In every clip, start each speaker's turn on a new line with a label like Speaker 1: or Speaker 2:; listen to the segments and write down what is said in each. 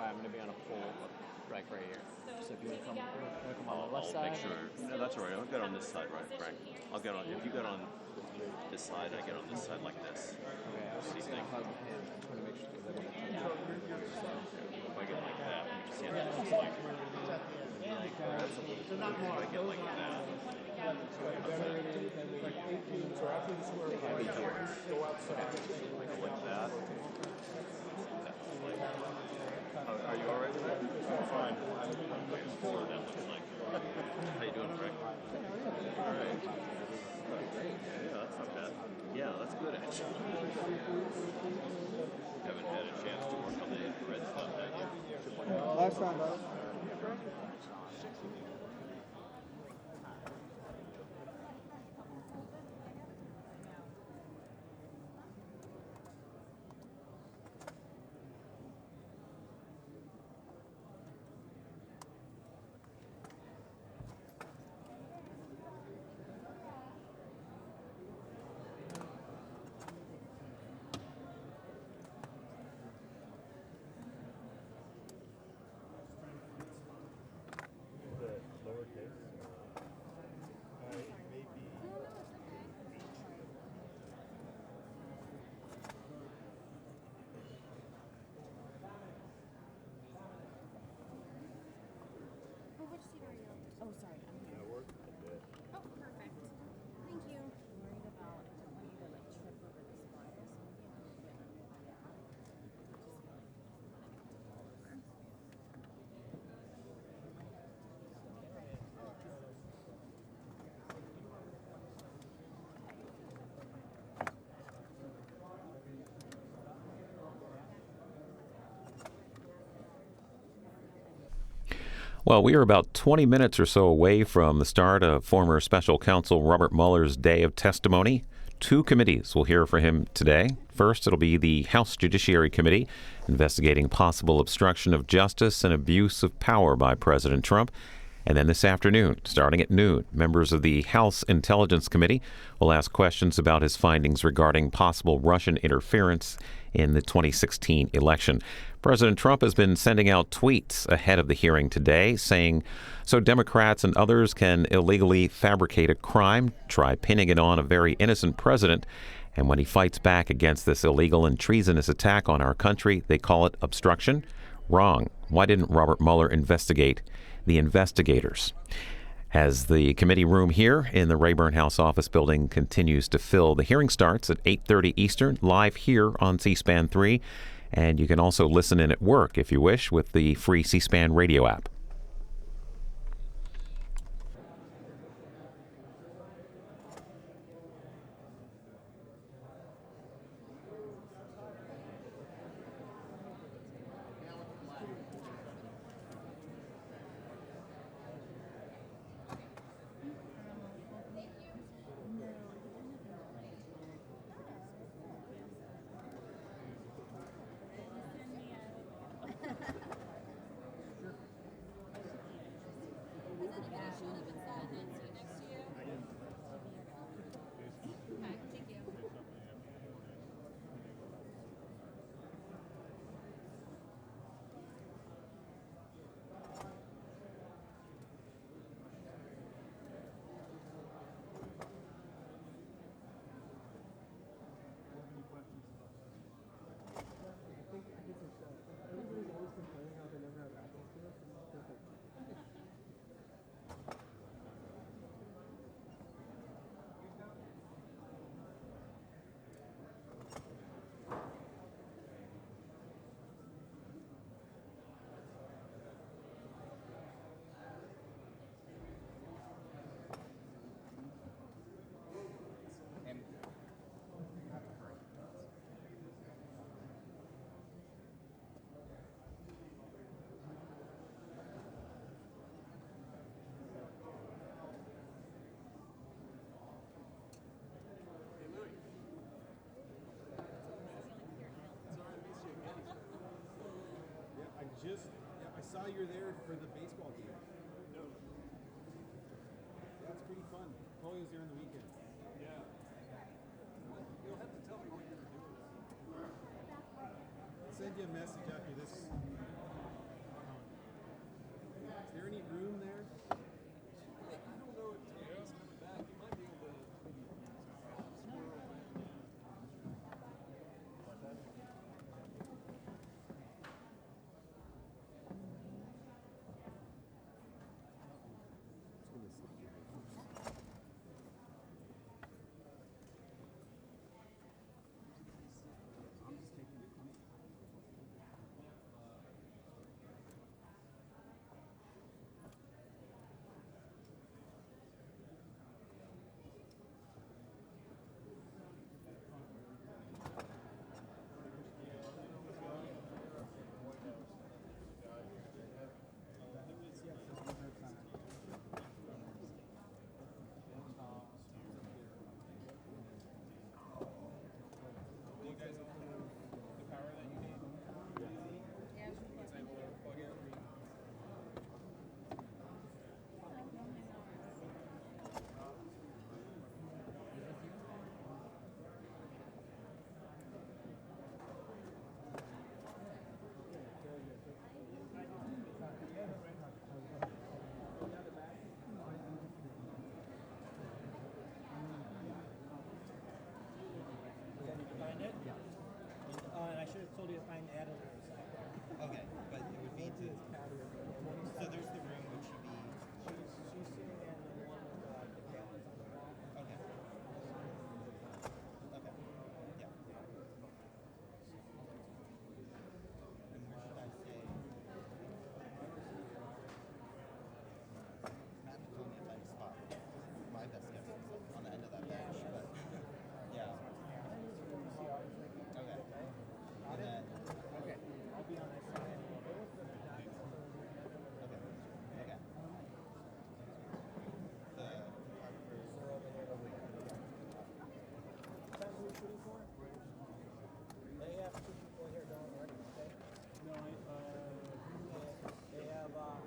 Speaker 1: I'm going to be on a pole right here. So if you want to come on the left
Speaker 2: I'll
Speaker 1: side.
Speaker 2: make sure. No, that's all right. I'll get on this side, right, Frank? I'll get on. If you get on this side, I get on this side like this.
Speaker 1: Okay, I was just going to hug him. I want to make sure because I don't want to
Speaker 2: If I get like that, you just see that just like. If I get like that. Like that. Are you all right with that? I'm fine. I'm looking forward. That looks like. How you doing, Frank? All right. Yeah, that's not bad. Yeah, that's good actually. Haven't had a chance to work on the infrared stuff, have you?
Speaker 1: Last time, brother.
Speaker 3: Which seat are you on? Oh, sorry, I'm here. Oh, perfect. Thank you. Worried about, I don't want you to like trip over the spot or something.
Speaker 4: Well, we are about 20 minutes or so away from the start of former Special Counsel Robert Mueller's day of testimony. Two committees will hear from him today. First, it'll be the House Judiciary Committee, investigating possible obstruction of justice and abuse of power by President Trump. And then this afternoon, starting at noon, members of the House Intelligence Committee will ask questions about his findings regarding possible Russian interference in the 2016 election. President Trump has been sending out tweets ahead of the hearing today saying, so Democrats and others can illegally fabricate a crime, try pinning it on a very innocent president, and when he fights back against this illegal and treasonous attack on our country, they call it obstruction? Wrong. Why didn't Robert Mueller investigate the investigators? As the committee room here in the Rayburn House office building continues to fill, the hearing starts at 8:30 Eastern, live here on C-SPAN 3, and you can also listen in at work if you wish with the free C-SPAN radio app.
Speaker 5: I saw you were there for the baseball game. No. That's pretty fun. Chloe was there on the weekend. Yeah. You'll have to tell me what you were doing. I'll send you a message after this. found it? Yeah. And I should have told you to find the editor.
Speaker 6: Okay, but it would be to. So there's the room. Would she be?
Speaker 5: She's sitting in the one with the cameras on the wall.
Speaker 6: Okay. Okay. Yeah. And where should I say? Matt told me to find a spot. My best guess is like on the end of that bench, but yeah. Okay. And then.
Speaker 5: Okay. I'll be on that side.
Speaker 6: Okay. Okay. The photographers are over there.
Speaker 5: That's who we're shooting for? They have two people here going already, okay? No, they have, well,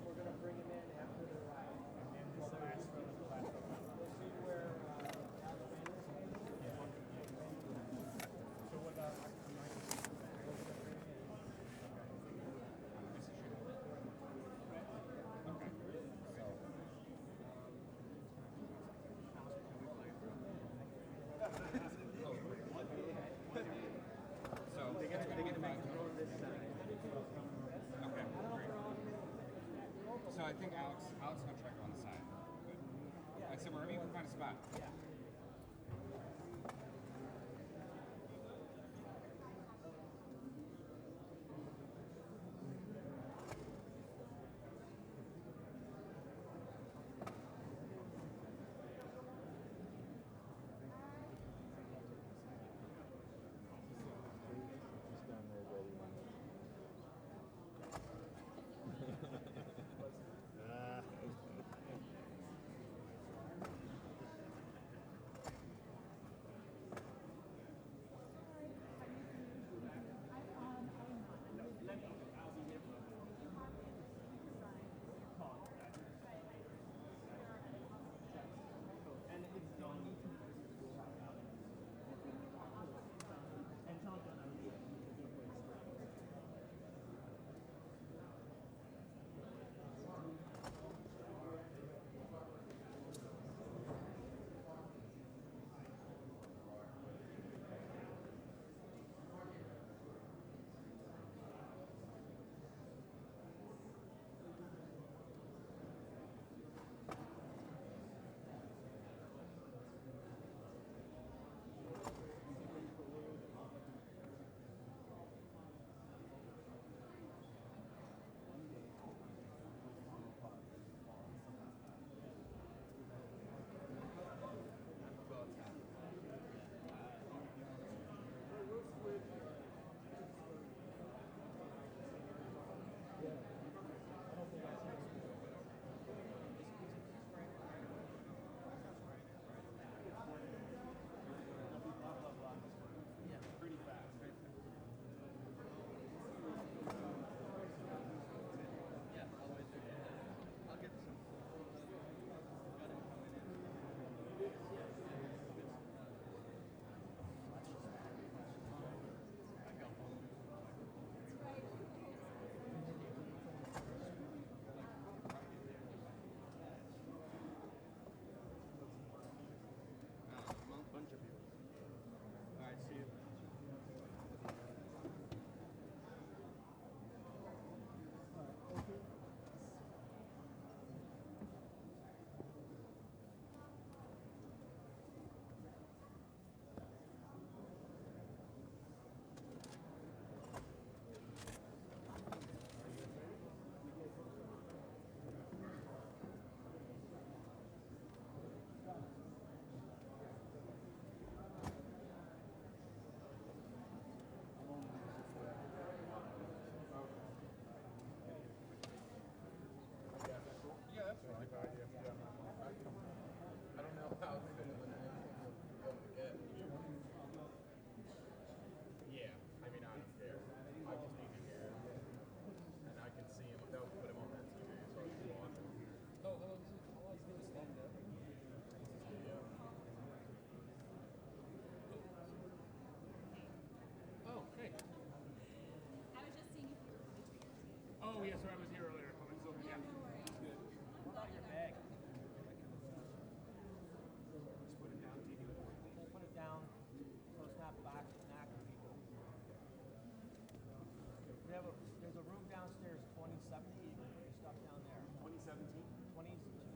Speaker 5: we're gonna bring him in after the ride. Well, we'll see where, Alabama is. Yeah. So what about,
Speaker 7: So they get about okay, great. So I think Alex gonna try to go on the side. Good. I said wherever you can find a spot.
Speaker 5: yes, sir. I was here earlier. I was over, yeah. Good. What about your bag? Just put it down, take it. Put it down so it's not knocking people. There's a room downstairs, 2070. Your stuff down there. 2017? 2070.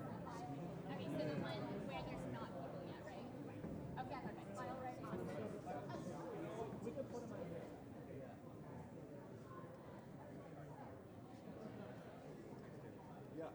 Speaker 3: Okay, so the one where there's not people yet, right? Okay, perfect. File right on.
Speaker 5: We could put them on here. Yeah.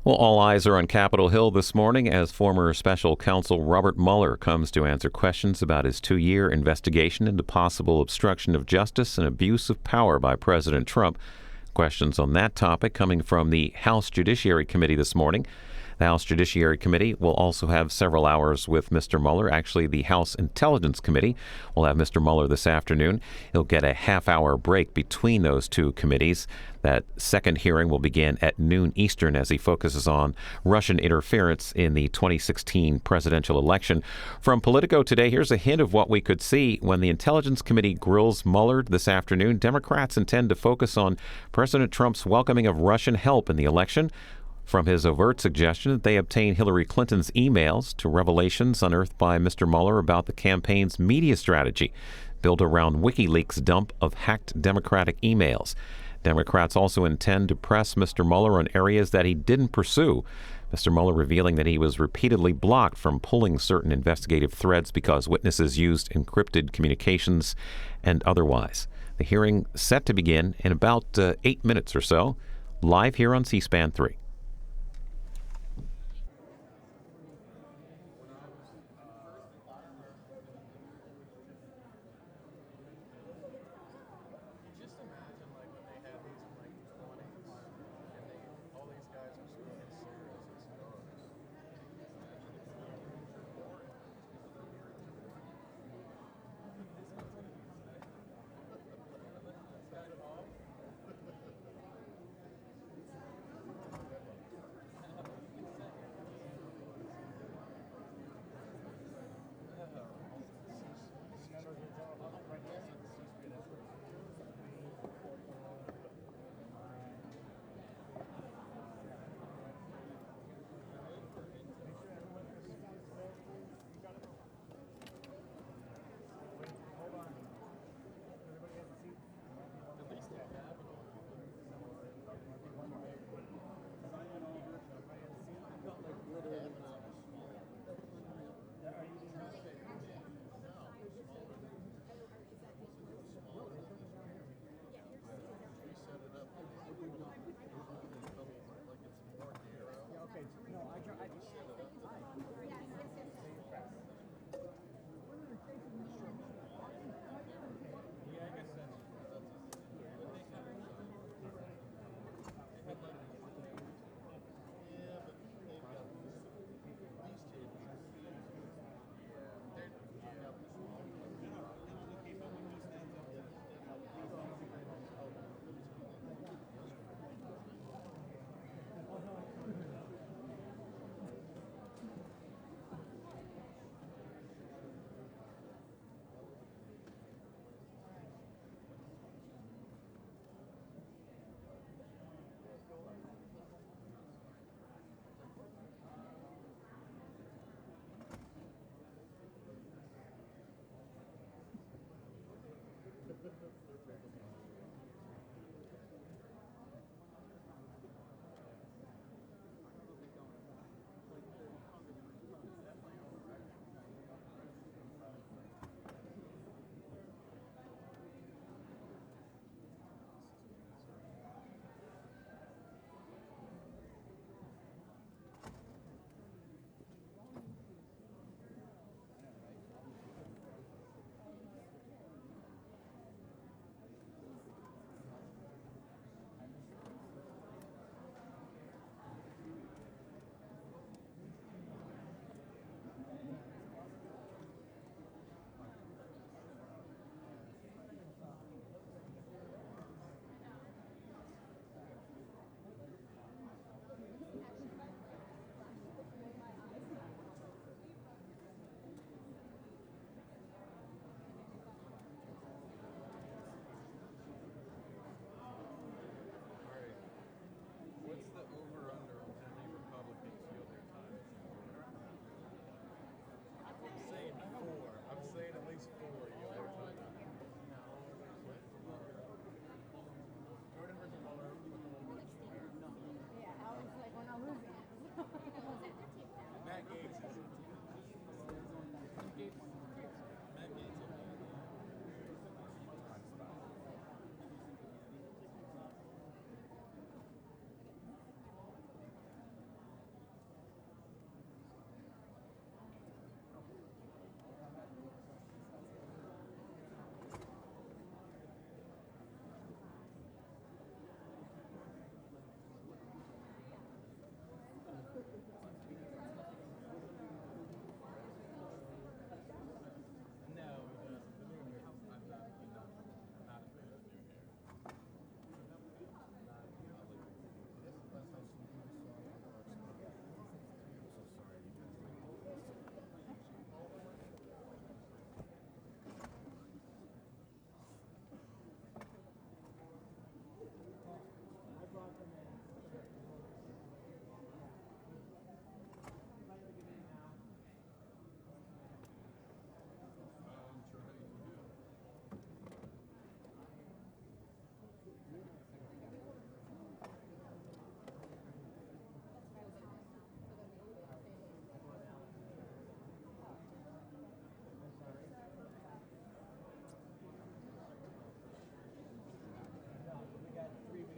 Speaker 4: Well, all eyes are on Capitol Hill this morning as former Special Counsel Robert Mueller comes to answer questions about his 2-year investigation into possible obstruction of justice and abuse of power by President Trump. Questions on that topic coming from the House Judiciary Committee this morning. The House Judiciary Committee will also have several hours with Mr. Mueller. Actually, the House Intelligence Committee will have Mr. Mueller this afternoon. He'll get a half-hour break between those two committees. That second hearing will begin at noon Eastern as he focuses on Russian interference in the 2016 presidential election. From Politico today, here's a hint of what we could see when the Intelligence Committee grills Mueller this afternoon. Democrats intend to focus on President Trump's welcoming of Russian help in the election, from his overt suggestion that they obtain Hillary Clinton's emails to revelations unearthed by Mr. Mueller about the campaign's media strategy built around WikiLeaks' dump of hacked Democratic emails. Democrats also intend to press Mr. Mueller on areas that he didn't pursue. Mr. Mueller revealing that he was repeatedly blocked from pulling certain investigative threads because witnesses used encrypted communications and otherwise. The hearing set to begin in about 8 minutes or so, live here on C-SPAN 3.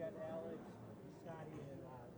Speaker 5: had Alex, Scotty, and Mark.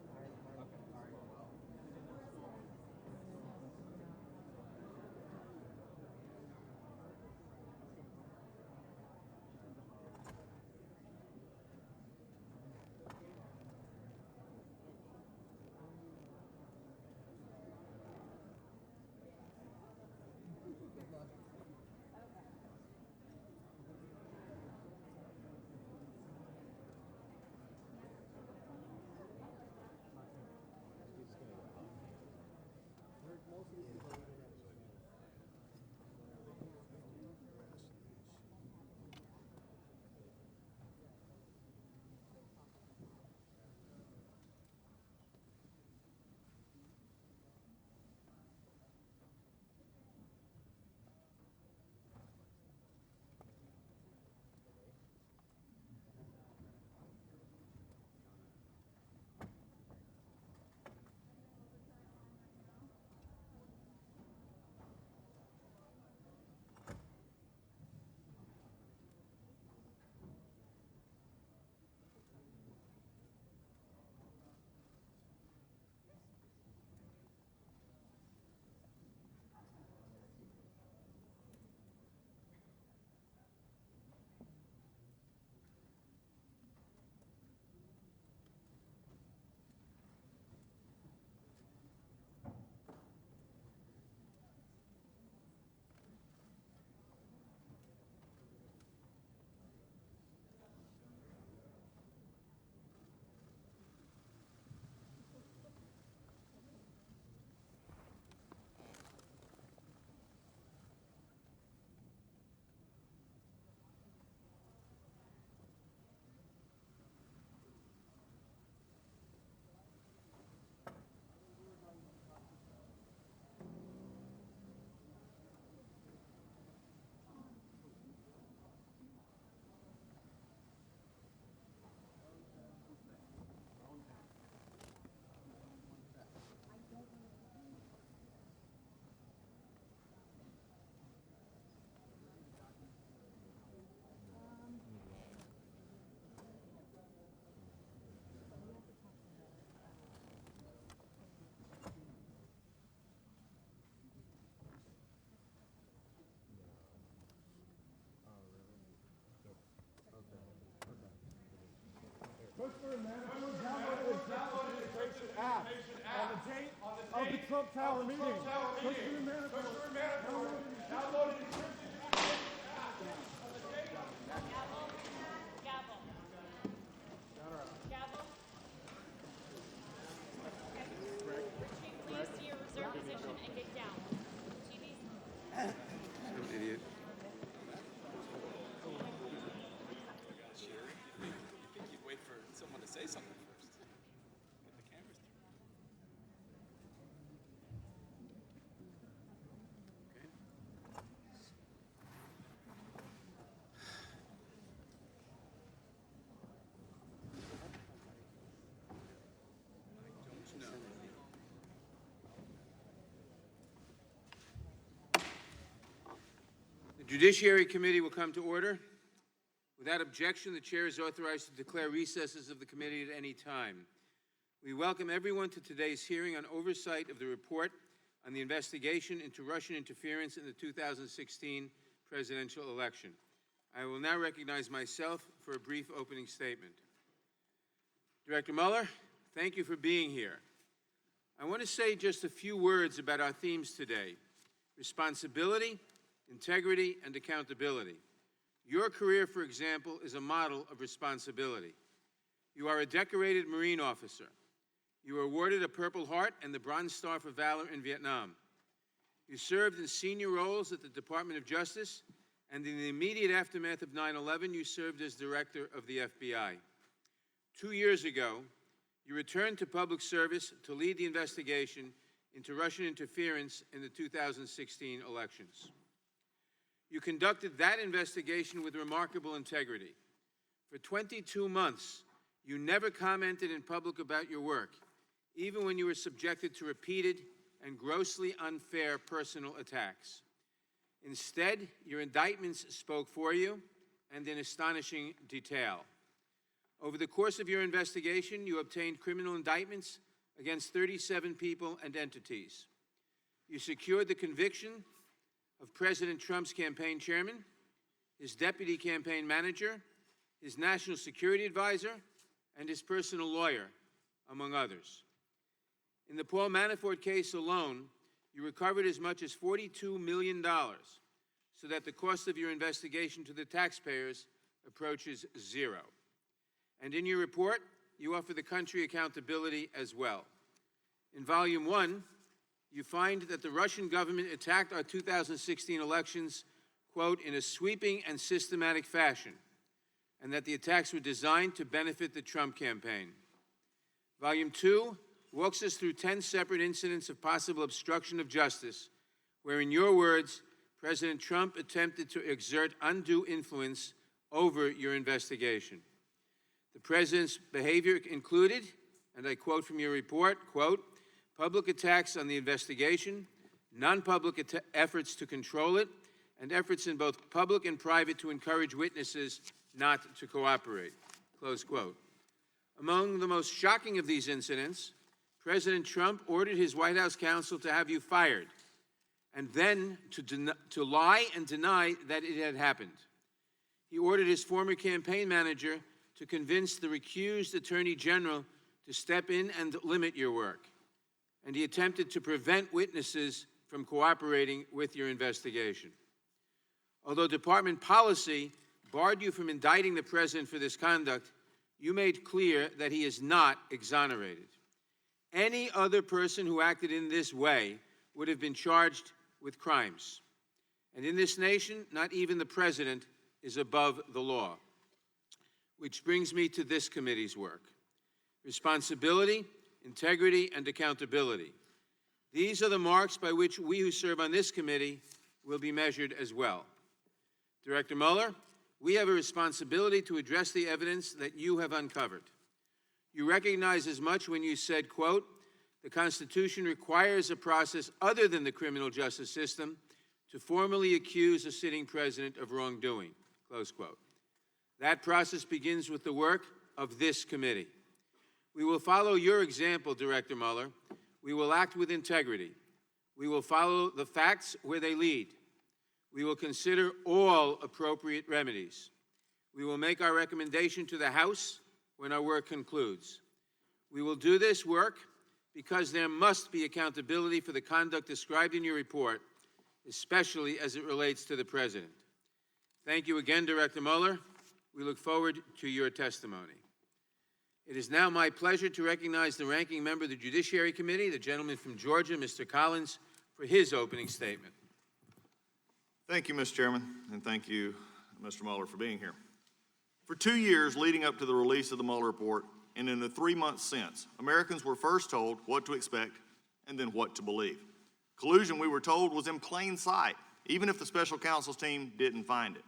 Speaker 8: Push for a mandatory download the Administration app on the date of the Trump Tower meeting. Push for the mandatory download the
Speaker 3: Gavel. Gavel. Retreat, please, to your reserve position and get down. TV's.
Speaker 2: Some idiot.
Speaker 1: You think you'd wait for someone to say something first? Get the cameras there.
Speaker 9: The Judiciary Committee will come to order. Without objection, the chair is authorized to declare recesses of the committee at any time. We welcome everyone to today's hearing on oversight of the report on the investigation into Russian interference in the 2016 presidential election. I will now recognize myself for a brief opening statement. Director Mueller, thank you for being here. I want to say just a few words about our themes today: responsibility, integrity, and accountability. Your career, for example, is a model of responsibility. You are a decorated Marine officer. You were awarded a Purple Heart and the Bronze Star for Valor in Vietnam. You served in senior roles at the Department of Justice, and in the immediate aftermath of 9/11, you served as director of the FBI. 2 years ago, you returned to public service to lead the investigation into Russian interference in the 2016 elections. You conducted that investigation with remarkable integrity. For 22 months, you never commented in public about your work, even when you were subjected to repeated and grossly unfair personal attacks. Instead, your indictments spoke for you, and in astonishing detail. Over the course of your investigation, you obtained criminal indictments against 37 people and entities. You secured the conviction of President Trump's campaign chairman, his deputy campaign manager, his national security advisor, and his personal lawyer, among others. In the Paul Manafort case alone, you recovered as much as $42 million, so that the cost of your investigation to the taxpayers approaches zero. And in your report, you offer the country accountability as well. In Volume 1, you find that the Russian government attacked our 2016 elections, quote, in a sweeping and systematic fashion, and that the attacks were designed to benefit the Trump campaign. Volume 2 walks us through 10 separate incidents of possible obstruction of justice, where, in your words, President Trump attempted to exert undue influence over your investigation. The president's behavior included, and I quote from your report, quote, public attacks on the investigation, non-public efforts to control it, and efforts in both public and private to encourage witnesses not to cooperate, close quote. Among the most shocking of these incidents, President Trump ordered his White House counsel to have you fired, and then to lie and deny that it had happened. He ordered his former campaign manager to convince the recused Attorney General to step in and limit your work. And he attempted to prevent witnesses from cooperating with your investigation. Although department policy barred you from indicting the president for this conduct, you made clear that he is not exonerated. Any other person who acted in this way would have been charged with crimes. And in this nation, not even the president is above the law. Which brings me to this committee's work. Responsibility, integrity, and accountability. These are the marks by which we who serve on this committee will be measured as well. Director Mueller, we have a responsibility to address the evidence that you have uncovered. You recognize as much when you said, quote, the Constitution requires a process other than the criminal justice system to formally accuse a sitting president of wrongdoing, close quote. That process begins with the work of this committee. We will follow your example, Director Mueller. We will act with integrity. We will follow the facts where they lead. We will consider all appropriate remedies. We will make our recommendation to the House when our work concludes. We will do this work because there must be accountability for the conduct described in your report, especially as it relates to the President. Thank you again, Director Mueller. We look forward to your testimony. It is now my pleasure to recognize the ranking member of the Judiciary Committee, the gentleman from Georgia, Mr. Collins, for his opening statement.
Speaker 10: Thank you, Mr. Chairman, and thank you, Mr. Mueller, for being here. For 2 years leading up to the release of the Mueller report, and in the 3 months since, Americans were first told what to expect and then what to believe. Collusion, we were told, was in plain sight, even if the special counsel's team didn't find it.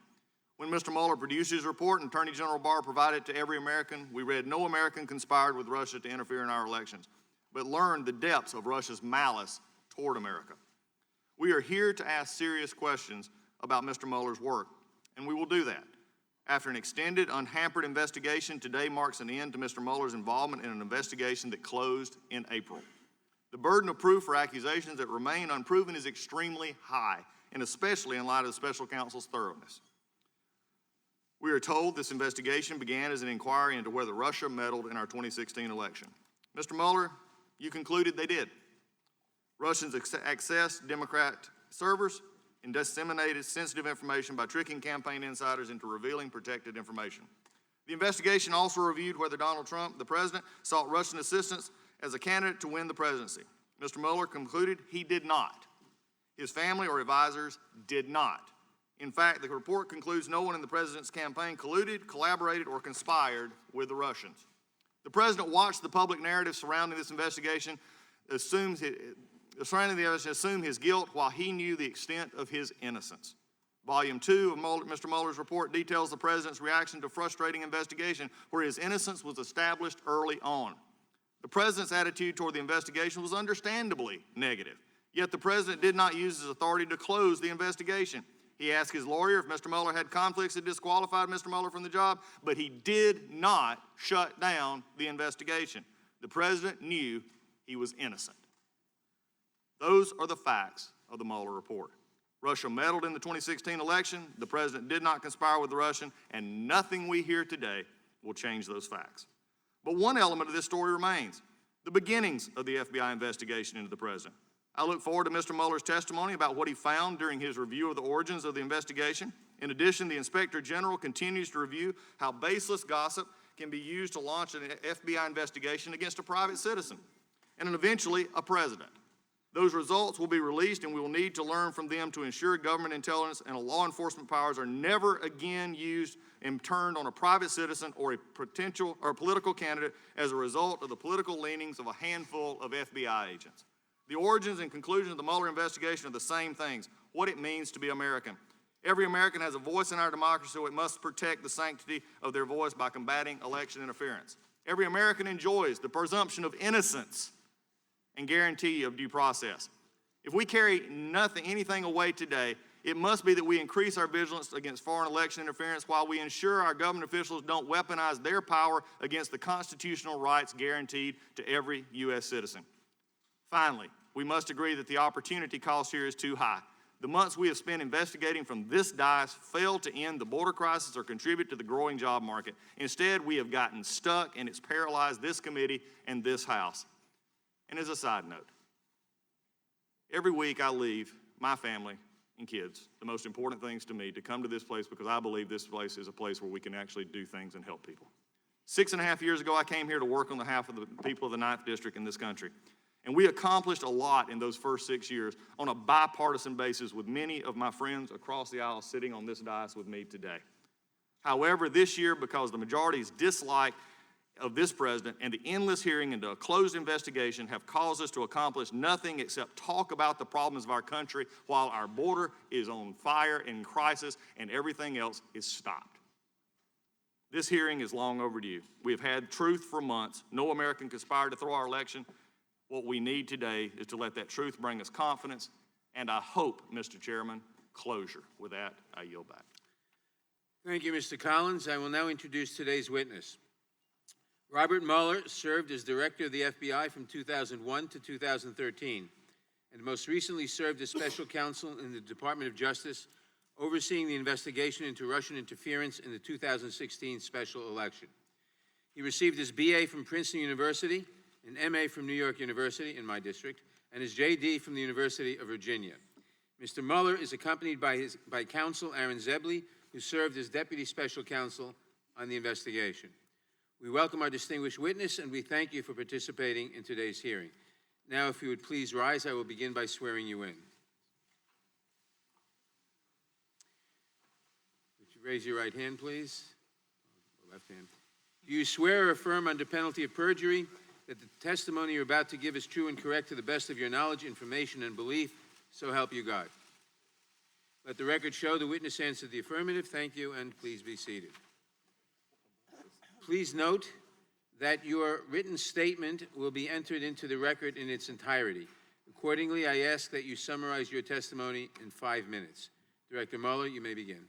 Speaker 10: When Mr. Mueller produced his report and Attorney General Barr provided it to every American, we read no American conspired with Russia to interfere in our elections, but learned the depths of Russia's malice toward America. We are here to ask serious questions about Mr. Mueller's work, and we will do that. After an extended, unhampered investigation, today marks an end to Mr. Mueller's involvement in an investigation that closed in April. The burden of proof for accusations that remain unproven is extremely high, and especially in light of the special counsel's thoroughness. We are told this investigation began as an inquiry into whether Russia meddled in our 2016 election. Mr. Mueller, you concluded they did. Russians accessed Democrat servers and disseminated sensitive information by tricking campaign insiders into revealing protected information. The investigation also reviewed whether Donald Trump, the president, sought Russian assistance as a candidate to win the presidency. Mr. Mueller concluded he did not. His family or advisors did not. In fact, the report concludes no one in the president's campaign colluded, collaborated, or conspired with the Russians. The president watched the public narrative surrounding this investigation, assume his guilt while he knew the extent of his innocence. Volume 2 of Mr. Mueller's report details the president's reaction to frustrating investigation where his innocence was established early on. The president's attitude toward the investigation was understandably negative, yet the president did not use his authority to close the investigation. He asked his lawyer if Mr. Mueller had conflicts that disqualified Mr. Mueller from the job, but he did not shut down the investigation. The president knew he was innocent. Those are the facts of the Mueller report. Russia meddled in the 2016 election. The president did not conspire with the Russian, and nothing we hear today will change those facts. But one element of this story remains: the beginnings of the FBI investigation into the president. I look forward to Mr. Mueller's testimony about what he found during his review of the origins of the investigation. In addition, the Inspector General continues to review how baseless gossip can be used to launch an FBI investigation against a private citizen and eventually a president. Those results will be released, and we will need to learn from them to ensure government intelligence and law enforcement powers are never again used and turned on a private citizen or a potential or political candidate as a result of the political leanings of a handful of FBI agents. The origins and conclusions of the Mueller investigation are the same things: what it means to be American. Every American has a voice in our democracy, so it must protect the sanctity of their voice by combating election interference. Every American enjoys the presumption of innocence and guarantee of due process. If we carry anything away today, it must be that we increase our vigilance against foreign election interference while we ensure our government officials don't weaponize their power against the constitutional rights guaranteed to every U.S. citizen. Finally, we must agree that the opportunity cost here is too high. The months we have spent investigating from this dais failed to end the border crisis or contribute to the growing job market. Instead, we have gotten stuck, and it's paralyzed this committee and this House. And as a side note, every week I leave my family and kids, the most important things to me, to come to this place because I believe this place is a place where we can actually do things and help people. 6.5 years ago, I came here to work on behalf of the people of the 9th District in this country. And we accomplished a lot in those first 6 years on a bipartisan basis with many of my friends across the aisle sitting on this dais with me today. However, this year, because the majority's dislike of this president and the endless hearing into a closed investigation have caused us to accomplish nothing except talk about the problems of our country while our border is on fire and in crisis and everything else is stopped. This hearing is long overdue. We have had truth for months. No American conspired to throw our election. What we need today is to let that truth bring us confidence, and I hope, Mr. Chairman, closure. With that, I yield back.
Speaker 9: Thank you, Mr. Collins. I will now introduce today's witness. Robert Mueller served as director of the FBI from 2001 to 2013, and most recently served as special counsel in the Department of Justice, overseeing the investigation into Russian interference in the 2016 special election. He received his BA from Princeton University, an MA from New York University in my district, and his JD from the University of Virginia. Mr. Mueller is accompanied by counsel Aaron Zebley, who served as deputy special counsel on the investigation. We welcome our distinguished witness, and we thank you for participating in today's hearing. Now, if you would please rise, I will begin by swearing you in. Would you raise your right hand, please? Left hand. Do you swear or affirm under penalty of perjury that the testimony you're about to give is true and correct to the best of your knowledge, information, and belief, so help you God? Let the record show the witness answered the affirmative. Thank you, and please be seated. Please note that your written statement will be entered into the record in its entirety. Accordingly, I ask that you summarize your testimony in 5 minutes. Director Mueller, you may begin.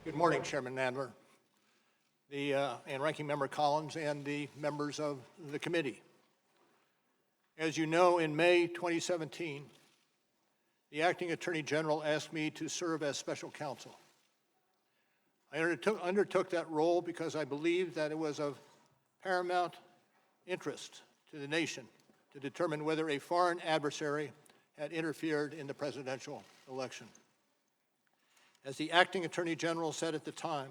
Speaker 5: Good morning, Chairman Nadler, and Ranking Member Collins, and the members of the committee. As you know, in May 2017, the Acting Attorney General asked me to serve as special counsel. I undertook that role because I believed that it was of paramount interest to the nation to determine whether a foreign adversary had interfered in the presidential election. As the Acting Attorney General said at the time,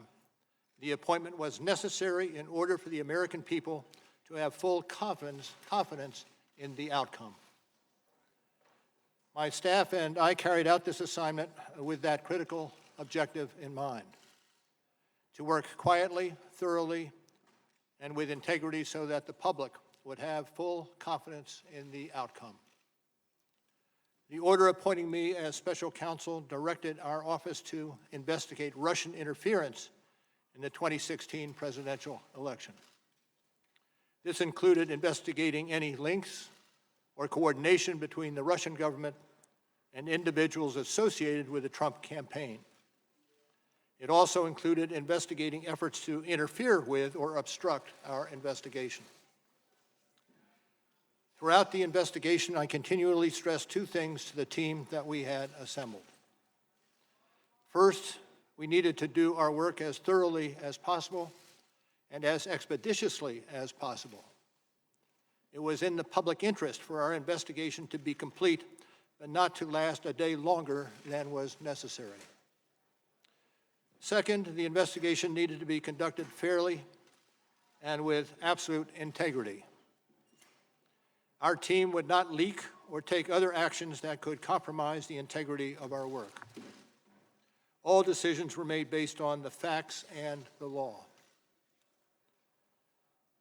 Speaker 5: the appointment was necessary in order for the American people to have full confidence in the outcome. My staff and I carried out this assignment with that critical objective in mind: to work quietly, thoroughly, and with integrity so that the public would have full confidence in the outcome. The order appointing me as special counsel directed our office to investigate Russian interference in the 2016 presidential election. This included investigating any links or coordination between the Russian government and individuals associated with the Trump campaign. It also included investigating efforts to interfere with or obstruct our investigation. Throughout the investigation, I continually stressed two things to the team that we had assembled. First, we needed to do our work as thoroughly as possible and as expeditiously as possible. It was in the public interest for our investigation to be complete, but not to last a day longer than was necessary. Second, the investigation needed to be conducted fairly and with absolute integrity. Our team would not leak or take other actions that could compromise the integrity of our work. All decisions were made based on the facts and the law.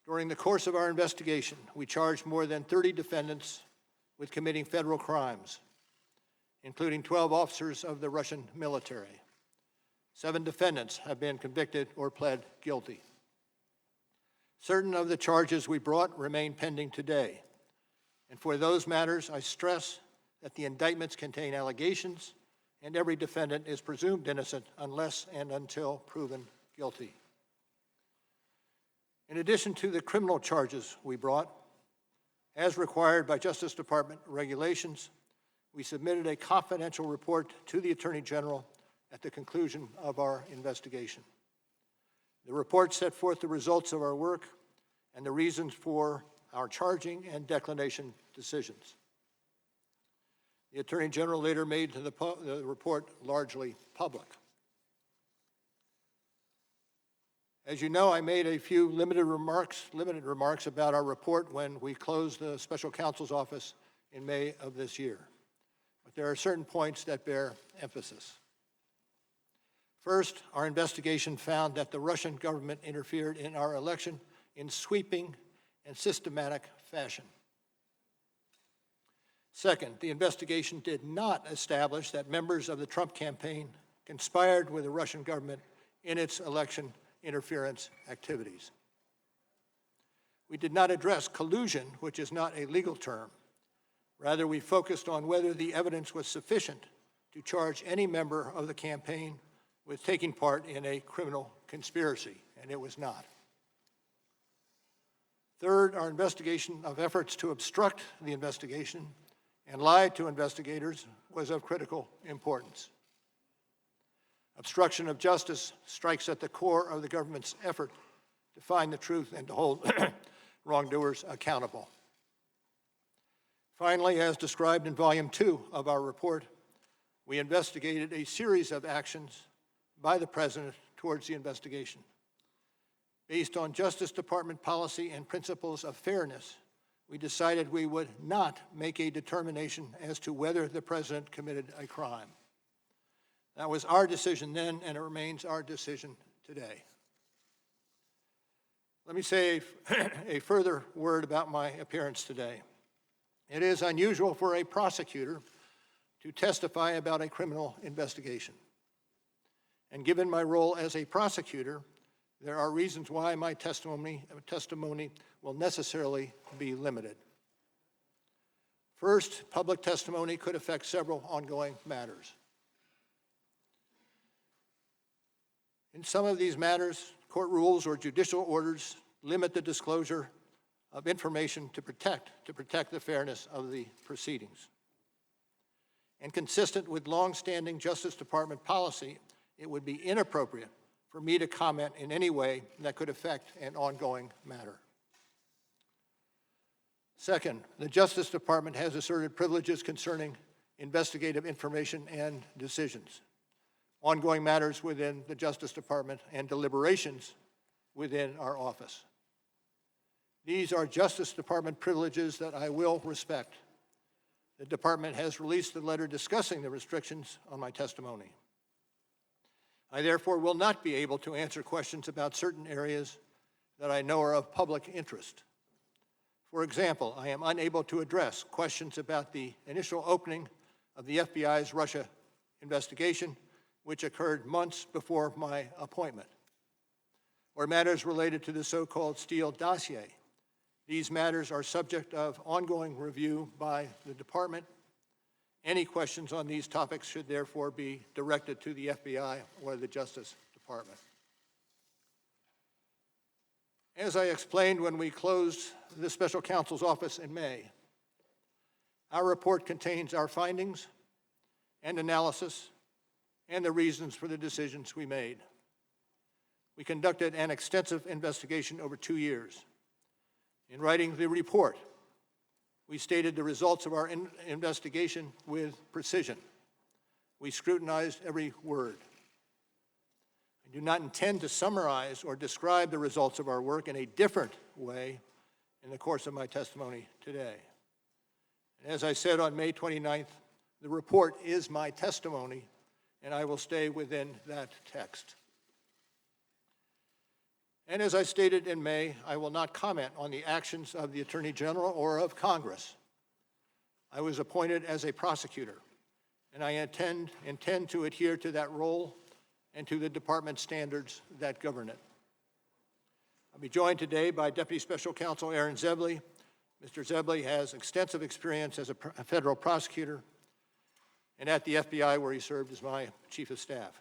Speaker 5: During the course of our investigation, we charged more than 30 defendants with committing federal crimes, including 12 officers of the Russian military. 7 defendants have been convicted or pled guilty. Certain of the charges we brought remain pending today. And for those matters, I stress that the indictments contain allegations and every defendant is presumed innocent unless and until proven guilty. In addition to the criminal charges we brought, as required by Justice Department regulations, we submitted a confidential report to the Attorney General at the conclusion of our investigation. The report set forth the results of our work and the reasons for our charging and declination decisions. The Attorney General later made the report largely public. As you know, I made a few limited remarks about our report when we closed the Special Counsel's office in May of this year. But there are certain points that bear emphasis. First, our investigation found that the Russian government interfered in our election in sweeping and systematic fashion. Second, the investigation did not establish that members of the Trump campaign conspired with the Russian government in its election interference activities. We did not address collusion, which is not a legal term. Rather, we focused on whether the evidence was sufficient to charge any member of the campaign with taking part in a criminal conspiracy, and it was not. Third, our investigation of efforts to obstruct the investigation and lie to investigators was of critical importance. Obstruction of justice strikes at the core of the government's effort to find the truth and to hold wrongdoers accountable. Finally, as described in Volume 2 of our report, we investigated a series of actions by the President towards the investigation. Based on Justice Department policy and principles of fairness, we decided we would not make a determination as to whether the President committed a crime. That was our decision then, and it remains our decision today. Let me say a further word about my appearance today. It is unusual for a prosecutor to testify about a criminal investigation. And given my role as a prosecutor, there are reasons why my testimony will necessarily be limited. First, public testimony could affect several ongoing matters. In some of these matters, court rules or judicial orders limit the disclosure of information to protect the fairness of the proceedings. And consistent with longstanding Justice Department policy, it would be inappropriate for me to comment in any way that could affect an ongoing matter. Second, the Justice Department has asserted privileges concerning investigative information and decisions, ongoing matters within the Justice Department, and deliberations within our office. These are Justice Department privileges that I will respect. The Department has released a letter discussing the restrictions on my testimony. I therefore will not be able to answer questions about certain areas that I know are of public interest. For example, I am unable to address questions about the initial opening of the FBI's Russia investigation, which occurred months before my appointment, or matters related to the so-called Steele dossier. These matters are subject of ongoing review by the Department, Any questions on these topics should therefore be directed to the FBI or the Justice Department. As I explained when we closed the Special Counsel's office in May, our report contains our findings and analysis and the reasons for the decisions we made. We conducted an extensive investigation over 2 years. In writing the report, we stated the results of our investigation with precision. We scrutinized every word. I do not intend to summarize or describe the results of our work in a different way in the course of my testimony today. And as I said on May 29th, the report is my testimony, and I will stay within that text. And as I stated in May, I will not comment on the actions of the Attorney General or of Congress. I was appointed as a prosecutor, and I intend to adhere to that role and to the department standards that govern it. I'll be joined today by Deputy Special Counsel Aaron Zebley. Mr. Zebley has extensive experience as a federal prosecutor and at the FBI, where he served as my Chief of Staff.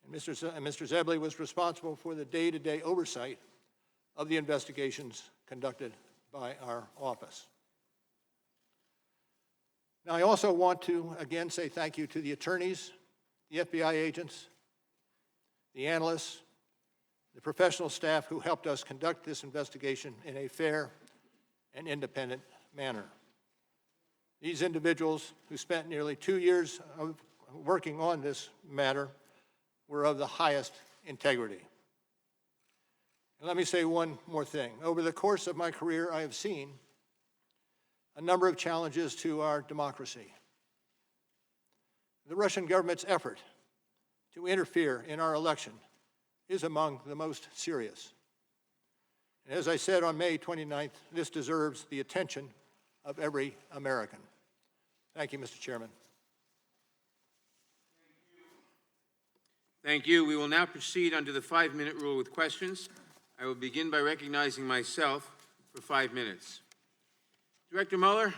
Speaker 5: And Mr. Zebley was responsible for the day-to-day oversight of the investigations conducted by our office. Now, I also want to again say thank you to the attorneys, the FBI agents, the analysts, the professional staff who helped us conduct this investigation in a fair and independent manner. These individuals who spent nearly 2 years of working on this matter were of the highest integrity. And let me say one more thing. Over the course of my career, I have seen a number of challenges to our democracy. The Russian government's effort to interfere in our election is among the most serious. And as I said on May 29th, this deserves the attention of every American. Thank you, Mr. Chairman.
Speaker 9: Thank you. We will now proceed under the 5-minute rule with questions. I will begin by recognizing myself for 5 minutes. Director Mueller,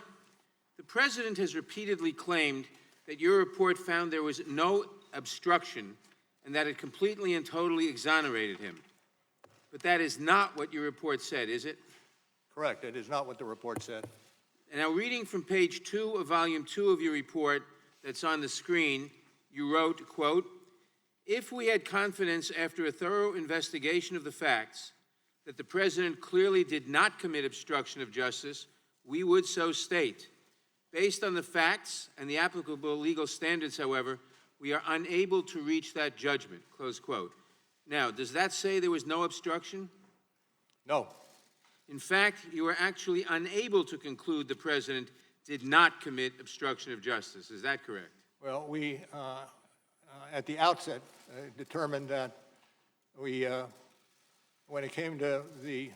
Speaker 9: the President has repeatedly claimed that your report found there was no obstruction and that it completely and totally exonerated him. But that is not what your report said, is it?
Speaker 5: Correct. It is not what the report said.
Speaker 9: And now, reading from page 2 of volume 2 of your report that's on the screen, you wrote, quote, "If we had confidence after a thorough investigation of the facts that the President clearly did not commit obstruction of justice, we would so state. Based on the facts and the applicable legal standards, however, we are unable to reach that judgment," close quote. Now, does that say there was no obstruction?
Speaker 5: No.
Speaker 9: In fact, you were actually unable to conclude the President did not commit obstruction of justice. Is that correct?
Speaker 5: Well, we, at the outset, determined that we, when it came to the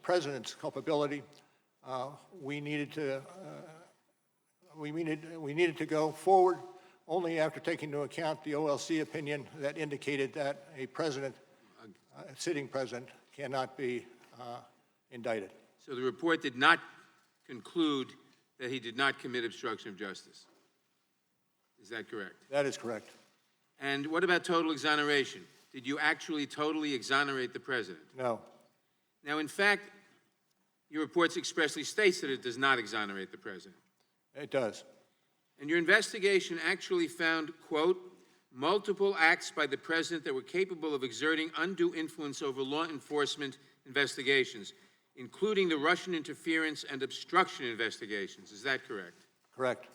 Speaker 5: President's culpability, we needed to go forward only after taking into account the OLC opinion that indicated that a president, a sitting president, cannot be indicted.
Speaker 9: So the report did not conclude that he did not commit obstruction of justice. Is that correct?
Speaker 5: That is correct.
Speaker 9: And what about total exoneration? Did you actually totally exonerate the President?
Speaker 5: No.
Speaker 9: Now, in fact, your report expressly states that it does not exonerate the President.
Speaker 5: It does.
Speaker 9: And your investigation actually found, quote, multiple acts by the President that were capable of exerting undue influence over law enforcement investigations, including the Russian interference and obstruction investigations. Is that correct?
Speaker 5: Correct.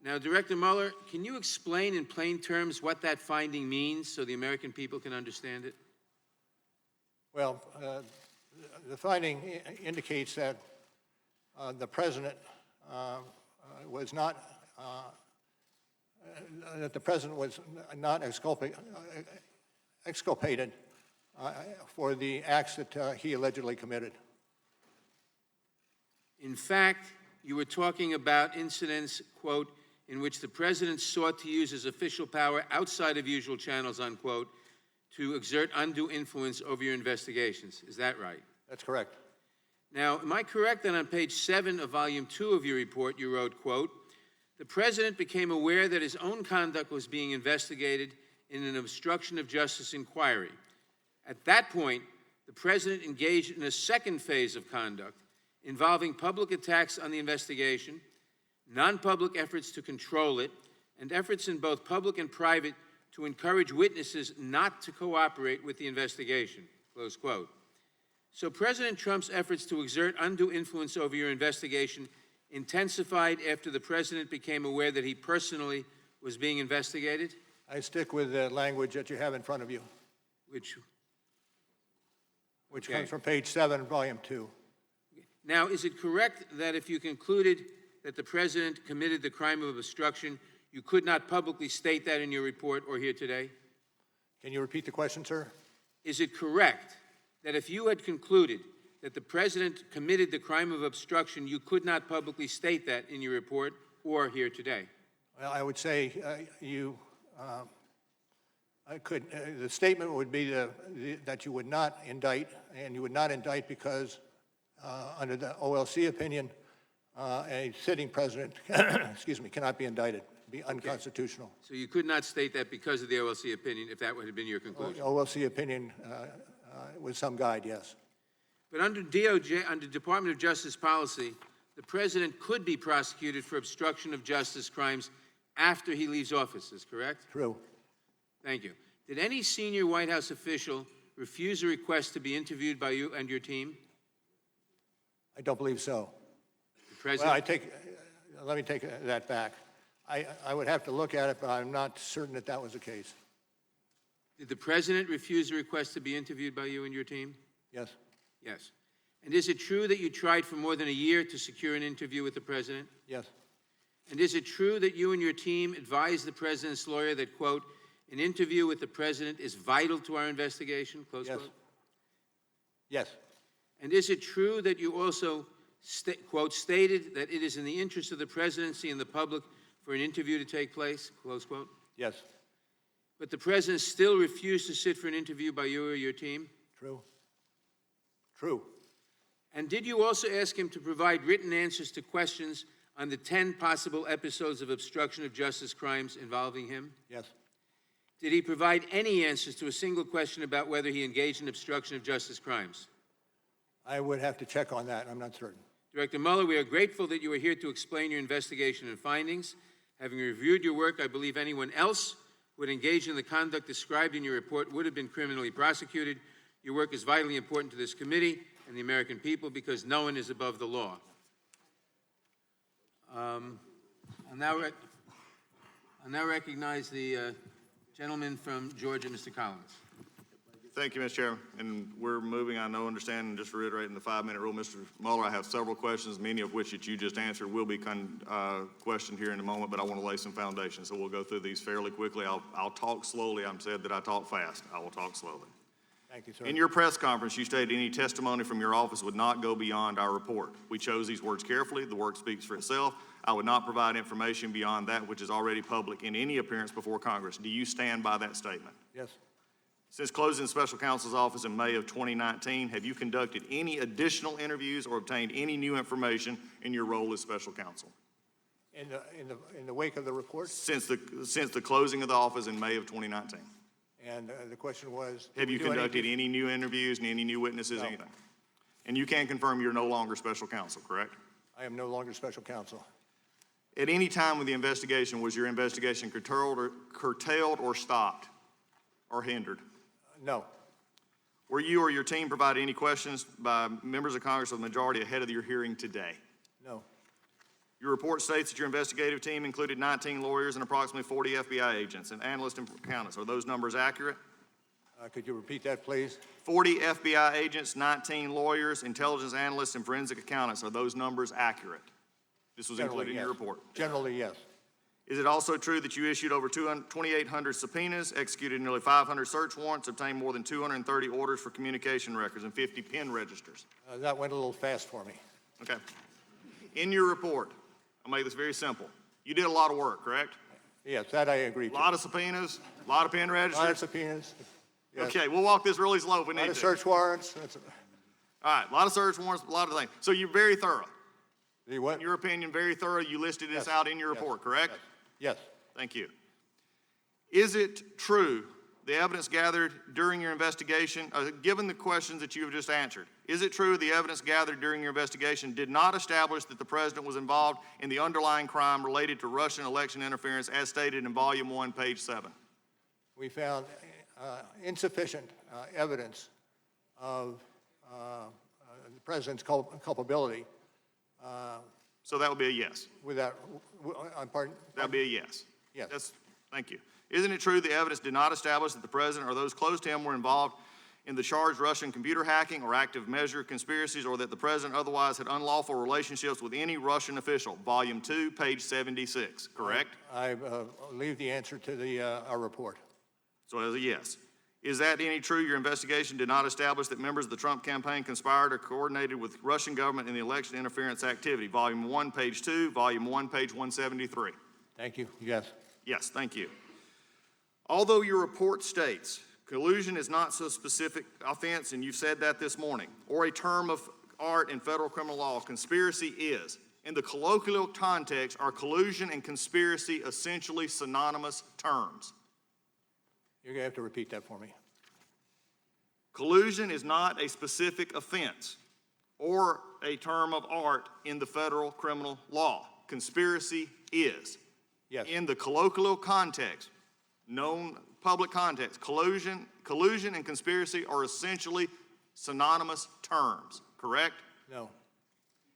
Speaker 9: Now, Director Mueller, can you explain in plain terms what that finding means so the American people can understand it?
Speaker 5: Well, the finding indicates that the President was not exculpated for the acts that he allegedly committed.
Speaker 9: In fact, you were talking about incidents, quote, in which the President sought to use his official power outside of usual channels, unquote, to exert undue influence over your investigations. Is that right?
Speaker 5: That's correct.
Speaker 9: Now, am I correct that on page 7 of volume 2 of your report, you wrote, quote, The President became aware that his own conduct was being investigated in an obstruction of justice inquiry. At that point, the President engaged in a second phase of conduct involving public attacks on the investigation, non-public efforts to control it, and efforts in both public and private to encourage witnesses not to cooperate with the investigation, close quote. So President Trump's efforts to exert undue influence over your investigation intensified after the President became aware that he personally was being investigated?
Speaker 5: I stick with the language that you have in front of you,
Speaker 9: Which
Speaker 5: which
Speaker 9: Okay.
Speaker 5: comes from page 7, volume 2.
Speaker 9: Now, is it correct that if you concluded that the President committed the crime of obstruction, you could not publicly state that in your report or here today?
Speaker 5: Can you repeat the question, sir?
Speaker 9: Is it correct that if you had concluded that the President committed the crime of obstruction, you could not publicly state that in your report or here today?
Speaker 5: Well, I would say the statement would be that you would not indict, and you would not indict because under the OLC opinion, a sitting president, excuse me, cannot be indicted, be unconstitutional.
Speaker 9: So you could not state that because of the OLC opinion, if that would have been your conclusion?
Speaker 5: OLC opinion with some guide, yes.
Speaker 9: But under DOJ, under Department of Justice policy, the President could be prosecuted for obstruction of justice crimes after he leaves office, is correct?
Speaker 5: True.
Speaker 9: Thank you. Did any senior White House official refuse a request to be interviewed by you and your team?
Speaker 5: I don't believe so.
Speaker 9: The President?
Speaker 5: Well, let me take that back. I would have to look at it, but I'm not certain that that was the case.
Speaker 9: Did the President refuse a request to be interviewed by you and your team?
Speaker 5: Yes.
Speaker 9: Yes. And is it true that you tried for more than a year to secure an interview with the President?
Speaker 5: Yes.
Speaker 9: And is it true that you and your team advised the President's lawyer that, quote, an interview with the President is vital to our investigation, close
Speaker 5: Yes.
Speaker 9: quote?
Speaker 5: Yes.
Speaker 9: And is it true that you also, quote, stated that it is in the interest of the presidency and the public for an interview to take place, close quote?
Speaker 5: Yes.
Speaker 9: But the President still refused to sit for an interview by you or your team?
Speaker 5: True. True.
Speaker 9: And did you also ask him to provide written answers to questions on the 10 possible episodes of obstruction of justice crimes involving him?
Speaker 5: Yes.
Speaker 9: Did he provide any answers to a single question about whether he engaged in obstruction of justice crimes?
Speaker 5: I would have to check on that. I'm not certain.
Speaker 9: Director Mueller, we are grateful that you are here to explain your investigation and findings. Having reviewed your work, I believe anyone else who would engage in the conduct described in your report would have been criminally prosecuted. Your work is vitally important to this committee and the American people because no one is above the law. I'll now recognize the gentleman from Georgia, Mr. Collins.
Speaker 10: Thank you, Mr. Chairman. And we're moving, I know, understand, and just reiterating the 5-minute rule. Mr. Mueller, I have several questions, many of which that you just answered will be questioned here in a moment, but I want to lay some foundation, so we'll go through these fairly quickly. I'll talk slowly. I'm said that I talk fast. I will talk slowly.
Speaker 5: Thank you, sir.
Speaker 10: In your press conference, you stated any testimony from your office would not go beyond our report. We chose these words carefully. The work speaks for itself. I would not provide information beyond that which is already public in any appearance before Congress. Do you stand by that statement?
Speaker 5: Yes.
Speaker 10: Since closing the Special Counsel's office in May of 2019, have you conducted any additional interviews or obtained any new information in your role as Special Counsel?
Speaker 5: In the wake of the report?
Speaker 10: Since the closing of the office in May of 2019.
Speaker 5: And the question was,
Speaker 10: Have you conducted any new interviews and any new witnesses,
Speaker 5: No.
Speaker 10: anything? And you can confirm you're no longer Special Counsel, correct?
Speaker 5: I am no longer Special Counsel.
Speaker 10: At any time with the investigation, was your investigation curtailed or stopped or hindered?
Speaker 5: No.
Speaker 10: Were you or your team provided any questions by members of Congress of the majority ahead of your hearing today?
Speaker 5: No.
Speaker 10: Your report states that your investigative team included 19 lawyers and approximately 40 FBI agents and analysts and accountants. Are those numbers accurate?
Speaker 5: Could you repeat that, please?
Speaker 10: 40 FBI agents, 19 lawyers, intelligence analysts, and forensic accountants. Are those numbers accurate? This was included in your report.
Speaker 5: Generally, yes.
Speaker 10: Is it also true that you issued over 2,800 subpoenas, executed nearly 500 search warrants, obtained more than 230 orders for communication records, and 50 pen registers?
Speaker 5: That went a little fast for me.
Speaker 10: Okay. In your report, I'll make this very simple. You did a lot of work, correct?
Speaker 5: Yes, that I agree to.
Speaker 10: A lot of subpoenas, a lot of pen registers.
Speaker 5: A lot of subpoenas. Yes.
Speaker 10: Okay, we'll walk this really slow if we
Speaker 5: A
Speaker 10: need
Speaker 5: lot
Speaker 10: to.
Speaker 5: of search warrants.
Speaker 10: All right, a lot of search warrants, a lot of things. So you're very thorough.
Speaker 5: The what?
Speaker 10: In your opinion, very thorough. You listed this
Speaker 5: Yes.
Speaker 10: out in your
Speaker 5: Yes.
Speaker 10: report, correct?
Speaker 5: Yes.
Speaker 10: Thank you. Is it true the evidence gathered during your investigation, given the questions that you have just answered, is it true the evidence gathered during your investigation did not establish that the president was involved in the underlying crime related to Russian election interference as stated in Volume 1, page 7?
Speaker 5: We found insufficient evidence of the president's culpability.
Speaker 10: So that would be a yes.
Speaker 5: Without, pardon?
Speaker 10: That would be a yes.
Speaker 5: Yes.
Speaker 10: Thank you. Isn't it true the evidence did not establish that the president or those close to him were involved in the charged Russian computer hacking or active measure conspiracies, or that the president otherwise had unlawful relationships with any Russian official? Volume 2, page 76, correct?
Speaker 5: I leave the answer to our report.
Speaker 10: So as a yes. Is that any true your investigation did not establish that members of the Trump campaign conspired or coordinated with Russian government in the election interference activity? Volume 1, page 2, Volume 1, page 173.
Speaker 5: Thank you. Yes.
Speaker 10: Yes, thank you. Although your report states collusion is not so specific offense, and you've said that this morning, or a term of art in federal criminal law, conspiracy is. In the colloquial context, are collusion and conspiracy essentially synonymous terms?
Speaker 5: You're going to have to repeat that for me.
Speaker 10: Collusion is not a specific offense or a term of art in the federal criminal law. Conspiracy is.
Speaker 5: Yes.
Speaker 10: In the colloquial context, known public context, collusion and conspiracy are essentially synonymous terms, correct?
Speaker 5: No.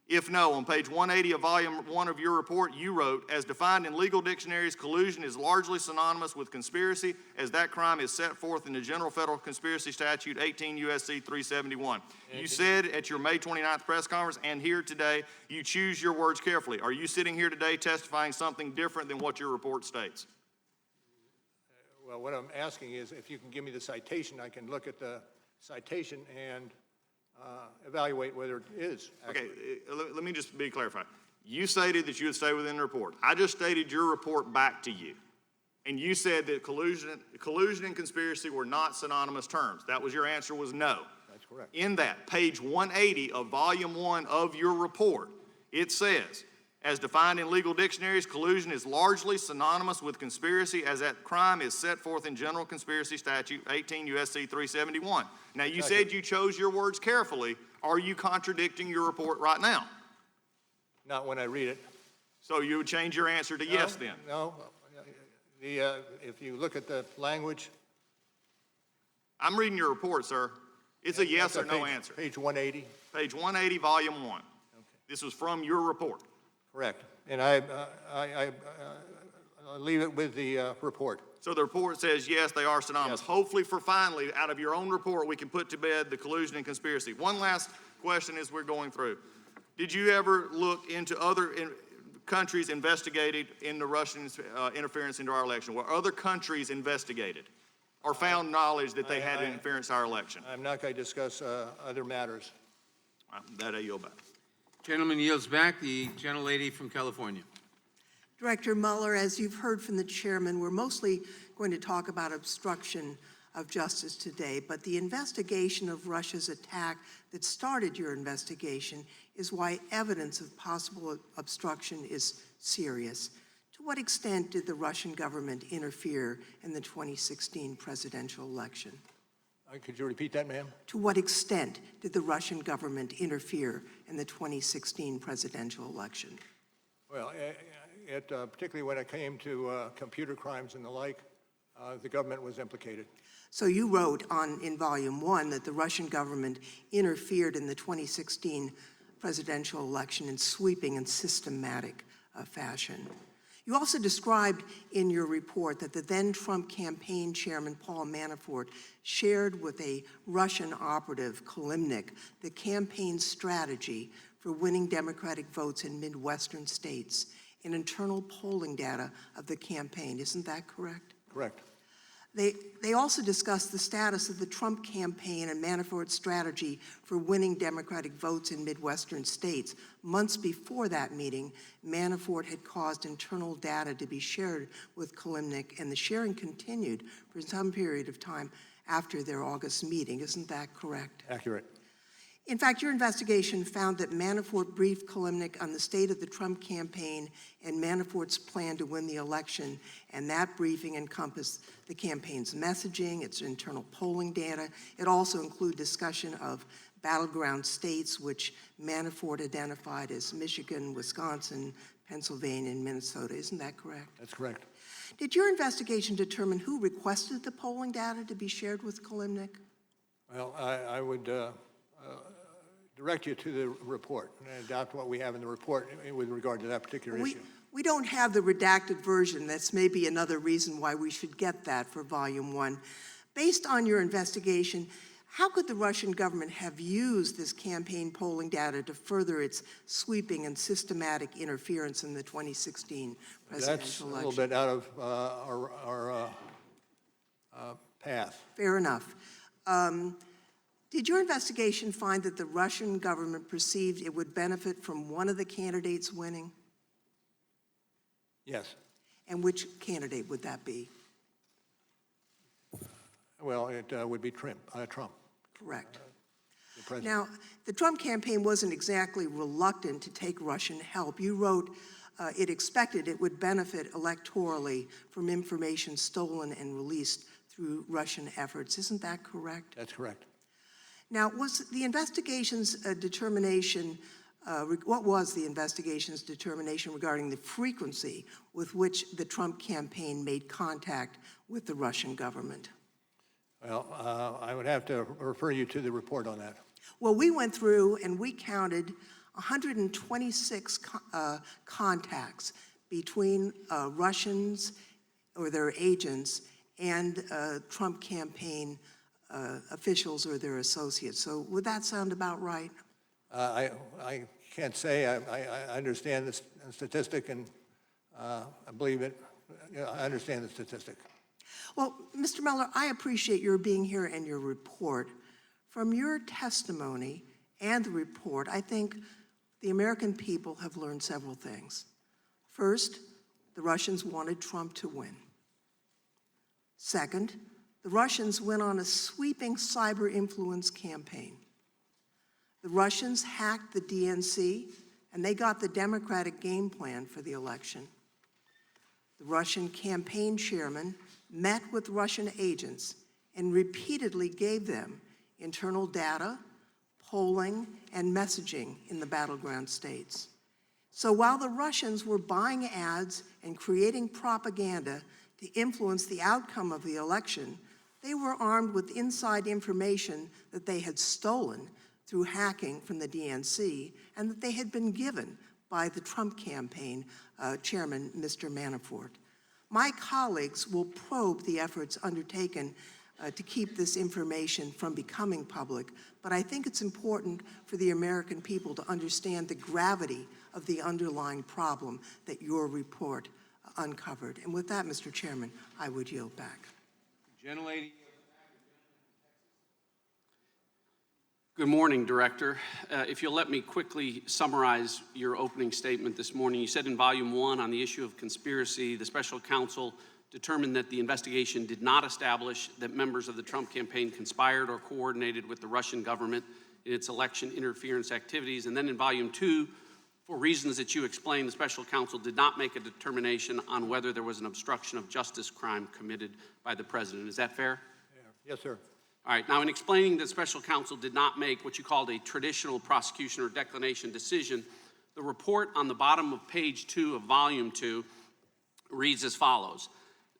Speaker 10: If no, on page 180 of volume 1 of your report, you wrote, as defined in legal dictionaries, collusion is largely synonymous with conspiracy, as that crime is set forth in the General Federal Conspiracy Statute 18 U.S.C. 371. You said at your May 29th press conference and here today, you choose your words carefully. Are you sitting here today testifying something different than what your report states?
Speaker 5: Well, what I'm asking is if you can give me the citation, I can look at the citation and evaluate whether it is accurate.
Speaker 10: Okay, let me just be clarified. You stated that you would stay within the report. I just stated your report back to you. And you said that collusion and conspiracy were not synonymous terms. That was your answer, was no.
Speaker 5: That's correct.
Speaker 10: In that, page 180 of volume 1 of your report, it says, as defined in legal dictionaries, collusion is largely synonymous with conspiracy, as that crime is set forth in General Conspiracy Statute 18 U.S.C. 371. Now, you said you chose your words carefully. Are you contradicting your report right now?
Speaker 5: Not when I read it.
Speaker 10: So you would change your answer to yes then?
Speaker 5: No. If you look at the language.
Speaker 10: I'm reading your report, sir. It's a yes or no answer.
Speaker 5: Page 180.
Speaker 10: Page 180, volume 1.
Speaker 5: Okay.
Speaker 10: This was from your report.
Speaker 5: Correct. And I leave it with the report.
Speaker 10: So the report says, yes, they are synonymous.
Speaker 5: Yes.
Speaker 10: Hopefully, for finally, out of your own report, we can put to bed the collusion and conspiracy. One last question as we're going through. Did you ever look into other countries investigated in the Russian interference into our election? Were other countries investigated or found knowledge that they had interference in our election?
Speaker 5: I'm not going to discuss other matters.
Speaker 10: That I yield back.
Speaker 9: Gentleman yields back. The gentlelady from California.
Speaker 11: Director Mueller, as you've heard from the chairman, we're mostly going to talk about obstruction of justice today, but the investigation of Russia's attack that started your investigation is why evidence of possible obstruction is serious. To what extent did the Russian government interfere in the 2016 presidential election?
Speaker 5: Could you repeat that, ma'am?
Speaker 11: To what extent did the Russian government interfere in the 2016 presidential election?
Speaker 5: Well, particularly when it came to computer crimes and the like, the government was implicated.
Speaker 11: So you wrote in volume 1 that the Russian government interfered in the 2016 presidential election in sweeping and systematic fashion. You also described in your report that the then Trump campaign chairman, Paul Manafort, shared with a Russian operative, Kalimnik, the campaign strategy for winning Democratic votes in Midwestern states and internal polling data of the campaign. Isn't that correct?
Speaker 5: Correct.
Speaker 11: They also discussed the status of the Trump campaign and Manafort's strategy for winning Democratic votes in Midwestern states. Months before that meeting, Manafort had caused internal data to be shared with Kalimnik, and the sharing continued for some period of time after their August meeting. Isn't that correct?
Speaker 5: Accurate.
Speaker 11: In fact, your investigation found that Manafort briefed Kalimnik on the state of the Trump campaign and Manafort's plan to win the election, and that briefing encompassed the campaign's messaging, its internal polling data. It also included discussion of battleground states, which Manafort identified as Michigan, Wisconsin, Pennsylvania, and Minnesota. Isn't that correct?
Speaker 5: That's correct.
Speaker 11: Did your investigation determine who requested the polling data to be shared with Kalimnik?
Speaker 5: Well, I would direct you to the report and adopt what we have in the report with regard to that particular issue.
Speaker 11: We don't have the redacted version. That's maybe another reason why we should get that for Volume 1. Based on your investigation, how could the Russian government have used this campaign polling data to further its sweeping and systematic interference in the 2016 presidential election?
Speaker 5: That's a little bit out of our path.
Speaker 11: Fair enough. Did your investigation find that the Russian government perceived it would benefit from one of the candidates winning?
Speaker 5: Yes.
Speaker 11: And which candidate would that be?
Speaker 5: Well, it would be Trump.
Speaker 11: Correct.
Speaker 5: The president.
Speaker 11: Now, the Trump campaign wasn't exactly reluctant to take Russian help. You wrote it expected it would benefit electorally from information stolen and released through Russian efforts. Isn't that correct?
Speaker 5: That's correct.
Speaker 11: Now, was the investigation's determination, what was the investigation's determination regarding the frequency with which the Trump campaign made contact with the Russian government?
Speaker 5: Well, I would have to refer you to the report on that.
Speaker 11: Well, we went through and we counted 126 contacts between Russians or their agents and Trump campaign officials or their associates. So would that sound about right?
Speaker 5: I can't say. I understand the statistic, and I believe it. I understand the statistic.
Speaker 11: Well, Mr. Mueller, I appreciate your being here and your report. From your testimony and the report, I think the American people have learned several things. First, the Russians wanted Trump to win. Second, the Russians went on a sweeping cyber influence campaign. The Russians hacked the DNC, and they got the Democratic game plan for the election. The Russian campaign chairman met with Russian agents and repeatedly gave them internal data, polling, and messaging in the battleground states. So while the Russians were buying ads and creating propaganda to influence the outcome of the election, they were armed with inside information that they had stolen through hacking from the DNC and that they had been given by the Trump campaign chairman, Mr. Manafort. My colleagues will probe the efforts undertaken to keep this information from becoming public, but I think it's important for the American people to understand the gravity of the underlying problem that your report uncovered. And with that, Mr. Chairman, I would yield back.
Speaker 9: Gentlelady.
Speaker 12: Good morning, Director. If you'll let me quickly summarize your opening statement this morning. You said in Volume 1 on the issue of conspiracy, the special counsel determined that the investigation did not establish that members of the Trump campaign conspired or coordinated with the Russian government in its election interference activities. And then in Volume 2, for reasons that you explained, the special counsel did not make a determination on whether there was an obstruction of justice crime committed by the president. Is that fair?
Speaker 5: Yes, sir.
Speaker 12: All right, now in explaining that special counsel did not make what you called a traditional prosecution or declination decision, the report on the bottom of page 2 of volume 2 reads as follows.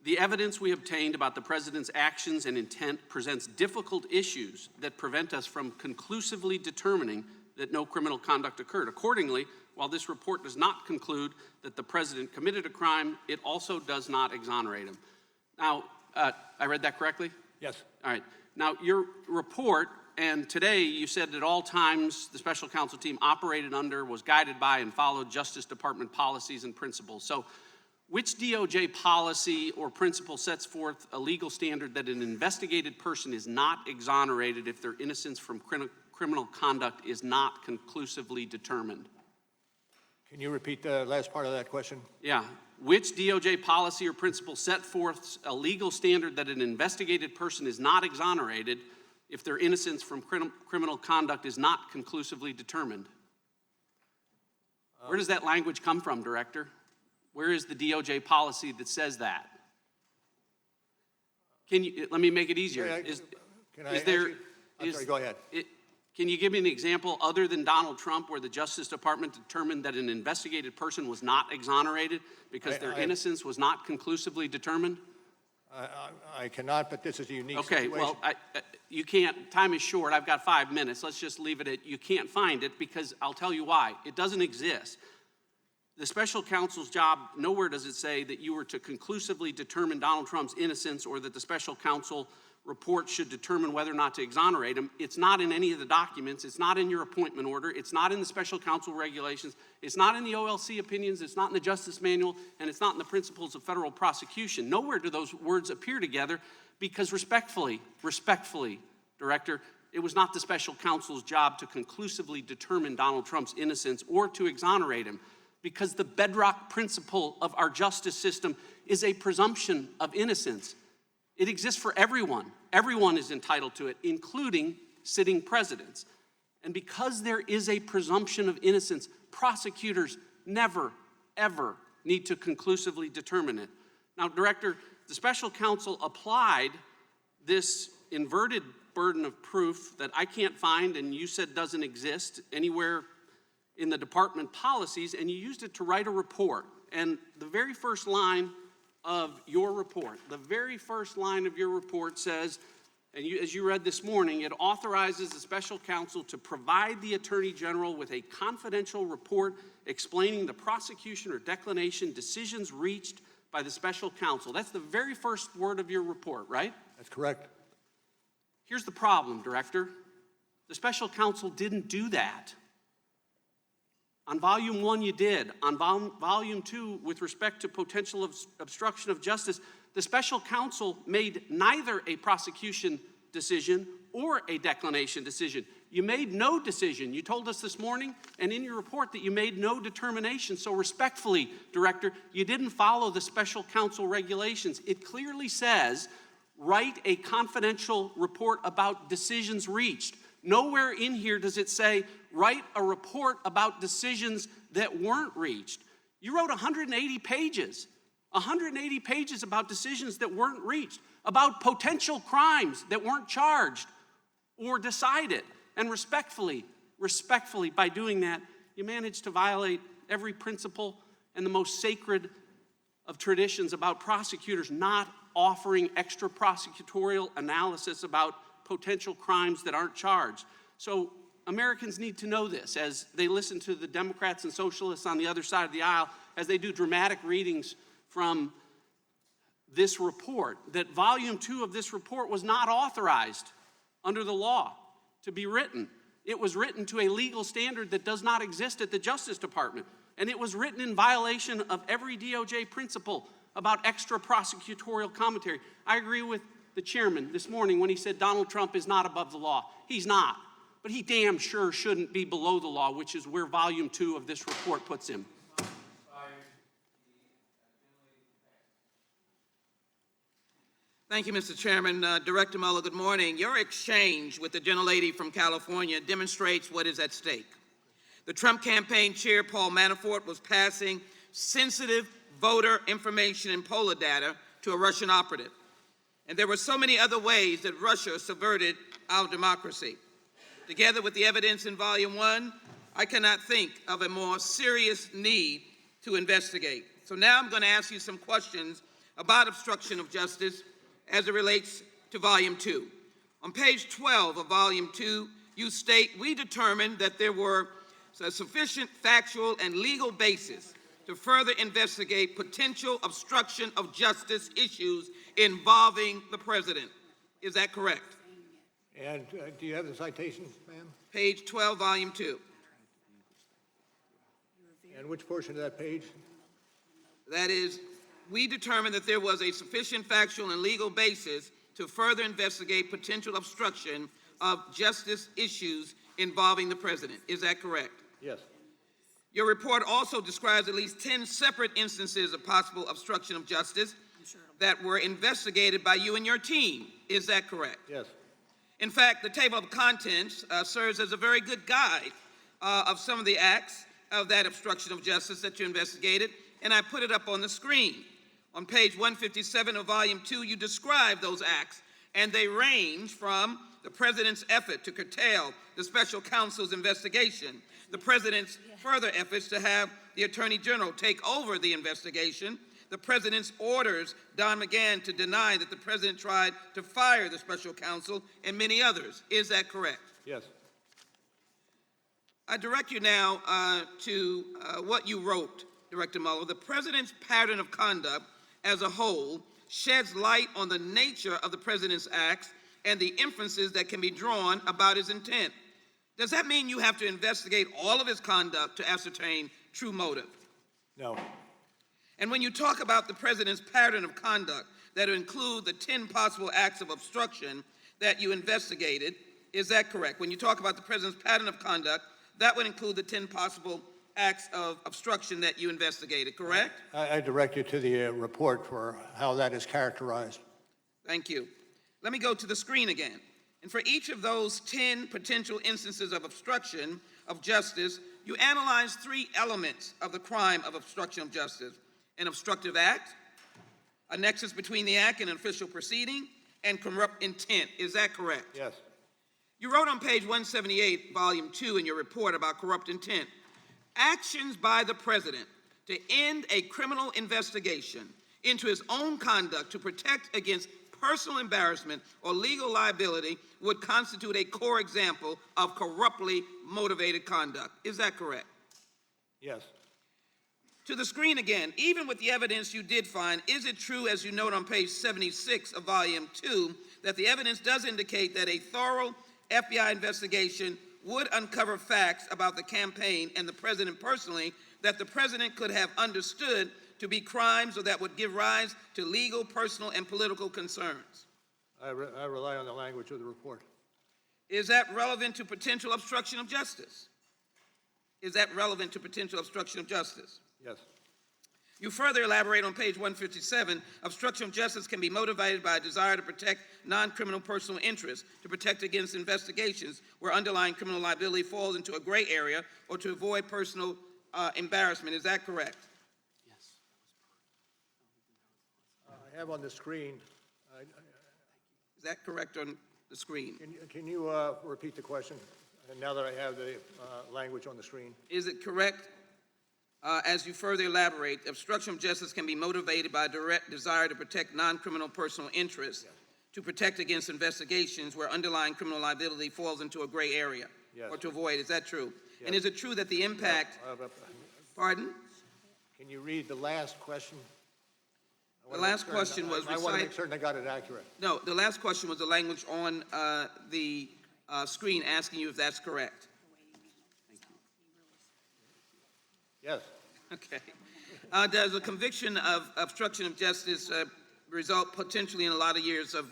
Speaker 12: The evidence we obtained about the president's actions and intent presents difficult issues that prevent us from conclusively determining that no criminal conduct occurred. Accordingly, while this report does not conclude that the president committed a crime, it also does not exonerate him. Now, I read that correctly?
Speaker 5: Yes.
Speaker 12: All right. Now, your report, and today you said at all times the special counsel team operated under, was guided by, and followed Justice Department policies and principles. So which DOJ policy or principle sets forth a legal standard that an investigated person is not exonerated if their innocence from criminal conduct is not conclusively determined?
Speaker 5: Can you repeat the last part of that question?
Speaker 12: Yeah. Which DOJ policy or principle set forth a legal standard that an investigated person is not exonerated if their innocence from criminal conduct is not conclusively determined. Where does that language come from, Director? Where is the DOJ policy that says that? Let me make it easier.
Speaker 5: Go ahead.
Speaker 12: Can you give me an example other than Donald Trump where the Justice Department determined that an investigated person was not exonerated because their innocence was not conclusively determined?
Speaker 5: I cannot, but this is a unique
Speaker 12: situation.
Speaker 5: situation.
Speaker 12: Well, you can't, time is short, I've got 5 minutes, let's just leave it at you can't find it because I'll tell you why. It doesn't exist. The special counsel's job, nowhere does it say that you were to conclusively determine Donald Trump's innocence or that the special counsel report should determine whether or not to exonerate him. It's not in any of the documents. It's not in your appointment order. It's not in the special counsel regulations. It's not in the OLC opinions. It's not in the Justice Manual, and it's not in the principles of federal prosecution. Nowhere do those words appear together because respectfully, Director, it was not the special counsel's job to conclusively determine Donald Trump's innocence or to exonerate him because the bedrock principle of our justice system is a presumption of innocence. It exists for everyone. Everyone is entitled to it, including sitting presidents. And because there is a presumption of innocence, prosecutors never, ever need to conclusively determine it. Now, Director, the special counsel applied this inverted burden of proof that I can't find and you said doesn't exist anywhere in the department policies, and you used it to write a report. And the very first line of your report, says, and as you read this morning, it authorizes the special counsel to provide the Attorney General with a confidential report explaining the prosecution or declination decisions reached by the special counsel. That's the very first word of your report, right?
Speaker 5: That's correct.
Speaker 12: Here's the problem, Director. The special counsel didn't do that. On volume 1, you did. On volume 2, with respect to potential obstruction of justice, the special counsel made neither a prosecution decision or a declination decision. You made no decision. You told us this morning and in your report that you made no determination. So respectfully, Director, you didn't follow the special counsel regulations. It clearly says, write a confidential report about decisions reached. Nowhere in here does it say, write a report about decisions that weren't reached. You wrote 180 pages about decisions that weren't reached, about potential crimes that weren't charged or decided. And respectfully, by doing that, you managed to violate every principle and the most sacred of traditions about prosecutors not offering extra prosecutorial analysis about potential crimes that aren't charged. So Americans need to know this as they listen to the Democrats and socialists on the other side of the aisle, as they do dramatic readings from this report, that volume 2 of this report was not authorized under the law to be written. It was written to a legal standard that does not exist at the Justice Department. And it was written in violation of every DOJ principle about extra prosecutorial commentary. I agree with the chairman this morning when he said Donald Trump is not above the law. He's not. But he damn sure shouldn't be below the law, which is where volume 2 of this report puts him.
Speaker 13: Thank you, Mr. Chairman. Director Mueller, good morning. Your exchange with the gentlelady from California demonstrates what is at stake. The Trump campaign chair, Paul Manafort, was passing sensitive voter information and poll data to a Russian operative. And there were so many other ways that Russia subverted our democracy. Together with the evidence in volume 1, I cannot think of a more serious need to investigate. So now I'm going to ask you some questions about obstruction of justice as it relates to volume 2. On page 12 of volume 2, you state, we determined that there were a sufficient factual and legal basis to further investigate potential obstruction of justice issues involving the president. Is that correct?
Speaker 5: And do you have the citations, ma'am?
Speaker 13: Page 12, volume 2.
Speaker 5: And which portion of that page?
Speaker 13: That is, we determined that there was a sufficient factual and legal basis to further investigate potential obstruction of justice issues involving the president. Is that correct?
Speaker 5: Yes.
Speaker 13: Your report also describes at least 10 separate instances of possible obstruction of justice that were investigated by you and your team. Is that correct?
Speaker 5: Yes.
Speaker 13: In fact, the table of contents serves as a very good guide of some of the acts of that obstruction of justice that you investigated, and I put it up on the screen. On page 157 of Volume 2, you describe those acts, and they range from the President's effort to curtail the Special Counsel's investigation, the President's further efforts to have the Attorney General take over the investigation, the President's orders Don McGahn to deny that the President tried to fire the Special Counsel, and many others. Is that correct?
Speaker 5: Yes.
Speaker 13: I direct you now to what you wrote, Director Mueller. The President's pattern of conduct as a whole sheds light on the nature of the President's acts and the inferences that can be drawn about his intent. Does that mean you have to investigate all of his conduct to ascertain true motive?
Speaker 5: No.
Speaker 13: And when you talk about the President's pattern of conduct that include the 10 possible acts of obstruction that you investigated, is that correct? When you talk about the President's pattern of conduct, that would include the 10 possible acts of obstruction that you investigated, correct?
Speaker 5: I direct you to the report for how that is characterized.
Speaker 13: Thank you. Let me go to the screen again. And for each of those 10 potential instances of obstruction of justice, you analyze 3 elements of the crime of obstruction of justice: an obstructive act, a nexus between the act and an official proceeding, and corrupt intent. Is that correct?
Speaker 5: Yes.
Speaker 13: You wrote on page 178, volume 2 in your report about corrupt intent. Actions by the President to end a criminal investigation into his own conduct to protect against personal embarrassment or legal liability would constitute a core example of corruptly motivated conduct. Is that correct?
Speaker 5: Yes.
Speaker 13: To the screen again, even with the evidence you did find, is it true, as you note on page 76 of volume 2, that the evidence does indicate that a thorough FBI investigation would uncover facts about the campaign and the President personally that the President could have understood to be crimes or that would give rise to legal, personal, and political concerns?
Speaker 5: I rely on the language of the report.
Speaker 13: Is that relevant to potential obstruction of justice? Is that relevant to potential obstruction of justice?
Speaker 5: Yes.
Speaker 13: You further elaborate on page 157, obstruction of justice can be motivated by a desire to protect non-criminal personal interests, to protect against investigations where underlying criminal liability falls into a gray area, or to avoid personal embarrassment. Is that correct?
Speaker 12: Yes.
Speaker 5: I have on the screen.
Speaker 13: Is that correct on the screen?
Speaker 5: Can you repeat the question? And now that I have the language on the screen.
Speaker 13: Is it correct? As you further elaborate, obstruction of justice can be motivated by a direct desire to protect non-criminal personal interests, to protect against investigations where underlying criminal liability falls into a gray area, or to avoid. Is that true?
Speaker 5: Yes.
Speaker 13: And is it true that the impact... Pardon?
Speaker 5: Can you read the last question?
Speaker 13: The last question was...
Speaker 5: I want to make certain I got it accurate.
Speaker 13: No, the last question was the language on the screen asking you if that's correct.
Speaker 5: Yes.
Speaker 13: Okay. Does a conviction of obstruction of justice result potentially in a lot of years of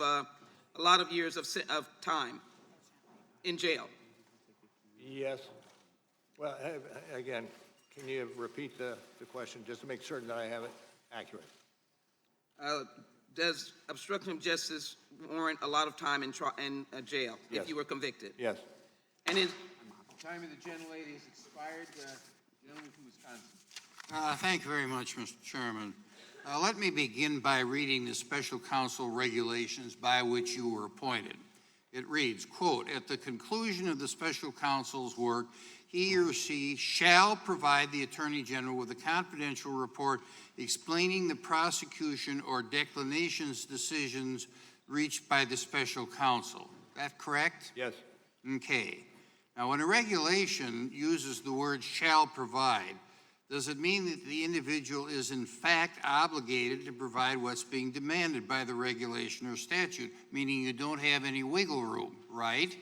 Speaker 13: time in jail?
Speaker 5: Yes. Well, again, can you repeat the question just to make certain that I have it accurate?
Speaker 13: Does obstruction of justice warrant a lot of time in jail if you were convicted?
Speaker 5: Yes.
Speaker 13: And is
Speaker 9: The time of the gentlelady has expired. Gentleman from Wisconsin.
Speaker 14: Thank you very much, Mr. Chairman. Let me begin by reading the Special Counsel regulations by which you were appointed. It reads, quote, "At the conclusion of the Special Counsel's work, he or she shall provide the Attorney General with a confidential report explaining the prosecution or declinations decisions reached by the Special Counsel." That correct?
Speaker 5: Yes.
Speaker 14: Okay. Now, when a regulation uses the word "shall provide," does it mean that the individual is in fact obligated to provide what's being demanded by the regulation or statute, meaning you don't have any wiggle room, right?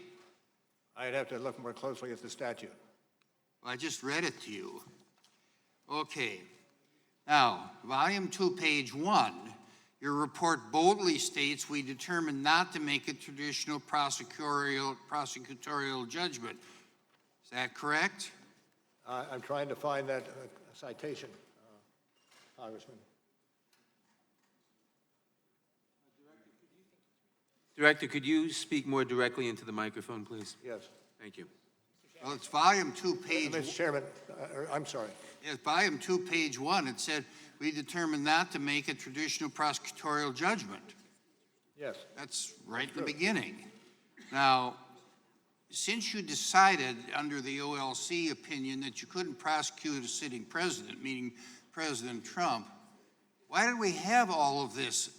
Speaker 5: I'd have to look more closely at the statute.
Speaker 14: Well, I just read it to you. Okay. Now, volume 2, page 1, your report boldly states we determined not to make a traditional prosecutorial judgment. Is that correct?
Speaker 5: I'm trying to find that citation, Congressman.
Speaker 9: Director, could you speak more directly into the microphone, please?
Speaker 5: Yes.
Speaker 9: Thank you.
Speaker 14: Well, it's volume 2, page.
Speaker 5: Mr. Chairman, I'm sorry.
Speaker 14: It's volume 2, page 1. It said, we determined not to make a traditional prosecutorial judgment.
Speaker 5: Yes.
Speaker 14: That's right in the beginning. Now, since you decided under the OLC opinion that you couldn't prosecute a sitting president, meaning President Trump, why did we have all of this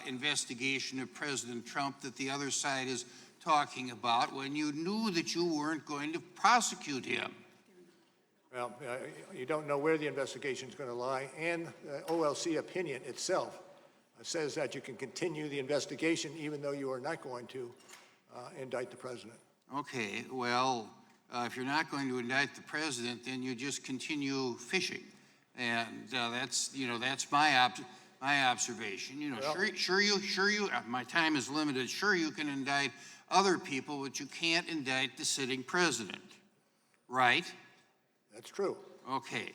Speaker 14: investigation of President Trump that the other side is talking about when you knew that you weren't going to prosecute him?
Speaker 5: Well, you don't know where the investigation is going to lie, and the OLC opinion itself says that you can continue the investigation even though you are not going to indict the president. Okay, well, if you're not going to indict the president, then you just continue fishing, and that's my observation. You know, well, my time is limited. Sure, you can indict other people, but you can't indict the sitting president, right? That's true. Okay.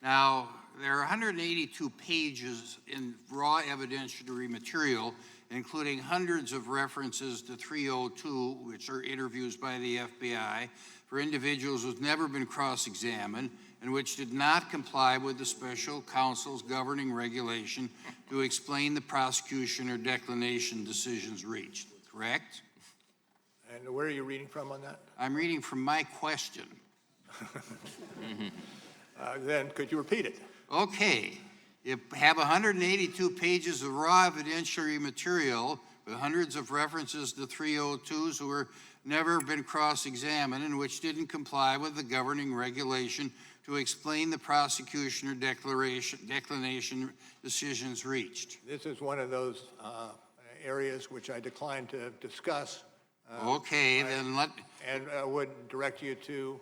Speaker 5: Now, there are 182 pages in raw evidentiary material, including hundreds of references to 302, which are interviews by the FBI, for individuals who've never been cross-examined and which did not comply with the special counsel's governing regulation to explain the prosecution or declination decisions reached, correct? And where are you reading from on that? I'm reading from my question. Then could you repeat it? Okay. You have 182 pages of raw evidentiary material with hundreds of references to 302s who were never been cross-examined and which didn't comply with the governing regulation to explain the prosecution or declination decisions reached. This is one of those areas which I declined to discuss. Okay, then let... And would direct you to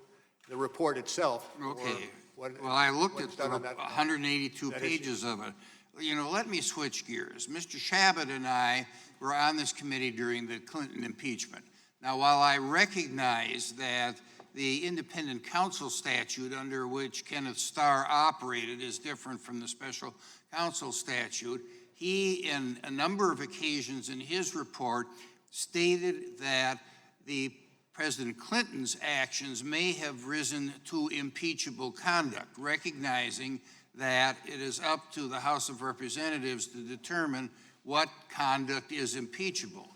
Speaker 5: the report itself. Okay. Well, I looked at the 182 pages of it. You know, let me switch gears. Mr. Shabbat and I were on this committee during the Clinton impeachment. Now, while I recognize that the independent counsel statute under which Kenneth Starr operated is different from the special counsel statute, he, in a number of occasions in his report, stated that the President Clinton's actions may have risen to impeachable conduct, recognizing that it is up to the House of Representatives to determine what conduct is impeachable.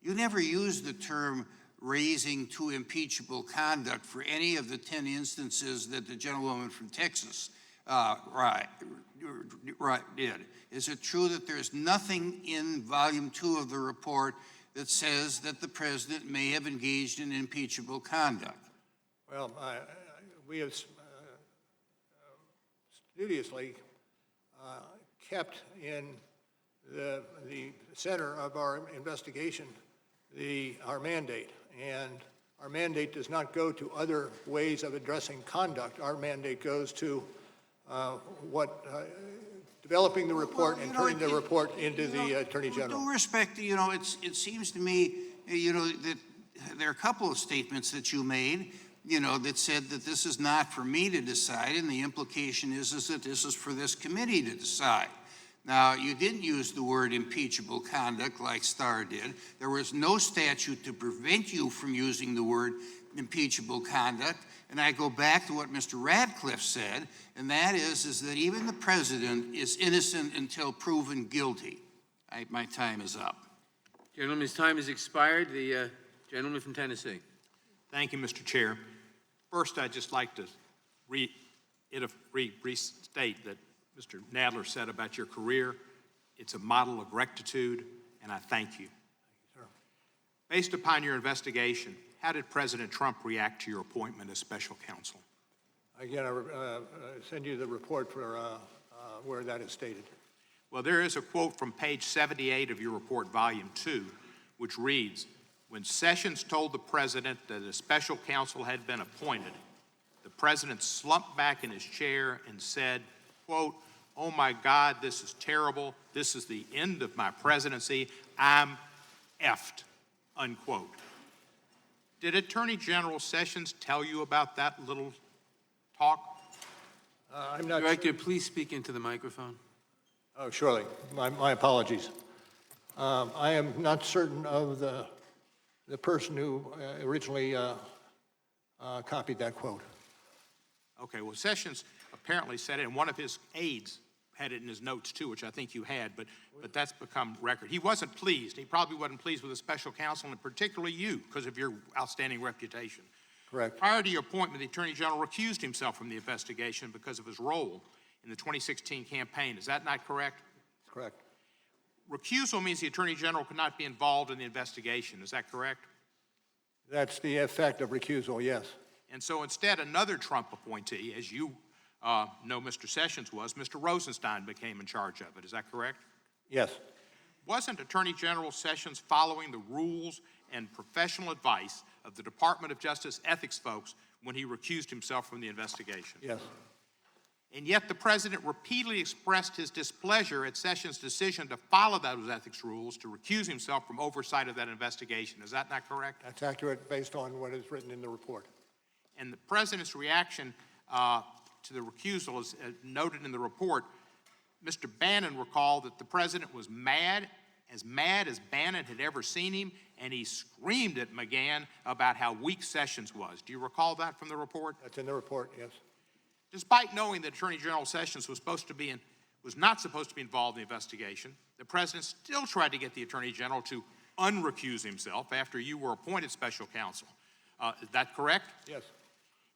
Speaker 5: You never used the term raising to impeachable conduct for any of the 10 instances that the gentlewoman from Texas did. Is it true that there's nothing in volume 2 of the report that says that the president may have engaged in impeachable conduct? Well, we have studiously kept in the center of our investigation our mandate, and our mandate does not go to other ways of addressing conduct. Our mandate goes to developing the report and turning the report into the Attorney General. With due respect, you know, it seems to me, you know, that there are a couple of statements that you made, you know, that said that this is not for me to decide, and the implication is that this is for this committee to decide. Now, you didn't use the word impeachable conduct like Starr did. There was no statute to prevent you from using the word impeachable conduct. And I go back to what Mr. Radcliffe said, and that is that even the president is innocent until proven guilty. My time is up.
Speaker 9: Gentleman's time has expired. The gentleman from Tennessee.
Speaker 15: Thank you, Mr. Chair. First, I'd just like to restate that Mr. Nadler said about your career. It's a model of rectitude, and I thank you. Sir. Based upon your investigation, how did President Trump react to your appointment as special counsel? Again, I send you the report for where that is stated. Well, there is a quote from page 78 of your report, volume 2, which reads, when Sessions told the president that a special counsel had been appointed, the president slumped back in his chair and said, quote, oh my God, this is terrible. This is the end of my presidency. I'm effed, unquote. Did Attorney General Sessions tell you about that little talk? I'm not
Speaker 9: Director, please speak into the microphone.
Speaker 5: Oh, surely. My apologies. I am not certain of the person who originally copied that quote.
Speaker 15: Okay, well, Sessions apparently said it, and one of his aides had it in his notes too, which I think you had, but that's become record. He wasn't pleased. He probably wasn't pleased with the special counsel, and particularly you, because of your outstanding reputation.
Speaker 5: Correct.
Speaker 15: Prior to your appointment, the Attorney General recused himself from the investigation because of his role in the 2016 campaign. Is that not correct?
Speaker 5: Correct.
Speaker 15: Recusal means the Attorney General could not be involved in the investigation. Is that correct?
Speaker 5: That's the effect of recusal, yes.
Speaker 15: And so instead, another Trump appointee, as you know Mr. Sessions was, Mr. Rosenstein became in charge of it. Is that correct?
Speaker 5: Yes.
Speaker 15: Wasn't Attorney General Sessions following the rules and professional advice of the Department of Justice ethics folks when he recused himself from the investigation?
Speaker 5: Yes.
Speaker 15: And yet the president repeatedly expressed his displeasure at Sessions' decision to follow those ethics rules to recuse himself from oversight of that investigation. Is that not correct?
Speaker 5: That's accurate based on what is written in the report.
Speaker 15: And the president's reaction to the recusal is noted in the report. Mr. Bannon recalled that the president was mad as Bannon had ever seen him, and he screamed at McGahn about how weak Sessions was. Do you recall that from the report?
Speaker 5: That's in the report, yes.
Speaker 15: Despite knowing that Attorney General Sessions was not supposed to be involved in the investigation, the president still tried to get the Attorney General to unrecuse himself after you were appointed special counsel. Is that correct?
Speaker 5: Yes.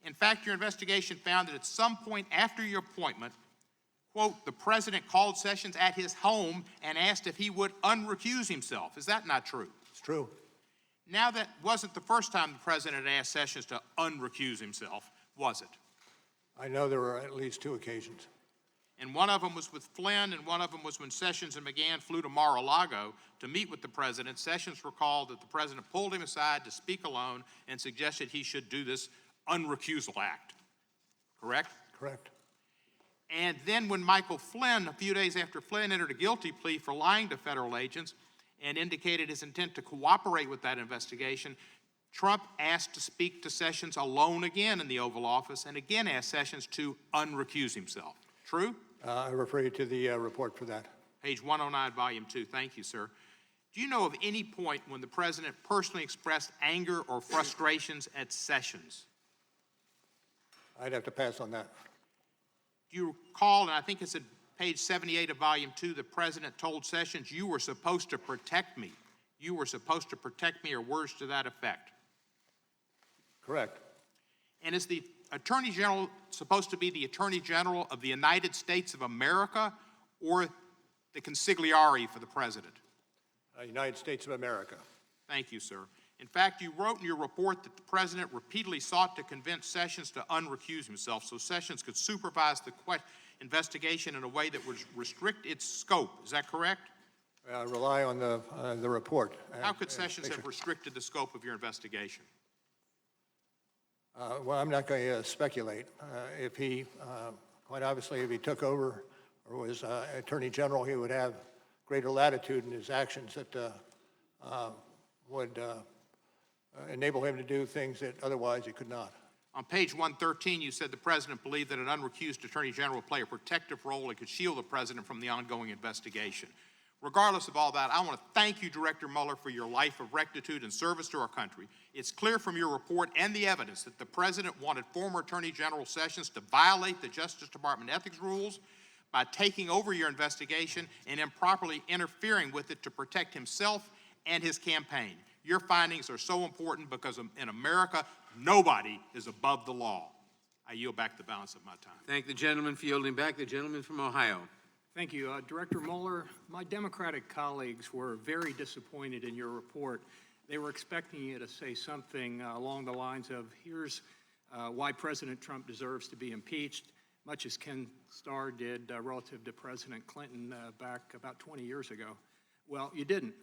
Speaker 15: In fact, your investigation found that at some point after your appointment, quote, the president called Sessions at his home and asked if he would unrecuse himself. Is that not true?
Speaker 5: It's true.
Speaker 15: Now, that wasn't the first time the president had asked Sessions to unrecuse himself, was it?
Speaker 5: I know there were at least two occasions.
Speaker 15: And one of them was with Flynn, and one of them was when Sessions and McGahn flew to Mar-a-Lago to meet with the president. Sessions recalled that the president pulled him aside to speak alone and suggested he should do this unrecusal act. Correct?
Speaker 5: Correct.
Speaker 15: And then when Michael Flynn, a few days after Flynn entered a guilty plea for lying to federal agents and indicated his intent to cooperate with that investigation, Trump asked to speak to Sessions alone again in the Oval Office and again asked Sessions to unrecuse himself. True?
Speaker 5: I refer you to the report for that.
Speaker 15: Page 109, Volume 2. Thank you, sir. Do you know of any point when the president personally expressed anger or frustrations at Sessions?
Speaker 5: I'd have to pass on that.
Speaker 15: Do you recall, and I think it's at page 78 of Volume 2, the president told Sessions, you were supposed to protect me. You were supposed to protect me, or words to that effect.
Speaker 5: Correct.
Speaker 15: And is the Attorney General supposed to be the Attorney General of the United States of America or the consigliere for the president?
Speaker 5: United States of America.
Speaker 15: Thank you, sir. In fact, you wrote in your report that the president repeatedly sought to convince Sessions to unrecuse himself so Sessions could supervise the investigation in a way that would restrict its scope. Is that correct?
Speaker 5: Rely on the report.
Speaker 15: How could Sessions have restricted the scope of your investigation?
Speaker 5: Well, I'm not going to speculate. If he, quite obviously, if he took over or was Attorney General, he would have greater latitude in his actions that would enable him to do things that otherwise he could not.
Speaker 15: On page 113, you said the president believed that an unrecused Attorney General would play a protective role and could shield the president from the ongoing investigation. Regardless of all that, I want to thank you, Director Mueller, for your life of rectitude and service to our country. It's clear from your report and the evidence that the president wanted former Attorney General Sessions to violate the Justice Department ethics rules by taking over your investigation and improperly interfering with it to protect himself and his campaign. Your findings are so important because in America, nobody is above the law. I yield back the balance of my time.
Speaker 9: Thank the gentleman for yielding back. The gentleman from Ohio.
Speaker 16: Thank you. Director Mueller, my Democratic colleagues were very disappointed in your report. They were expecting you to say something along the lines of, here's why President Trump deserves to be impeached, much as Ken Starr did relative to President Clinton back about 20 years ago. Well, you didn't.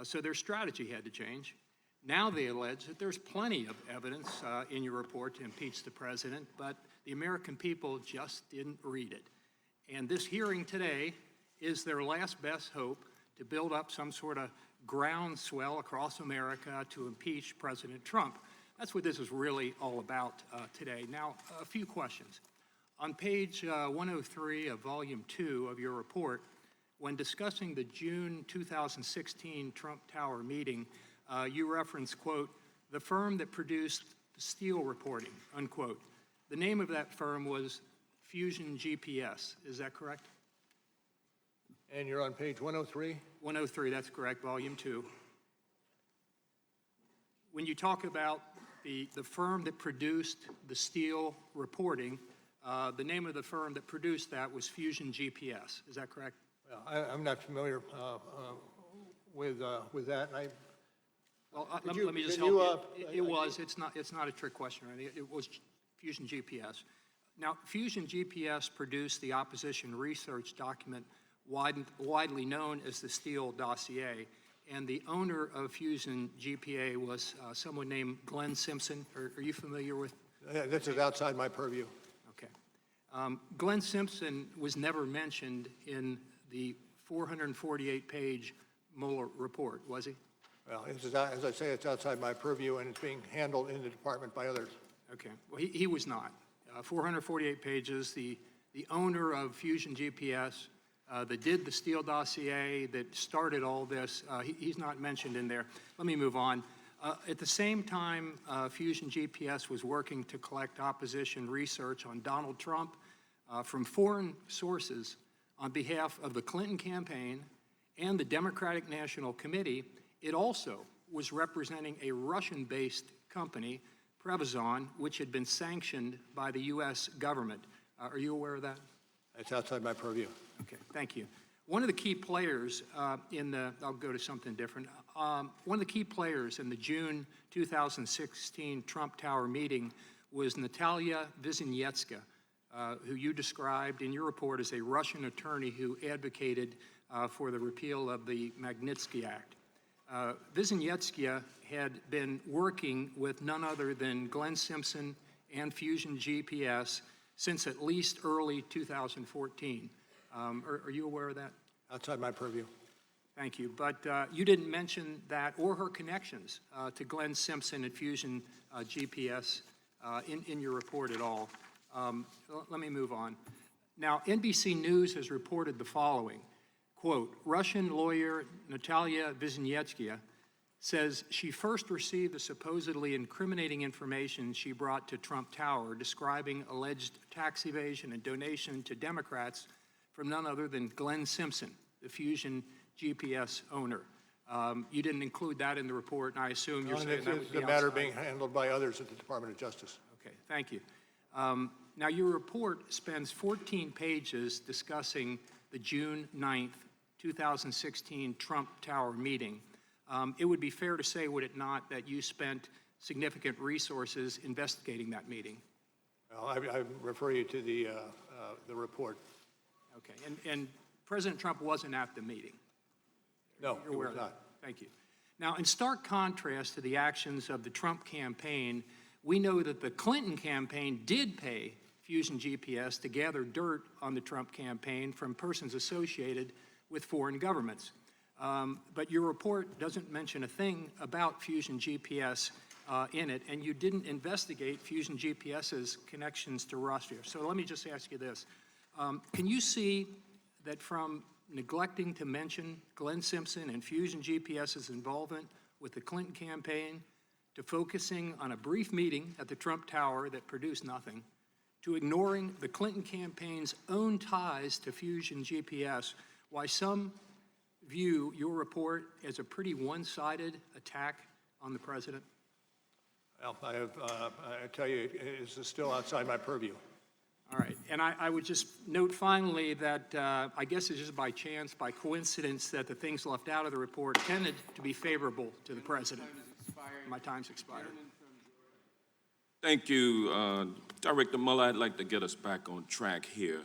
Speaker 16: So their strategy had to change. Now they allege that there's plenty of evidence in your report to impeach the president, but the American people just didn't read it. And this hearing today is their last best hope to build up some sort of groundswell across America to impeach President Trump. That's what this is really all about today. Now, a few questions. On page 103 of Volume 2 of your report, when discussing the June 2016 Trump Tower meeting, you referenced, quote, the firm that produced the Steele reporting, unquote. The name of that firm was Fusion GPS. Is that correct?
Speaker 5: And you're on page 103?
Speaker 16: 103, that's correct, volume 2. When you talk about the firm that produced the Steele reporting, the name of the firm that produced that was Fusion GPS. Is that correct?
Speaker 5: Well, I'm not familiar with that. And
Speaker 16: let me just help you. It was. It's not a trick question. Right? It was Fusion GPS. Now, Fusion GPS produced the opposition research document widely known as the Steele dossier, and the owner of Fusion GPA was someone named Glenn Simpson. Are you familiar with?
Speaker 5: This is outside my purview.
Speaker 16: Okay. Glenn Simpson was never mentioned in the 448-page Mueller report, was he?
Speaker 5: Well, as I say, it's outside my purview, and it's being handled in the department by others.
Speaker 16: Okay. Well, he was not. 448 pages. The owner of Fusion GPS that did the Steele dossier, that started all this, he's not mentioned in there. Let me move on. At the same time, Fusion GPS was working to collect opposition research on Donald Trump from foreign sources on behalf of the Clinton campaign and the Democratic National Committee. It also was representing a Russian-based company, Prevazon, which had been sanctioned by the U.S. government. Are you aware of that?
Speaker 5: It's outside my purview.
Speaker 16: Okay, thank you. One of the key players I'll go to something different. One of the key players in the June 2016 Trump Tower meeting was Natalia Vizhnetska, who you described in your report as a Russian attorney who advocated for the repeal of the Magnitsky Act. Vizhnetska had been working with none other than Glenn Simpson and Fusion GPS since at least early 2014. Are you aware of that?
Speaker 5: Outside my purview.
Speaker 16: Thank you. But you didn't mention that or her connections to Glenn Simpson and Fusion GPS in your report at all. Let me move on. Now, NBC News has reported the following. Quote, Russian lawyer Natalia Vizhnetska says she first received the supposedly incriminating information she brought to Trump Tower describing alleged tax evasion and donation to Democrats from none other than Glenn Simpson, the Fusion GPS owner. You didn't include that in the report, and I assume you're saying that would be
Speaker 5: the matter being handled by others at the Department of Justice.
Speaker 16: Okay, thank you. Now, your report spends 14 pages discussing the June 9th, 2016 Trump Tower meeting. It would be fair to say, would it not, that you spent significant resources investigating that meeting?
Speaker 5: Well, I refer you to the report.
Speaker 16: Okay, and President Trump wasn't at the meeting?
Speaker 5: No,
Speaker 16: You're
Speaker 5: he
Speaker 16: aware
Speaker 5: was
Speaker 16: of that?
Speaker 5: not.
Speaker 16: Thank you. Now, in stark contrast to the actions of the Trump campaign, we know that the Clinton campaign did pay Fusion GPS to gather dirt on the Trump campaign from persons associated with foreign governments. But your report doesn't mention a thing about Fusion GPS in it, and you didn't investigate Fusion GPS's connections to Russia. So let me just ask you this. Can you see that from neglecting to mention Glenn Simpson and Fusion GPS's involvement with the Clinton campaign, to focusing on a brief meeting at the Trump Tower that produced nothing, to ignoring the Clinton campaign's own ties to Fusion GPS, why some view your report as a pretty one-sided attack on the president?
Speaker 5: Well, I tell you, it's still outside my purview.
Speaker 16: All right, and I would just note finally that I guess it's just by chance, by coincidence, that the things left out of the report tended to be favorable to the president. My time's expired.
Speaker 17: Thank you, Director Mueller. I'd like to get us back on track here.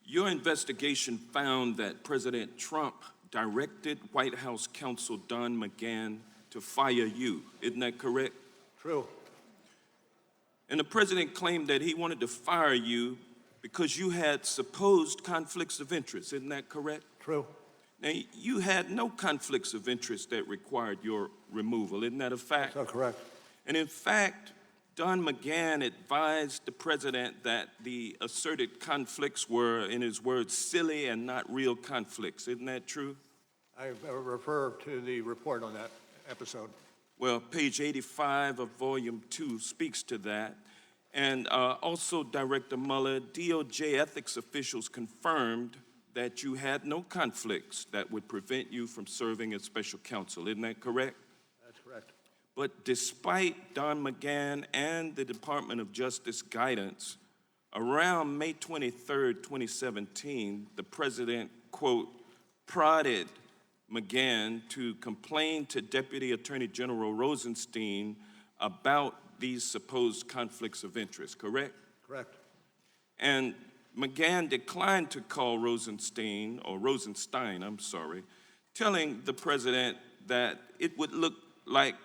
Speaker 17: Your investigation found that President Trump directed White House counsel Don McGahn to fire you. Isn't that correct?
Speaker 5: True.
Speaker 17: And the president claimed that he wanted to fire you because you had supposed conflicts of interest. Isn't that correct?
Speaker 5: True.
Speaker 17: Now, you had no conflicts of interest that required your removal. Isn't that a fact?
Speaker 5: That's correct.
Speaker 17: And in fact, Don McGahn advised the president that the asserted conflicts were, in his words, silly and not real conflicts. Isn't that true?
Speaker 5: I refer to the report on that episode.
Speaker 17: Well, page 85 of Volume 2 speaks to that. And also, Director Mueller, DOJ ethics officials confirmed that you had no conflicts that would prevent you from serving as special counsel. Isn't that correct?
Speaker 5: That's correct.
Speaker 17: But despite Don McGahn and the Department of Justice guidance, around May 23rd, 2017, the president, quote, prodded McGahn to complain to Deputy Attorney General Rosenstein about these supposed conflicts of interest, correct?
Speaker 5: Correct.
Speaker 17: And McGahn declined to call Rosenstein, telling the president that it would look like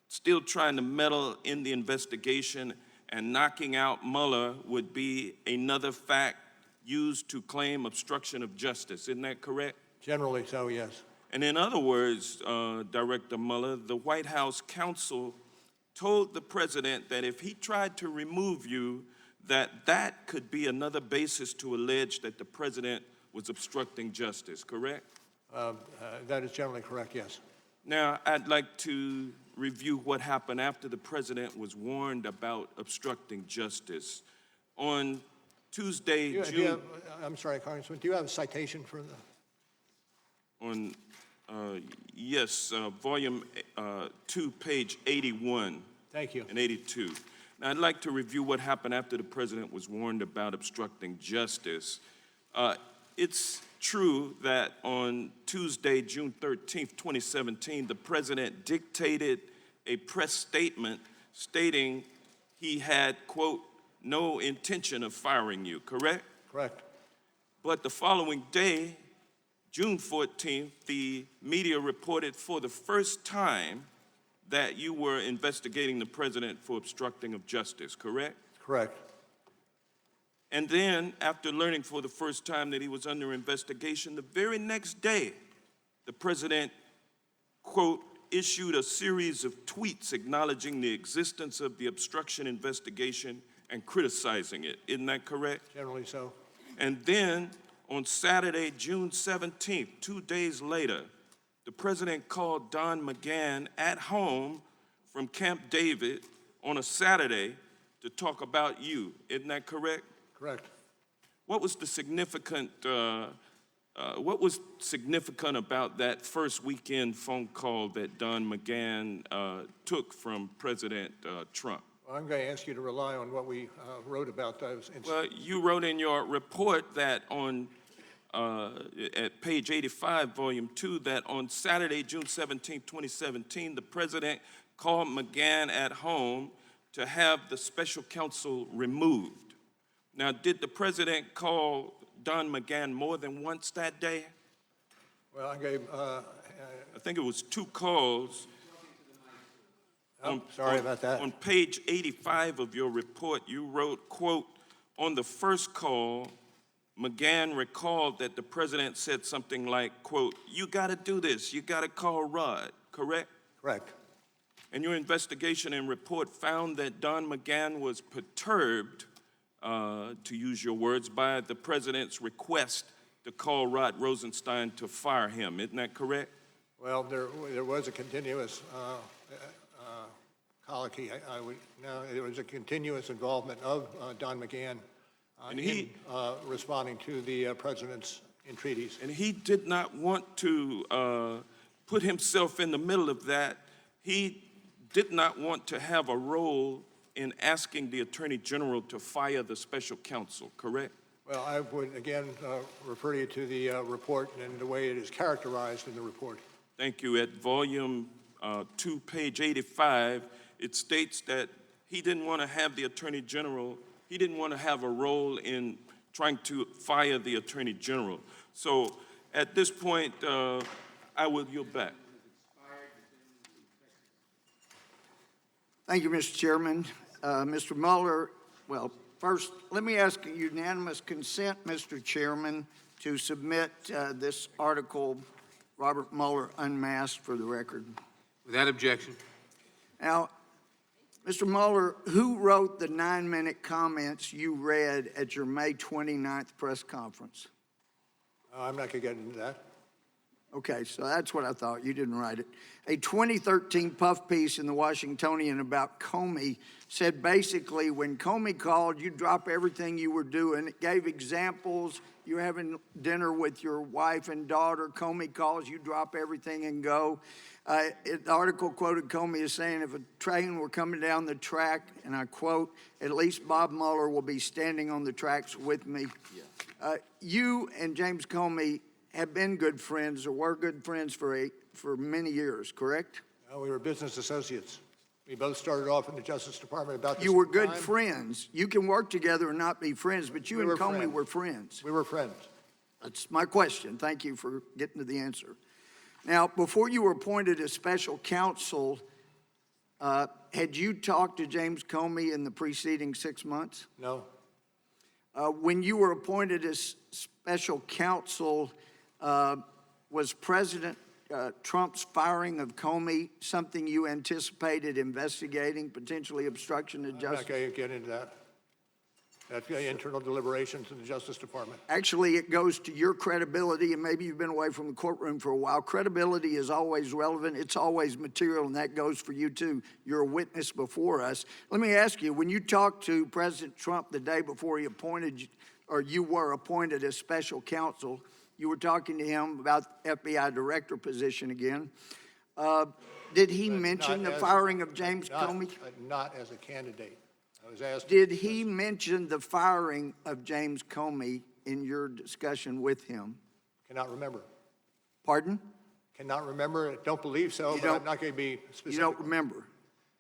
Speaker 17: still trying to meddle in the investigation, and knocking out Mueller would be another fact used to claim obstruction of justice. Isn't that correct?
Speaker 5: Generally so, yes.
Speaker 17: And in other words, Director Mueller, the White House counsel told the president that if he tried to remove you, that could be another basis to allege that the president was obstructing justice, correct?
Speaker 5: That is generally correct, yes.
Speaker 17: Now, I'd like to review what happened after the president was warned about obstructing justice. On Tuesday,
Speaker 5: I'm sorry, Congressman, do you have a citation for the?
Speaker 17: Yes, volume 2, page 81.
Speaker 5: Thank you.
Speaker 17: And 82. Now, I'd like to review what happened after the president was warned about obstructing justice. It's true that on Tuesday, June 13th, 2017, the president dictated a press statement stating he had, quote, no intention of firing you, correct?
Speaker 5: Correct.
Speaker 17: But the following day, June 14th, the media reported for the first time that you were investigating the president for obstructing of justice, correct?
Speaker 5: Correct.
Speaker 17: And then, after learning for the first time that he was under investigation, the very next day, the president, quote, issued a series of tweets acknowledging the existence of the obstruction investigation and criticizing it. Isn't that correct?
Speaker 5: Generally so.
Speaker 17: And then, on Saturday, June 17th, 2 days later, the president called Don McGahn at home from Camp David on a Saturday to talk about you. Isn't that correct?
Speaker 5: Correct.
Speaker 17: What was the significant? What was significant about that first weekend phone call that Don McGahn took from President Trump?
Speaker 5: Well, I'm going to ask you to rely on what we wrote about those incidents.
Speaker 17: Well, you wrote in your report that on at page 85, volume 2, that on Saturday, June 17, 2017, the president called McGahn at home to have the special counsel removed. Now, did the president call Don McGahn more than once that day?
Speaker 5: Well, I gave...
Speaker 17: I think it was 2 calls.
Speaker 5: Sorry about that.
Speaker 17: On page 85 of your report, you wrote, quote, on the first call, McGahn recalled that the president said something like, quote, you got to do this, you got to call Rod, correct?
Speaker 5: Correct.
Speaker 17: And your investigation and report found that Don McGahn was perturbed, to use your words, by the president's request to call Rod Rosenstein to fire him. Isn't that correct?
Speaker 5: Well, there was a continuous colloquy. There was a continuous involvement of Don McGahn in responding to the president's entreaties.
Speaker 17: And he did not want to put himself in the middle of that. He did not want to have a role in asking the Attorney General to fire the special counsel, correct?
Speaker 5: Well, I would, again, refer you to the report and the way it is characterized in the report.
Speaker 17: Thank you. At volume 2, page 85, it states that he didn't want to have the Attorney General, he didn't want to have a role in trying to fire the Attorney General. So at this point, I will yield back.
Speaker 18: Thank you, Mr. Chairman. Mr. Mueller, well, first, let me ask unanimous consent, Mr. Chairman, to submit this article, Robert Mueller Unmasked, for the record.
Speaker 9: Without objection.
Speaker 18: Now, Mr. Mueller, who wrote the 9-minute comments you read at your May 29th press conference?
Speaker 5: I'm not going to get into that.
Speaker 18: Okay, so that's what I thought. You didn't write it. A 2013 puff piece in the Washingtonian about Comey said basically when Comey called, you drop everything you were doing. It gave examples. You're having dinner with your wife and daughter. Comey calls, you drop everything and go. The article quoted Comey as saying, if a train were coming down the track, and I quote, at least Bob Mueller will be standing on the tracks with me. Yeah. You and James Comey have been good friends, or were good friends for many years, correct?
Speaker 5: We were business associates. We both started off in the Justice Department about the
Speaker 18: You were
Speaker 5: same
Speaker 18: good
Speaker 5: time.
Speaker 18: friends. You can work together and not be friends, but you and Comey were friends.
Speaker 5: We were friends.
Speaker 18: That's my question. Thank you for getting to the answer. Now, before you were appointed as special counsel, had you talked to James Comey in the preceding 6 months?
Speaker 5: No.
Speaker 18: When you were appointed as special counsel, was President Trump's firing of Comey something you anticipated investigating, potentially obstruction of
Speaker 5: I'm
Speaker 18: justice?
Speaker 5: not going to get into that. That's internal deliberations in the Justice Department.
Speaker 18: Actually, it goes to your credibility, and maybe you've been away from the courtroom for a while. Credibility is always relevant. It's always material, and that goes for you, too. You're a witness before us. Let me ask you, when you talked to President Trump the day before he appointed you, or you were appointed as special counsel, you were talking to him about FBI director position again. Did he mention the firing of James Comey?
Speaker 5: Not as a candidate. I was asked.
Speaker 18: Did he mention the firing of James Comey in your discussion with him?
Speaker 5: Cannot remember.
Speaker 18: Pardon?
Speaker 5: Cannot remember. Don't believe so, but I'm not going to be specific.
Speaker 18: You don't remember.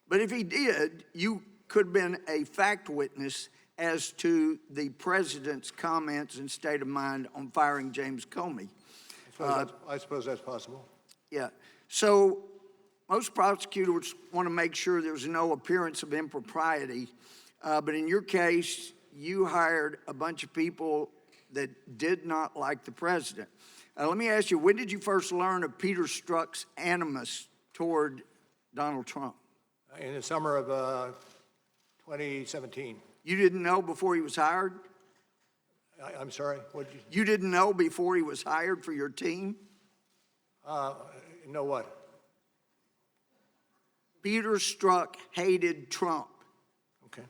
Speaker 18: But if he did, you could have been a fact witness as to the president's comments and state of mind on firing James Comey.
Speaker 5: I suppose that's possible.
Speaker 18: Yeah. So most prosecutors want to make sure there's no appearance of impropriety. But in your case, you hired a bunch of people that did not like the president. Let me ask you, when did you first learn of Peter Strzok's animus toward Donald Trump?
Speaker 5: In the summer of 2017.
Speaker 18: You didn't know before he was hired?
Speaker 5: I'm sorry? What did you?
Speaker 18: You didn't know before he was hired for your team?
Speaker 5: Know what?
Speaker 18: Peter Strzok hated Trump.
Speaker 5: Okay.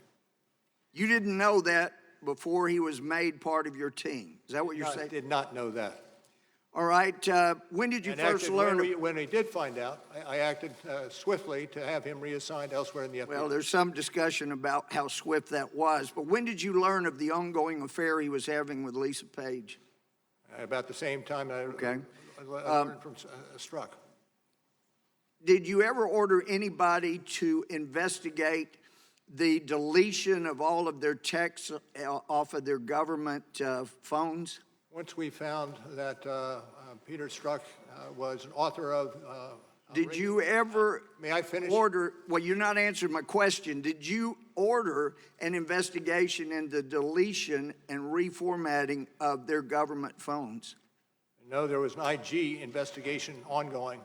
Speaker 18: You didn't know that before he was made part of your team. Is that what you're saying?
Speaker 5: I did not know that.
Speaker 18: All right. When did you first learn?
Speaker 5: When we did find out, I acted swiftly to have him reassigned elsewhere in the FBI.
Speaker 18: Well, there's some discussion about how swift that was. But when did you learn of the ongoing affair he was having with Lisa Page?
Speaker 5: About the same time I learned from Strzok.
Speaker 18: Did you ever order anybody to investigate the deletion of all of their texts off of their government phones?
Speaker 5: Once we found that Peter Strzok was an author of...
Speaker 18: Did you ever...
Speaker 5: May I finish?
Speaker 18: Order... Well, you're not answering my question. Did you order an investigation into the deletion and reformatting of their government phones?
Speaker 5: No, there was an IG investigation ongoing.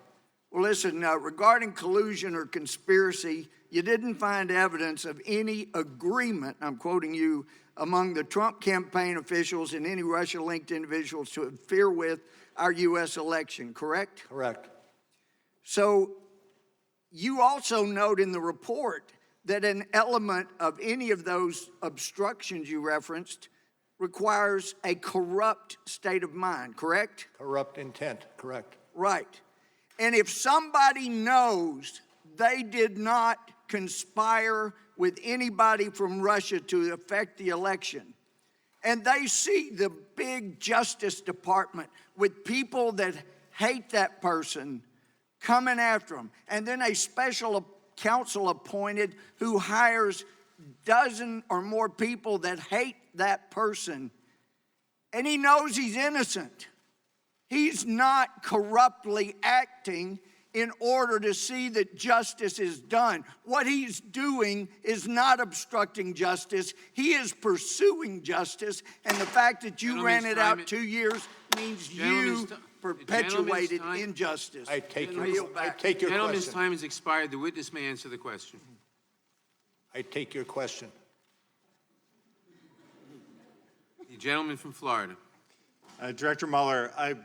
Speaker 18: Well, listen, regarding collusion or conspiracy, you didn't find evidence of any agreement, I'm quoting you, among the Trump campaign officials and any Russia-linked individuals to interfere with our U.S. election, correct?
Speaker 5: Correct.
Speaker 18: So you also note in the report that an element of any of those obstructions you referenced requires a corrupt state of mind, correct?
Speaker 5: Corrupt intent, correct.
Speaker 18: Right. And if somebody knows they did not conspire with anybody from Russia to affect the election, and they see the big Justice Department with people that hate that person coming after them, and then a special counsel appointed who hires dozen or more people that hate that person, and he knows he's innocent. He's not corruptly acting in order to see that justice is done. What he's doing is not obstructing justice. He is pursuing justice. And the fact that you ran it out 2 years means you perpetuated injustice.
Speaker 5: I take your
Speaker 9: Gentleman's
Speaker 5: question.
Speaker 9: time has expired. The witness may answer the question.
Speaker 5: I take your question.
Speaker 9: The gentleman from Florida.
Speaker 19: Director Mueller, I'd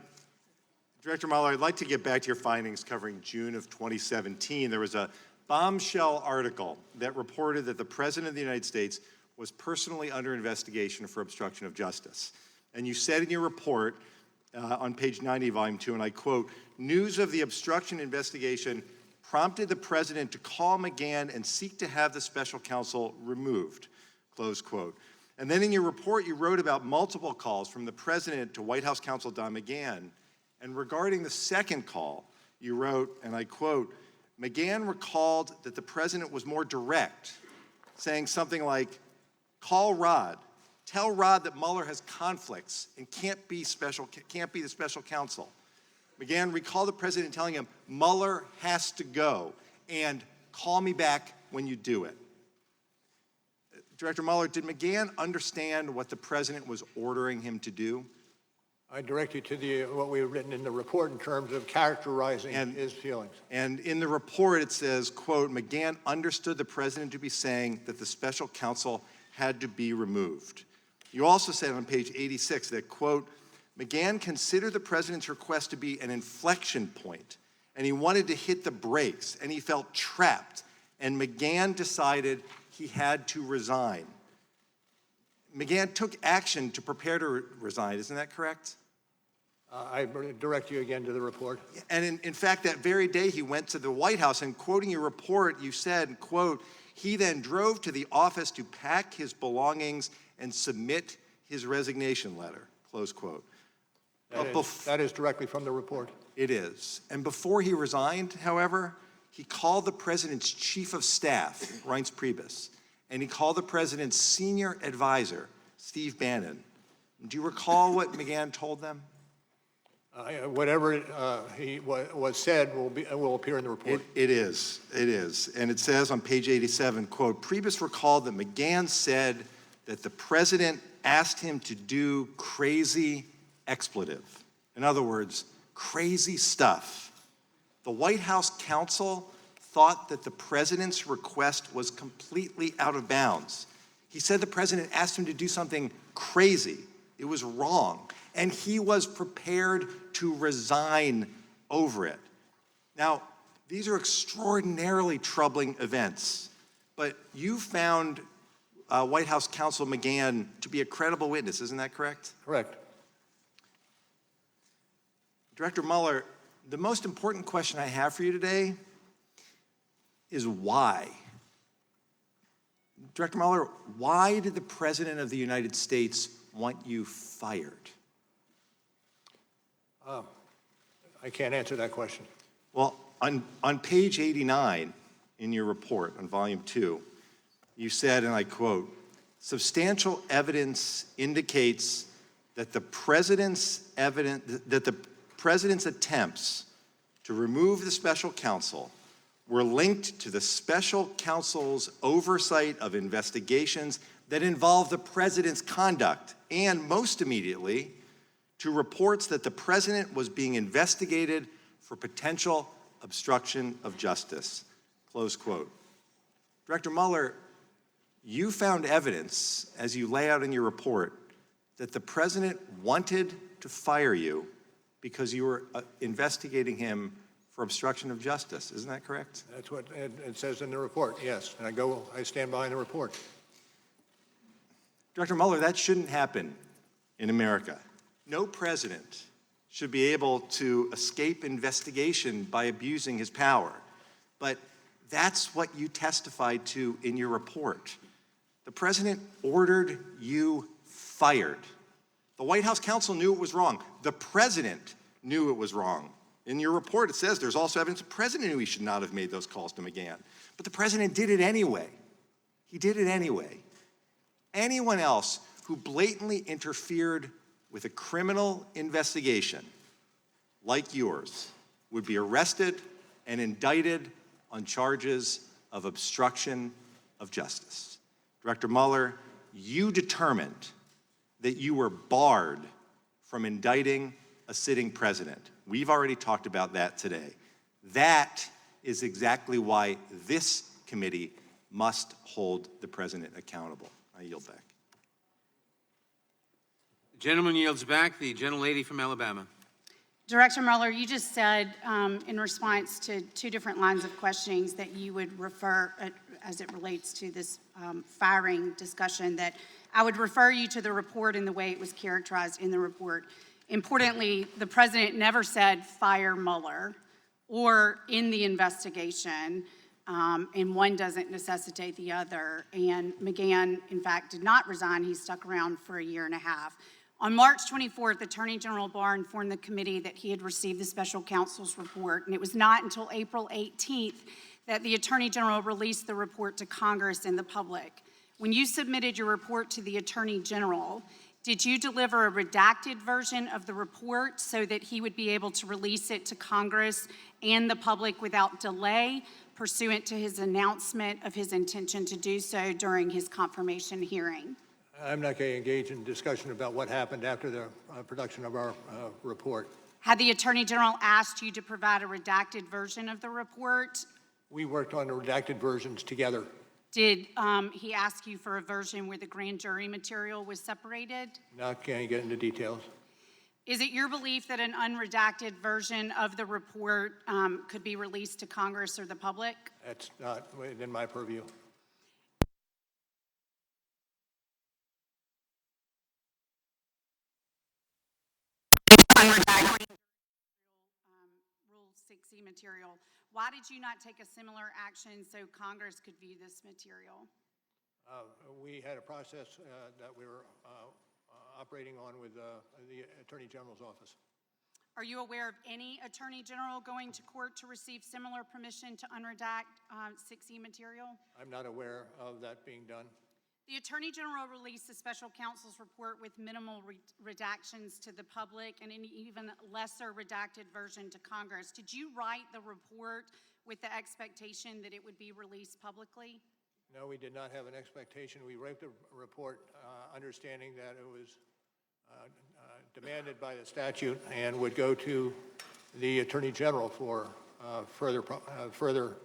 Speaker 19: like to get back to your findings covering June of 2017. There was a bombshell article that reported that the President of the United States was personally under investigation for obstruction of justice. And you said in your report on page 90, volume 2, and I quote, "News of the obstruction investigation prompted the President to call McGahn and seek to have the special counsel removed," close quote. And then in your report, you wrote about multiple calls from the President to White House counsel Don McGahn. And regarding the second call, you wrote, and I quote, "McGahn recalled that the President was more direct, saying something like, 'Call Rod. Tell Rod that Mueller has conflicts and can't be the special counsel.' McGahn recalled the President telling him, 'Mueller has to go, and call me back when you do it.'" Director Mueller, did McGahn understand what the President was ordering him to do?
Speaker 5: I direct you to what we've written in the report in terms of characterizing his feelings.
Speaker 19: And in the report, it says, quote, "McGahn understood the President to be saying that the special counsel had to be removed." You also said on page 86 that, quote, "McGahn considered the President's request to be an inflection point, and he wanted to hit the brakes, and he felt trapped, and McGahn decided he had to resign." McGahn took action to prepare to resign, isn't that correct?
Speaker 5: I direct you again to the report.
Speaker 19: And in fact, that very day he went to the White House, and quoting your report, you said, quote, "He then drove to the office to pack his belongings and submit his resignation letter," close quote.
Speaker 5: That is directly from the report.
Speaker 19: It is. And before he resigned, however, he called the President's chief of staff, Reince Priebus, and he called the President's senior advisor, Steve Bannon. Do you recall what McGahn told them?
Speaker 5: Whatever was said will appear in the report.
Speaker 19: It is. And it says on page 87, quote, "Priebus recalled that McGahn said that the President asked him to do crazy expletive. In other words, crazy stuff. The White House counsel thought that the President's request was completely out of bounds. He said the President asked him to do something crazy. It was wrong. And he was prepared to resign over it." Now, these are extraordinarily troubling events, but you found White House counsel McGahn to be a credible witness, isn't that correct?
Speaker 5: Correct.
Speaker 19: Director Mueller, the most important question I have for you today is why? Director Mueller, why did the President of the United States want you fired?
Speaker 5: I can't answer that question.
Speaker 19: Well, on page 89 in your report, on volume 2, you said, and I quote, "Substantial evidence indicates that the President's attempts to remove the special counsel were linked to the special counsel's oversight of investigations that involve the President's conduct, and most immediately, to reports that the President was being investigated for potential obstruction of justice," close quote. Director Mueller, you found evidence, as you lay out in your report, that the President wanted to fire you because you were investigating him for obstruction of justice. Isn't that correct?
Speaker 5: That's what it says in the report, yes. And I stand behind the report.
Speaker 19: Director Mueller, that shouldn't happen in America. No president should be able to escape investigation by abusing his power. But that's what you testified to in your report. The President ordered you fired. The White House counsel knew it was wrong. The President knew it was wrong. In your report, it says there's also evidence the President knew he should not have made those calls to McGahn. But the President did it anyway. He did it anyway. Anyone else who blatantly interfered with a criminal investigation like yours would be arrested and indicted on charges of obstruction of justice. Director Mueller, you determined that you were barred from indicting a sitting president. We've already talked about that today. That is exactly why this committee must hold the president accountable. I yield back.
Speaker 9: The gentleman yields back. The gentlelady from Alabama.
Speaker 3: Director Mueller, you just said in response to two different lines of questionings that you would refer, as it relates to this firing discussion, that I would refer you to the report and the way it was characterized in the report. Importantly, the president never said fire Mueller or in the investigation, and one doesn't necessitate the other. And McGahn, in fact, did not resign. He stuck around for a year and a half. On March 24th, Attorney General Barr informed the committee that he had received the special counsel's report, and it was not until April 18th that the Attorney General released the report to Congress and the public. When you submitted your report to the Attorney General, did you deliver a redacted version of the report so that he would be able to release it to Congress and the public without delay, pursuant to his announcement of his intention to do so during his confirmation hearing?
Speaker 5: I'm not going to engage in discussion about what happened after the production of our report.
Speaker 3: Had the Attorney General asked you to provide a redacted version of the report?
Speaker 5: We worked on the redacted versions together.
Speaker 3: Did he ask you for a version where the grand jury material was separated?
Speaker 5: Not going to get into details.
Speaker 3: Is it your belief that an unredacted version of the report could be released to Congress or the public?
Speaker 5: That's not within my purview.
Speaker 3: Rule 6E material. Why did you not take a similar action so Congress could view this material?
Speaker 5: We had a process that we were operating on with the Attorney General's office.
Speaker 3: Are you aware of any Attorney General going to court to receive similar permission to unredact 6E material?
Speaker 5: I'm not aware of that being done.
Speaker 3: The Attorney General released the special counsel's report with minimal redactions to the public and an even lesser redacted version to Congress. Did you write the report with the expectation that it would be released publicly?
Speaker 5: No, we did not have an expectation. We wrote the report understanding that it was demanded by the statute and would go to the Attorney General for further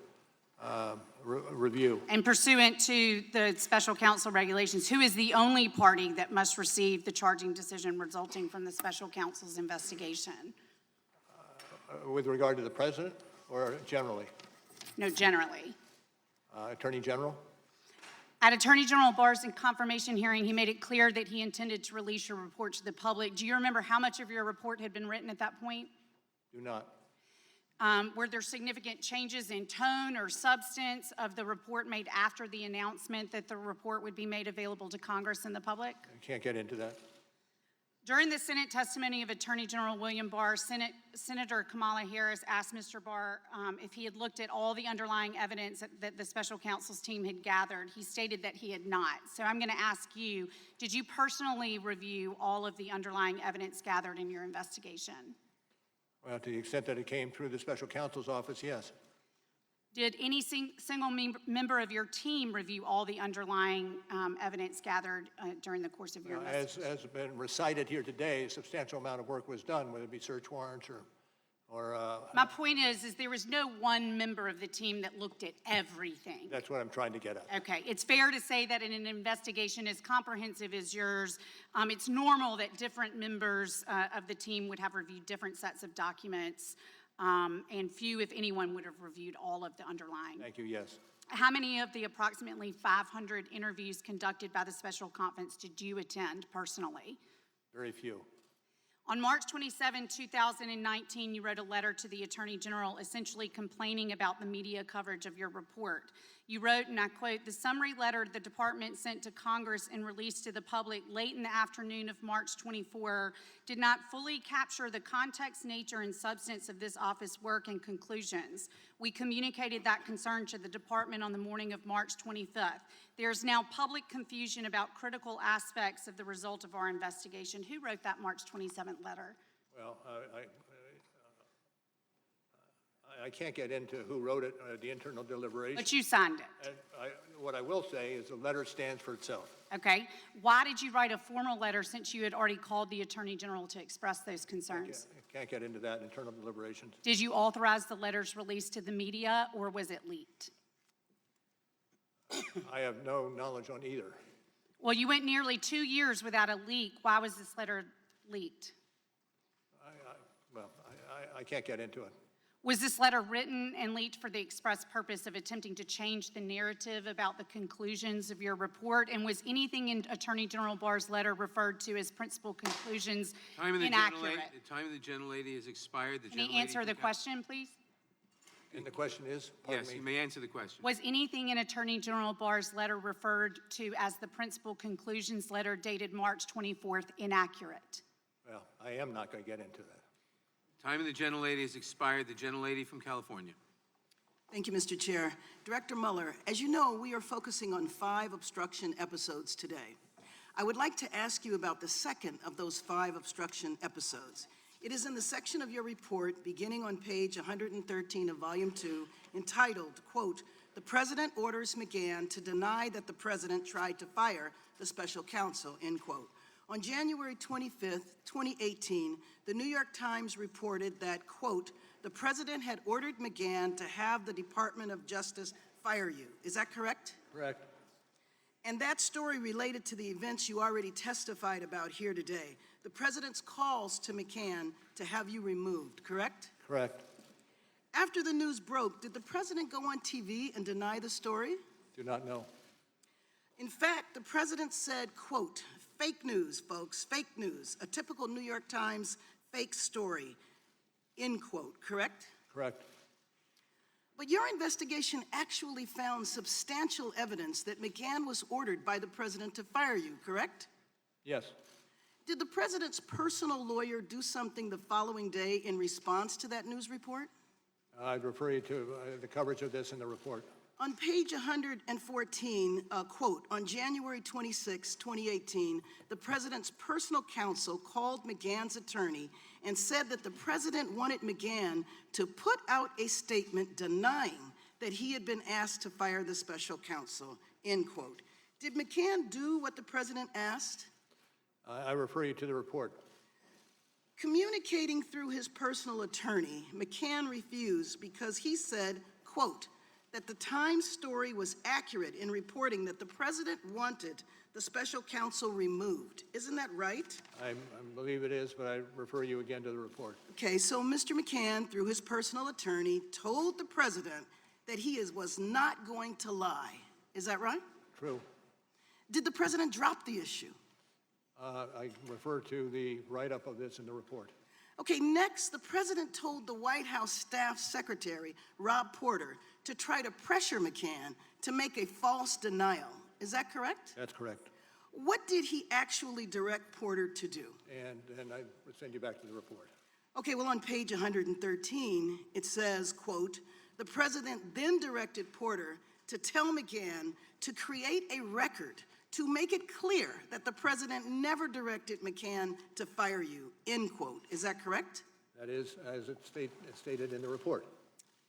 Speaker 5: review.
Speaker 3: And pursuant to the special counsel regulations, who is the only party that must receive the charging decision resulting from the special counsel's investigation?
Speaker 5: With regard to the president or generally?
Speaker 3: No, generally.
Speaker 5: Attorney General?
Speaker 3: At Attorney General Barr's confirmation hearing, he made it clear that he intended to release your report to the public. Do you remember how much of your report had been written at that point?
Speaker 5: Do not.
Speaker 3: Were there significant changes in tone or substance of the report made after the announcement that the report would be made available to Congress and the public?
Speaker 5: I can't get into that.
Speaker 3: During the Senate testimony of Attorney General William Barr, Senator Kamala Harris asked Mr. Barr if he had looked at all the underlying evidence that the special counsel's team had gathered. He stated that he had not. So I'm going to ask you, did you personally review all of the underlying evidence gathered in your investigation?
Speaker 5: Well, to the extent that it came through the special counsel's office, yes.
Speaker 3: Did any single member of your team review all the underlying evidence gathered during the course of your investigation?
Speaker 5: As has been recited here today, a substantial amount of work was done, whether it be search warrants or
Speaker 3: My point is there was no one member of the team that looked at everything.
Speaker 5: That's what I'm trying to get at.
Speaker 3: Okay, it's fair to say that in an investigation as comprehensive as yours, it's normal that different members of the team would have reviewed different sets of documents, and few, if anyone, would have reviewed all of the underlying.
Speaker 5: Thank you, yes.
Speaker 3: How many of the approximately 500 interviews conducted by the special conference did you attend personally?
Speaker 5: Very few.
Speaker 3: On March 27, 2019, you wrote a letter to the Attorney General essentially complaining about the media coverage of your report. You wrote, and I quote, "The summary letter the department sent to Congress and released to the public late in the afternoon of March 24 did not fully capture the context, nature, and substance of this office work and conclusions. We communicated that concern to the department on the morning of March 25th. There is now public confusion about critical aspects of the result of our investigation." Who wrote that March 27th letter?
Speaker 5: Well, I can't get into who wrote it, the internal deliberation.
Speaker 3: But you signed it.
Speaker 5: What I will say is the letter stands for itself.
Speaker 3: Okay. Why did you write a formal letter since you had already called the Attorney General to express those concerns?
Speaker 5: I can't get into that, internal deliberations.
Speaker 3: Did you authorize the letters released to the media, or was it leaked?
Speaker 5: I have no knowledge on either.
Speaker 3: Well, you went nearly 2 years without a leak. Why was this letter leaked?
Speaker 5: I can't get into it.
Speaker 3: Was this letter written and leaked for the express purpose of attempting to change the narrative about the conclusions of your report? And was anything in Attorney General Barr's letter referred to as principal conclusions inaccurate?
Speaker 9: The time of the gentlelady has expired.
Speaker 3: Can he answer the question, please?
Speaker 5: And the question is?
Speaker 9: Yes, you may answer the question.
Speaker 3: Was anything in Attorney General Barr's letter referred to as the principal conclusions letter dated March 24th inaccurate?
Speaker 5: Well, I am not going to get into that.
Speaker 9: Time of the gentlelady has expired. The gentlelady from California.
Speaker 20: Thank you, Mr. Chair. Director Mueller, as you know, we are focusing on 5 obstruction episodes today. I would like to ask you about the second of those 5 obstruction episodes. It is in the section of your report beginning on page 113 of Volume 2 entitled, quote, "The President orders McGahn to deny that the President tried to fire the special counsel," end quote. On January 25th, 2018, the New York Times reported that, quote, "The President had ordered McGahn to have the Department of Justice fire you." Is that correct?
Speaker 5: Correct.
Speaker 20: And that story related to the events you already testified about here today. The President's calls to McGahn to have you removed, correct?
Speaker 5: Correct.
Speaker 20: After the news broke, did the President go on TV and deny the story?
Speaker 5: Do not know.
Speaker 20: In fact, the President said, quote, "Fake news, folks, fake news, a typical New York Times fake story," end quote, correct?
Speaker 5: Correct.
Speaker 20: But your investigation actually found substantial evidence that McGahn was ordered by the President to fire you, correct?
Speaker 5: Yes.
Speaker 20: Did the President's personal lawyer do something the following day in response to that news report?
Speaker 5: I'd refer you to the coverage of this in the report.
Speaker 20: On page 114, quote, "On January 26, 2018, the President's personal counsel called McGahn's attorney and said that the President wanted McGahn to put out a statement denying that he had been asked to fire the special counsel," end quote. Did McGahn do what the President asked?
Speaker 5: I refer you to the report.
Speaker 20: Communicating through his personal attorney, McGahn refused because he said, quote, "that the Times story was accurate in reporting that the President wanted the special counsel removed." Isn't that right?
Speaker 5: I believe it is, but I refer you again to the report.
Speaker 20: Okay, so Mr. McGahn, through his personal attorney, told the President that he was not going to lie. Is that right?
Speaker 5: True.
Speaker 20: Did the President drop the issue?
Speaker 5: I refer to the write-up of this in the report.
Speaker 20: Okay, next, the President told the White House staff secretary, Rob Porter, to try to pressure McGahn to make a false denial. Is that correct?
Speaker 5: That's correct.
Speaker 20: What did he actually direct Porter to do?
Speaker 5: And I would send you back to the report.
Speaker 20: Okay, well, on page 113, it says, quote, "The President then directed Porter to tell McGahn to create a record to make it clear that the President never directed McGahn to fire you," end quote. Is that correct?
Speaker 5: That is, as it's stated in the report.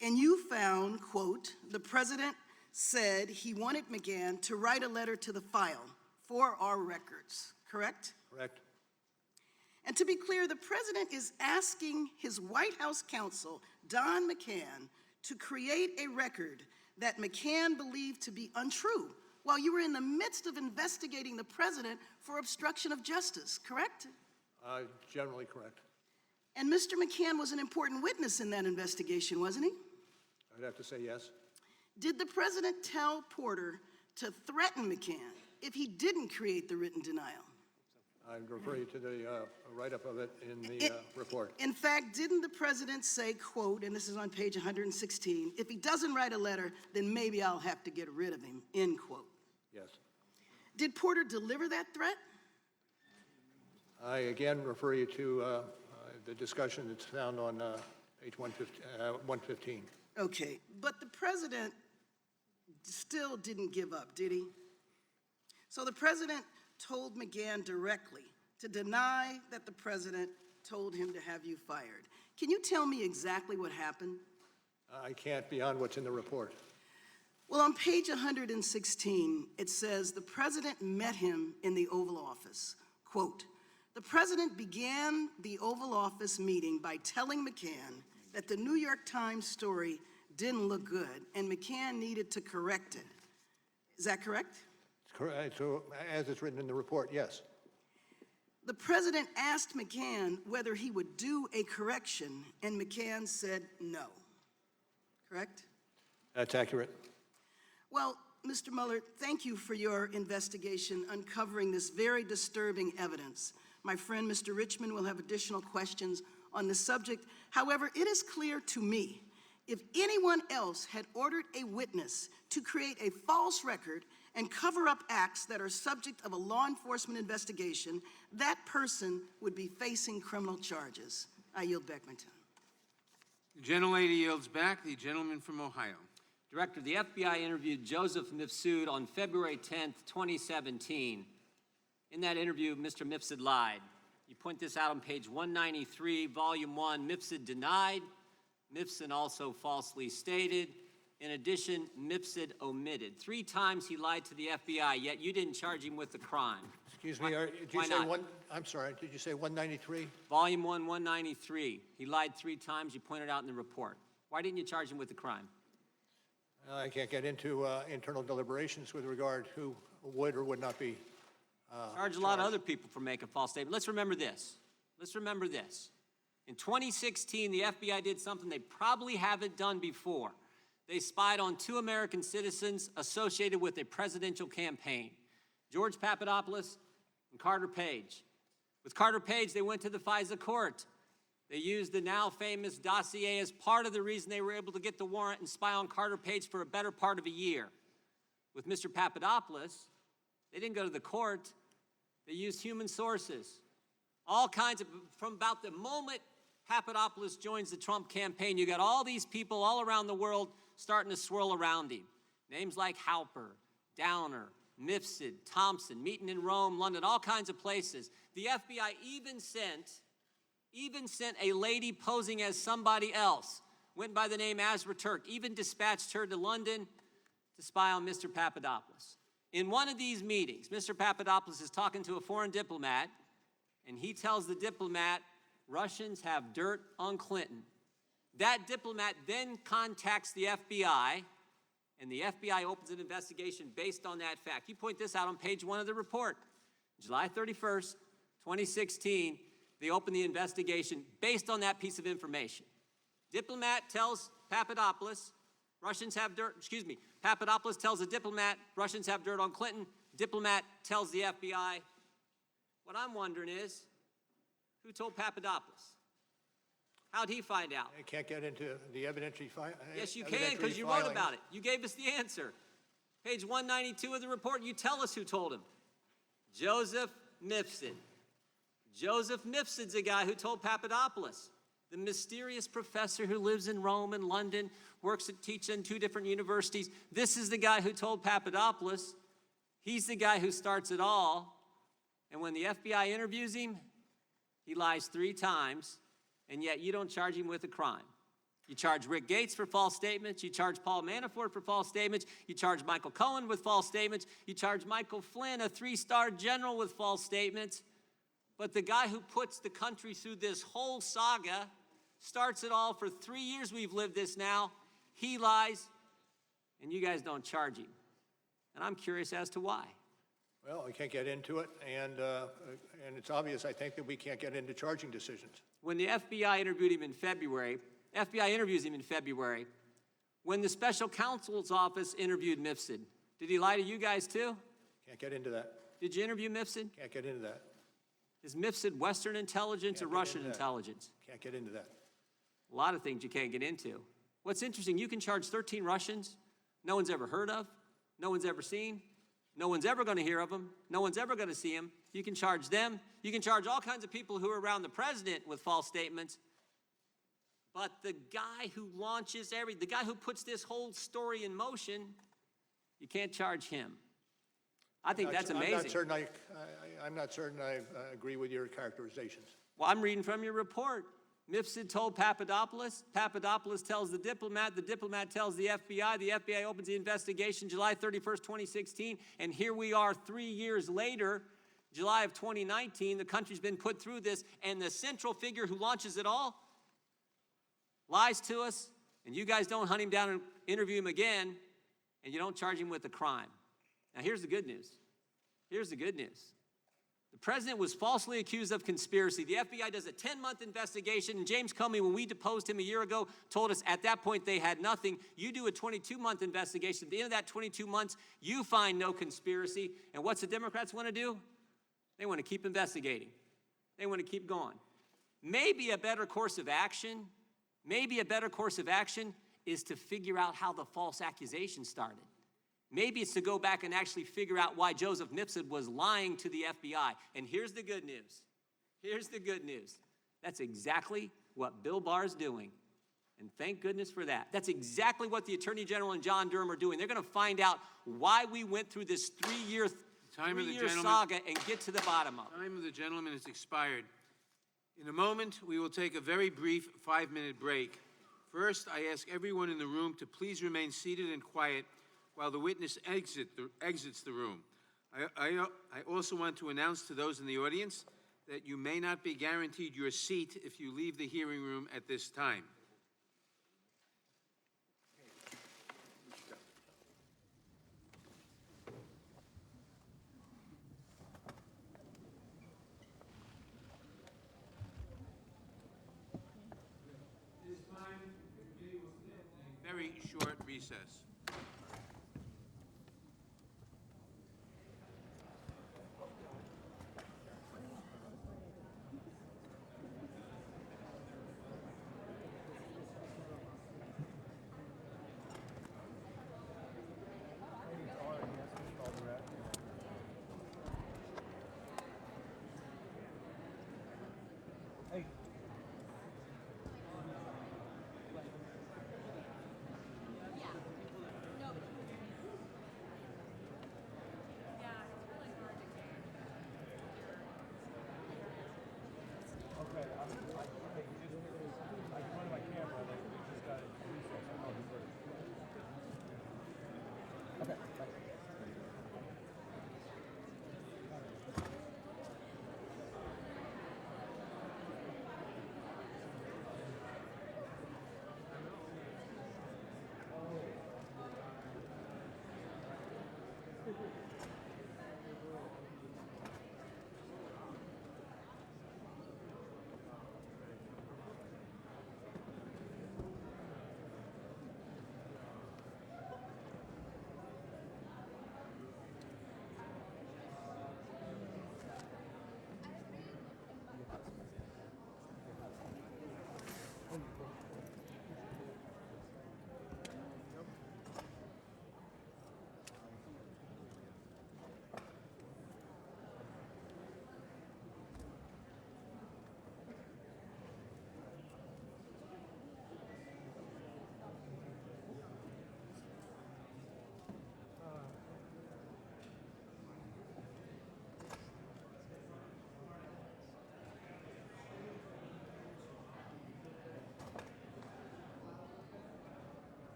Speaker 20: And you found, quote, "The President said he wanted McGahn to write a letter to the file for our records," correct?
Speaker 5: Correct.
Speaker 20: And to be clear, the President is asking his White House counsel, Don McGahn, to create a record that McGahn believed to be untrue while you were in the midst of investigating the President for obstruction of justice, correct?
Speaker 5: Generally correct.
Speaker 20: And Mr. McGahn was an important witness in that investigation, wasn't he?
Speaker 5: I'd have to say yes.
Speaker 20: Did the President tell Porter to threaten McGahn if he didn't create the written denial?
Speaker 5: I'd refer you to the write-up of it in the report.
Speaker 20: In fact, didn't the President say, quote, and this is on page 116, "If he doesn't write a letter, then maybe I'll have to get rid of him," end quote?
Speaker 5: Yes.
Speaker 20: Did Porter deliver that threat?
Speaker 5: I again refer you to the discussion that's found on page 115.
Speaker 20: Okay, but the President still didn't give up, did he? So the President told McGahn directly to deny that the President told him to have you fired. Can you tell me exactly what happened?
Speaker 5: I can't beyond what's in the report.
Speaker 20: Well, on page 116, it says the President met him in the Oval Office. Quote, "The President began the Oval Office meeting by telling McGahn that the New York Times story didn't look good and McGahn needed to correct it." Is that correct?
Speaker 5: Correct. So, as it's written in the report, yes.
Speaker 20: The president asked McCann whether he would do a correction, and McCann said no. Correct?
Speaker 5: That's accurate.
Speaker 20: Well, Mr. Mueller, thank you for your investigation uncovering this very disturbing evidence. My friend, Mr. Richmond, will have additional questions on the subject. However, it is clear to me, if anyone else had ordered a witness to create a false record and cover up acts that are subject of a law enforcement investigation, that person would be facing criminal charges. I yield back my time.
Speaker 9: The gentlelady yields back. The gentleman from Ohio.
Speaker 21: Director, the FBI interviewed Joseph Mifsud on February 10th, 2017. In that interview, Mr. Mifsud lied. You point this out on page 193, volume 1. Mifsud denied. Mifsud also falsely stated. In addition, Mifsud omitted. 3 times he lied to the FBI, yet you didn't charge him with the crime.
Speaker 5: Excuse me, did you say I'm sorry, did you say 193?
Speaker 21: Volume 1, 193. He lied 3 times. You pointed out in the report. Why didn't you charge him with the crime?
Speaker 5: I can't get into internal deliberations with regard who would or would not be
Speaker 21: Charge a lot of other people for making false statements. Let's remember this. Let's remember this. In 2016, the FBI did something they probably haven't done before. They spied on 2 American citizens associated with a presidential campaign, George Papadopoulos and Carter Page. With Carter Page, they went to the FISA court. They used the now famous dossier as part of the reason they were able to get the warrant and spy on Carter Page for a better part of a year. With Mr. Papadopoulos, they didn't go to the court. They used human sources. All kinds of, from about the moment Papadopoulos joins the Trump campaign, you got all these people all around the world starting to swirl around him. Names like Halper, Downer, Mifsud, Thompson, meeting in Rome, London, all kinds of places. The FBI even sent a lady posing as somebody else, went by the name Azra Turk, even dispatched her to London to spy on Mr. Papadopoulos. In one of these meetings, Mr. Papadopoulos is talking to a foreign diplomat, and he tells the diplomat, Russians have dirt on Clinton. That diplomat then contacts the FBI, and the FBI opens an investigation based on that fact. You point this out on page 1 of the report. July 31st, 2016, they open the investigation based on that piece of information. Diplomat tells Papadopoulos, Papadopoulos tells a diplomat, Russians have dirt on Clinton. Diplomat tells the FBI. What I'm wondering is, who told Papadopoulos? How'd he find out?
Speaker 5: I can't get into the evidentiary findings.
Speaker 21: Yes, you can, because you wrote about it. You gave us the answer. Page 192 of the report, you tell us who told him. Joseph Mifsud. Joseph Mifsud's a guy who told Papadopoulos. The mysterious professor who lives in Rome and London, teaches in 2 different universities. This is the guy who told Papadopoulos. He's the guy who starts it all. And when the FBI interviews him, he lies 3 times, and yet you don't charge him with a crime. You charge Rick Gates for false statements. You charge Paul Manafort for false statements. You charge Michael Cohen with false statements. You charge Michael Flynn, a 3-star general, with false statements. But the guy who puts the country through this whole saga, starts it all for 3 years we've lived this now, he lies, and you guys don't charge him. And I'm curious as to why.
Speaker 5: Well, we can't get into it, and it's obvious, I think, that we can't get into charging decisions.
Speaker 21: When the FBI interviewed him in February, FBI interviews him in February, when the special counsel's office interviewed Mifsud, did he lie to you guys too?
Speaker 5: Can't get into that.
Speaker 21: Did you interview Mifsud?
Speaker 5: Can't get into that.
Speaker 21: Is Mifsud Western intelligence or Russian intelligence?
Speaker 5: Can't get into that.
Speaker 21: A lot of things you can't get into. What's interesting, you can charge 13 Russians no one's ever heard of, no one's ever seen, no one's ever going to hear of them, no one's ever going to see them. You can charge them. You can charge all kinds of people who are around the president with false statements. But the guy who launches the guy who puts this whole story in motion, you can't charge him. I think that's amazing.
Speaker 5: I'm not certain I agree with your characterizations.
Speaker 21: Well, I'm reading from your report. Mifsud told Papadopoulos. Papadopoulos tells the diplomat tells the FBI opens the investigation July 31st, 2016, and here we are 3 years later, July of 2019, the country's been put through this, and the central figure who launches it all lies to us, and you guys don't hunt him down and interview him again, and you don't charge him with a crime. Now, here's the good news. Here's the good news. The president was falsely accused of conspiracy. The FBI does a 10-month investigation, and James Comey, when we deposed him a year ago, told us at that point they had nothing. You do a 22-month investigation. At the end of that 22 months, you find no conspiracy. And what's the Democrats want to do? They want to keep investigating. They want to keep going. Maybe a better course of action is to figure out how the false accusation started. Maybe it's to go back and actually figure out why Joseph Nipson was lying to the FBI. And here's the good news. Here's the good news. That's exactly what Bill Barr's doing. And thank goodness for that. That's exactly what the Attorney General and John Durham are doing. They're going to find out why we went through this three-year saga and get to the bottom of it.
Speaker 9: Time of the gentleman has expired. In a moment, we will take a very brief 5-minute break. First, I ask everyone in the room to please remain seated and quiet while the witness exits the room. I also want to announce to those in the audience that you may not be guaranteed your seat if you leave the hearing room at this time. It is time the committee will take a very short recess.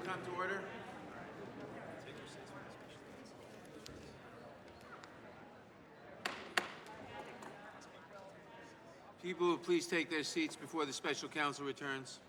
Speaker 9: come to order. People will please take their seats before the special counsel returns.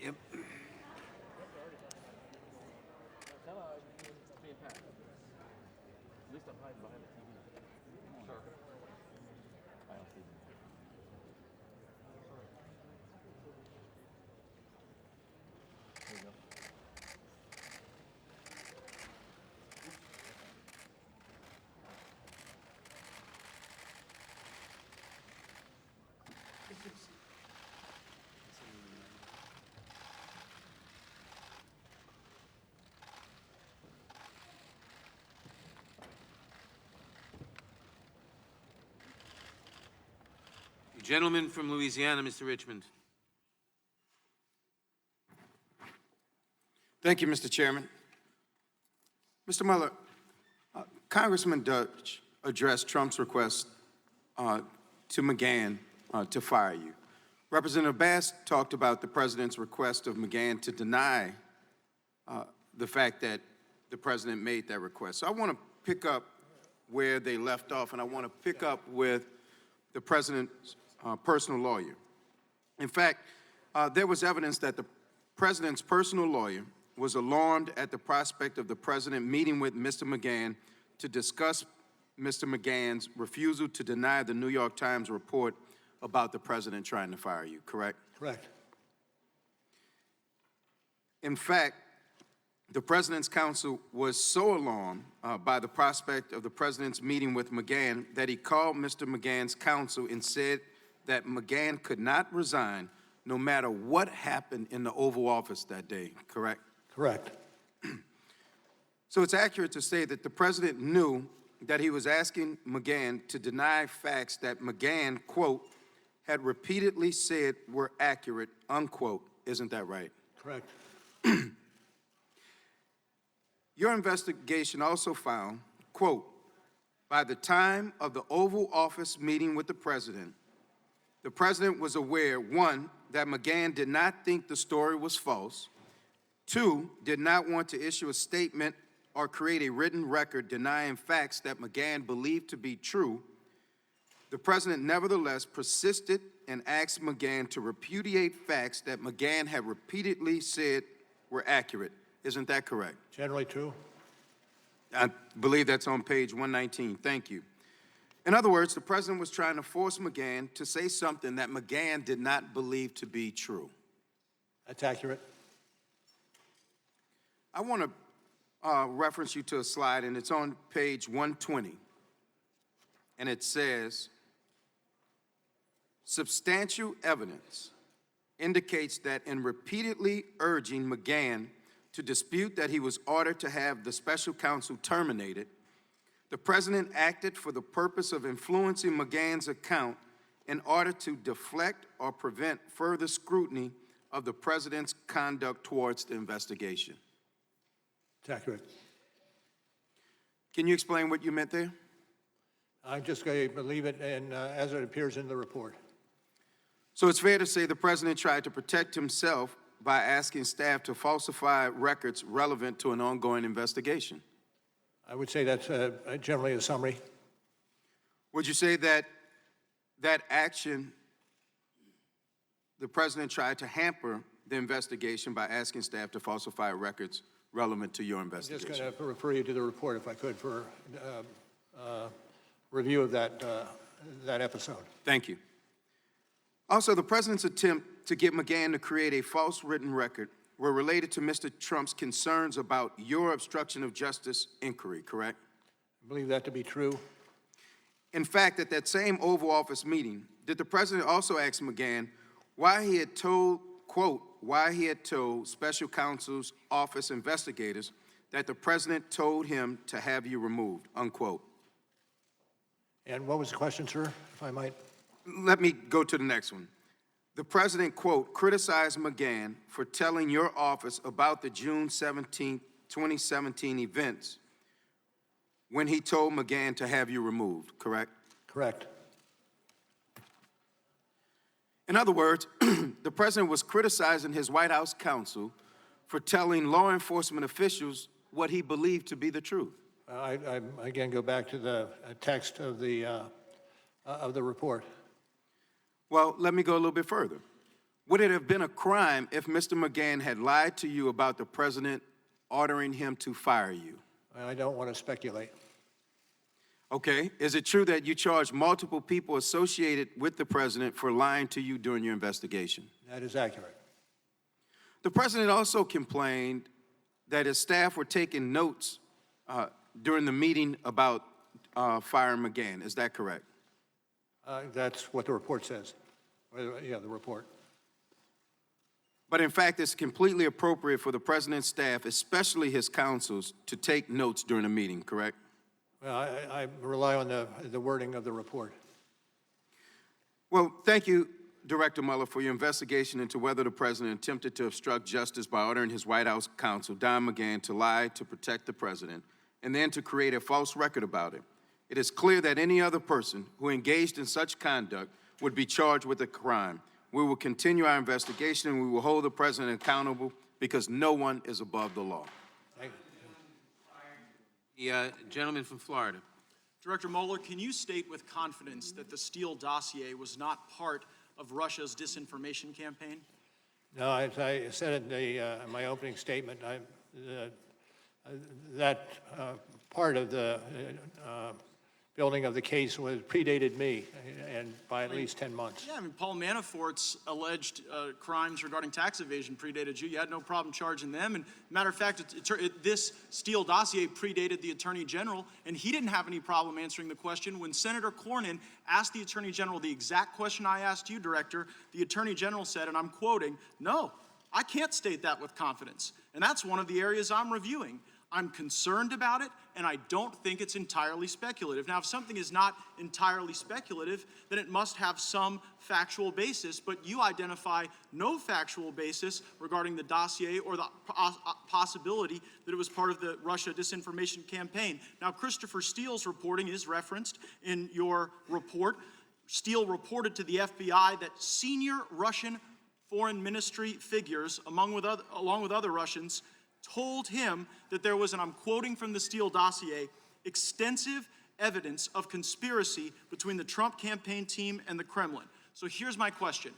Speaker 1: Yep. At least I'm hiding behind the TV. Sure. I don't see them. There you go.
Speaker 9: Gentleman from Louisiana, Mr. Richmond.
Speaker 6: Thank you, Mr. Chairman. Mr. Mueller, Congressman Dutch addressed Trump's request to McGahn to fire you. Representative Bass talked about the president's request of McGahn to deny the fact that the president made that request. So I want to pick up where they left off, and I want to pick up with the president's personal lawyer. In fact, there was evidence that the president's personal lawyer was alarmed at the prospect of the president meeting with Mr. McGahn to discuss Mr. McGahn's refusal to deny the New York Times report about the president trying to fire you, correct?
Speaker 5: Correct.
Speaker 6: In fact, the president's counsel was so alarmed by the prospect of the president's meeting with McGahn that he called Mr. McGahn's counsel and said that McGahn could not resign no matter what happened in the Oval Office that day, correct?
Speaker 5: Correct.
Speaker 6: So it's accurate to say that the president knew that he was asking McGahn to deny facts that McGahn, quote, had repeatedly said were accurate, unquote. Isn't that right?
Speaker 5: Correct.
Speaker 6: Your investigation also found, quote, by the time of the Oval Office meeting with the president was aware, one, that McGahn did not think the story was false, two, did not want to issue a statement or create a written record denying facts that McGahn believed to be true. The president nevertheless persisted and asked McGahn to repudiate facts that McGahn had repeatedly said were accurate. Isn't that correct?
Speaker 5: Generally true.
Speaker 6: I believe that's on page 119. Thank you. In other words, the president was trying to force McGahn to say something that McGahn did not believe to be true.
Speaker 5: That's accurate.
Speaker 6: I want to reference you to a slide, and it's on page 120. And it says, substantial evidence indicates that in repeatedly urging McGahn to dispute that he was ordered to have the special counsel terminated, the president acted for the purpose of influencing McGahn's account in order to deflect or prevent further scrutiny of the president's conduct towards the investigation.
Speaker 5: It's accurate.
Speaker 6: Can you explain what you meant there?
Speaker 5: I'm just going to believe it and as it appears in the report.
Speaker 6: So it's fair to say the president tried to protect himself by asking staff to falsify records relevant to an ongoing investigation.
Speaker 5: I would say that's generally a summary.
Speaker 6: Would you say that that action, the president tried to hamper the investigation by asking staff to falsify records relevant to your
Speaker 5: I'm
Speaker 6: investigation?
Speaker 5: just going to refer you to the report, if I could, for review of that episode.
Speaker 6: Thank you. Also, the president's attempt to get McGahn to create a false written record were related to Mr. Trump's concerns about your obstruction of justice inquiry, correct?
Speaker 5: I believe that to be true.
Speaker 6: In fact, at that same Oval Office meeting, did the president also ask McGahn why he had told, quote, why he had told Special Counsel's office investigators that the president told him to have you removed, unquote?
Speaker 5: And what was the question, sir, if I might?
Speaker 6: Let me go to the next one. The president, quote, criticized McGahn for telling your office about the June 17, 2017 events when he told McGahn to have you removed, correct?
Speaker 5: Correct.
Speaker 6: In other words, the president was criticizing his White House counsel for telling law enforcement officials what he believed to be the truth.
Speaker 5: I again go back to the text of the report.
Speaker 6: Well, let me go a little bit further. Would it have been a crime if Mr. McGahn had lied to you about the president ordering him to fire you?
Speaker 5: I don't want to speculate.
Speaker 6: Okay. Is it true that you charged multiple people associated with the president for lying to you during your investigation?
Speaker 5: That is accurate.
Speaker 6: The president also complained that his staff were taking notes during the meeting about firing McGahn. Is that correct?
Speaker 5: That's what the report says. Yeah, the report.
Speaker 6: But in fact, it's completely appropriate for the president's staff, especially his counsels, to take notes during a meeting, correct?
Speaker 5: Well, I rely on the wording of the report.
Speaker 6: Well, thank you, Director Mueller, for your investigation into whether the president attempted to obstruct justice by ordering his White House counsel, Don McGahn, to lie to protect the president and then to create a false record about it. It is clear that any other person who engaged in such conduct would be charged with a crime. We will continue our investigation and we will hold the president accountable because no one is above the law.
Speaker 9: The gentleman from Florida.
Speaker 7: Director Mueller, can you state with confidence that the Steele dossier was not part of Russia's disinformation campaign?
Speaker 5: No, as I said in my opening statement, that part of the building of the case predated me, and by at least 10 months.
Speaker 7: Yeah, I mean, Paul Manafort's alleged crimes regarding tax evasion predated you. You had no problem charging them. And matter of fact, this Steele dossier predated the Attorney General, and he didn't have any problem answering the question. When Senator Cornyn asked the Attorney General the exact question I asked you, Director, the Attorney General said, and I'm quoting, "No, I can't state that with confidence." And that's one of the areas I'm reviewing. I'm concerned about it, and I don't think it's entirely speculative. Now, if something is not entirely speculative, then it must have some factual basis, but you identify no factual basis regarding the dossier or the possibility that it was part of the Russia disinformation campaign. Now, Christopher Steele's reporting is referenced in your report. Steele reported to the FBI that senior Russian foreign ministry figures, along with other Russians, told him that there was, and I'm quoting from the Steele dossier, extensive evidence of conspiracy between the Trump campaign team and the Kremlin. So here's my question.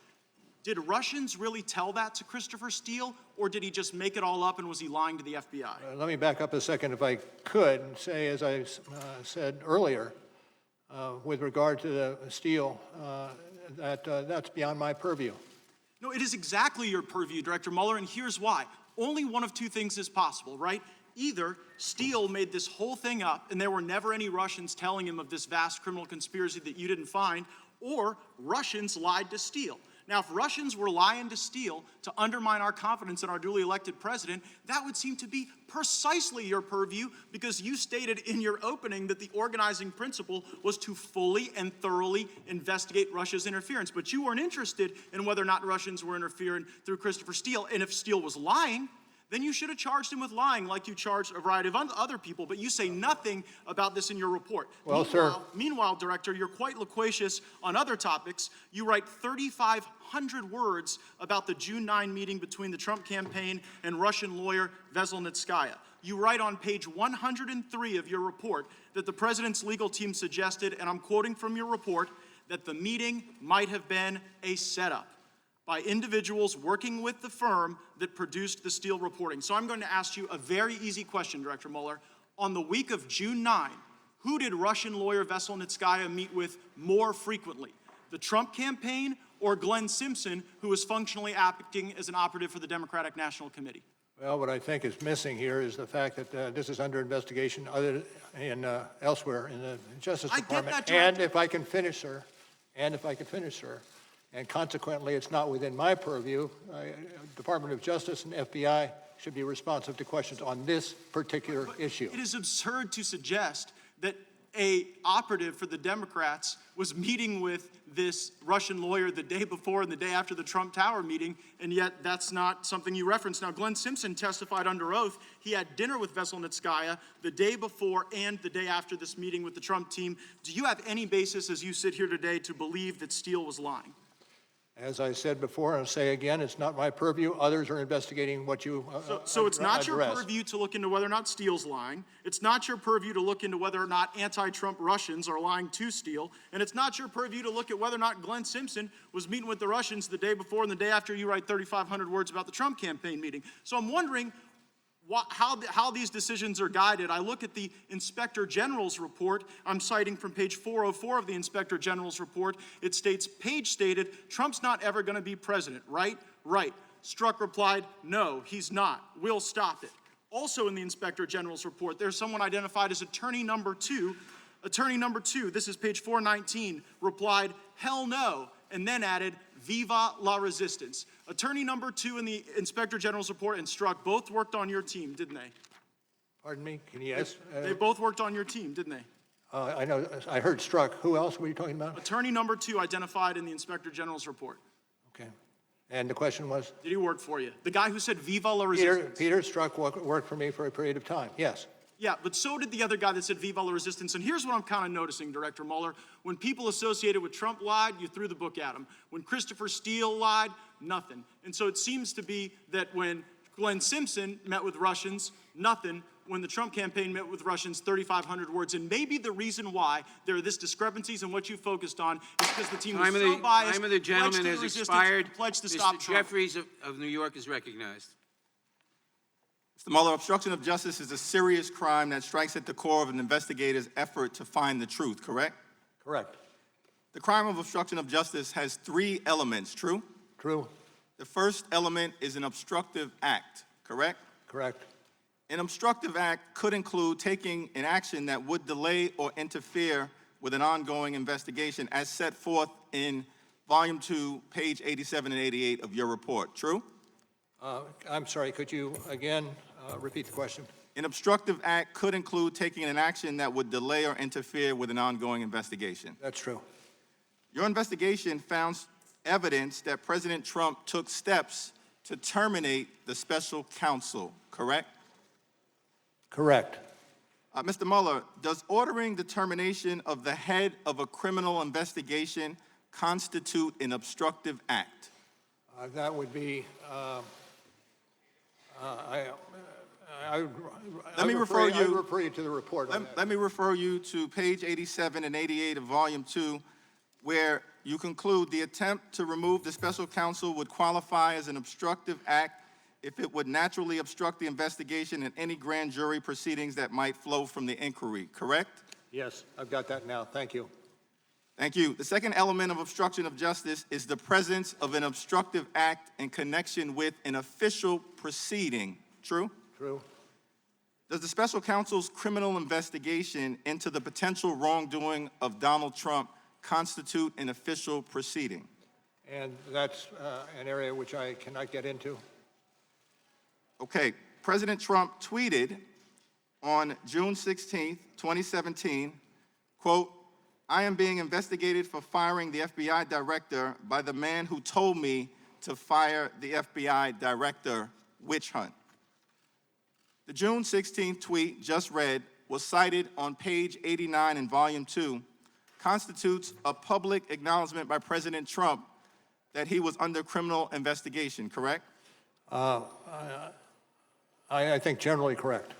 Speaker 7: Did Russians really tell that to Christopher Steele, or did he just make it all up and was he lying to the FBI?
Speaker 5: Let me back up a second, if I could, and say, as I said earlier, with regard to the Steele, that's beyond my purview.
Speaker 7: No, it is exactly your purview, Director Mueller, and here's why. Only one of two things is possible, right? Either Steele made this whole thing up and there were never any Russians telling him of this vast criminal conspiracy that you didn't find, or Russians lied to Steele. Now, if Russians were lying to Steele to undermine our confidence in our duly elected president, that would seem to be precisely your purview, because you stated in your opening that the organizing principle was to fully and thoroughly investigate Russia's interference. But you weren't interested in whether or not Russians were interfering through Christopher Steele. And if Steele was lying, then you should have charged him with lying like you charged a variety of other people, but you say nothing about this in your report.
Speaker 5: Well,
Speaker 7: Meanwhile, Director, you're quite loquacious on other topics. You write 3,500 words about the June 9 meeting between the Trump campaign and Russian lawyer Veselnitskaya. You write on page 103 of your report that the president's legal team suggested, and I'm quoting from your report, that the meeting might have been a setup by individuals working with the firm that produced the Steele reporting. So I'm going to ask you a very easy question, Director Mueller. On the week of June 9, who did Russian lawyer Veselnitskaya meet with more frequently? The Trump campaign or Glenn Simpson, who was functionally acting as an operative for the Democratic National Committee?
Speaker 5: Well, what I think is missing here is the fact that this is under investigation elsewhere in the Justice Department.
Speaker 7: I get that,
Speaker 5: and if I can finish, sir, and consequently, it's not within my purview. Department of Justice and FBI should be responsive to questions on this particular issue.
Speaker 7: It is absurd to suggest that a operative for the Democrats was meeting with this Russian lawyer the day before and the day after the Trump Tower meeting, and yet that's not something you referenced. Now, Glenn Simpson testified under oath. He had dinner with Veselnitskaya the day before and the day after this meeting with the Trump team. Do you have any basis, as you sit here today, to believe that Steele was lying?
Speaker 5: As I said before, and I'll say again, it's not my purview. Others are investigating what you
Speaker 7: So it's not your
Speaker 5: addressed.
Speaker 7: purview to look into whether or not Steele's lying. It's not your purview to look into whether or not anti-Trump Russians are lying to Steele. And it's not your purview to look at whether or not Glenn Simpson was meeting with the Russians the day before and the day after you write 3,500 words about the Trump campaign meeting. So I'm wondering how these decisions are guided. I look at the Inspector General's report. I'm citing from page 404 of the Inspector General's report. It states, Page stated, Trump's not ever going to be president, right? Right. Strzok replied, no, he's not. We'll stop it. Also in the Inspector General's report, there's someone identified as attorney number two. Attorney number two, this is page 419, replied, hell no, and then added, viva la resistance. Attorney number two in the Inspector General's report and Strzok both worked on your team, didn't they?
Speaker 5: Pardon me? Can you ask?
Speaker 7: They both worked on your team, didn't they?
Speaker 5: I know. I heard Strzok. Who else were you talking about?
Speaker 7: Attorney number two identified in the Inspector General's report.
Speaker 5: Okay. And the question was?
Speaker 7: Did he work for you? The guy who said viva la resistance.
Speaker 5: Peter Strzok worked for me for a period of time. Yes.
Speaker 7: Yeah, but so did the other guy that said viva la resistance. And here's what I'm kind of noticing, Director Mueller. When people associated with Trump lied, you threw the book at him. When Christopher Steele lied, nothing. And so it seems to be that when Glenn Simpson met with Russians, nothing. When the Trump campaign met with Russians, 3,500 words. And maybe the reason why there are this discrepancies in what you focused on is because the team was so biased.
Speaker 9: Time of the gentleman has expired.
Speaker 7: Pledged to stop Trump.
Speaker 9: Jeffries of New York is recognized.
Speaker 6: Mr. Mueller, obstruction of justice is a serious crime that strikes at the core of an investigator's effort to find the truth, correct?
Speaker 5: Correct.
Speaker 6: The crime of obstruction of justice has three elements, true?
Speaker 5: True.
Speaker 6: The first element is an obstructive act, correct?
Speaker 5: Correct.
Speaker 6: An obstructive act could include taking an action that would delay or interfere with an ongoing investigation as set forth in Volume 2, page 87 and 88 of your report, true?
Speaker 5: I'm sorry, could you again repeat the question?
Speaker 6: An obstructive act could include taking an action that would delay or interfere with an ongoing investigation.
Speaker 5: That's true.
Speaker 6: Your investigation found evidence that President Trump took steps to terminate the special counsel, correct?
Speaker 5: Correct.
Speaker 6: Mr. Mueller, does ordering the termination of the head of a criminal investigation constitute an obstructive act?
Speaker 5: That would be,
Speaker 6: Let me refer
Speaker 5: you to the report.
Speaker 6: Let me refer you to page 87 and 88 of Volume 2, where you conclude the attempt to remove the special counsel would qualify as an obstructive act if it would naturally obstruct the investigation and any grand jury proceedings that might flow from the inquiry, correct?
Speaker 5: Yes, I've got that now. Thank you.
Speaker 6: Thank you. The second element of obstruction of justice is the presence of an obstructive act in connection with an official proceeding, true?
Speaker 5: True.
Speaker 6: Does the special counsel's criminal investigation into the potential wrongdoing of Donald Trump constitute an official proceeding?
Speaker 5: And that's an area which I cannot get into.
Speaker 6: Okay. President Trump tweeted on June 16th, 2017, quote, I am being investigated for firing the FBI director by the man who told me to fire the FBI director, witch hunt. The June 16th tweet just read was cited on page 89 in Volume 2, constitutes a public acknowledgement by President Trump that he was under criminal investigation, correct?
Speaker 5: I think generally correct.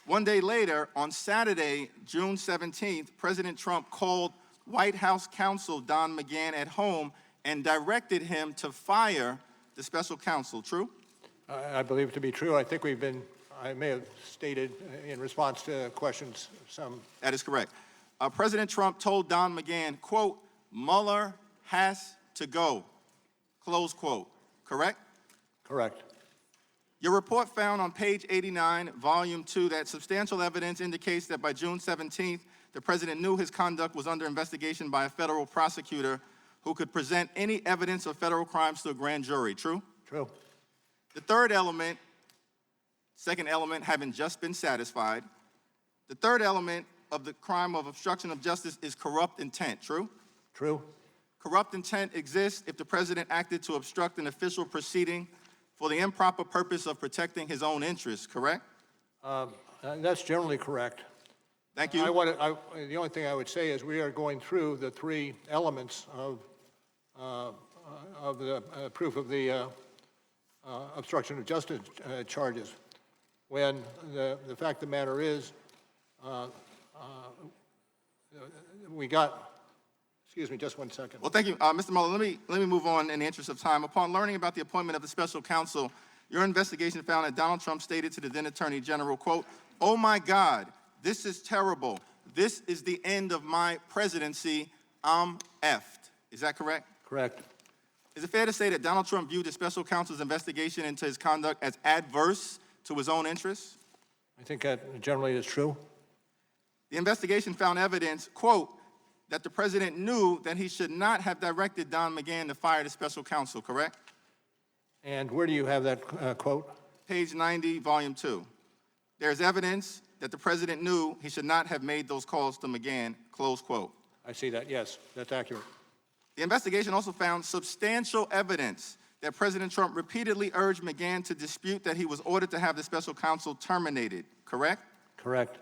Speaker 6: One day later, on Saturday, June 17th, President Trump called White House counsel Don McGahn at home and directed him to fire the special counsel, true?
Speaker 5: I believe it to be true. I think we've been I may have stated in response to questions some.
Speaker 4: That is correct. President Trump told Don McGahn, quote, Mueller has to go, close quote, correct?
Speaker 5: Correct.
Speaker 4: Your report found on page 89, volume 2, that substantial evidence indicates that by June 17th, the president knew his conduct was under investigation by a federal prosecutor who could present any evidence of federal crimes to a grand jury, true?
Speaker 5: True.
Speaker 4: The third element, second element having just been satisfied, the third element of the crime of obstruction of justice is corrupt intent, true?
Speaker 5: True.
Speaker 4: Corrupt intent exists if the president acted to obstruct an official proceeding for the improper purpose of protecting his own interests, correct?
Speaker 5: That's generally correct.
Speaker 4: Thank you.
Speaker 5: The only thing I would say is we are going through the three elements of the proof of the obstruction of justice charges. When the fact of the matter is, we got. Excuse me, just 1 second.
Speaker 4: Well, thank you, Mr. Mueller. Let me move on in the interest of time. Upon learning about the appointment of the special counsel, your investigation found that Donald Trump stated to the then Attorney General, quote, "Oh my God, this is terrible. This is the end of my presidency. I'm effed." Is that correct?
Speaker 5: Correct.
Speaker 4: Is it fair to say that Donald Trump viewed the special counsel's investigation into his conduct as adverse to his own interests?
Speaker 5: I think that generally is true.
Speaker 4: The investigation found evidence, quote, that the president knew that he should not have directed Don McGahn to fire the special counsel, correct?
Speaker 5: And where do you have that quote?
Speaker 4: Page 90, volume 2. There's evidence that the president knew he should not have made those calls to McGahn, close quote.
Speaker 5: I see that, yes, that's accurate.
Speaker 4: The investigation also found substantial evidence that President Trump repeatedly urged McGahn to dispute that he was ordered to have the special counsel terminated, correct?
Speaker 5: Correct.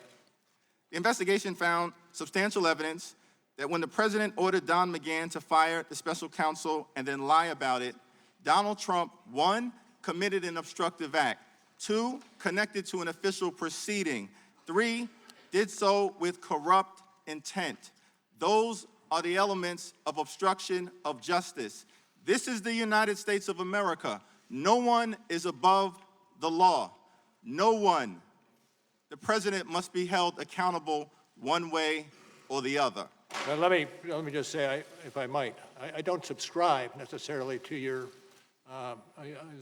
Speaker 4: The investigation found substantial evidence that when the president ordered Don McGahn to fire the special counsel and then lie about it, Donald Trump, 1, committed an obstructive act, 2, connected to an official proceeding, 3, did so with corrupt intent. Those are the elements of obstruction of justice. This is the United States of America. No one is above the law. No one. The president must be held accountable one way or the other.
Speaker 5: Well, let me just say, if I might, I don't subscribe necessarily to your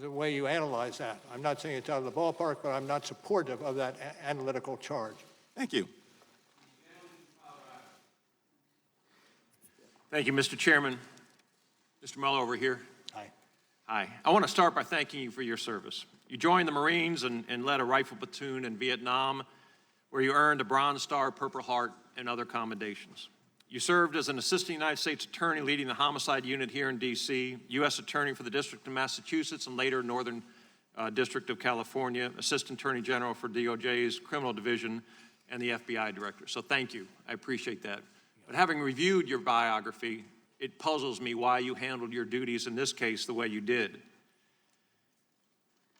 Speaker 5: the way you analyze that. I'm not saying it's out of the ballpark, but I'm not supportive of that analytical charge.
Speaker 4: Thank you.
Speaker 22: Thank you, Mr. Chairman. Mr. Mueller over here.
Speaker 5: Hi.
Speaker 22: Hi. I want to start by thanking you for your service. You joined the Marines and led a rifle platoon in Vietnam, where you earned a Bronze Star, Purple Heart, and other commendations. You served as an assistant United States attorney leading the homicide unit here in D.C., U.S. attorney for the District of Massachusetts and later Northern District of California, assistant attorney general for DOJ's criminal division, and the FBI director. So thank you. I appreciate that. But having reviewed your biography, it puzzles me why you handled your duties in this case the way you did.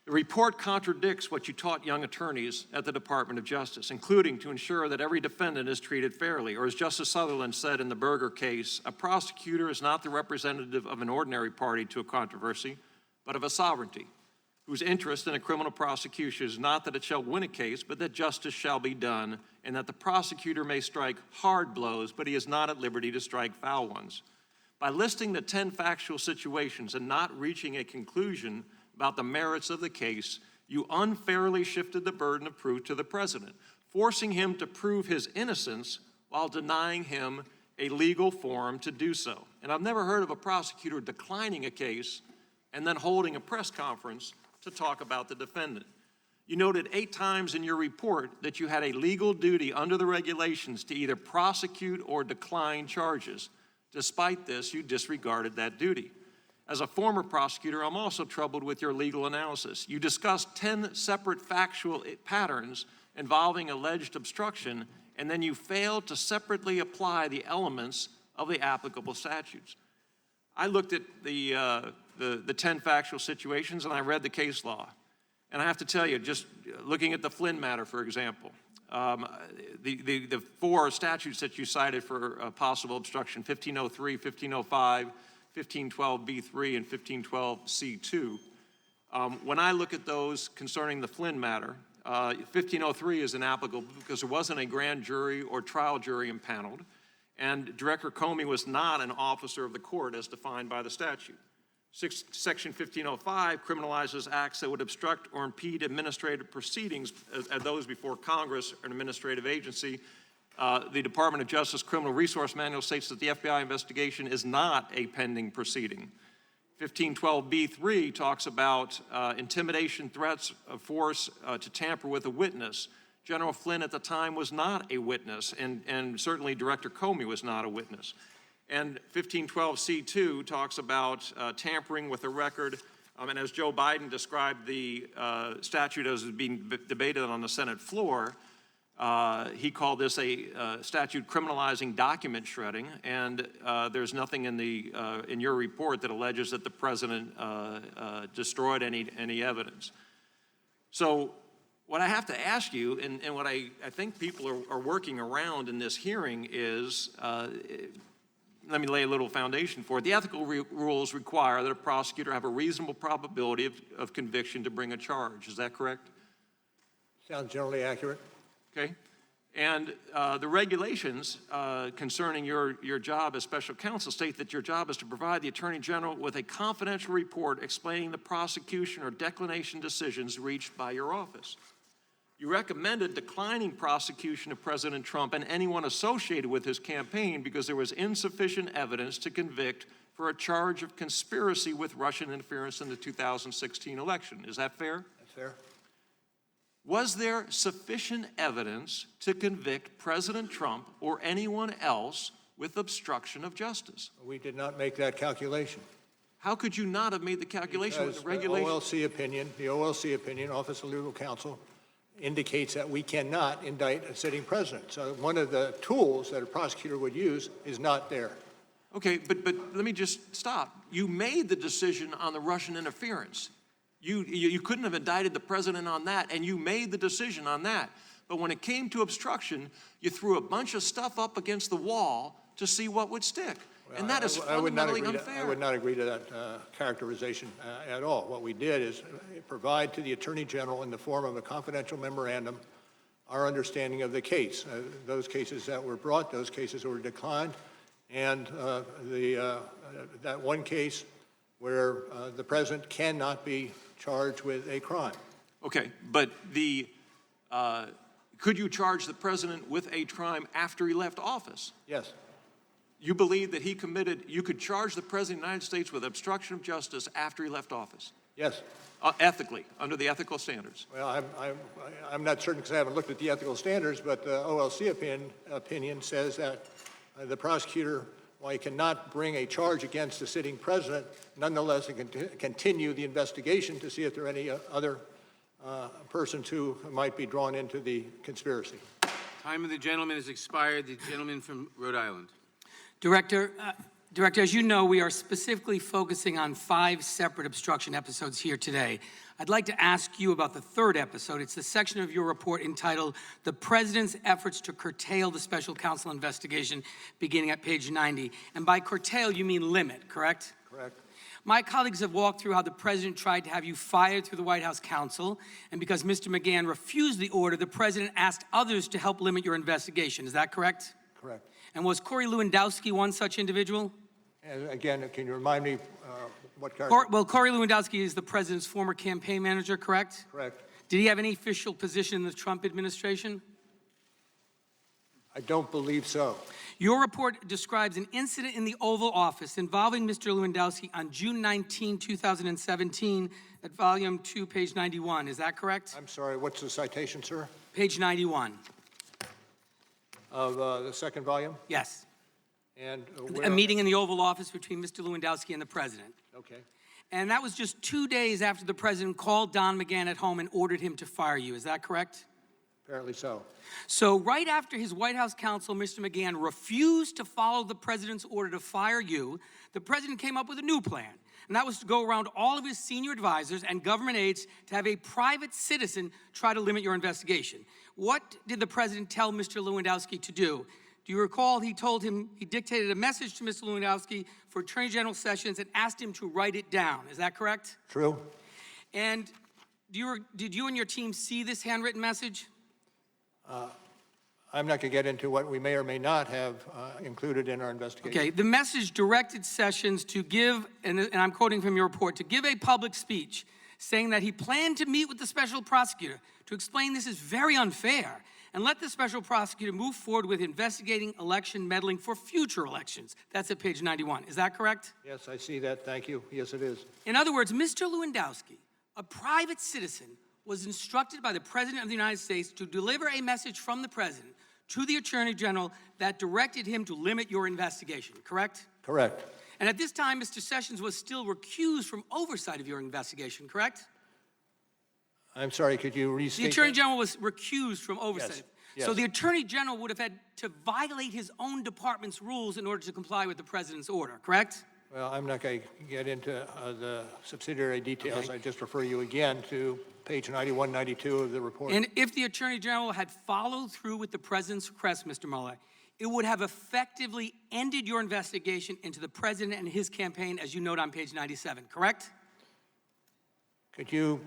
Speaker 22: The report contradicts what you taught young attorneys at the Department of Justice, including to ensure that every defendant is treated fairly, or as Justice Sutherland said in the Berger case, a prosecutor is not the representative of an ordinary party to a controversy, but of a sovereignty, whose interest in a criminal prosecution is not that it shall win a case, but that justice shall be done, and that the prosecutor may strike hard blows, but he is not at liberty to strike foul ones. By listing the 10 factual situations and not reaching a conclusion about the merits of the case, you unfairly shifted the burden of proof to the president, forcing him to prove his innocence while denying him a legal forum to do so. And I've never heard of a prosecutor declining a case and then holding a press conference to talk about the defendant. You noted 8 times in your report that you had a legal duty under the regulations to either prosecute or decline charges. Despite this, you disregarded that duty. As a former prosecutor, I'm also troubled with your legal analysis. You discussed 10 separate factual patterns involving alleged obstruction, and then you failed to separately apply the elements of the applicable statutes. I looked at the 10 factual situations, and I read the case law. And I have to tell you, just looking at the Flynn matter, for example, the 4 statutes that you cited for possible obstruction, 1503, 1505, 1512b3, and 1512c2, when I look at those concerning the Flynn matter, 1503 is inapplicable because there wasn't a grand jury or trial jury impaneled, and Director Comey was not an officer of the court as defined by the statute. Section 1505 criminalizes acts that would obstruct or impede administrative proceedings as those before Congress or an administrative agency. The Department of Justice Criminal Resource Manual states that the FBI investigation is not a pending proceeding. 1512b3 talks about intimidation, threats of force to tamper with a witness. General Flynn at the time was not a witness, and certainly Director Comey was not a witness. And 1512c2 talks about tampering with a record, and as Joe Biden described the statute as being debated on the Senate floor, he called this a statute criminalizing document shredding, and there's nothing in your report that alleges that the president destroyed any evidence. So what I have to ask you, and what I think people are working around in this hearing is, let me lay a little foundation for it. The ethical rules require that a prosecutor have a reasonable probability of conviction to bring a charge. Is that correct?
Speaker 5: Sounds generally accurate.
Speaker 22: Okay. And the regulations concerning your job as special counsel state that your job is to provide the Attorney General with a confidential report explaining the prosecution or declination decisions reached by your office. You recommended declining prosecution of President Trump and anyone associated with his campaign because there was insufficient evidence to convict for a charge of conspiracy with Russian interference in the 2016 election. Is that fair?
Speaker 5: That's fair.
Speaker 22: Was there sufficient evidence to convict President Trump or anyone else with obstruction of justice?
Speaker 5: We did not make that calculation.
Speaker 22: How could you not have made the calculation with the regulation?
Speaker 5: The OLC opinion, Office of Legal Counsel, indicates that we cannot indict a sitting president. So one of the tools that a prosecutor would use is not there.
Speaker 22: Okay, but let me just stop. You made the decision on the Russian interference. You couldn't have indicted the president on that, and you made the decision on that. But when it came to obstruction, you threw a bunch of stuff up against the wall to see what would stick.
Speaker 5: Well,
Speaker 22: and that is fundamentally unfair.
Speaker 5: I would not agree to that characterization at all. What we did is provide to the Attorney General in the form of a confidential memorandum our understanding of the case. Those cases that were brought, those cases were declined, and that one case where the president cannot be charged with a crime.
Speaker 22: Okay, but could you charge the president with a crime after he left office?
Speaker 5: Yes.
Speaker 22: You believe that you could charge the President of the United States with obstruction of justice after he left office?
Speaker 5: Yes.
Speaker 22: Ethically, under the ethical standards?
Speaker 5: Well, I'm not certain because I haven't looked at the ethical standards, but the OLC opinion says that the prosecutor, while he cannot bring a charge against the sitting president, nonetheless he can continue the investigation to see if there are any other persons who might be drawn into the conspiracy.
Speaker 9: Time of the gentleman has expired. The gentleman from Rhode Island.
Speaker 2: Director, as you know, we are specifically focusing on 5 separate obstruction episodes here today. I'd like to ask you about the third episode. It's the section of your report entitled "The President's Efforts to Curtail the Special Counsel Investigation," beginning at page 90. And by curtail, you mean limit, correct?
Speaker 5: Correct.
Speaker 2: My colleagues have walked through how the president tried to have you fired through the White House counsel, and because Mr. McGahn refused the order, the president asked others to help limit your investigation. Is that correct?
Speaker 5: Correct.
Speaker 2: And was Corey Lewandowski one such individual?
Speaker 5: And again, can you remind me what character?
Speaker 2: Well, Corey Lewandowski is the president's former campaign manager, correct?
Speaker 5: Correct.
Speaker 2: Did he have any official position in the Trump administration?
Speaker 5: I don't believe so.
Speaker 2: Your report describes an incident in the Oval Office involving Mr. Lewandowski on June 19, 2017, at volume 2, page 91. Is that correct?
Speaker 5: I'm sorry, what's the citation, sir?
Speaker 2: Page 91.
Speaker 5: Of the second volume?
Speaker 2: Yes.
Speaker 5: And
Speaker 2: A meeting in the Oval Office between Mr. Lewandowski and the president.
Speaker 5: Okay.
Speaker 2: And that was just 2 days after the president called Don McGahn at home and ordered him to fire you. Is that correct?
Speaker 5: Apparently so.
Speaker 2: So right after his White House counsel, Mr. McGahn, refused to follow the president's order to fire you, the president came up with a new plan. And that was to go around all of his senior advisors and government aides to have a private citizen try to limit your investigation. What did the president tell Mr. Lewandowski to do? Do you recall he dictated a message to Mr. Lewandowski for Attorney General Sessions and asked him to write it down. Is that correct?
Speaker 5: True.
Speaker 2: And Did you and your team see this handwritten message?
Speaker 5: I'm not going to get into what we may or may not have included in our investigation.
Speaker 2: Okay, the message directed Sessions to give, and I'm quoting from your report, to give a public speech saying that he planned to meet with the special prosecutor to explain this is very unfair and let the special prosecutor move forward with investigating election meddling for future elections. That's at page 91. Is that correct?
Speaker 5: Yes, I see that. Thank you. Yes, it is.
Speaker 2: In other words, Mr. Lewandowski, a private citizen, was instructed by the President of the United States to deliver a message from the President to the Attorney General that directed him to limit your investigation, correct?
Speaker 5: Correct.
Speaker 2: And at this time, Mr. Sessions was still recused from oversight of your investigation, correct?
Speaker 5: I'm sorry, could you restate
Speaker 2: The Attorney
Speaker 5: that?
Speaker 2: General was recused from oversight.
Speaker 5: Yes.
Speaker 2: So the Attorney General would have had to violate his own department's rules in order to comply with the President's order, correct?
Speaker 5: Well, I'm not going to get into the subsidiary details.
Speaker 2: Okay.
Speaker 5: I just refer you again to page 91, 92 of the report.
Speaker 2: And if the Attorney General had followed through with the President's request, Mr. Mueller, it would have effectively ended your investigation into the President and his campaign, as you note on page 97, correct?
Speaker 5: Could you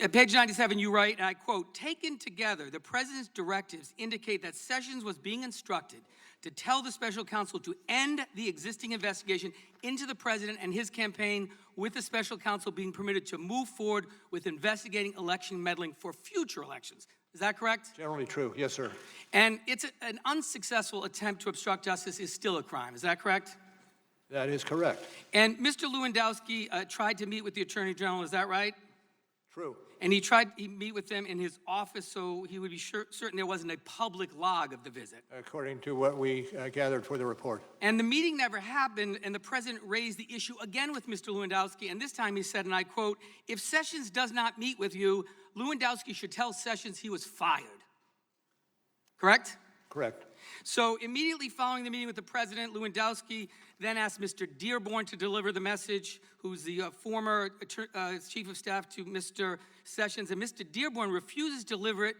Speaker 2: At page 97, you write, and I quote, "Taken together, the President's directives indicate that Sessions was being instructed to tell the special counsel to end the existing investigation into the President and his campaign, with the special counsel being permitted to move forward with investigating election meddling for future elections." Is that correct?
Speaker 5: Generally true. Yes, sir.
Speaker 2: And it's an unsuccessful attempt to obstruct justice is still a crime. Is that correct?
Speaker 5: That is correct.
Speaker 2: And Mr. Lewandowski tried to meet with the Attorney General. Is that right?
Speaker 5: True.
Speaker 2: And he meet with them in his office so he would be certain there wasn't a public log of the visit.
Speaker 5: According to what we gathered for the report.
Speaker 2: And the meeting never happened, and the President raised the issue again with Mr. Lewandowski, and this time he said, and I quote, "If Sessions does not meet with you, Lewandowski should tell Sessions he was fired." Correct?
Speaker 5: Correct.
Speaker 2: So immediately following the meeting with the President, Lewandowski then asked Mr. Dearborn to deliver the message, who's the former Chief of Staff to Mr. Sessions, and Mr. Dearborn refuses to deliver it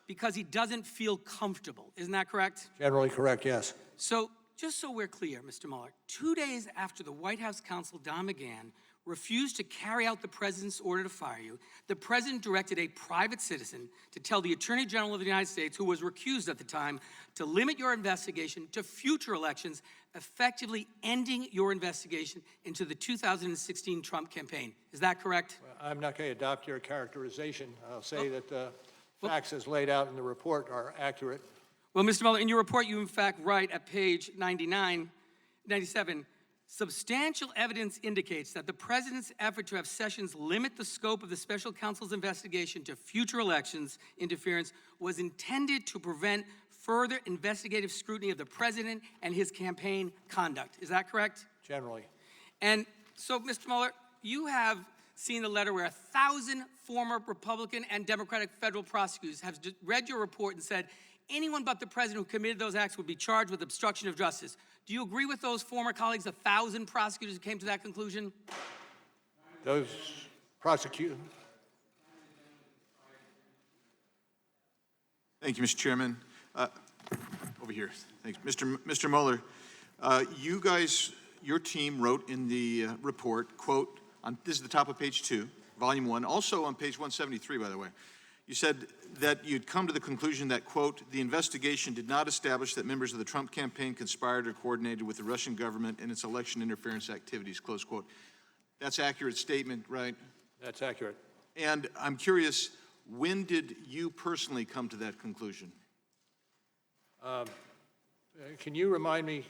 Speaker 2: because he doesn't feel comfortable. Isn't that correct?
Speaker 5: Generally correct, yes.
Speaker 2: So just so we're clear, Mr. Mueller, 2 days after the White House counsel, Don McGahn, refused to carry out the President's order to fire you, the President directed a private citizen to tell the Attorney General of the United States, who was recused at the time, to limit your investigation to future elections, effectively ending your investigation into the 2016 Trump campaign. Is that correct?
Speaker 5: I'm not going to adopt your characterization. I'll say that the facts as laid out in the report are accurate.
Speaker 2: Well, Mr. Mueller, in your report, you in fact write at page 97, substantial evidence indicates that the President's effort to have Sessions limit the scope of the special counsel's investigation to future elections interference was intended to prevent further investigative scrutiny of the President and his campaign conduct. Is that correct?
Speaker 5: Generally.
Speaker 2: And so, Mr. Mueller, you have seen the letter where 1,000 former Republican and Democratic federal prosecutors have read your report and said anyone but the President who committed those acts would be charged with obstruction of justice. Do you agree with those former colleagues, 1,000 prosecutors who came to that conclusion?
Speaker 5: Those prosecutors.
Speaker 8: Thank you, Mr. Chairman. Over here. Thanks. Mr. Mueller, you guys, your team wrote in the report, quote, this is the top of page 2, volume 1, also on page 173, by the way. You said that you'd come to the conclusion that, quote, the investigation did not establish that members of the Trump campaign conspired or coordinated with the Russian government in its election interference activities, close quote. That's an accurate statement, right?
Speaker 5: That's accurate.
Speaker 8: And I'm curious, when did you personally come to that conclusion?
Speaker 5: Can you remind me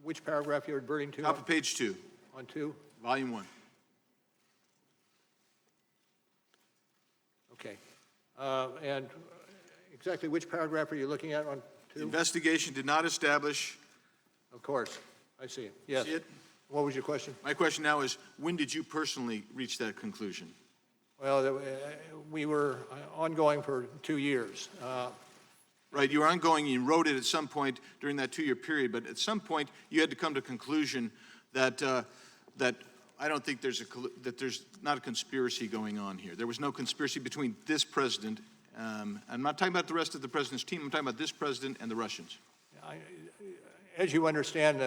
Speaker 5: which paragraph you're adverting to?
Speaker 8: Top of page 2.
Speaker 5: On 2?
Speaker 8: Volume 1.
Speaker 5: Okay. And exactly which paragraph are you looking at on 2?
Speaker 8: The investigation did not establish.
Speaker 5: Of course. I see it. Yes.
Speaker 8: See it?
Speaker 5: What was your question?
Speaker 8: My question now is, when did you personally reach that conclusion?
Speaker 5: Well, we were ongoing for 2 years.
Speaker 8: Right, you were ongoing, you wrote it at some point during that 2-year period, but at some point you had to come to a conclusion that that I don't think there's not a conspiracy going on here. There was no conspiracy between this president. I'm not talking about the rest of the president's team. I'm talking about this president and the Russians.
Speaker 5: As you understand,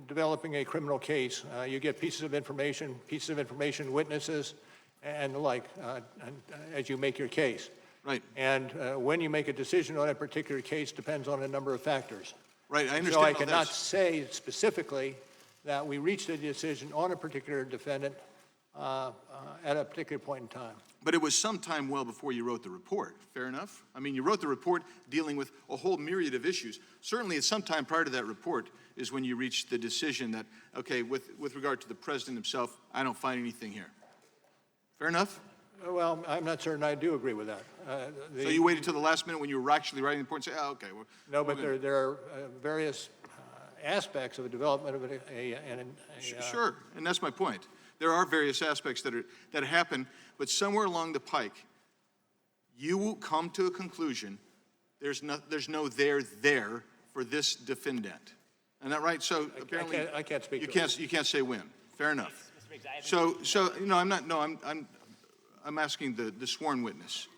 Speaker 5: developing a criminal case, you get pieces of information, witnesses, and the like, as you make your case.
Speaker 8: Right.
Speaker 5: And when you make a decision on a particular case depends on a number of factors.
Speaker 8: Right, I understand
Speaker 5: So I
Speaker 8: all
Speaker 5: cannot
Speaker 8: this.
Speaker 5: say specifically that we reached a decision on a particular defendant at a particular point in time.
Speaker 8: But it was some time well before you wrote the report, fair enough? I mean, you wrote the report dealing with a whole myriad of issues. Certainly, at some time prior to that report is when you reached the decision that, okay, with regard to the president himself, I don't find anything here. Fair enough?
Speaker 5: Well, I'm not certain I do agree with that.
Speaker 8: So you waited till the last minute when you were actually writing the report and say, oh, okay.
Speaker 5: No, but there are various aspects of the development of
Speaker 8: Sure, and that's my point. There are various aspects that happen, but somewhere along the pike, you will come to a conclusion. There's no there for this defendant. Isn't that right? So apparently,
Speaker 5: I can't speak.
Speaker 8: You can't say when. Fair enough. So I'm asking the sworn witness.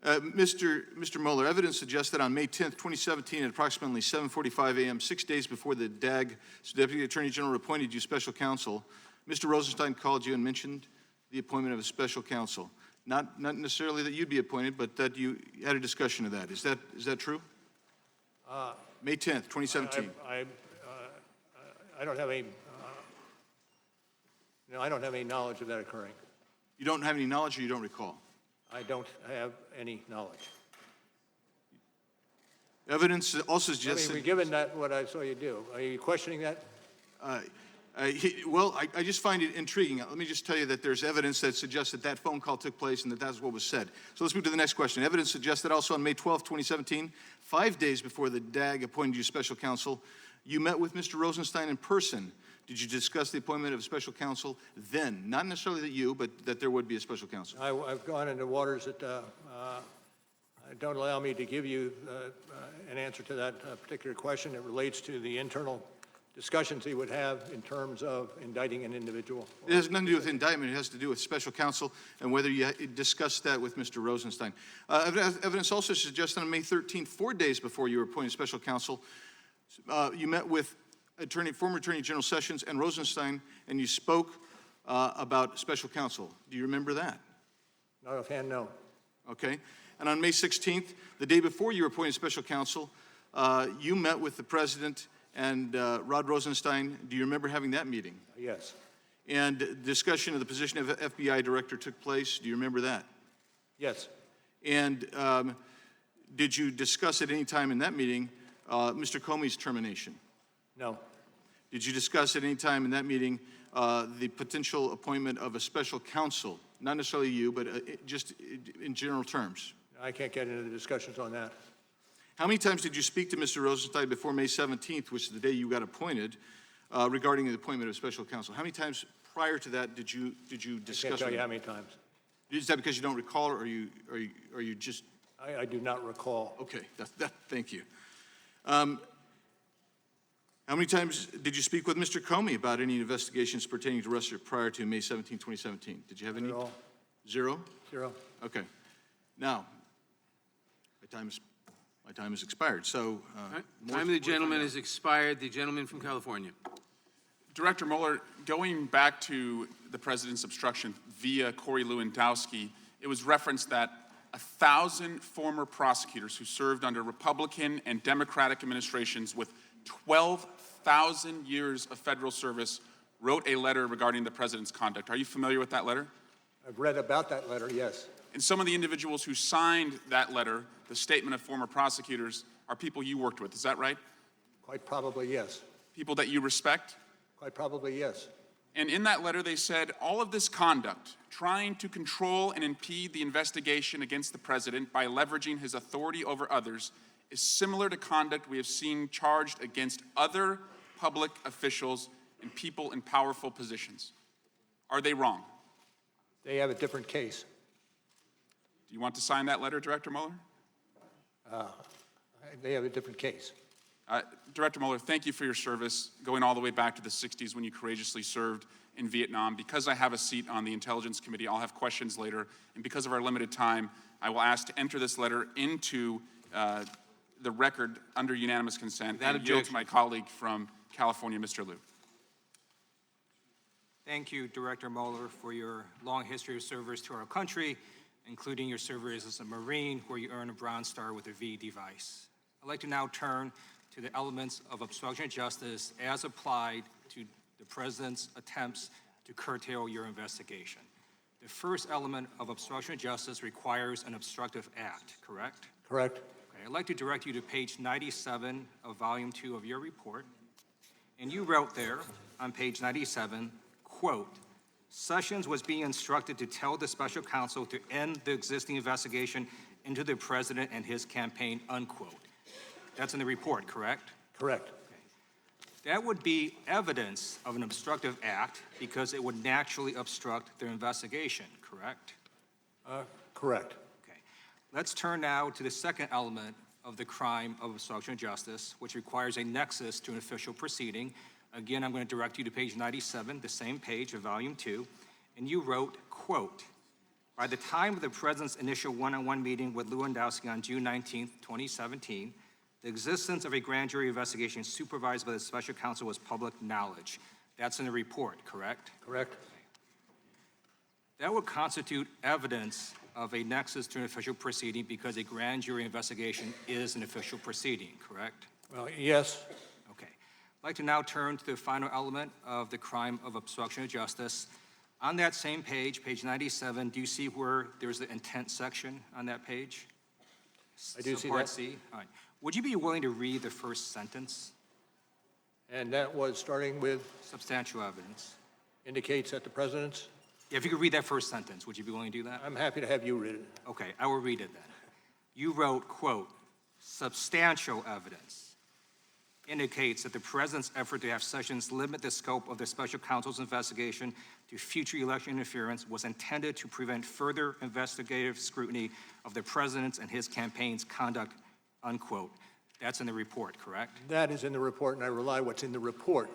Speaker 8: Mr. Mueller, evidence suggests that on May 10th, 2017, at approximately 7:45 a.m., 6 days before the DAG Deputy Attorney General appointed you special counsel, Mr. Rosenstein called you and mentioned the appointment of a special counsel. Not necessarily that you'd be appointed, but that you had a discussion of that. Is that true? May 10th, 2017.
Speaker 5: I don't have any. I don't have any knowledge of that occurring.
Speaker 8: You don't have any knowledge, or you don't recall?
Speaker 5: I don't have any knowledge.
Speaker 8: Evidence also suggests.
Speaker 5: Given that what I saw you do, are you questioning that?
Speaker 8: Well, I just find it intriguing. Let me just tell you that there's evidence that suggests that that phone call took place and that that's what was said. So let's move to the next question. Evidence suggests that also on May 12, 2017, 5 days before the DAG appointed you special counsel, you met with Mr. Rosenstein in person. Did you discuss the appointment of a special counsel then? Not necessarily that you, but that there would be a special counsel.
Speaker 5: I've gone into waters that don't allow me to give you an answer to that particular question. It relates to the internal discussions he would have in terms of indicting an individual.
Speaker 8: It has nothing to do with indictment. It has to do with special counsel and whether you discussed that with Mr. Rosenstein. Evidence also suggests that on May 13th, 4 days before you were appointed special counsel, you met with former Attorney General Sessions and Rosenstein, and you spoke about special counsel. Do you remember that?
Speaker 5: Not offhand, no.
Speaker 8: Okay. And on May 16th, the day before you were appointed special counsel, you met with the president and Rod Rosenstein. Do you remember having that meeting?
Speaker 5: Yes.
Speaker 8: And discussion of the position of FBI director took place. Do you remember that?
Speaker 5: Yes.
Speaker 8: And did you discuss at any time in that meeting Mr. Comey's termination?
Speaker 5: No.
Speaker 8: Did you discuss at any time in that meeting the potential appointment of a special counsel? Not necessarily you, but just in general terms.
Speaker 5: I can't get into the discussions on that.
Speaker 8: How many times did you speak to Mr. Rosenstein before May 17th, which is the day you got appointed, regarding the appointment of special counsel? How many times prior to that did you discuss?
Speaker 5: I can't tell you how many times.
Speaker 8: Is that because you don't recall, or are you just?
Speaker 5: I do not recall.
Speaker 8: Okay, thank you. How many times did you speak with Mr. Comey about any investigations pertaining to Russia prior to May 17, 2017? Did you have any?
Speaker 5: All.
Speaker 8: Zero?
Speaker 5: Zero.
Speaker 8: Okay. Now, my time has expired, so.
Speaker 9: Time of the gentleman has expired. The gentleman from California.
Speaker 10: Director Mueller, going back to the president's obstruction via Corey Lewandowski, it was referenced that 1,000 former prosecutors who served under Republican and Democratic administrations with 12,000 years of federal service wrote a letter regarding the president's conduct. Are you familiar with that letter?
Speaker 5: I've read about that letter, yes.
Speaker 10: And some of the individuals who signed that letter, the statement of former prosecutors, are people you worked with. Is that right?
Speaker 5: Quite probably, yes.
Speaker 10: People that you respect?
Speaker 5: Quite probably, yes.
Speaker 10: And in that letter, they said all of this conduct, trying to control and impede the investigation against the president by leveraging his authority over others, is similar to conduct we have seen charged against other public officials and people in powerful positions. Are they wrong?
Speaker 5: They have a different case.
Speaker 10: Do you want to sign that letter, Director Mueller?
Speaker 5: They have a different case.
Speaker 10: Director Mueller, thank you for your service, going all the way back to the 60s when you courageously served in Vietnam. Because I have a seat on the Intelligence Committee, I'll have questions later. And because of our limited time, I will ask to enter this letter into the record under unanimous consent and yield to my colleague from California, Mr. Liu.
Speaker 11: Thank you, Director Mueller, for your long history of service to our country, including your service as a Marine, where you earned a Bronze Star with a V device. I'd like to now turn to the elements of obstruction of justice as applied to the President's attempts to curtail your investigation. The first element of obstruction of justice requires an obstructive act, correct?
Speaker 5: Correct.
Speaker 11: Okay, I'd like to direct you to page 97 of Volume 2 of your report. And you wrote there on page 97, quote, Sessions was being instructed to tell the special counsel to end the existing investigation into the president and his campaign, unquote. That's in the report, correct?
Speaker 5: Correct.
Speaker 11: That would be evidence of an obstructive act because it would naturally obstruct their investigation, correct?
Speaker 5: Correct.
Speaker 11: Okay. Let's turn now to the second element of the crime of obstruction of justice, which requires a nexus to an official proceeding. Again, I'm going to direct you to page 97, the same page of Volume 2, and you wrote, quote, by the time of the President's initial one-on-one meeting with Lewandowski on June 19, 2017, the existence of a grand jury investigation supervised by the special counsel was public knowledge. That's in the report, correct?
Speaker 5: Correct.
Speaker 11: That would constitute evidence of a nexus to an official proceeding because a grand jury investigation is an official proceeding, correct?
Speaker 5: Well, yes.
Speaker 11: Okay. I'd like to now turn to the final element of the crime of obstruction of justice. On that same page, page 97, do you see where there's the intent section on that page?
Speaker 5: I do see
Speaker 11: Part
Speaker 5: that.
Speaker 11: C. All right. Would you be willing to read the first sentence?
Speaker 5: And that was starting with?
Speaker 11: Substantial evidence.
Speaker 5: Indicates that the President's?
Speaker 11: Yeah, if you could read that first sentence, would you be willing to do that?
Speaker 5: I'm happy to have you read it.
Speaker 11: Okay, I will read it then. You wrote, quote, substantial evidence indicates that the President's effort to have Sessions limit the scope of the special counsel's investigation to future election interference was intended to prevent further investigative scrutiny of the President's and his campaign's conduct, unquote. That's in the report, correct?
Speaker 5: That is in the report, and I rely what's in the report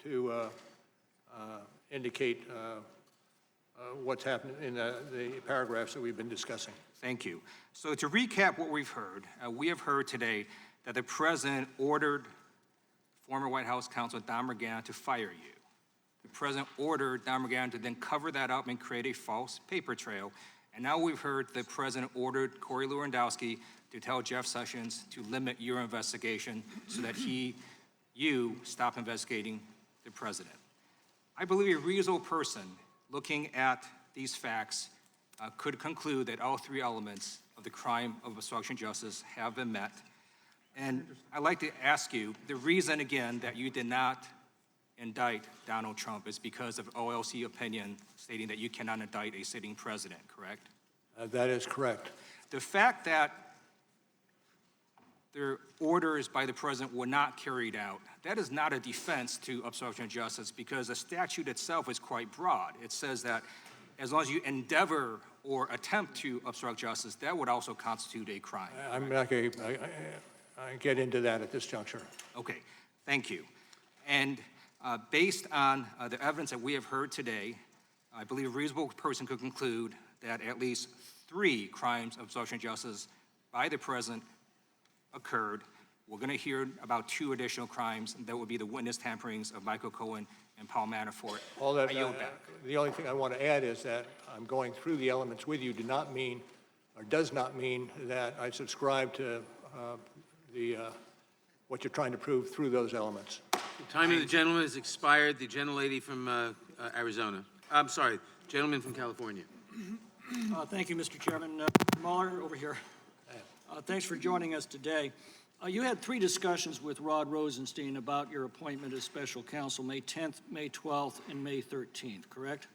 Speaker 5: to indicate what's happened in the paragraphs that we've been discussing.
Speaker 11: Thank you. So to recap what we've heard, we have heard today that the President ordered former White House counsel Don McGahn to fire you. The President ordered Don McGahn to then cover that up and create a false paper trail. And now we've heard the President ordered Corey Lewandowski to tell Jeff Sessions to limit your investigation so that you stop investigating the President. I believe a reasonable person looking at these facts could conclude that all three elements of the crime of obstruction of justice have been met. And I'd like to ask you, the reason, again, that you did not indict Donald Trump is because of OLC opinion stating that you cannot indict a sitting president, correct?
Speaker 5: That is correct.
Speaker 11: The fact that their orders by the President were not carried out, that is not a defense to obstruction of justice because the statute itself is quite broad. It says that as long as you endeavor or attempt to obstruct justice, that would also constitute a crime.
Speaker 5: I'm not going to get into that at this juncture.
Speaker 11: Okay, thank you. And based on the evidence that we have heard today, I believe a reasonable person could conclude that at least 3 crimes of obstruction of justice by the President occurred. We're going to hear about 2 additional crimes. That would be the witness tamperings of Michael Cohen and Paul Manafort.
Speaker 5: All that,
Speaker 11: I yield back.
Speaker 5: the only thing I want to add is that I'm going through the elements with you does not mean that I subscribe to what you're trying to prove through those elements.
Speaker 9: The time of the gentleman has expired. The gentlelady from Arizona. I'm sorry, gentleman from California.
Speaker 12: Thank you, Mr. Chairman. Mueller, over here. Thanks for joining us today. You had 3 discussions with Rod Rosenstein about your appointment as special counsel, May 10th, May 12th, and May 13th, correct?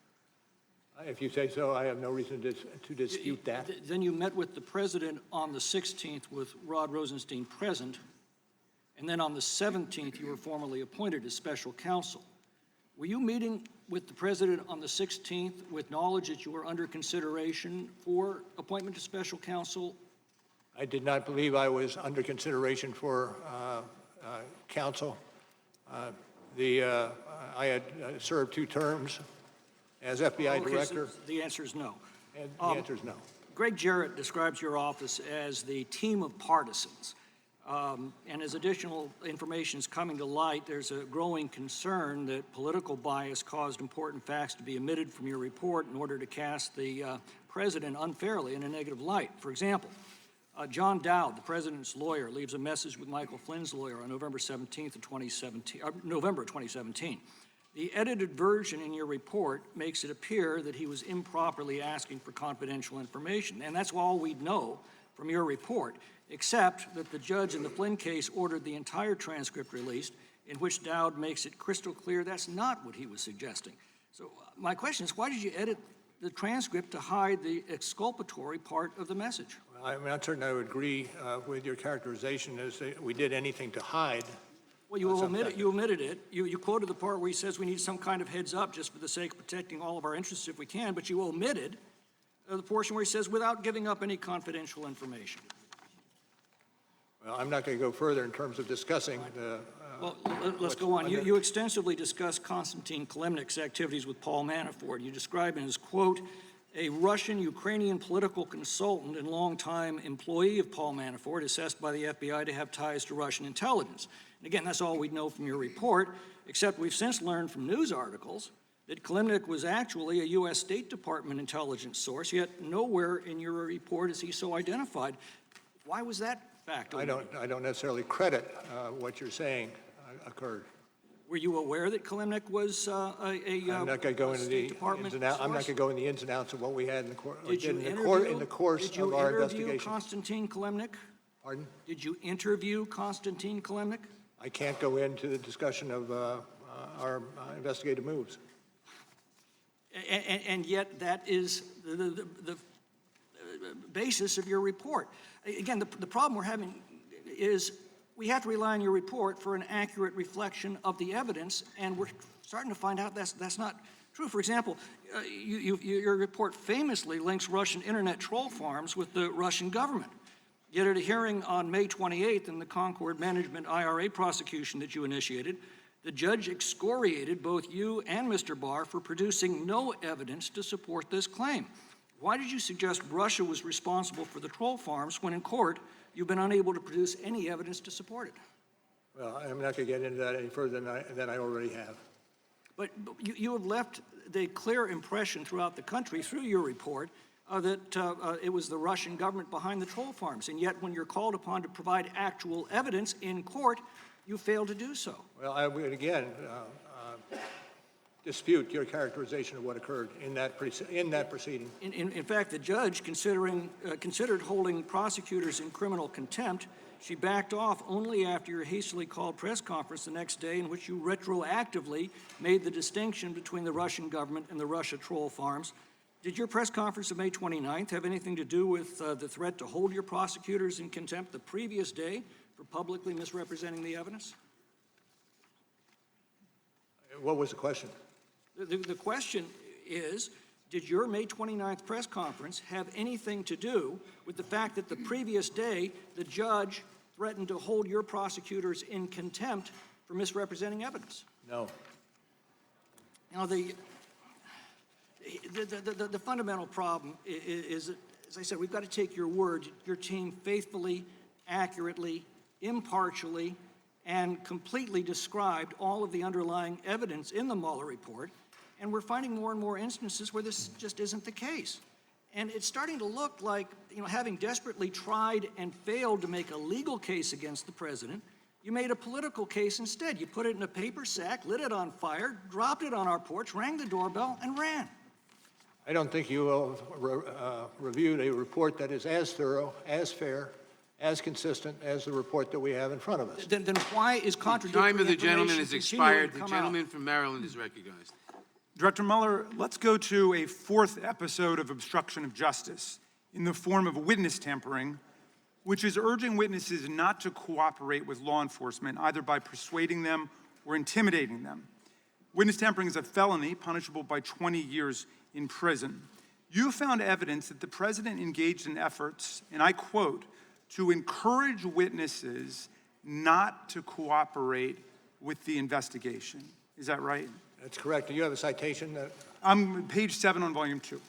Speaker 5: If you say so, I have no reason to dispute that.
Speaker 12: Then you met with the President on the 16th with Rod Rosenstein present, and then on the 17th you were formally appointed as special counsel. Were you meeting with the President on the 16th with knowledge that you were under consideration for appointment to special counsel?
Speaker 5: I did not believe I was under consideration for counsel. I had served 2 terms as FBI director.
Speaker 12: So the answer is no.
Speaker 5: And the answer is no.
Speaker 12: Greg Jarrett describes your office as the team of partisans. And as additional information is coming to light, there's a growing concern that political bias caused important facts to be omitted from your report in order to cast the president unfairly in a negative light. For example, John Dowd, the president's lawyer, leaves a message with Michael Flynn's lawyer on November 17th of 2017, November 2017. The edited version in your report makes it appear that he was improperly asking for confidential information, and that's all we know from your report, except that the judge in the Flynn case ordered the entire transcript released, in which Dowd makes it crystal clear that's not what he was suggesting. So my question is, why did you edit the transcript to hide the exculpatory part of the message?
Speaker 5: Well, I'm not certain I would agree with your characterization as that we did anything to hide.
Speaker 12: Well, you omitted it. You quoted the part where he says we need some kind of heads up just for the sake of protecting all of our interests if we can, but you omitted the portion where he says without giving up any confidential information.
Speaker 5: Well, I'm not going to go further in terms of discussing the...
Speaker 12: Well, let's go on. You extensively discussed Konstantin Kilimnik's activities with Paul Manafort. You describe him as, quote, a Russian-Ukrainian political consultant and longtime employee of Paul Manafort, assessed by the FBI to have ties to Russian intelligence. And again, that's all we know from your report, except we've since learned from news articles that Kilimnik was actually a U.S. State Department intelligence source, yet nowhere in your report is he so identified. Why was that fact?
Speaker 5: I don't necessarily credit what you're saying occurred.
Speaker 12: Were you aware that Kilimnik was
Speaker 5: I'm not going to go into the ins and outs. I'm not going to go in the ins and outs of what we had in the course of our investigation.
Speaker 12: Did you interview Konstantin Kilimnik?
Speaker 5: Pardon?
Speaker 12: Did you interview Konstantin Kilimnik?
Speaker 5: I can't go into the discussion of our investigative moves.
Speaker 12: And yet that is the basis of your report. Again, the problem we're having is we have to rely on your report for an accurate reflection of the evidence, and we're starting to find out that's not true. For example, your report famously links Russian internet troll farms with the Russian government. Yet at a hearing on May 28th in the Concord Management IRA prosecution that you initiated, the judge excoriated both you and Mr. Barr for producing no evidence to support this claim. Why did you suggest Russia was responsible for the troll farms when in court you've been unable to produce any evidence to support it?
Speaker 5: Well, I'm not going to get into that any further than I already have.
Speaker 12: But you have left the clear impression throughout the country through your report that it was the Russian government behind the troll farms, and yet when you're called upon to provide actual evidence in court, you fail to do so.
Speaker 5: Well, I would again dispute your characterization of what occurred in that proceeding.
Speaker 12: In fact, the judge, considered holding prosecutors in criminal contempt. She backed off only after your hastily called press conference the next day in which you retroactively made the distinction between the Russian government and the Russia troll farms. Did your press conference of May 29th have anything to do with the threat to hold your prosecutors in contempt the previous day for publicly misrepresenting the evidence?
Speaker 5: What was the question?
Speaker 12: The question is, did your May 29th press conference have anything to do with the fact that the previous day the judge threatened to hold your prosecutors in contempt for misrepresenting evidence?
Speaker 5: No.
Speaker 12: Now, the fundamental problem is, as I said, we've got to take your word. Your team faithfully, accurately, impartially, and completely described all of the underlying evidence in the Mueller report, and we're finding more and more instances where this just isn't the case. And it's starting to look like, having desperately tried and failed to make a legal case against the president, you made a political case instead. You put it in a paper sack, lit it on fire, dropped it on our porch, rang the doorbell, and ran.
Speaker 5: I don't think you will reviewed a report that is as thorough, as fair, as consistent as the report that we have in front of us.
Speaker 12: Then why is contradictory
Speaker 9: Time of the
Speaker 12: information
Speaker 9: gentleman is
Speaker 12: continuing
Speaker 9: expired.
Speaker 12: to
Speaker 9: The
Speaker 12: come
Speaker 9: gentleman
Speaker 12: out?
Speaker 9: from Maryland is recognized.
Speaker 13: Director Mueller, let's go to a fourth episode of obstruction of justice in the form of witness tampering, which is urging witnesses not to cooperate with law enforcement, either by persuading them or intimidating them. Witness tampering is a felony punishable by 20 years in prison. You found evidence that the president engaged in efforts, and I quote, to encourage witnesses not to cooperate with the investigation. Is that right?
Speaker 5: That's correct. Do you have a citation?
Speaker 13: I'm page 7 on volume 2.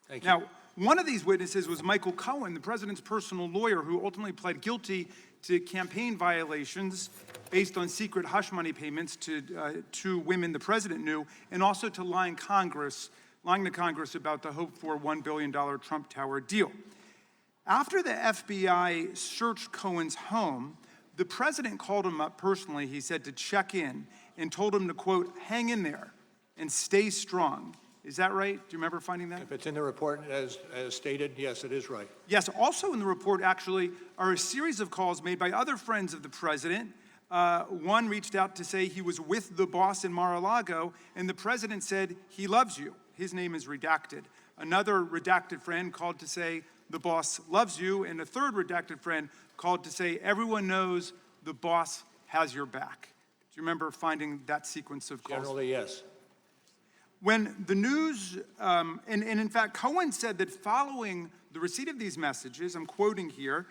Speaker 5: Thank you.
Speaker 13: Now, One of these witnesses was Michael Cohen, the president's personal lawyer, who ultimately pled guilty to campaign violations based on secret hush money payments to two women the president knew, and also to lying to Congress about the hoped-for $1 billion Trump Tower deal. After the FBI searched Cohen's home, the president called him up personally, he said, to check in, and told him to, quote, hang in there and stay strong. Is that right? Do you remember finding that?
Speaker 5: If it's in the report as stated, yes, it is right.
Speaker 13: Yes, also in the report, actually, are a series of calls made by other friends of the president. One reached out to say he was with the boss in Mar-a-Lago, and the president said, he loves you. His name is redacted. Another redacted friend called to say, the boss loves you, and a third redacted friend called to say, everyone knows the boss has your back. Do you remember finding that sequence of calls?
Speaker 5: Generally, yes.
Speaker 13: When the news, and in fact, Cohen said that following the receipt of these messages, I'm quoting here,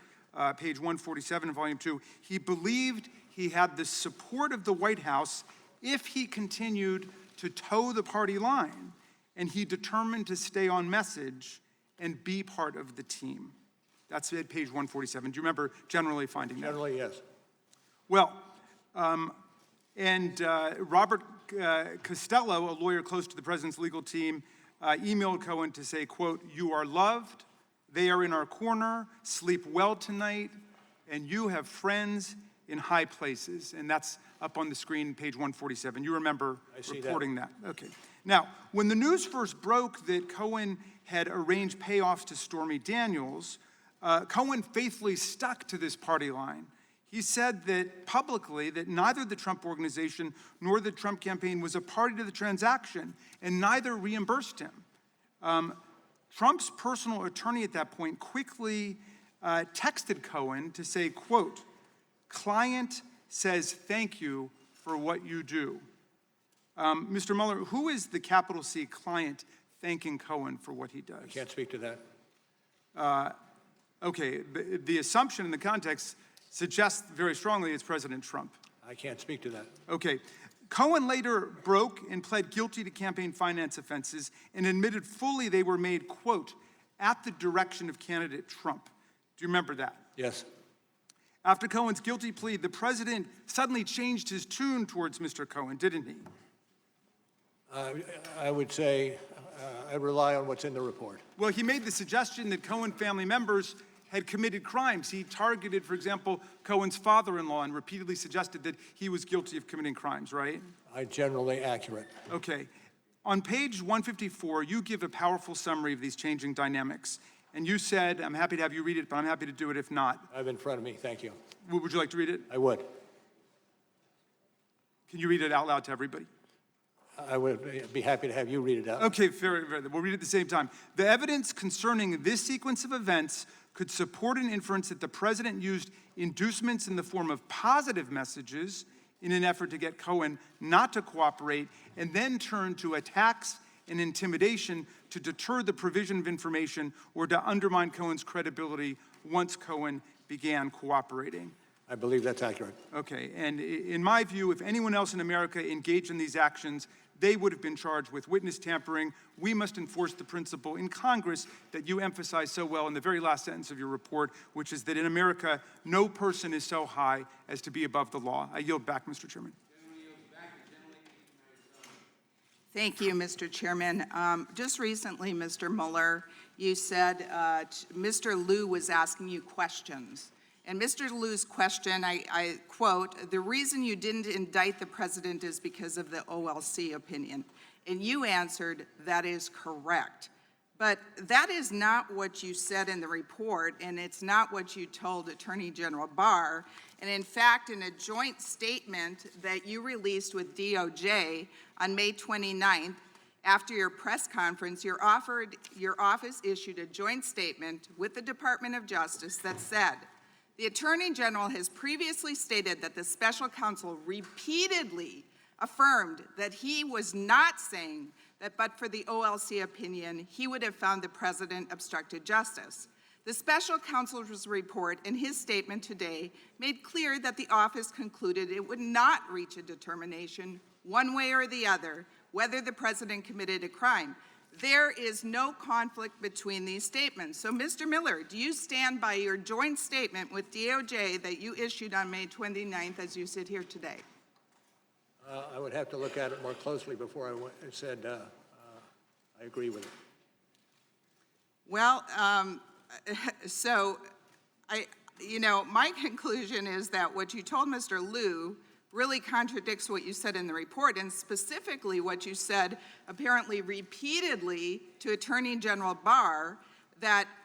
Speaker 13: page 147, volume 2, he believed he had the support of the White House if he continued to toe the party line, and he determined to stay on message and be part of the team. That's at page 147. Do you remember generally finding that?
Speaker 5: Generally, yes.
Speaker 13: Well, Robert Costello, a lawyer close to the president's legal team, emailed Cohen to say, quote, you are loved, they are in our corner, sleep well tonight, and you have friends in high places. And that's up on the screen, page 147. You remember reporting that. Okay. Now, when the news first broke that Cohen had arranged payoffs to Stormy Daniels, Cohen faithfully stuck to this party line. He said that publicly that neither the Trump Organization nor the Trump campaign was a party to the transaction, and neither reimbursed him. Trump's personal attorney at that point quickly texted Cohen to say, quote, client says thank you for what you do. Mr. Mueller, who is the capital C client thanking Cohen for what he does?
Speaker 5: I can't speak to that.
Speaker 13: Okay, the assumption in the context suggests very strongly it's President Trump.
Speaker 5: I can't speak to that.
Speaker 13: Okay. Cohen later broke and pled guilty to campaign finance offenses and admitted fully they were made, quote, at the direction of candidate Trump. Do you remember that?
Speaker 5: Yes.
Speaker 13: After Cohen's guilty plea, the president suddenly changed his tune towards Mr. Cohen, didn't he?
Speaker 5: I would say I rely on what's in the report.
Speaker 13: Well, he made the suggestion that Cohen family members had committed crimes. He targeted, for example, Cohen's father-in-law and repeatedly suggested that he was guilty of committing crimes, right?
Speaker 5: Generally accurate.
Speaker 13: Okay. On page 154, you give a powerful summary of these changing dynamics. And you said, I'm happy to have you read it, but I'm happy to do it if not.
Speaker 5: I have it in front of me. Thank you.
Speaker 13: Would you like to read it?
Speaker 5: I would.
Speaker 13: Can you read it out loud to everybody?
Speaker 5: I would be happy to have you read it out.
Speaker 13: Okay, very, very. We'll read it at the same time. The evidence concerning this sequence of events could support an inference that the president used inducements in the form of positive messages in an effort to get Cohen not to cooperate, and then turn to attacks and intimidation to deter the provision of information or to undermine Cohen's credibility once Cohen began cooperating.
Speaker 5: I believe that's accurate.
Speaker 13: Okay, and in my view, if anyone else in America engaged in these actions, they would have been charged with witness tampering. We must enforce the principle in Congress that you emphasize so well in the very last sentence of your report, which is that in America, no person is so high as to be above the law. I yield back, Mr. Chairman.
Speaker 14: Thank you, Mr. Chairman. Just recently, Mr. Mueller, you said Mr. Liu was asking you questions. And Mr. Liu's question, I quote, the reason you didn't indict the president is because of the OLC opinion. And you answered, that is correct. But that is not what you said in the report, and it's not what you told Attorney General Barr. And in fact, in a joint statement that you released with DOJ on May 29th, after your press conference, your office issued a joint statement with the Department of Justice that said, the Attorney General has previously stated that the special counsel repeatedly affirmed that he was not saying that but for the OLC opinion, he would have found the president obstructed justice. The special counsel's report in his statement today made clear that the office concluded it would not reach a determination one way or the other whether the president committed a crime. There is no conflict between these statements. So, Mr. Miller, do you stand by your joint statement with DOJ that you issued on May 29th as you sit here today?
Speaker 5: I would have to look at it more closely before I said I agree with it.
Speaker 14: Well, my conclusion is that what you told Mr. Liu really contradicts what you said in the report, and specifically what you said apparently repeatedly to Attorney General Barr,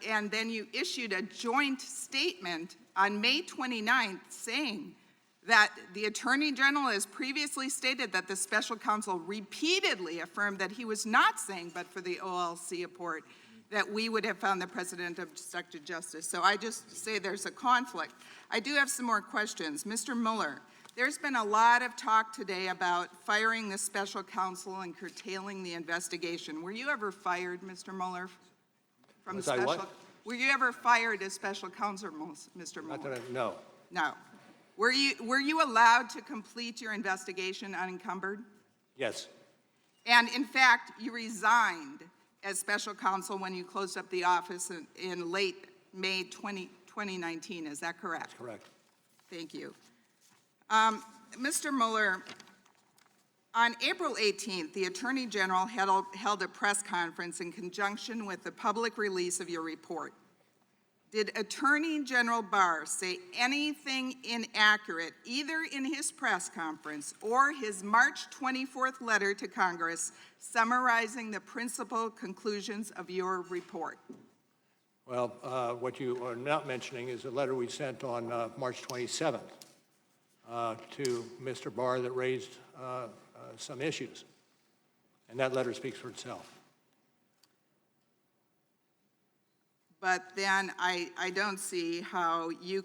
Speaker 14: and then you issued a joint statement on May 29th saying that the Attorney General has previously stated that the special counsel repeatedly affirmed that he was not saying, but for the OLC report, that we would have found the president obstructed justice. So I just say there's a conflict. I do have some more questions. Mr. Mueller, there's been a lot of talk today about firing the special counsel and curtailing the investigation. Were you ever fired, Mr. Mueller, from the special?
Speaker 5: What?
Speaker 14: Were you ever fired as special counsel, Mr. Mueller?
Speaker 5: No.
Speaker 14: No. Were you allowed to complete your investigation unencumbered?
Speaker 5: Yes.
Speaker 14: And in fact, you resigned as special counsel when you closed up the office in late May 2019. Is that correct?
Speaker 5: That's correct.
Speaker 14: Thank you. Mr. Mueller, on April 18th, the Attorney General held a press conference in conjunction with the public release of your report. Did Attorney General Barr say anything inaccurate either in his press conference or his March 24th letter to Congress summarizing the principal conclusions of your report?
Speaker 5: Well, what you are not mentioning is a letter we sent on March 27th to Mr. Barr that raised some issues. And that letter speaks for itself.
Speaker 14: But then I don't see how you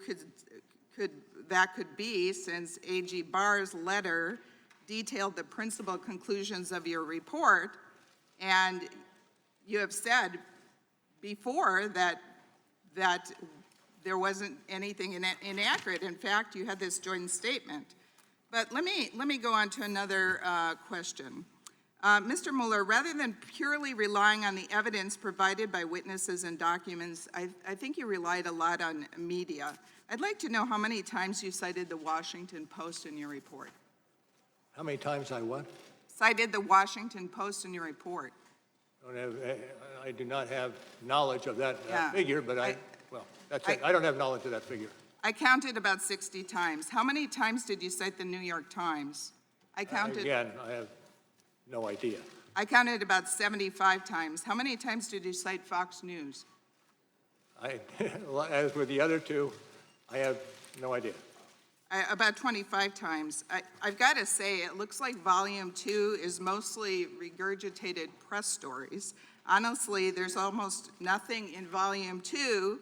Speaker 14: that could be, since AG Barr's letter detailed the principal conclusions of your report, and you have said before that there wasn't anything inaccurate. In fact, you had this joint statement. But let me go on to another question. Mr. Mueller, rather than purely relying on the evidence provided by witnesses and documents, I think you relied a lot on media. I'd like to know how many times you cited the Washington Post in your report.
Speaker 5: How many times I what?
Speaker 14: Cited the Washington Post in your report.
Speaker 5: I do not have knowledge of that figure, but that's it. I don't have knowledge of that figure.
Speaker 14: I counted about 60 times. How many times did you cite the New York Times? I counted.
Speaker 5: Again, I have no idea.
Speaker 14: I counted about 75 times. How many times did you cite Fox News?
Speaker 5: As with the other two, I have no idea.
Speaker 14: About 25 times. I've got to say, it looks like Volume 2 is mostly regurgitated press stories. Honestly, there's almost nothing in Volume 2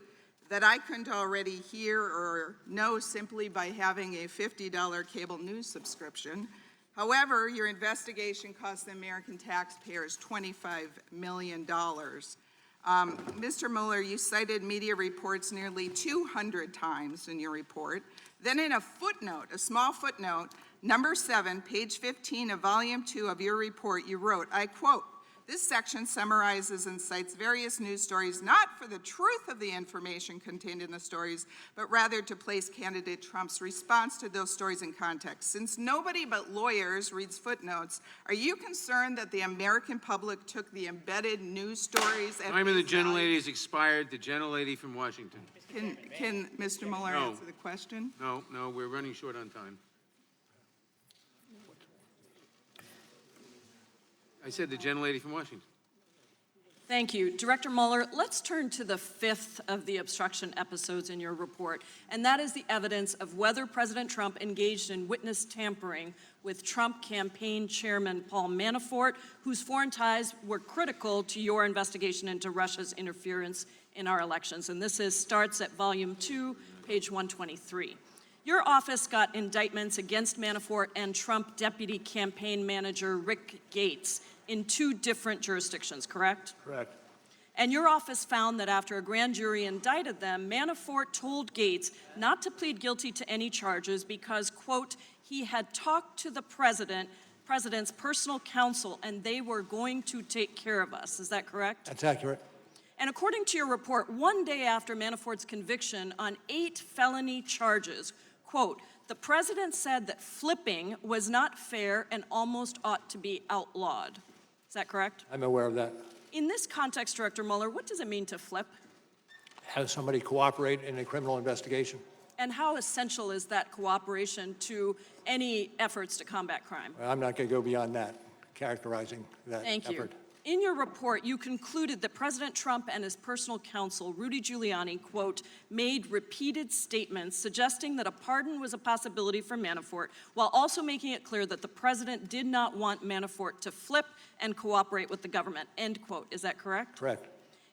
Speaker 14: that I couldn't already hear or know simply by having a $50 cable news subscription. However, your investigation cost the American taxpayers $25 million. Mr. Mueller, you cited media reports nearly 200 times in your report. Then in a footnote, a small footnote, number 7, page 15 of volume 2 of your report, you wrote, I quote, "This section summarizes and cites various news stories not for the truth of the information contained in the stories, but rather to place candidate Trump's response to those stories in context. Since nobody but lawyers reads footnotes, are you concerned that the American public took the embedded news stories at
Speaker 9: Time of the gentlelady has expired. The gentlelady from Washington.
Speaker 14: Can Mr. Mueller answer the question?
Speaker 9: No, we're running short on time. I said the gentlelady from Washington.
Speaker 15: Thank you. Director Mueller, let's turn to the 5th of the obstruction episodes in your report, and that is the evidence of whether President Trump engaged in witness tampering with Trump campaign chairman Paul Manafort, whose foreign ties were critical to your investigation into Russia's interference in our elections. And this starts at volume 2, page 123. Your office got indictments against Manafort and Trump deputy campaign manager Rick Gates in 2 different jurisdictions, correct?
Speaker 5: Correct.
Speaker 15: And your office found that after a grand jury indicted them, Manafort told Gates not to plead guilty to any charges because, quote, he had talked to the president president's personal counsel, and they were going to take care of us. Is that correct?
Speaker 5: That's accurate.
Speaker 15: And according to your report, one day after Manafort's conviction on 8 felony charges, quote, the president said that flipping was not fair and almost ought to be outlawed. Is that correct?
Speaker 5: I'm aware of that.
Speaker 15: In this context, Director Mueller, what does it mean to flip?
Speaker 5: Have somebody cooperate in a criminal investigation?
Speaker 15: And how essential is that cooperation to any efforts to combat crime?
Speaker 5: Well, I'm not going to go beyond that, characterizing that
Speaker 15: Thank you.
Speaker 5: effort.
Speaker 15: In your report, you concluded that President Trump and his personal counsel, Rudy Giuliani, quote, made repeated statements suggesting that a pardon was a possibility for Manafort, while also making it clear that the president did not want Manafort to flip and cooperate with the government, end quote. Is that correct?
Speaker 5: Correct.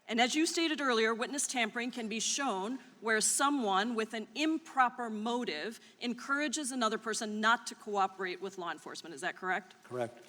Speaker 15: And as you stated earlier, witness tampering can be shown where someone with an improper motive encourages another person not to cooperate with law enforcement. Is that correct?
Speaker 5: Correct.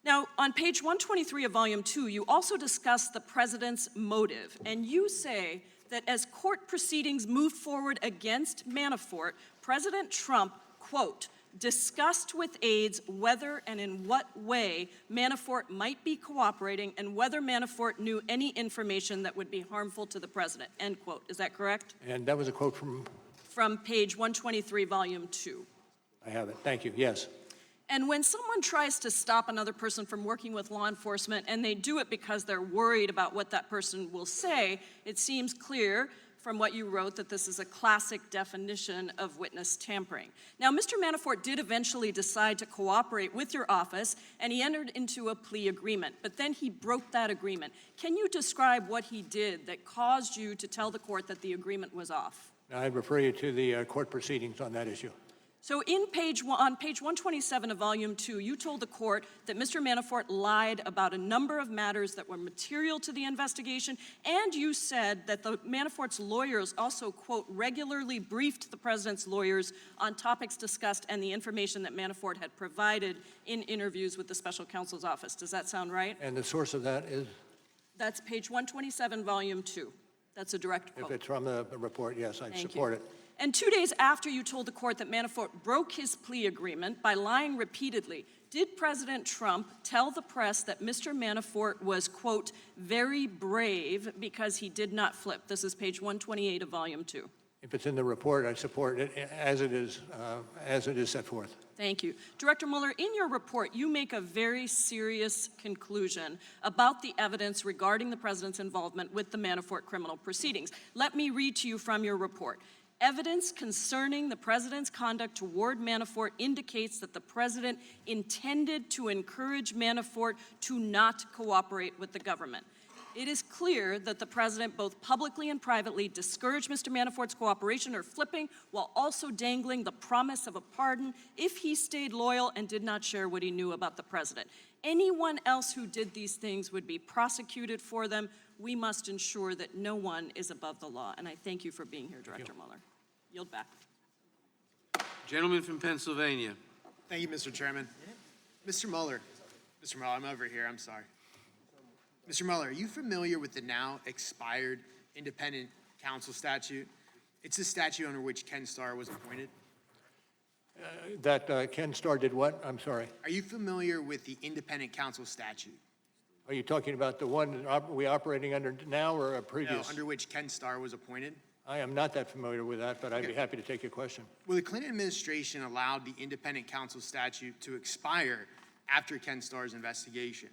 Speaker 15: Now, on page 123 of Volume 2, you also discuss the president's motive, and you say that as court proceedings moved forward against Manafort, President Trump, quote, discussed with aides whether and in what way Manafort might be cooperating and whether Manafort knew any information that would be harmful to the president, end quote. Is that correct?
Speaker 5: And that was a quote from?
Speaker 15: From page 123, Volume 2.
Speaker 5: I have it. Thank you. Yes.
Speaker 15: And when someone tries to stop another person from working with law enforcement and they do it because they're worried about what that person will say, it seems clear from what you wrote that this is a classic definition of witness tampering. Now, Mr. Manafort did eventually decide to cooperate with your office, and he entered into a plea agreement, but then he broke that agreement. Can you describe what he did that caused you to tell the court that the agreement was off?
Speaker 5: I'd refer you to the court proceedings on that issue.
Speaker 15: So on page 127 of Volume 2, you told the court that Mr. Manafort lied about a number of matters that were material to the investigation, and you said that the Manafort's lawyers also, quote, regularly briefed the president's lawyers on topics discussed and the information that Manafort had provided in interviews with the special counsel's office. Does that sound right?
Speaker 5: And the source of that is?
Speaker 15: That's page 127, Volume 2. That's a direct quote.
Speaker 5: If it's from the report, yes, I'd
Speaker 15: Thank
Speaker 5: support
Speaker 15: you.
Speaker 5: it.
Speaker 15: And 2 days after you told the court that Manafort broke his plea agreement by lying repeatedly, did President Trump tell the press that Mr. Manafort was, quote, very brave because he did not flip? This is page 128 of Volume 2.
Speaker 5: If it's in the report, I support it as it is set forth.
Speaker 15: Thank you. Director Mueller, in your report, you make a very serious conclusion about the evidence regarding the president's involvement with the Manafort criminal proceedings. Let me read to you from your report. Evidence concerning the president's conduct toward Manafort indicates that the president intended to encourage Manafort to not cooperate with the government. It is clear that the president both publicly and privately discouraged Mr. Manafort's cooperation or flipping while also dangling the promise of a pardon if he stayed loyal and did not share what he knew about the president. Anyone else who did these things would be prosecuted for them. We must ensure that no one is above the law. And I thank you for being here, Director Mueller. Yield back.
Speaker 9: Gentleman from Pennsylvania.
Speaker 16: Thank you, Mr. Chairman. Mr. Mueller, I'm over here, I'm sorry. Mr. Mueller, are you familiar with the now expired independent counsel statute? It's the statute under which Ken Starr was appointed.
Speaker 5: That Ken Starr did what? I'm sorry.
Speaker 16: Are you familiar with the independent counsel statute?
Speaker 5: Are you talking about the one we're operating under now or a previous?
Speaker 16: No, under which Ken Starr was appointed.
Speaker 5: I am not that familiar with that, but I'd be happy to take your question.
Speaker 16: Well, the Clinton administration allowed the independent counsel statute to expire after Ken Starr's investigation.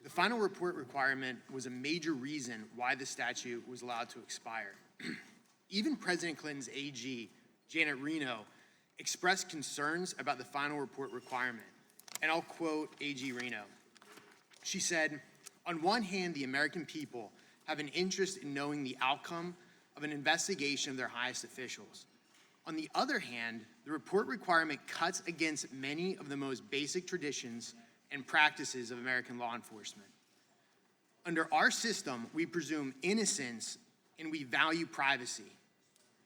Speaker 16: The final report requirement was a major reason why the statute was allowed to expire. Even President Clinton's AG, Janet Reno, expressed concerns about the final report requirement. And I'll quote AG Reno. She said, on one hand, the American people have an interest in knowing the outcome of an investigation of their highest officials. On the other hand, the report requirement cuts against many of the most basic traditions and practices of American law enforcement. Under our system, we presume innocence and we value privacy.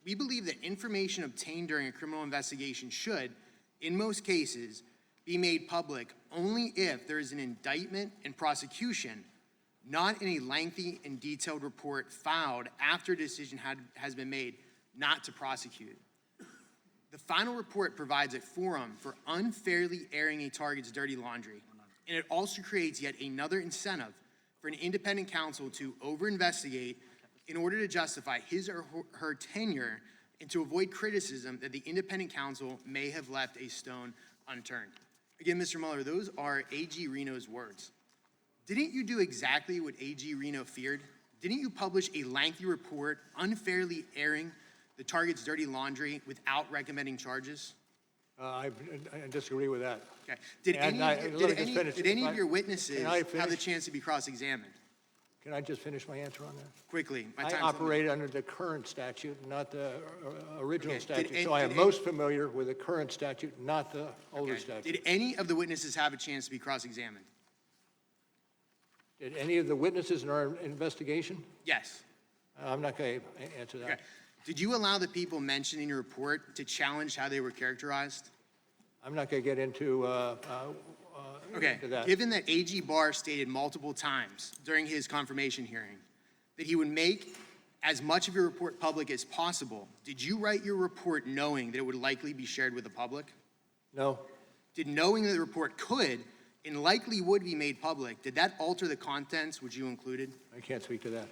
Speaker 16: We believe that information obtained during a criminal investigation should, in most cases, be made public only if there is an indictment and prosecution, not in a lengthy and detailed report filed after a decision has been made not to prosecute. The final report provides a forum for unfairly airing a target's dirty laundry, and it also creates yet another incentive for an independent counsel to over-investigate in order to justify his or her tenure and to avoid criticism that the independent counsel may have left a stone unturned. Again, Mr. Mueller, those are A.G. Reno's words. Didn't you do exactly what A.G. Reno feared? Didn't you publish a lengthy report unfairly airing the target's dirty laundry without recommending charges?
Speaker 5: I disagree with that.
Speaker 16: Okay. Did
Speaker 5: And
Speaker 16: any of your witnesses have the chance to be cross-examined?
Speaker 5: Can I just finish my answer on that?
Speaker 16: Quickly.
Speaker 5: I operate under the current statute, not the original
Speaker 16: Okay.
Speaker 5: statute. So I am most familiar with the current statute, not the older statute.
Speaker 16: Did any of the witnesses have a chance to be cross-examined?
Speaker 5: Did any of the witnesses in our investigation?
Speaker 16: Yes.
Speaker 5: I'm not going to answer that.
Speaker 16: Okay. Did you allow the people mentioned in your report to challenge how they were characterized?
Speaker 5: I'm not going to get into
Speaker 16: Okay.
Speaker 5: that.
Speaker 16: Given that A.G. Barr stated multiple times during his confirmation hearing that he would make as much of your report public as possible, did you write your report knowing that it would likely be shared with the public?
Speaker 5: No.
Speaker 16: Did knowing that the report could and likely would be made public, did that alter the contents which you included?
Speaker 5: I can't speak to that.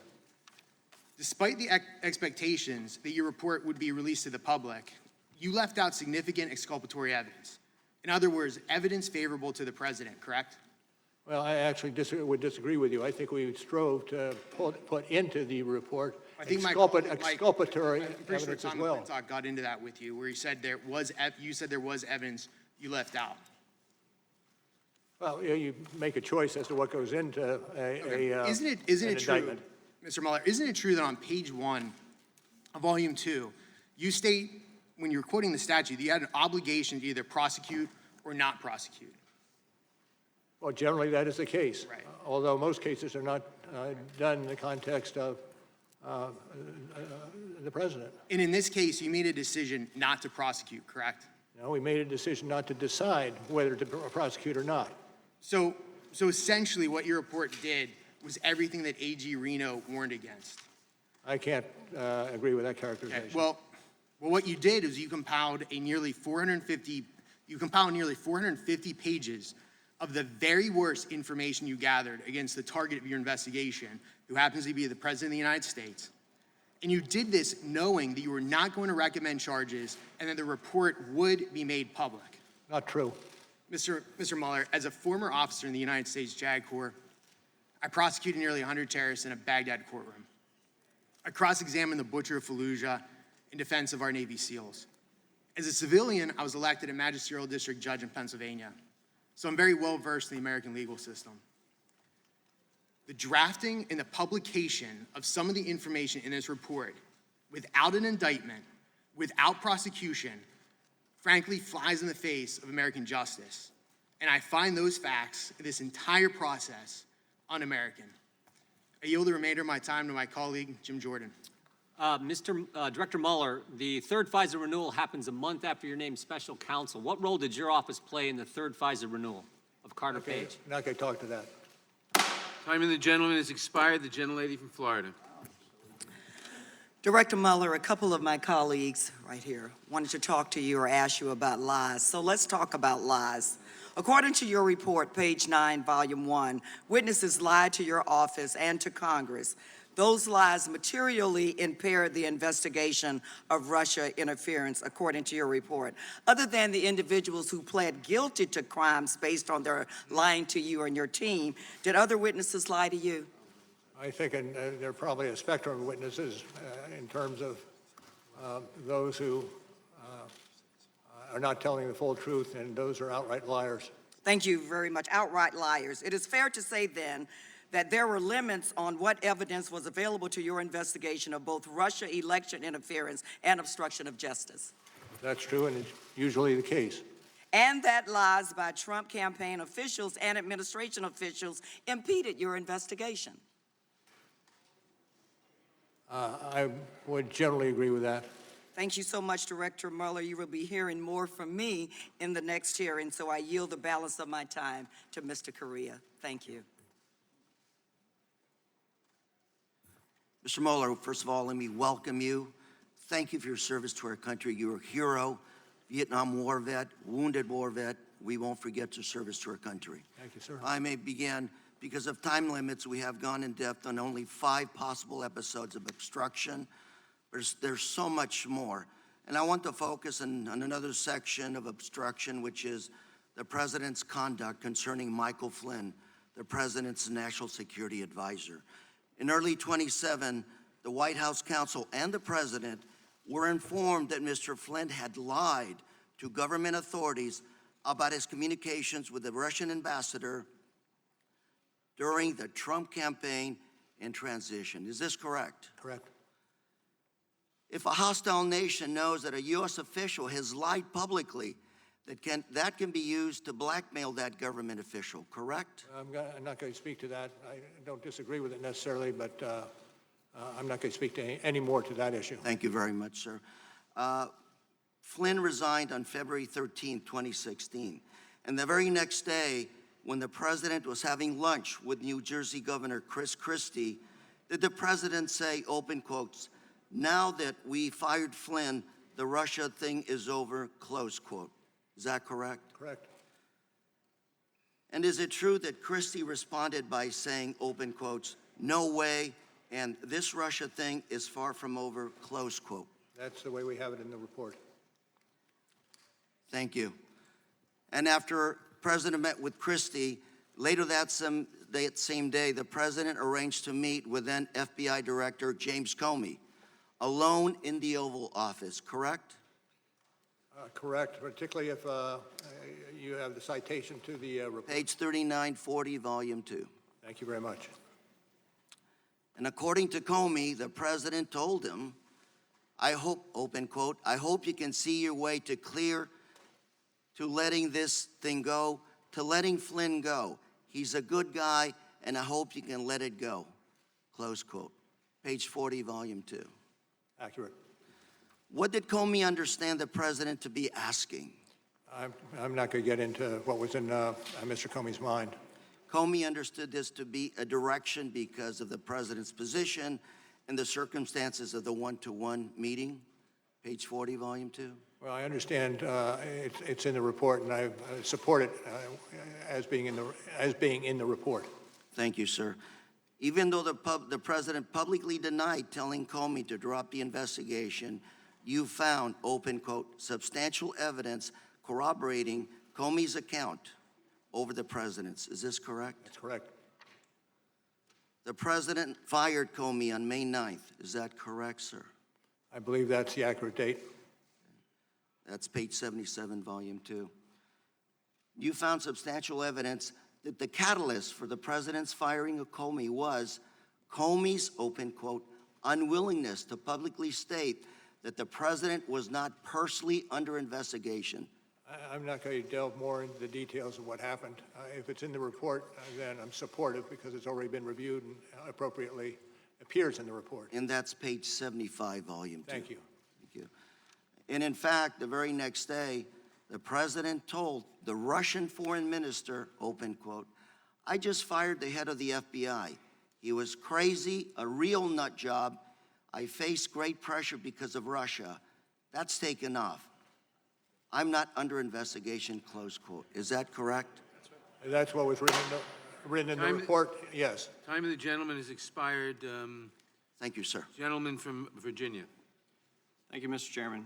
Speaker 16: Despite the expectations that your report would be released to the public, you left out significant exculpatory evidence. In other words, evidence favorable to the president, correct?
Speaker 5: Well, I actually would disagree with you. I think we strove to put into the report exculpatory
Speaker 16: I'm pretty sure
Speaker 5: evidence as
Speaker 16: Tom
Speaker 5: well.
Speaker 16: McClintock got into that with you, where he said you said there was evidence you left out.
Speaker 5: Well, you make a choice as to what goes into
Speaker 16: Isn't it
Speaker 5: an
Speaker 16: true,
Speaker 5: indictment.
Speaker 16: Mr. Mueller, isn't it true that on page 1 of volume 2, you state, when you're quoting the statute, that you had an obligation to either prosecute or not prosecute?
Speaker 5: Well, generally that is the case.
Speaker 16: Right.
Speaker 5: Although most cases are not done in the context of the president.
Speaker 16: And in this case, you made a decision not to prosecute, correct?
Speaker 5: No, we made a decision not to decide whether to prosecute or not.
Speaker 16: So essentially what your report did was everything that A.G. Reno warned against.
Speaker 5: I can't agree with that characterization.
Speaker 16: Okay. Well, what you did is you compiled nearly 450 pages of the very worst information you gathered against the target of your investigation, who happens to be the President of the United States. And you did this knowing that you were not going to recommend charges and that the report would be made public.
Speaker 5: Not true.
Speaker 16: Mr. Mueller, as a former officer in the United States JAG Corps, I prosecuted nearly 100 terrorists in a Baghdad courtroom. I cross-examined the butcher of Fallujah in defense of our Navy SEALs. As a civilian, I was elected a magisterial district judge in Pennsylvania, so I'm very well versed in the American legal system. The drafting and the publication of some of the information in this report without an indictment, without prosecution, frankly flies in the face of American justice. And I find those facts, this entire process, un-American. I yield the remainder of my time to my colleague, Jim Jordan.
Speaker 21: Director Mueller, the third FISA renewal happens a month after your named special counsel. What role did your office play in the third FISA renewal of Carter Page?
Speaker 5: Not going to talk to that.
Speaker 9: Time of the gentleman has expired. The gentlelady from Florida.
Speaker 17: Director Mueller, a couple of my colleagues right here wanted to talk to you or ask you about lies. So let's talk about lies. According to your report, page 9, volume 1, witnesses lied to your office and to Congress. Those lies materially impaired the investigation of Russia interference, according to your report. Other than the individuals who pled guilty to crimes based on their lying to you and your team, did other witnesses lie to you?
Speaker 5: I think there are probably a spectrum of witnesses in terms of those who are not telling the full truth, and those are outright liars.
Speaker 17: Thank you very much. Outright liars. It is fair to say then that there were limits on what evidence was available to your investigation of both Russia election interference and obstruction of justice.
Speaker 5: That's true, and it's usually the case.
Speaker 17: And that lies by Trump campaign officials and administration officials impeded your investigation.
Speaker 5: I would generally agree with that.
Speaker 17: Thank you so much, Director Mueller. You will be hearing more from me in the next hearing, so I yield the balance of my time to Mr. Correa. Thank you.
Speaker 18: Mr. Mueller, first of all, let me welcome you. Thank you for your service to our country. You're a hero.
Speaker 3: Vietnam War vet, wounded war vet. We won't forget your service to our country.
Speaker 5: Thank you, sir.
Speaker 3: I may begin. Because of time limits, we have gone in depth on only 5 possible episodes of obstruction. There's so much more. And I want to focus on another section of obstruction, which is the president's conduct concerning Michael Flynn, the president's national security advisor. In early 2017, the White House counsel and the president were informed that Mr. Flynn had lied to government authorities about his communications with the Russian ambassador during the Trump campaign and transition. Is this correct?
Speaker 5: Correct.
Speaker 3: If a hostile nation knows that a U.S. official has lied publicly, that can be used to blackmail that government official, correct?
Speaker 5: I'm not going to speak to that. I don't disagree with it necessarily, but I'm not going to speak to any more to that issue.
Speaker 3: Thank you very much, sir. Flynn resigned on February 13, 2016. And the very next day, when the president was having lunch with New Jersey Governor Chris Christie, did the president say, open quotes, "Now that we fired Flynn, the Russia thing is over," close quote. Is that correct?
Speaker 5: Correct.
Speaker 3: And is it true that Christie responded by saying, open quotes, "No way, and this Russia thing is far from over," close quote?
Speaker 5: That's the way we have it in the report.
Speaker 3: Thank you. And after President met with Christie, later that same day, the president arranged to meet with then FBI Director James Comey, alone in the Oval Office, correct?
Speaker 5: Correct, particularly if you have the citation to the report.
Speaker 3: Page 3940, Volume 2.
Speaker 5: Thank you very much.
Speaker 3: And according to Comey, the president told him, "I hope," open quote, "I hope you can see your way to letting this thing go, to letting Flynn go. He's a good guy, and I hope you can let it go," close quote. Page 40, Volume 2.
Speaker 5: Accurate.
Speaker 3: What did Comey understand the president to be asking?
Speaker 5: I'm not going to get into what was in Mr. Comey's mind.
Speaker 3: Comey understood this to be a direction because of the president's position and the circumstances of the one-to-one meeting. Page 40, Volume 2.
Speaker 5: Well, I understand it's in the report, and I support it as being in the report.
Speaker 3: Thank you, sir. Even though the president publicly denied telling Comey to drop the investigation, you found, open quote, substantial evidence corroborating Comey's account over the president's. Is this correct?
Speaker 5: That's correct.
Speaker 3: The president fired Comey on May 9th. Is that correct, sir?
Speaker 5: I believe that's the accurate date.
Speaker 3: That's page 77, Volume 2. You found substantial evidence that the catalyst for the president's firing of Comey was Comey's, open quote, unwillingness to publicly state that the president was not personally under investigation.
Speaker 5: I'm not going to delve more into the details of what happened. If it's in the report, then I'm supportive because it's already been reviewed and appropriately appears in the report.
Speaker 3: And that's page 75, Volume 2.
Speaker 5: Thank you.
Speaker 3: Thank you. And in fact, the very next day, the president told the Russian foreign minister, open quote, "I just fired the head of the FBI. He was crazy, a real nut job. I faced great pressure because of Russia. That's taken off. I'm not under investigation," close quote. Is that correct?
Speaker 5: That's what was written in the report, yes.
Speaker 9: Time of the gentleman has expired.
Speaker 3: Thank you, sir.
Speaker 9: Gentleman from Virginia.
Speaker 19: Thank you, Mr. Chairman.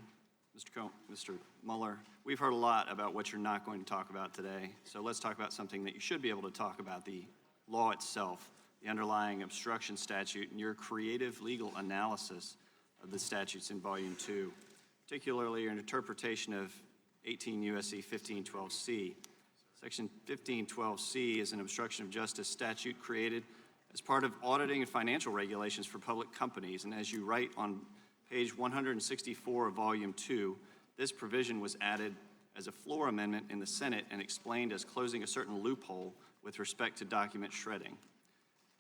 Speaker 19: Mr. Mueller, we've heard a lot about what you're not going to talk about today, so let's talk about something that you should be able to talk about, the law itself, the underlying obstruction statute, and your creative legal analysis of the statutes in Volume 2, particularly your interpretation of 18 U.S.C. 1512C. Section 1512C is an obstruction of justice statute created as part of auditing and financial regulations for public companies, and as you write on page 164 of Volume 2, this provision was added as a floor amendment in the Senate and explained as closing a certain loophole with respect to document shredding.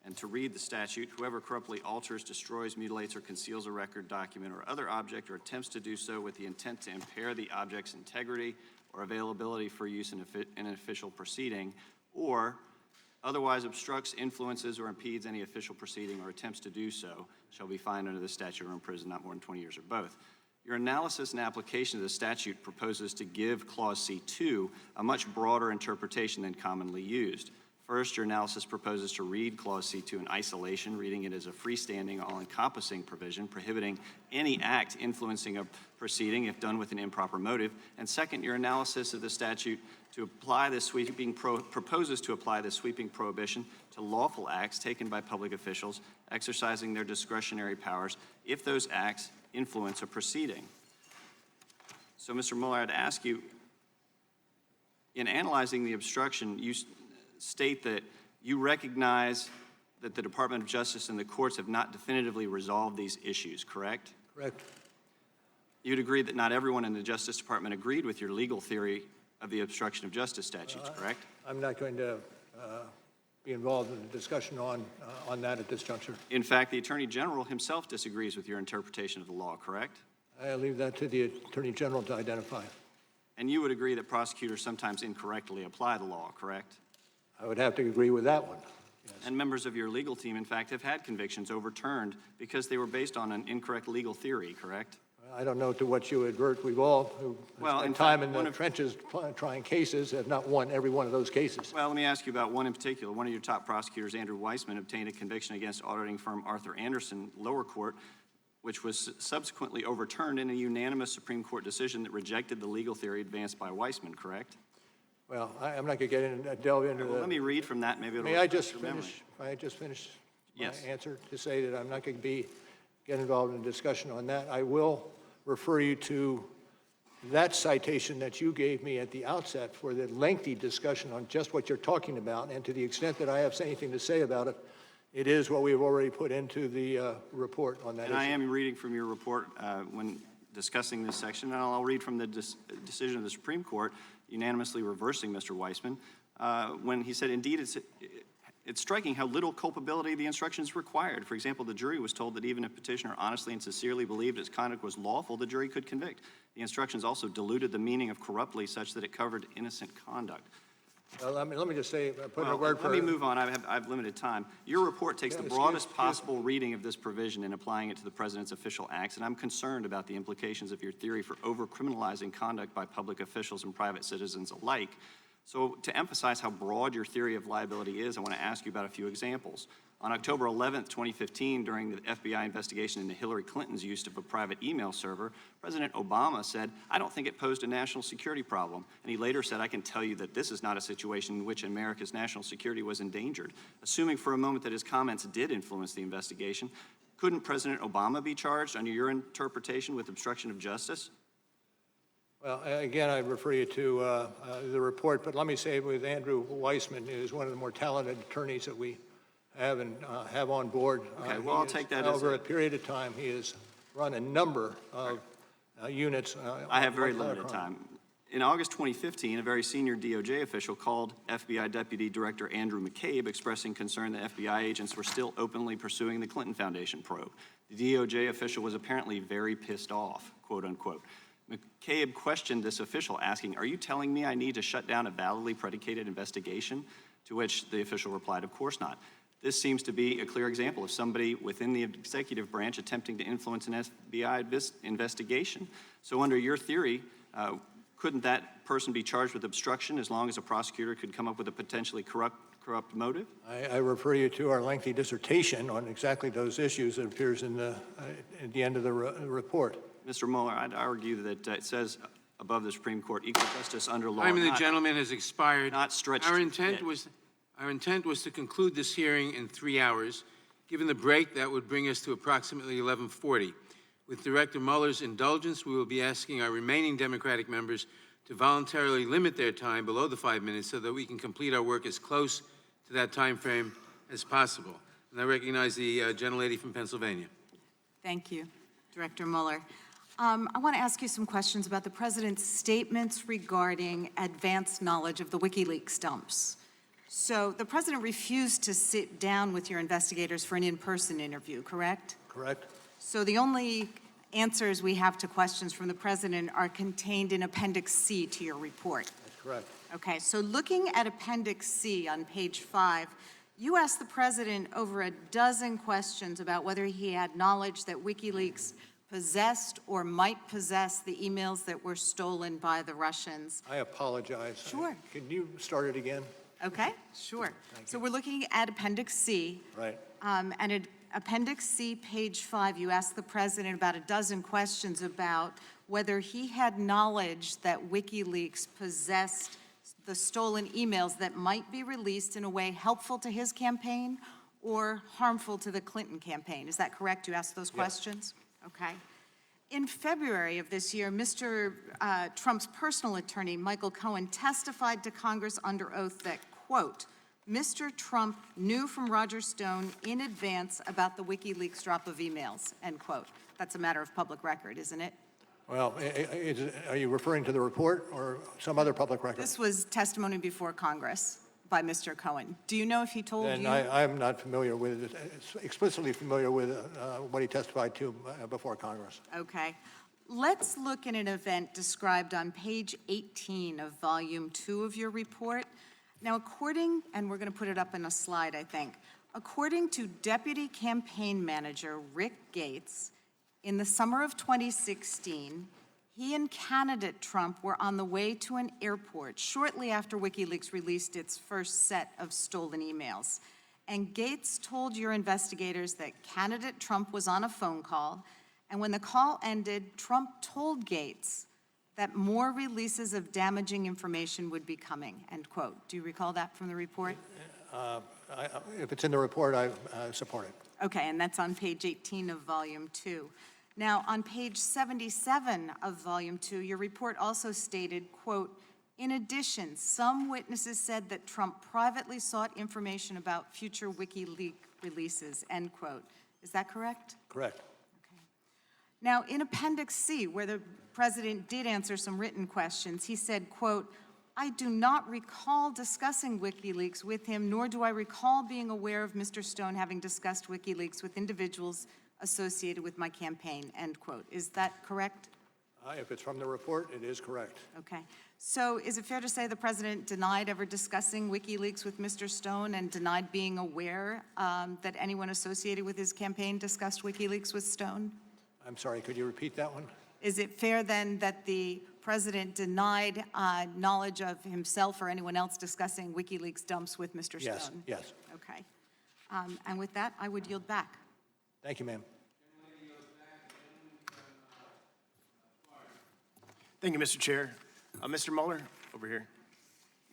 Speaker 19: And to read the statute, whoever corruptly alters, destroys, mutilates, or conceals a record, document, or other object, or attempts to do so with the intent to impair the object's integrity or availability for use in an official proceeding, or otherwise obstructs, influences, or impedes any official proceeding or attempts to do so, shall be fined under this statute or imprisoned not more than 20 years or both. Your analysis and application of the statute proposes to give Clause C2 a much broader interpretation than commonly used. First, your analysis proposes to read Clause C2 in isolation, reading it as a freestanding, all-encompassing provision prohibiting any act influencing a proceeding if done with an improper motive. And second, your analysis of the statute to apply this proposes to apply this sweeping prohibition to lawful acts taken by public officials exercising their discretionary powers if those acts influence a proceeding. So, Mr. Mueller, I'd ask you, in analyzing the obstruction, you state that you recognize that the Department of Justice and the courts have not definitively resolved these issues, correct?
Speaker 5: Correct.
Speaker 19: You'd agree that not everyone in the Justice Department agreed with your legal theory of the obstruction of justice statutes, correct?
Speaker 5: I'm not going to be involved in the discussion on that at this juncture.
Speaker 19: In fact, the Attorney General himself disagrees with your interpretation of the law, correct?
Speaker 5: I leave that to the Attorney General to identify.
Speaker 19: And you would agree that prosecutors sometimes incorrectly apply the law, correct?
Speaker 5: I would have to agree with that one. Yes.
Speaker 19: And members of your legal team, in fact, have had convictions overturned because they were based on an incorrect legal theory, correct?
Speaker 5: I don't know to what you advert. We've all who spent time in the trenches trying cases have not won every one of those cases.
Speaker 19: Well, let me ask you about one in particular. One of your top prosecutors, Andrew Weissman, obtained a conviction against auditing firm Arthur Anderson, lower court, which was subsequently overturned in a unanimous Supreme Court decision that rejected the legal theory advanced by Weissman, correct?
Speaker 5: Well, I'm not going to delve into that.
Speaker 19: Let me read from that. Maybe it'll
Speaker 5: May I just finish? May I just finish my answer to say that I'm not going to get involved in a discussion on that. I will refer you to that citation that you gave me at the outset for the lengthy discussion on just what you're talking about, and to the extent that I have anything to say about it, it is what we've already put into the report on that issue.
Speaker 19: And I am reading from your report when discussing this section, and I'll read from the decision of the Supreme Court unanimously reversing Mr. Weissman when he said, indeed, it's striking how little culpability the instructions required. For example, the jury was told that even if petitioner honestly and sincerely believed his conduct was lawful, the jury could convict. The instructions also diluted the meaning of corruptly such that it covered innocent conduct.
Speaker 5: Well, let me just say, put in a word for...
Speaker 19: Let me move on. I have limited time. Your report takes the broadest possible reading of this provision and applying it to the president's official acts, and I'm concerned about the implications of your theory for over-criminalizing conduct by public officials and private citizens alike. So to emphasize how broad your theory of liability is, I want to ask you about a few examples. On October 11th, 2015, during the FBI investigation into Hillary Clinton's use of a private email server, President Obama said, "I don't think it posed a national security problem." And he later said, "I can tell you that this is not a situation in which America's national security was endangered." Assuming for a moment that his comments did influence the investigation, couldn't President Obama be charged under your interpretation with obstruction of justice?
Speaker 5: Well, again, I refer you to the report, but let me say with Andrew Weissman, who is one of the more talented attorneys that we have and have on board.
Speaker 19: Okay, well, I'll take that as
Speaker 5: over a period of time. He has run a number of units.
Speaker 19: I have very limited time. In August 2015, a very senior DOJ official called FBI Deputy Director Andrew McCabe, expressing concern that FBI agents were still openly pursuing the Clinton Foundation probe. The DOJ official was apparently very pissed off, quote unquote. McCabe questioned this official, asking, "Are you telling me I need to shut down a validly predicated investigation?" To which the official replied, "Of course not." This seems to be a clear example of somebody within the executive branch attempting to influence an FBI investigation. So under your theory, couldn't that person be charged with obstruction as long as a prosecutor could come up with a potentially corrupt motive?
Speaker 5: I refer you to our lengthy dissertation on exactly those issues that appears in at the end of the report.
Speaker 19: Mr. Mueller, I'd argue that it says above the Supreme Court, equal justice under law.
Speaker 9: Time of the gentleman has expired.
Speaker 19: Not stretched.
Speaker 9: Our intent was to conclude this hearing in 3 hours. Given the break, that would bring us to approximately 11:40. With Director Mueller's indulgence, we will be asking our remaining Democratic members to voluntarily limit their time below the 5 minutes so that we can complete our work as close to that time frame as possible. And I recognize the gentlelady from Pennsylvania.
Speaker 1: Thank you, Director Mueller. I want to ask you some questions about the President's statements regarding advanced knowledge of the WikiLeaks dumps. So the President refused to sit down with your investigators for an in-person interview, correct?
Speaker 5: Correct.
Speaker 1: So the only answers we have to questions from the President are contained in Appendix C to your report.
Speaker 5: That's correct.
Speaker 1: Okay, so looking at Appendix C on page 5, you asked the President over a dozen questions about whether he had knowledge that WikiLeaks possessed or might possess the emails that were stolen by the Russians.
Speaker 5: I apologize.
Speaker 1: Sure.
Speaker 5: Can you start it again?
Speaker 1: Okay, sure. So we're looking at Appendix C.
Speaker 5: Right.
Speaker 1: And at Appendix C, page 5, you asked the president about a dozen questions about whether he had knowledge that WikiLeaks possessed the stolen emails that might be released in a way helpful to his campaign or harmful to the Clinton campaign. Is that correct? You asked those questions? Okay. In February of this year, Mr. Trump's personal attorney, Michael Cohen, testified to Congress under oath that, quote, Mr. Trump knew from Roger Stone in advance about the WikiLeaks drop of emails, end quote. That's a matter of public record, isn't it?
Speaker 5: Well, are you referring to the report or some other public record?
Speaker 1: This was testimony before Congress by Mr. Cohen. Do you know if he told
Speaker 5: And
Speaker 1: you?
Speaker 5: I'm not familiar with it, explicitly familiar with what he testified to before Congress.
Speaker 1: Okay. Let's look at an event described on page 18 of volume 2 of your report. Now, according, and we're going to put it up in a slide, I think, according to Deputy Campaign Manager Rick Gates, in the summer of 2016, he and candidate Trump were on the way to an airport shortly after WikiLeaks released its first set of stolen emails. And Gates told your investigators that candidate Trump was on a phone call, and when the call ended, Trump told Gates that more releases of damaging information would be coming, end quote. Do you recall that from the report?
Speaker 5: If it's in the report, I support it.
Speaker 1: Okay, and that's on page 18 of volume 2. Now, on page 77 of volume 2, your report also stated, quote, in addition, some witnesses said that Trump privately sought information about future WikiLeaks releases, end quote. Is that correct?
Speaker 5: Correct.
Speaker 1: Now, in Appendix C, where the president did answer some written questions, he said, quote, I do not recall discussing WikiLeaks with him, nor do I recall being aware of Mr. Stone having discussed WikiLeaks with individuals associated with my campaign, end quote. Is that correct?
Speaker 5: If it's from the report, it is correct.
Speaker 1: Okay. So is it fair to say the president denied ever discussing WikiLeaks with Mr. Stone and denied being aware that anyone associated with his campaign discussed WikiLeaks with Stone?
Speaker 5: I'm sorry, could you repeat that one?
Speaker 1: Is it fair then that the president denied knowledge of himself or anyone else discussing WikiLeaks dumps with Mr.
Speaker 5: Yes,
Speaker 1: Stone?
Speaker 5: yes.
Speaker 1: Okay. And with that, I would yield back.
Speaker 5: Thank you, ma'am.
Speaker 7: Thank you, Mr. Chair. Mr. Mueller, over here.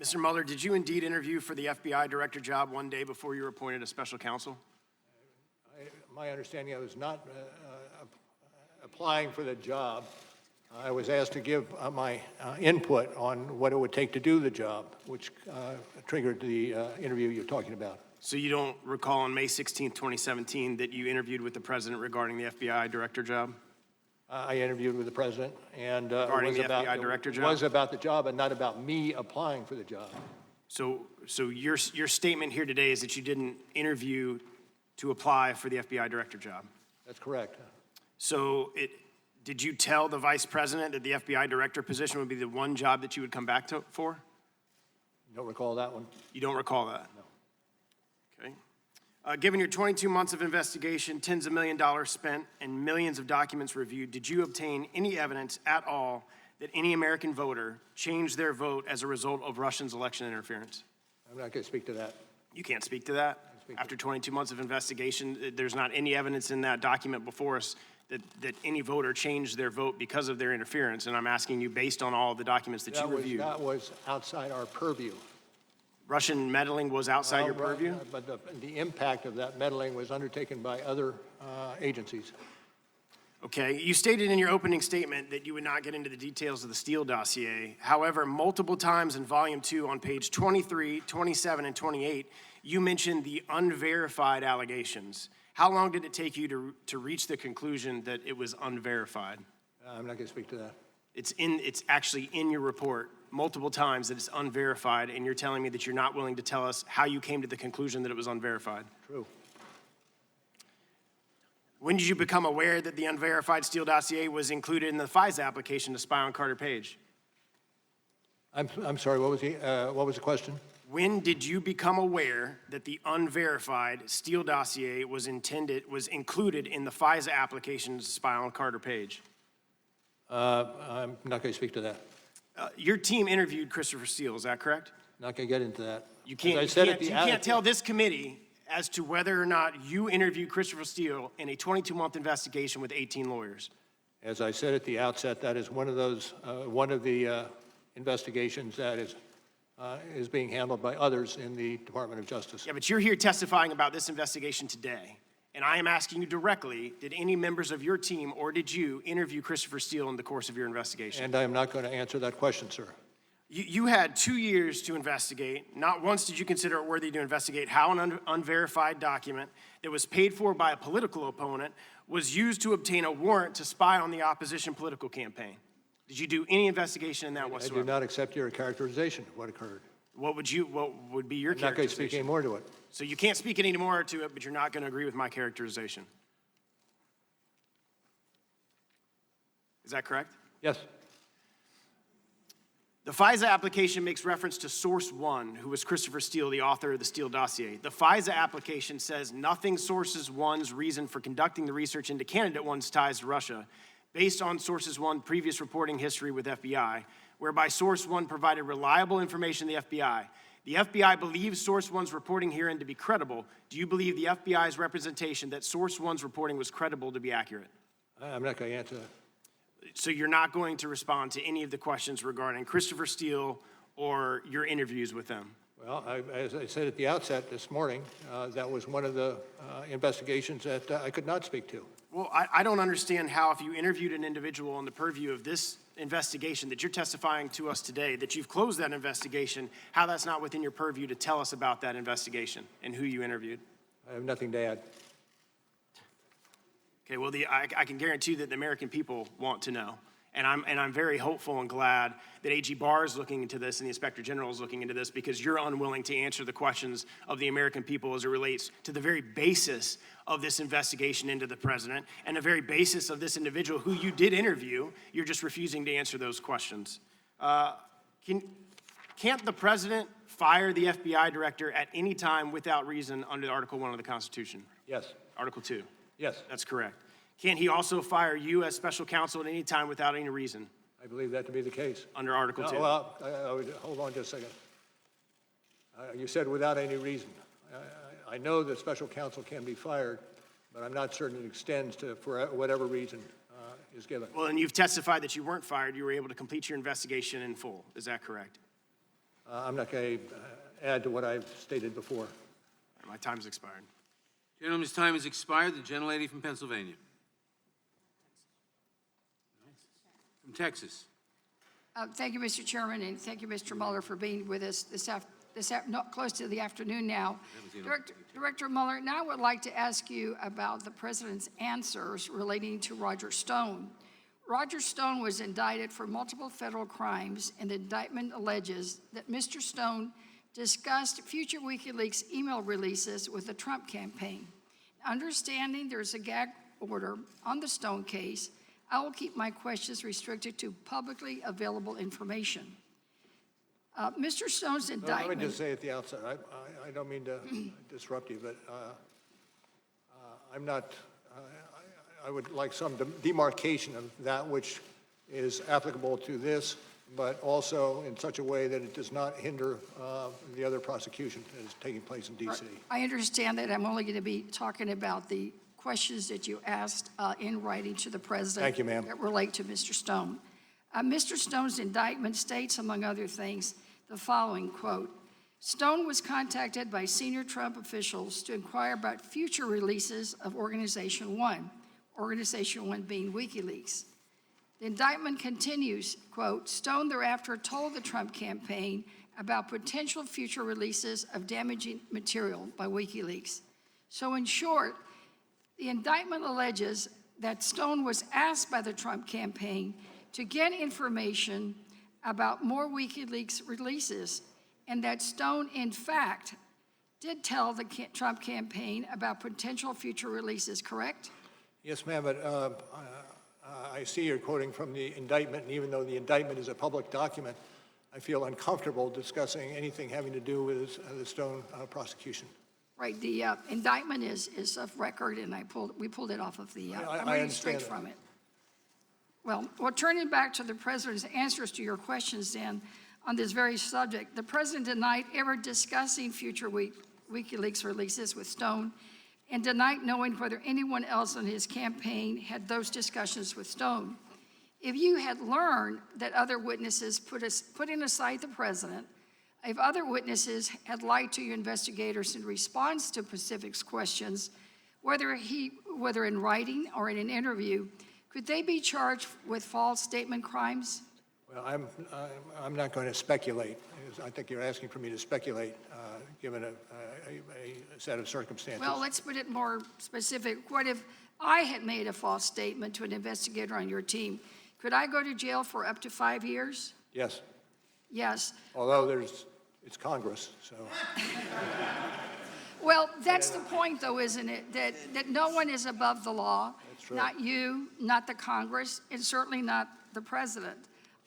Speaker 7: Mr. Mueller, did you indeed interview for the FBI director job one day before you were appointed as special counsel?
Speaker 5: My understanding, I was not applying for the job. I was asked to give my input on what it would take to do the job, which triggered the interview you're talking about.
Speaker 7: So you don't recall on May 16, 2017, that you interviewed with the president regarding the FBI director job?
Speaker 5: I interviewed with the president, and
Speaker 7: Regarding the FBI director job?
Speaker 5: It was about the job and not about me applying for the job.
Speaker 7: So your statement here today is that you didn't interview to apply for the FBI director job?
Speaker 5: That's correct.
Speaker 7: So did you tell the vice president that the FBI director position would be the one job that you would come back for?
Speaker 5: Don't recall that one.
Speaker 7: You don't recall that?
Speaker 5: No.
Speaker 7: Okay. Given your 22 months of investigation, tens of millions of dollars spent, and millions of documents reviewed, did you obtain any evidence at all that any American voter changed their vote as a result of Russians' election interference?
Speaker 5: I'm not going to speak to that.
Speaker 7: You can't speak to that? After 22 months of investigation, there's not any evidence in that document before us that any voter changed their vote because of their interference, and I'm asking you based on all the documents that you reviewed.
Speaker 5: That was outside our purview.
Speaker 7: Russian meddling was outside your purview?
Speaker 5: But the impact of that meddling was undertaken by other agencies.
Speaker 7: Okay, you stated in your opening statement that you would not get into the details of the Steele dossier. However, multiple times in volume 2 on page 23, 27, and 28, you mentioned the unverified allegations. How long did it take you to reach the conclusion that it was unverified?
Speaker 5: I'm not going to speak to that.
Speaker 7: It's actually in your report multiple times that it's unverified, and you're telling me that you're not willing to tell us how you came to the conclusion that it was unverified.
Speaker 5: True.
Speaker 7: When did you become aware that the unverified Steele dossier was included in the FISA application to spy on Carter Page?
Speaker 5: I'm sorry, what was the question?
Speaker 7: When did you become aware that the unverified Steele dossier was included in the FISA application to spy on Carter Page?
Speaker 5: I'm not going to speak to that.
Speaker 7: Your team interviewed Christopher Steele, is that correct?
Speaker 5: Not going to get into that.
Speaker 7: You can't tell this committee as to whether or not you interviewed Christopher Steele in a 22-month investigation with 18 lawyers.
Speaker 5: As I said at the outset, that is one of the investigations that is being handled by others in the Department of Justice.
Speaker 7: Yeah, but you're here testifying about this investigation today. And I am asking you directly, did any members of your team or did you interview Christopher Steele in the course of your investigation?
Speaker 5: And I am not going to answer that question, sir.
Speaker 7: You had 2 years to investigate. Not once did you consider it worthy to investigate how an unverified document that was paid for by a political opponent was used to obtain a warrant to spy on the opposition political campaign. Did you do any investigation in that whatsoever?
Speaker 5: I do not accept your characterization of what occurred.
Speaker 7: What would be your characterization?
Speaker 5: I'm not going to speak any more to it.
Speaker 7: So you can't speak any more to it, but you're not going to agree with my characterization. Is that correct?
Speaker 5: Yes.
Speaker 7: The FISA application makes reference to Source One, who was Christopher Steele, the author of the Steele dossier. The FISA application says nothing Sources One's reason for conducting the research into candidate one's ties to Russia, based on Sources One previous reporting history with FBI, whereby Source One provided reliable information to the FBI. The FBI believes Source One's reporting herein to be credible. Do you believe the FBI's representation that Source One's reporting was credible to be accurate?
Speaker 5: I'm not going to answer that.
Speaker 7: So you're not going to respond to any of the questions regarding Christopher Steele or your interviews with them?
Speaker 5: Well, as I said at the outset this morning, that was one of the investigations that I could not speak to.
Speaker 7: Well, I don't understand how, if you interviewed an individual on the purview of this investigation that you're testifying to us today, that you've closed that investigation, how that's not within your purview to tell us about that investigation and who you interviewed.
Speaker 5: I have nothing to add.
Speaker 7: Okay, well, I can guarantee you that the American people want to know. And I'm very hopeful and glad that AG Barr is looking into this and the Inspector General is looking into this, because you're unwilling to answer the questions of the American people as it relates to the very basis of this investigation into the president and the very basis of this individual who you did interview. You're just refusing to answer those questions. Can't the president fire the FBI director at any time without reason under Article 1 of the Constitution?
Speaker 5: Yes.
Speaker 7: Article 2?
Speaker 5: Yes.
Speaker 7: That's correct. Can't he also fire you as special counsel at any time without any reason?
Speaker 5: I believe that to be the case.
Speaker 7: Under Article 2?
Speaker 5: Well, I would, hold on just a second. You said without any reason. I know that special counsel can be fired, but I'm not certain it extends to for whatever reason is given.
Speaker 7: Well, and you've testified that you weren't fired. You were able to complete your investigation in full. Is that correct?
Speaker 5: I'm not going to add to what I've stated before.
Speaker 7: My time's expired.
Speaker 9: Gentleman's time has expired. The gentlelady from Pennsylvania. From Texas.
Speaker 6: Thank you, Mr. Chairman, and thank you, Mr. Mueller, for being with us close to the afternoon now. Director Mueller, now I would like to ask you about the president's answers relating to Roger Stone. Roger Stone was indicted for multiple federal crimes, and the indictment alleges that Mr. Stone discussed future WikiLeaks email releases with the Trump campaign. Understanding there's a gag order on the Stone case, I will keep my questions restricted to publicly available information. Mr. Stone's indictment...
Speaker 5: Let me just say at the outset, I don't mean to disrupt you, but I'm not... I would like some demarcation of that which is applicable to this, but also in such a way that it does not hinder the other prosecution that is taking place in D.C.
Speaker 6: I understand that. I'm only going to be talking about the questions that you asked in writing to the president.
Speaker 5: Thank you, ma'am.
Speaker 6: That relate to Mr. Stone. Mr. Stone's indictment states, among other things, the following, quote, Stone was contacted by senior Trump officials to inquire about future releases of Organization One being WikiLeaks. The indictment continues, quote, Stone thereafter told the Trump campaign about potential future releases of damaging material by WikiLeaks. So in short, the indictment alleges that Stone was asked by the Trump campaign to get information about more WikiLeaks releases, and that Stone, in fact, did tell the Trump campaign about potential future releases, correct?
Speaker 5: Yes, ma'am, but I see you're quoting from the indictment, and even though the indictment is a public document, I feel uncomfortable discussing anything having to do with the Stone prosecution.
Speaker 6: Right, the indictment is of record, and we pulled it off of the, I'm
Speaker 5: I
Speaker 6: reading
Speaker 5: understand
Speaker 6: straight
Speaker 5: that.
Speaker 6: from it. Well, turning back to the president's answers to your questions then, on this very subject, the president denied ever discussing future WikiLeaks releases with Stone and denied knowing whether anyone else on his campaign had those discussions with Stone. If you had learned that other witnesses, putting aside the president, if other witnesses had lied to your investigators in response to Pacific's questions, whether in writing or in an interview, could they be charged with false statement crimes?
Speaker 5: Well, I'm not going to speculate. I think you're asking for me to speculate, given a set of circumstances.
Speaker 6: Well, let's put it more specific. What if I had made a false statement to an investigator on your team? Could I go to jail for up to 5 years?
Speaker 5: Yes.
Speaker 6: Yes.
Speaker 5: Although it's Congress, so.
Speaker 6: Well, that's the point, though, isn't it? That no one is above the law.
Speaker 5: That's right.
Speaker 6: Not you, not the Congress, and certainly not the president.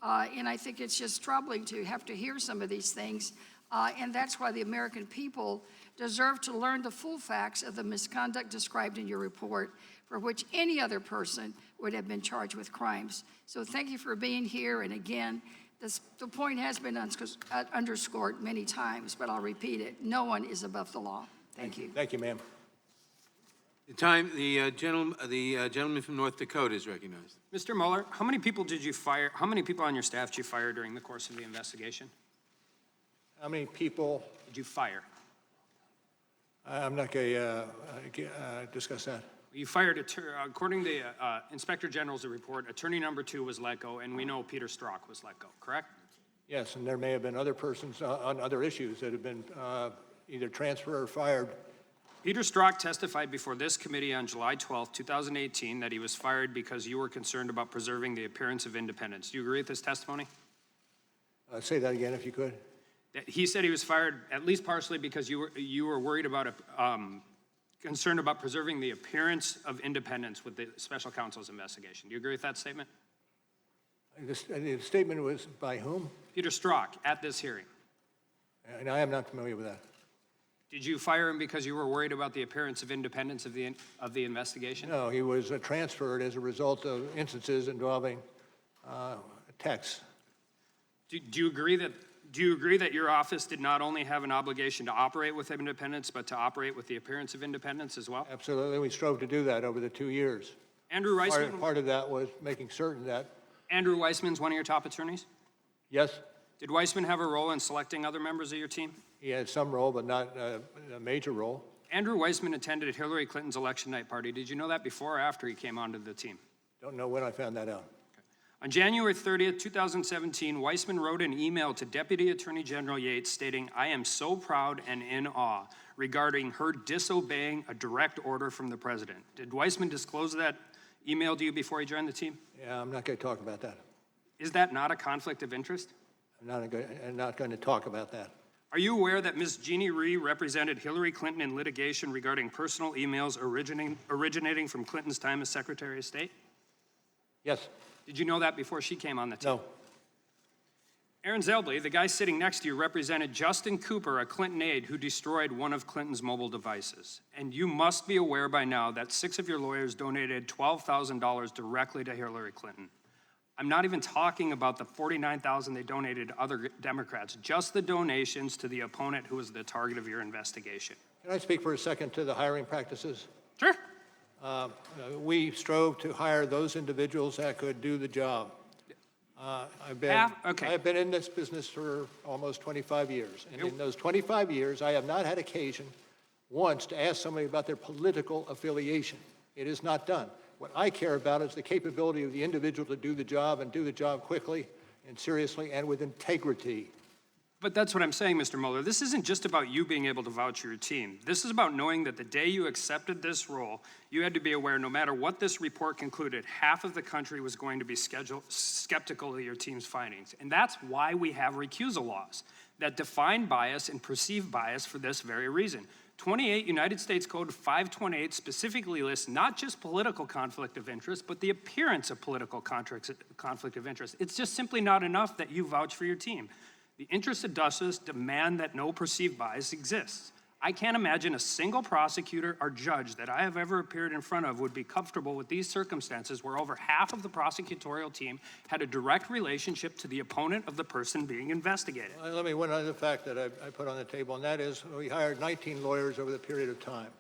Speaker 6: And I think it's just troubling to have to hear some of these things. And that's why the American people deserve to learn the full facts of the misconduct described in your report, for which any other person would have been charged with crimes. So thank you for being here. And again, the point has been underscored many times, but I'll repeat it. No one is above the law. Thank you.
Speaker 5: Thank you, ma'am.
Speaker 9: The gentleman from North Dakota is recognized.
Speaker 11: Mr. Mueller, how many people did you fire? How many people on your staff did you fire during the course of the investigation?
Speaker 5: How many people?
Speaker 11: Did you fire?
Speaker 5: I'm not going to discuss that.
Speaker 11: You fired, according to the Inspector General's report, attorney number 2 was let go, and we know Peter Strzok was let go, correct?
Speaker 5: Yes, and there may have been other persons on other issues that have been either transferred or fired.
Speaker 11: Peter Strzok testified before this committee on July 12, 2018, that he was fired because you were concerned about preserving the appearance of independence. Do you agree with this testimony?
Speaker 5: Say that again, if you could.
Speaker 11: He said he was fired at least partially because you were worried about concerned about preserving the appearance of independence with the special counsel's investigation. Do you agree with that statement?
Speaker 5: The statement was by whom?
Speaker 11: Peter Strzok at this hearing.
Speaker 5: And I am not familiar with that.
Speaker 11: Did you fire him because you were worried about the appearance of independence of the investigation?
Speaker 5: No, he was transferred as a result of instances involving texts.
Speaker 11: Do you agree that your office did not only have an obligation to operate with independence, but to operate with the appearance of independence as well?
Speaker 5: Absolutely. We strove to do that over the 2 years.
Speaker 11: Andrew Weissman?
Speaker 5: Part of that was making certain that.
Speaker 11: Andrew Weissman's one of your top attorneys?
Speaker 5: Yes.
Speaker 11: Did Weissman have a role in selecting other members of your team?
Speaker 5: He had some role, but not a major role.
Speaker 11: Andrew Weissman attended Hillary Clinton's election night party. Did you know that before or after he came onto the team?
Speaker 5: Don't know when I found that out.
Speaker 11: On January 30th, 2017, Weissman wrote an email to Deputy Attorney General Yates stating, "I am so proud and in awe," regarding her disobeying a direct order from the president. Did Weissman disclose that email to you before he joined the team?
Speaker 5: Yeah, I'm not going to talk about that.
Speaker 11: Is that not a conflict of interest?
Speaker 5: I'm not going to talk about that.
Speaker 11: Are you aware that Ms. Jeannie Rhee represented Hillary Clinton in litigation regarding personal emails originating from Clinton's time as Secretary of State?
Speaker 5: Yes.
Speaker 11: Did you know that before she came on the team?
Speaker 5: No.
Speaker 11: Aaron Zelbley, the guy sitting next to you, represented Justin Cooper, a Clinton aide who destroyed one of Clinton's mobile devices. And you must be aware by now that 6 of your lawyers donated $12,000 directly to Hillary Clinton. I'm not even talking about the $49,000 they donated to other Democrats, just the donations to the opponent who was the target of your investigation.
Speaker 5: Can I speak for a second to the hiring practices?
Speaker 11: Sure.
Speaker 5: We strove to hire those individuals that could do the job. I've been in this business for almost 25 years. And in those 25 years, I have not had occasion once to ask somebody about their political affiliation. It is not done. What I care about is the capability of the individual to do the job and do the job quickly and seriously and with integrity.
Speaker 11: But that's what I'm saying, Mr. Mueller. This isn't just about you being able to vouch for your team. This is about knowing that the day you accepted this role, you had to be aware no matter what this report concluded, half of the country was going to be skeptical of your team's findings. And that's why we have recusal laws that define bias and perceive bias for this very reason. 28 United States Code 528 specifically lists not just political conflict of interest, but the appearance of political conflict of interest. It's just simply not enough that you vouch for your team.
Speaker 4: The interests of justice demand that no perceived bias exists. I can't imagine a single prosecutor or judge that I have ever appeared in front of would be comfortable with these circumstances where over half of the prosecutorial team had a direct relationship to the opponent of the person being investigated.
Speaker 5: Let me, one other fact that I put on the table, and that is we hired 19 lawyers over the period of time.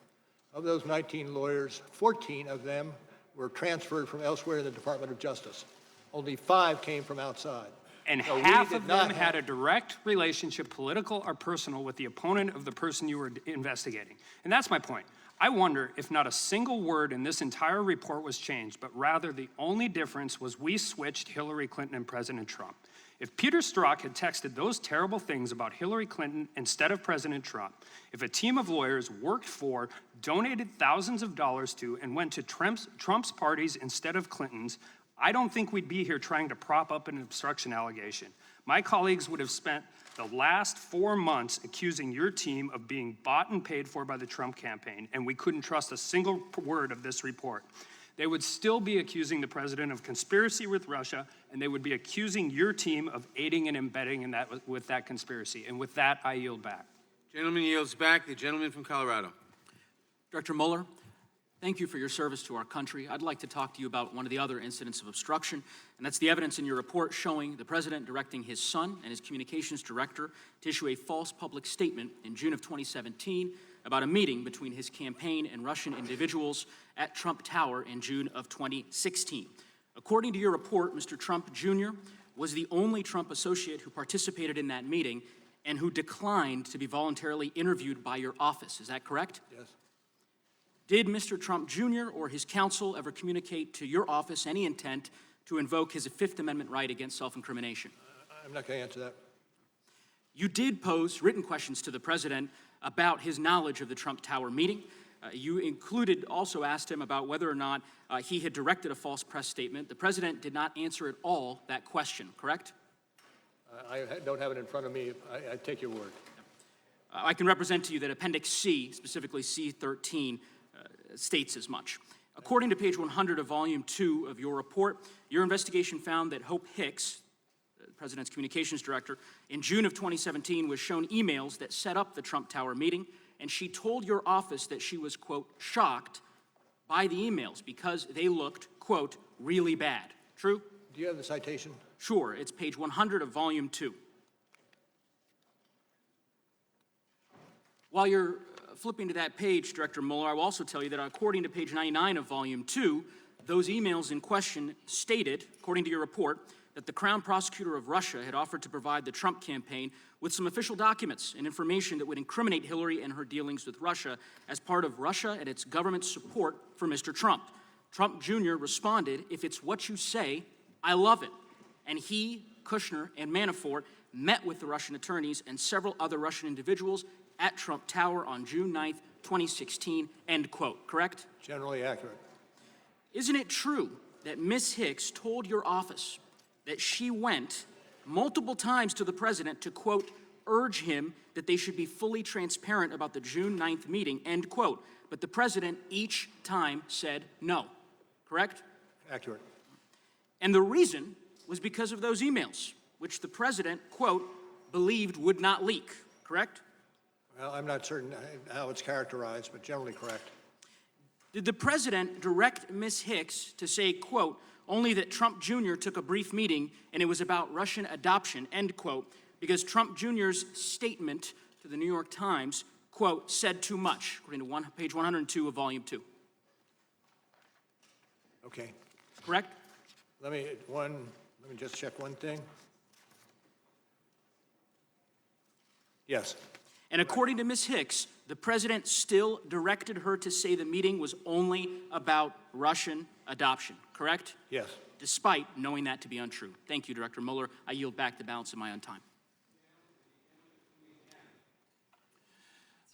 Speaker 5: Of those 19 lawyers, 14 of them were transferred from elsewhere in the Department of Justice. Only 5 came from outside.
Speaker 4: And
Speaker 5: So we
Speaker 4: half
Speaker 5: did
Speaker 4: of them
Speaker 5: not
Speaker 4: had a direct relationship, political or personal, with the opponent of the person you were investigating. And that's my point. I wonder if not a single word in this entire report was changed, but rather the only difference was we switched Hillary Clinton and President Trump. If Peter Strzok had texted those terrible things about Hillary Clinton instead of President Trump, if a team of lawyers worked for, donated thousands of dollars to, and went to Trump's parties instead of Clinton's, I don't think we'd be here trying to prop up an obstruction allegation. My colleagues would have spent the last 4 months accusing your team of being bought and paid for by the Trump campaign, and we couldn't trust a single word of this report. They would still be accusing the president of conspiracy with Russia, and they would be accusing your team of aiding and abetting in with that conspiracy. And with that, I yield back.
Speaker 9: Gentleman yields back. The gentleman from Colorado.
Speaker 20: Director Mueller, thank you for your service to our country. I'd like to talk to you about one of the other incidents of obstruction, and that's the evidence in your report showing the president directing his son and his communications director to issue a false public statement in June of 2017 about a meeting between his campaign and Russian individuals at Trump Tower in June of 2016. According to your report, Mr. Trump Jr. was the only Trump associate who participated in that meeting and who declined to be voluntarily interviewed by your office. Is that correct?
Speaker 5: Yes.
Speaker 20: Did Mr. Trump Jr. or his counsel ever communicate to your office any intent to invoke his Fifth Amendment right against self-incrimination?
Speaker 5: I'm not going to answer that.
Speaker 20: You did pose written questions to the president about his knowledge of the Trump Tower meeting. You also asked him about whether or not he had directed a false press statement. The president did not answer at all that question, correct?
Speaker 5: I don't have it in front of me. I take your word.
Speaker 20: I can represent to you that Appendix C, specifically C13, states as much. According to page 100 of Volume 2 of your report, your investigation found that Hope Hicks, the president's communications director, in June of 2017 was shown emails that set up the Trump Tower meeting, and she told your office that she was, quote, shocked by the emails because they looked, quote, really bad. True?
Speaker 5: Do you have the citation?
Speaker 20: Sure. It's page 100 of Volume 2. While you're flipping to that page, Director Mueller, I will also tell you that according to page 99 of Volume 2, those emails in question stated, according to your report, that the Crown Prosecutor of Russia had offered to provide the Trump campaign with some official documents and information that would incriminate Hillary and her dealings with Russia as part of Russia and its government's support for Mr. Trump. Trump Jr. responded, if it's what you say, I love it. And he, Kushner, and Manafort met with the Russian attorneys and several other Russian individuals at Trump Tower on June 9th, 2016, end quote, correct?
Speaker 5: Generally accurate.
Speaker 20: Isn't it true that Ms. Hicks told your office that she went multiple times to the president to, quote, urge him that they should be fully transparent about the June 9th meeting, end quote, but the president each time said no, correct?
Speaker 5: Accurate.
Speaker 20: And the reason was because of those emails, which the president, quote, believed would not leak, correct?
Speaker 5: Well, I'm not certain how it's characterized, but generally correct.
Speaker 20: Did the president direct Ms. Hicks to say, quote, only that Trump Jr. took a brief meeting and it was about Russian adoption, end quote, because Trump Jr.'s statement to the New York Times, quote, said too much, according to page 102 of Volume 2?
Speaker 5: Okay.
Speaker 20: Correct?
Speaker 5: Let me just check one thing. Yes.
Speaker 20: And according to Ms. Hicks, the president still directed her to say the meeting was only about Russian adoption, correct?
Speaker 5: Yes.
Speaker 20: Despite knowing that to be untrue. Thank you, Director Mueller. I yield back the balance of my own time.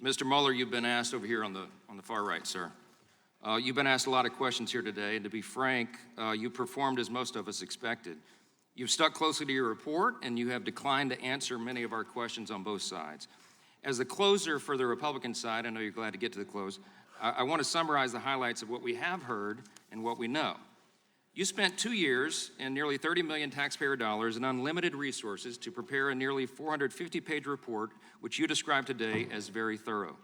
Speaker 22: Mr. Mueller, you've been asked over here on the far right, sir. You've been asked a lot of questions here today, and to be frank, you performed as most of us expected. You've stuck closely to your report, and you have declined to answer many of our questions on both sides. As the closer for the Republican side, I know you're glad to get to the close, I want to summarize the highlights of what we have heard and what we know.
Speaker 11: You spent 2 years and nearly 30 million taxpayer dollars and unlimited resources to prepare a nearly 450-page report, which you describe today as very thorough.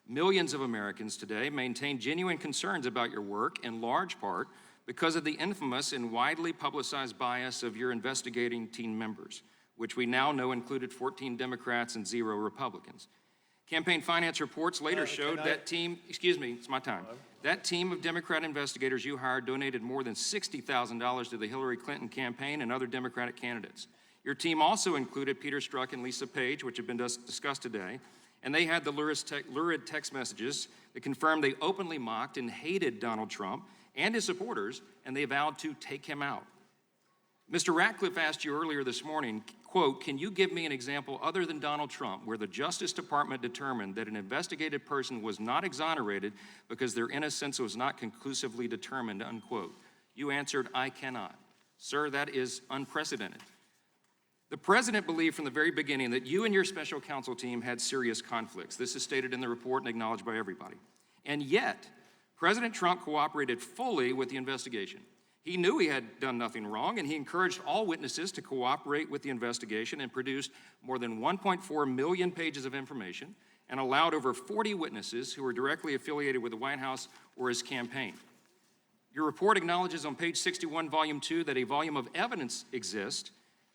Speaker 11: Millions of Americans today maintain genuine concerns about your work, in large part because of the infamous and widely publicized bias of your investigating team members, which we now know included 14 Democrats and 0 Republicans. Campaign finance reports later showed that team, excuse me, it's my time. That team of Democrat investigators you hired donated more than $60,000 to the Hillary Clinton campaign and other Democratic candidates. Your team also included Peter Strzok and Lisa Page, which have been discussed today, and they had the lurid text messages that confirmed they openly mocked and hated Donald Trump and his supporters, and they vowed to take him out. Mr. Ratcliffe asked you earlier this morning, quote, "Can you give me an example other than Donald Trump where the Justice Department determined that an investigated person was not exonerated because their innocence was not conclusively determined," unquote. You answered, "I cannot." Sir, that is unprecedented. The president believed from the very beginning that you and your special counsel team had serious conflicts. This is stated in the report and acknowledged by everybody. And yet, President Trump cooperated fully with the investigation. He knew he had done nothing wrong, and he encouraged all witnesses to cooperate with the investigation and produced more than 1.4 million pages of information and allowed over 40 witnesses who were directly affiliated with the White House or his campaign. Your report acknowledges on page 61, volume 2, that a volume of evidence exists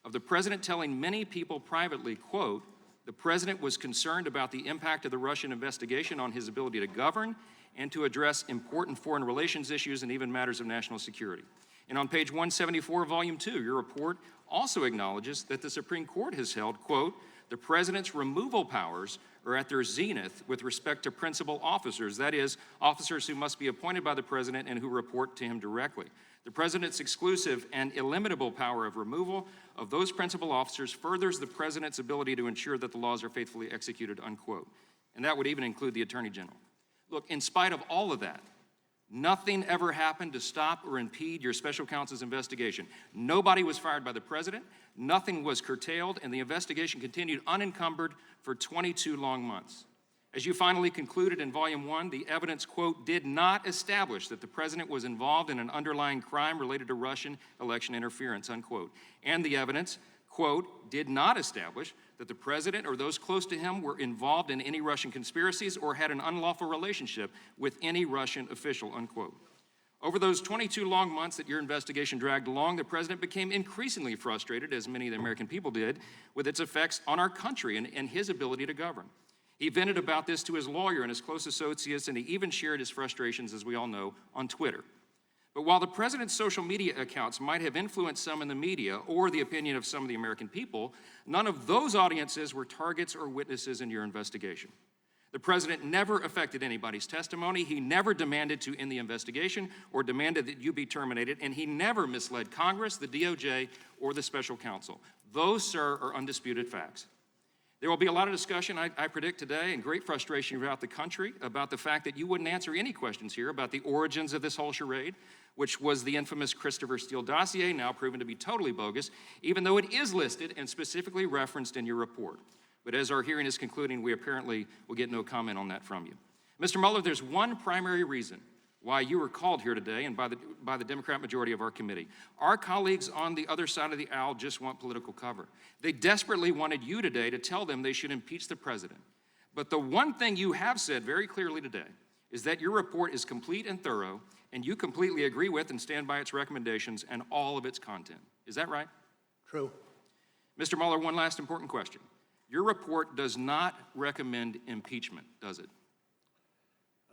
Speaker 11: of the president telling many people privately, quote, "The president was concerned about the impact of the Russian investigation on his ability to govern and to address important foreign relations issues and even matters of national security." And on page 174, volume 2, your report also acknowledges that the Supreme Court has held, quote, "The president's removal powers are at their zenith with respect to principal officers, that is, officers who must be appointed by the president and who report to him directly. The president's exclusive and illimitable power of removal of those principal officers furthers the president's ability to ensure that the laws are faithfully executed," unquote. And that would even include the Attorney General. Look, in spite of all of that, nothing ever happened to stop or impede your special counsel's investigation. Nobody was fired by the president, nothing was curtailed, and the investigation continued unencumbered for 22 long months. As you finally concluded in volume 1, the evidence, quote, "did not establish that the president was involved in an underlying crime related to Russian election interference," unquote. And the evidence, quote, "did not establish that the president or those close to him were involved in any Russian conspiracies or had an unlawful relationship with any Russian official," unquote. Over those 22 long months that your investigation dragged along, the president became increasingly frustrated, as many of the American people did, with its effects on our country and his ability to govern. He vented about this to his lawyer and his close associates, and he even shared his frustrations, as we all know, on Twitter. But while the president's social media accounts might have influenced some in the media or the opinion of some of the American people, none of those audiences were targets or witnesses in your investigation. The president never affected anybody's testimony. He never demanded to end the investigation or demanded that you be terminated, and he never misled Congress, the DOJ, or the special counsel. Those, sir, are undisputed facts. There will be a lot of discussion, I predict today, and great frustration throughout the country about the fact that you wouldn't answer any questions here about the origins of this whole charade, which was the infamous Christopher Steele dossier, now proven to be totally bogus, even though it is listed and specifically referenced in your report. But as our hearing is concluding, we apparently will get no comment on that from you. Mr. Mueller, there's one primary reason why you were called here today and by the Democrat majority of our committee. Our colleagues on the other side of the aisle just want political cover. They desperately wanted you today to tell them they should impeach the president. But the one thing you have said very clearly today is that your report is complete and thorough, and you completely agree with and stand by its recommendations and all of its content. Is that right?
Speaker 5: True.
Speaker 11: Mr. Mueller, one last important question. Your report does not recommend impeachment, does it?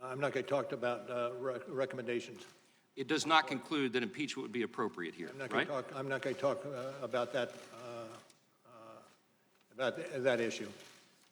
Speaker 5: I'm not going to talk about recommendations.
Speaker 11: It does not conclude that impeachment would be appropriate here, right?
Speaker 5: I'm not going to talk about that issue.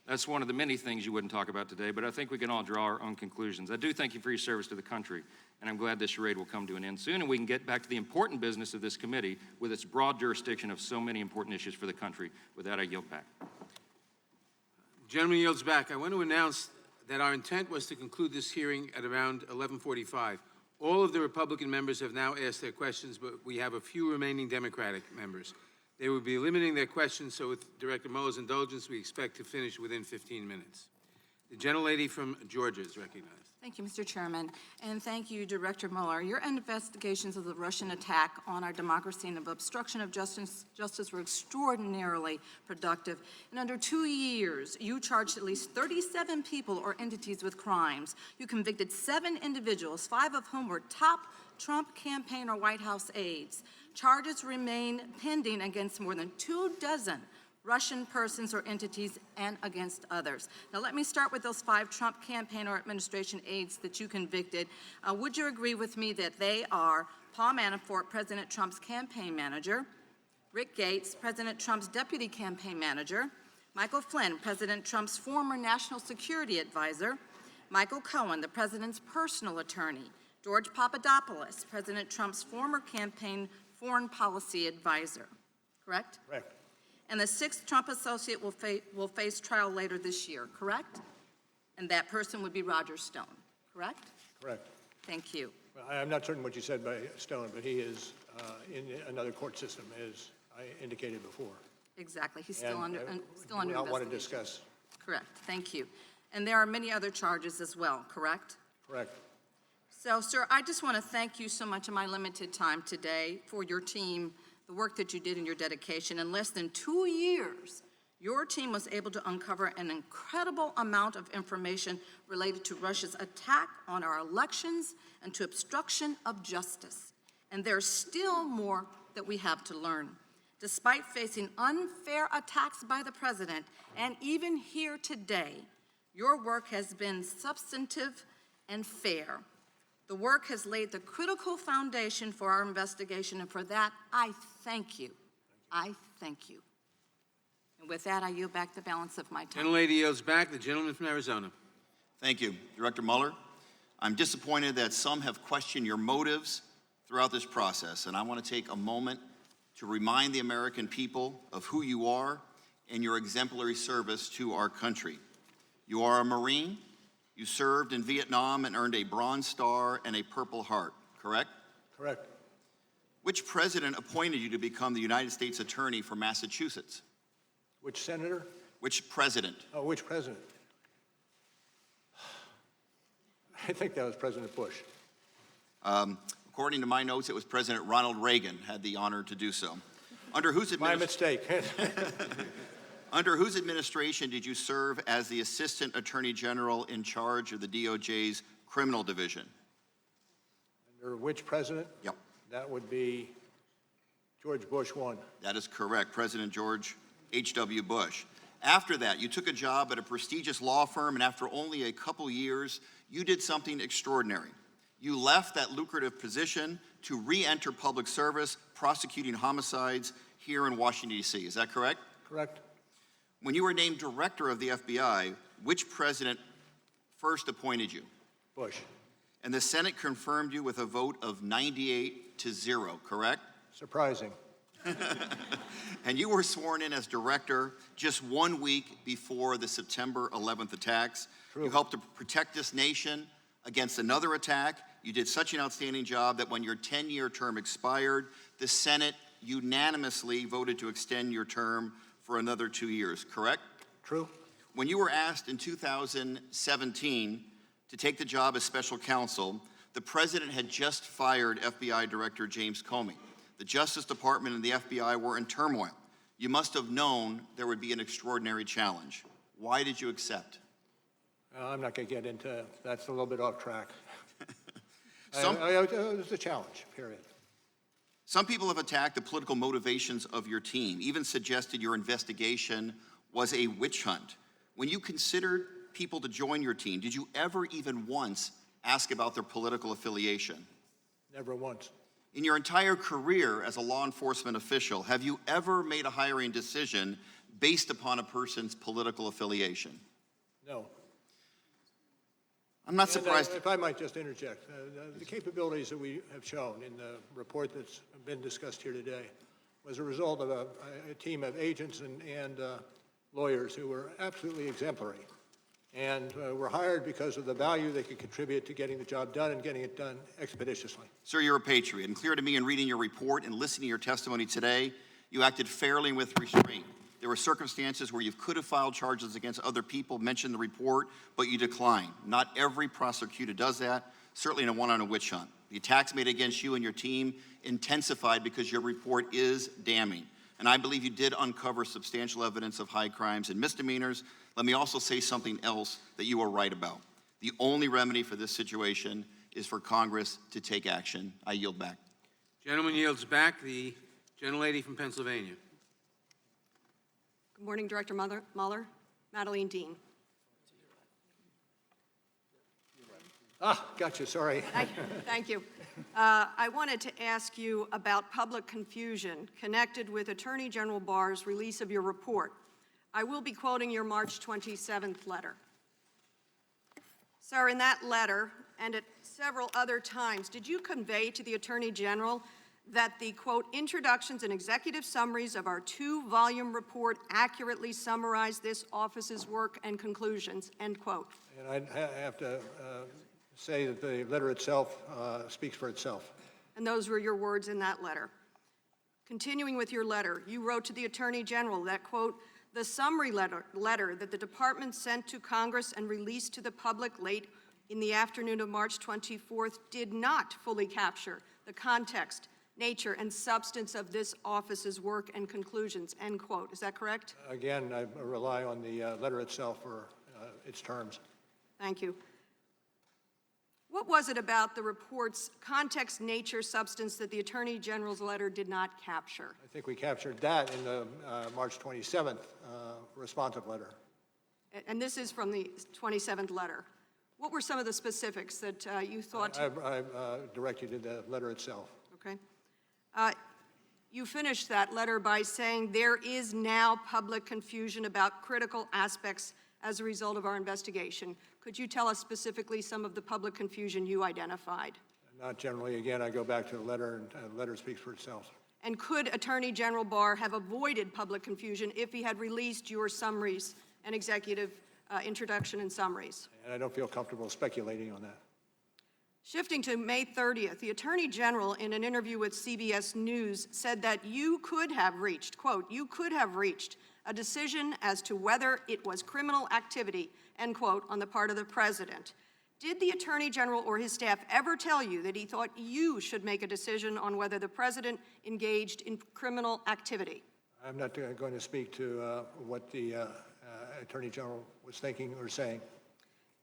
Speaker 11: That's one of the many things you wouldn't talk about today, but I think we can all draw our own conclusions. I do thank you for your service to the country, and I'm glad this charade will come to an end soon, and we can get back to the important business of this committee with its broad jurisdiction of so many important issues for the country. With that, I yield back.
Speaker 9: The gentleman yields back. I want to announce that our intent was to conclude this hearing at around 11:45. All of the Republican members have now asked their questions, but we have a few remaining Democratic members. They will be limiting their questions, so with Director Mueller's indulgence, we expect to finish within 15 minutes. The The gentlelady from Georgia is recognized.
Speaker 2: Thank you, Mr. Chairman, and thank you, Director Mueller. Your investigations of the Russian attack on our democracy and of obstruction of justice were extraordinarily productive. In under 2 years, you charged at least 37 people or entities with crimes. You convicted 7 individuals, 5 of whom were top Trump campaign or White House aides. Charges remain pending against more than 24 Russian persons or entities and against others. Now, let me start with those 5 Trump campaign or administration aides that you convicted. Would you agree with me that they are Paul Manafort, President Trump's campaign manager, Rick Gates, President Trump's deputy campaign manager, Michael Flynn, President Trump's former national security advisor, Michael Cohen, the president's personal attorney, George Papadopoulos, President Trump's former campaign foreign policy advisor, correct?
Speaker 5: Correct.
Speaker 2: And the 6th Trump associate will face trial later this year, correct? And that person would be Roger Stone, correct?
Speaker 5: Correct.
Speaker 2: Thank you.
Speaker 5: Well, I'm not certain what you said by Stone, but he is in another court system, as I indicated before.
Speaker 2: Exactly. He's still
Speaker 5: And,
Speaker 2: under
Speaker 5: still under investigation. I want to discuss.
Speaker 2: Correct. Thank you. And there are many other charges as well, correct?
Speaker 5: Correct.
Speaker 2: So, sir, I just want to thank you so much in my limited time today for your team, the work that you did and your dedication. In less than 2 years, your team was able to uncover an incredible amount of information related to Russia's attack on our elections and to obstruction of justice. And there's still more that we have to learn. Despite facing unfair attacks by the president, and even here today, your work has been substantive and fair. The work has laid the critical foundation for our investigation, and for that, I thank you. I thank you. And with that, I yield back the balance of my time.
Speaker 9: Gentlelady yields back. The gentleman from Arizona.
Speaker 8: Thank you, Director Mueller. I'm disappointed that some have questioned your motives throughout this process, and I want to take a moment to remind the American people of who you are and your exemplary service to our country. You are a Marine. You served in Vietnam and earned a Bronze Star and a Purple Heart, correct?
Speaker 5: Correct.
Speaker 8: Which president appointed you to become the United States Attorney for Massachusetts?
Speaker 5: Which senator?
Speaker 8: Which president?
Speaker 5: Oh, which president? I think that was President Bush.
Speaker 8: According to my notes, it was President Ronald Reagan had the honor to do so. Under whose
Speaker 5: My mistake.
Speaker 8: Under whose administration did you serve as the Assistant Attorney General in charge of the DOJ's Criminal Division?
Speaker 5: Under which president?
Speaker 8: Yep.
Speaker 5: That would be George Bush 1.
Speaker 8: That is correct, President George H.W. Bush. After that, you took a job at a prestigious law firm, and after only a couple years, you did something extraordinary. You left that lucrative position to re-enter public service, prosecuting homicides here in Washington, D.C. Is that correct?
Speaker 5: Correct.
Speaker 8: When you were named director of the FBI, which president first appointed you?
Speaker 5: Bush.
Speaker 8: And the Senate confirmed you with a vote of 98-0, correct?
Speaker 5: Surprising.
Speaker 8: And you were sworn in as director just 1 week before the September 11th attacks.
Speaker 5: True.
Speaker 8: You helped to protect this nation against another attack. You did such an outstanding job that when your 10-year term expired, the Senate unanimously voted to extend your term for another 2 years, correct?
Speaker 5: True.
Speaker 8: When you were asked in 2017 to take the job as special counsel, the president had just fired FBI Director James Comey. The Justice Department and the FBI were in turmoil. You must have known there would be an extraordinary challenge. Why did you accept?
Speaker 5: I'm not going to get into that. That's a little bit off track.
Speaker 8: Some-
Speaker 5: It was a challenge, period.
Speaker 8: Some people have attacked the political motivations of your team, even suggested your investigation was a witch hunt. When you considered people to join your team, did you ever even once ask about their political affiliation?
Speaker 5: Never once.
Speaker 8: In your entire career as a law enforcement official, have you ever made a hiring decision based upon a person's political affiliation?
Speaker 5: No.
Speaker 8: I'm not surprised.
Speaker 5: If I might just interject, the capabilities that we have shown in the report that's been discussed here today was a result of a team of agents and lawyers who were absolutely exemplary, and were hired because of the value they could contribute to getting the job done and getting it done expeditiously.
Speaker 8: Sir, you're a patriot, and clear to me in reading your report and listening to your testimony today, you acted fairly and with restraint. There were circumstances where you could have filed charges against other people, mentioned the report, but you declined. Not every prosecutor does that, certainly in a one on a witch hunt. The attacks made against you and your team intensified because your report is damning. And I believe you did uncover substantial evidence of high crimes and misdemeanors. Let me also say something else that you are right about. The only remedy for this situation is for Congress to take action. I yield back.
Speaker 9: Gentleman yields back. The gentlelady from Pennsylvania.
Speaker 10: Good morning, Director Mueller. Madeline Dean.
Speaker 5: Gotcha, sorry.
Speaker 10: Thank you. I wanted to ask you about public confusion connected with Attorney General Barr's release of your report. I will be quoting your March 27th letter. Sir, in that letter, and at several other times, did you convey to the Attorney General that the, quote, introductions and executive summaries of our 2-volume report accurately summarize this office's work and conclusions, end quote?
Speaker 5: And I'd have to say that the letter itself speaks for itself.
Speaker 10: And those were your words in that letter. Continuing with your letter, you wrote to the Attorney General that, quote, the summary letter that the department sent to Congress and released to the public late in the afternoon of March 24th did not fully capture the context, nature, and substance of this office's work and conclusions, end quote. Is that correct?
Speaker 5: Again, I rely on the letter itself for its terms.
Speaker 10: Thank you. What was it about the report's context, nature, substance that the Attorney General's letter did not capture?
Speaker 5: I think we captured that in the March 27th responsive letter.
Speaker 10: And this is from the 27th letter. What were some of the specifics that you thought?
Speaker 5: I direct you to the letter itself.
Speaker 10: Okay. You finished that letter by saying there is now public confusion about critical aspects as a result of our investigation. Could you tell us specifically some of the public confusion you identified?
Speaker 5: Not generally. Again, I go back to the letter, and the letter speaks for itself.
Speaker 10: And could Attorney General Barr have avoided public confusion if he had released your summaries and executive introduction and summaries?
Speaker 5: And I don't feel comfortable speculating on that.
Speaker 10: Shifting to May 30th, the Attorney General, in an interview with CBS News, said that you could have reached, quote, you could have reached a decision as to whether it was criminal activity, end quote, on the part of the president. Did the Attorney General or his staff ever tell you that he thought you should make a decision on whether the president engaged in criminal activity?
Speaker 5: I'm not going to speak to what the Attorney General was thinking or saying.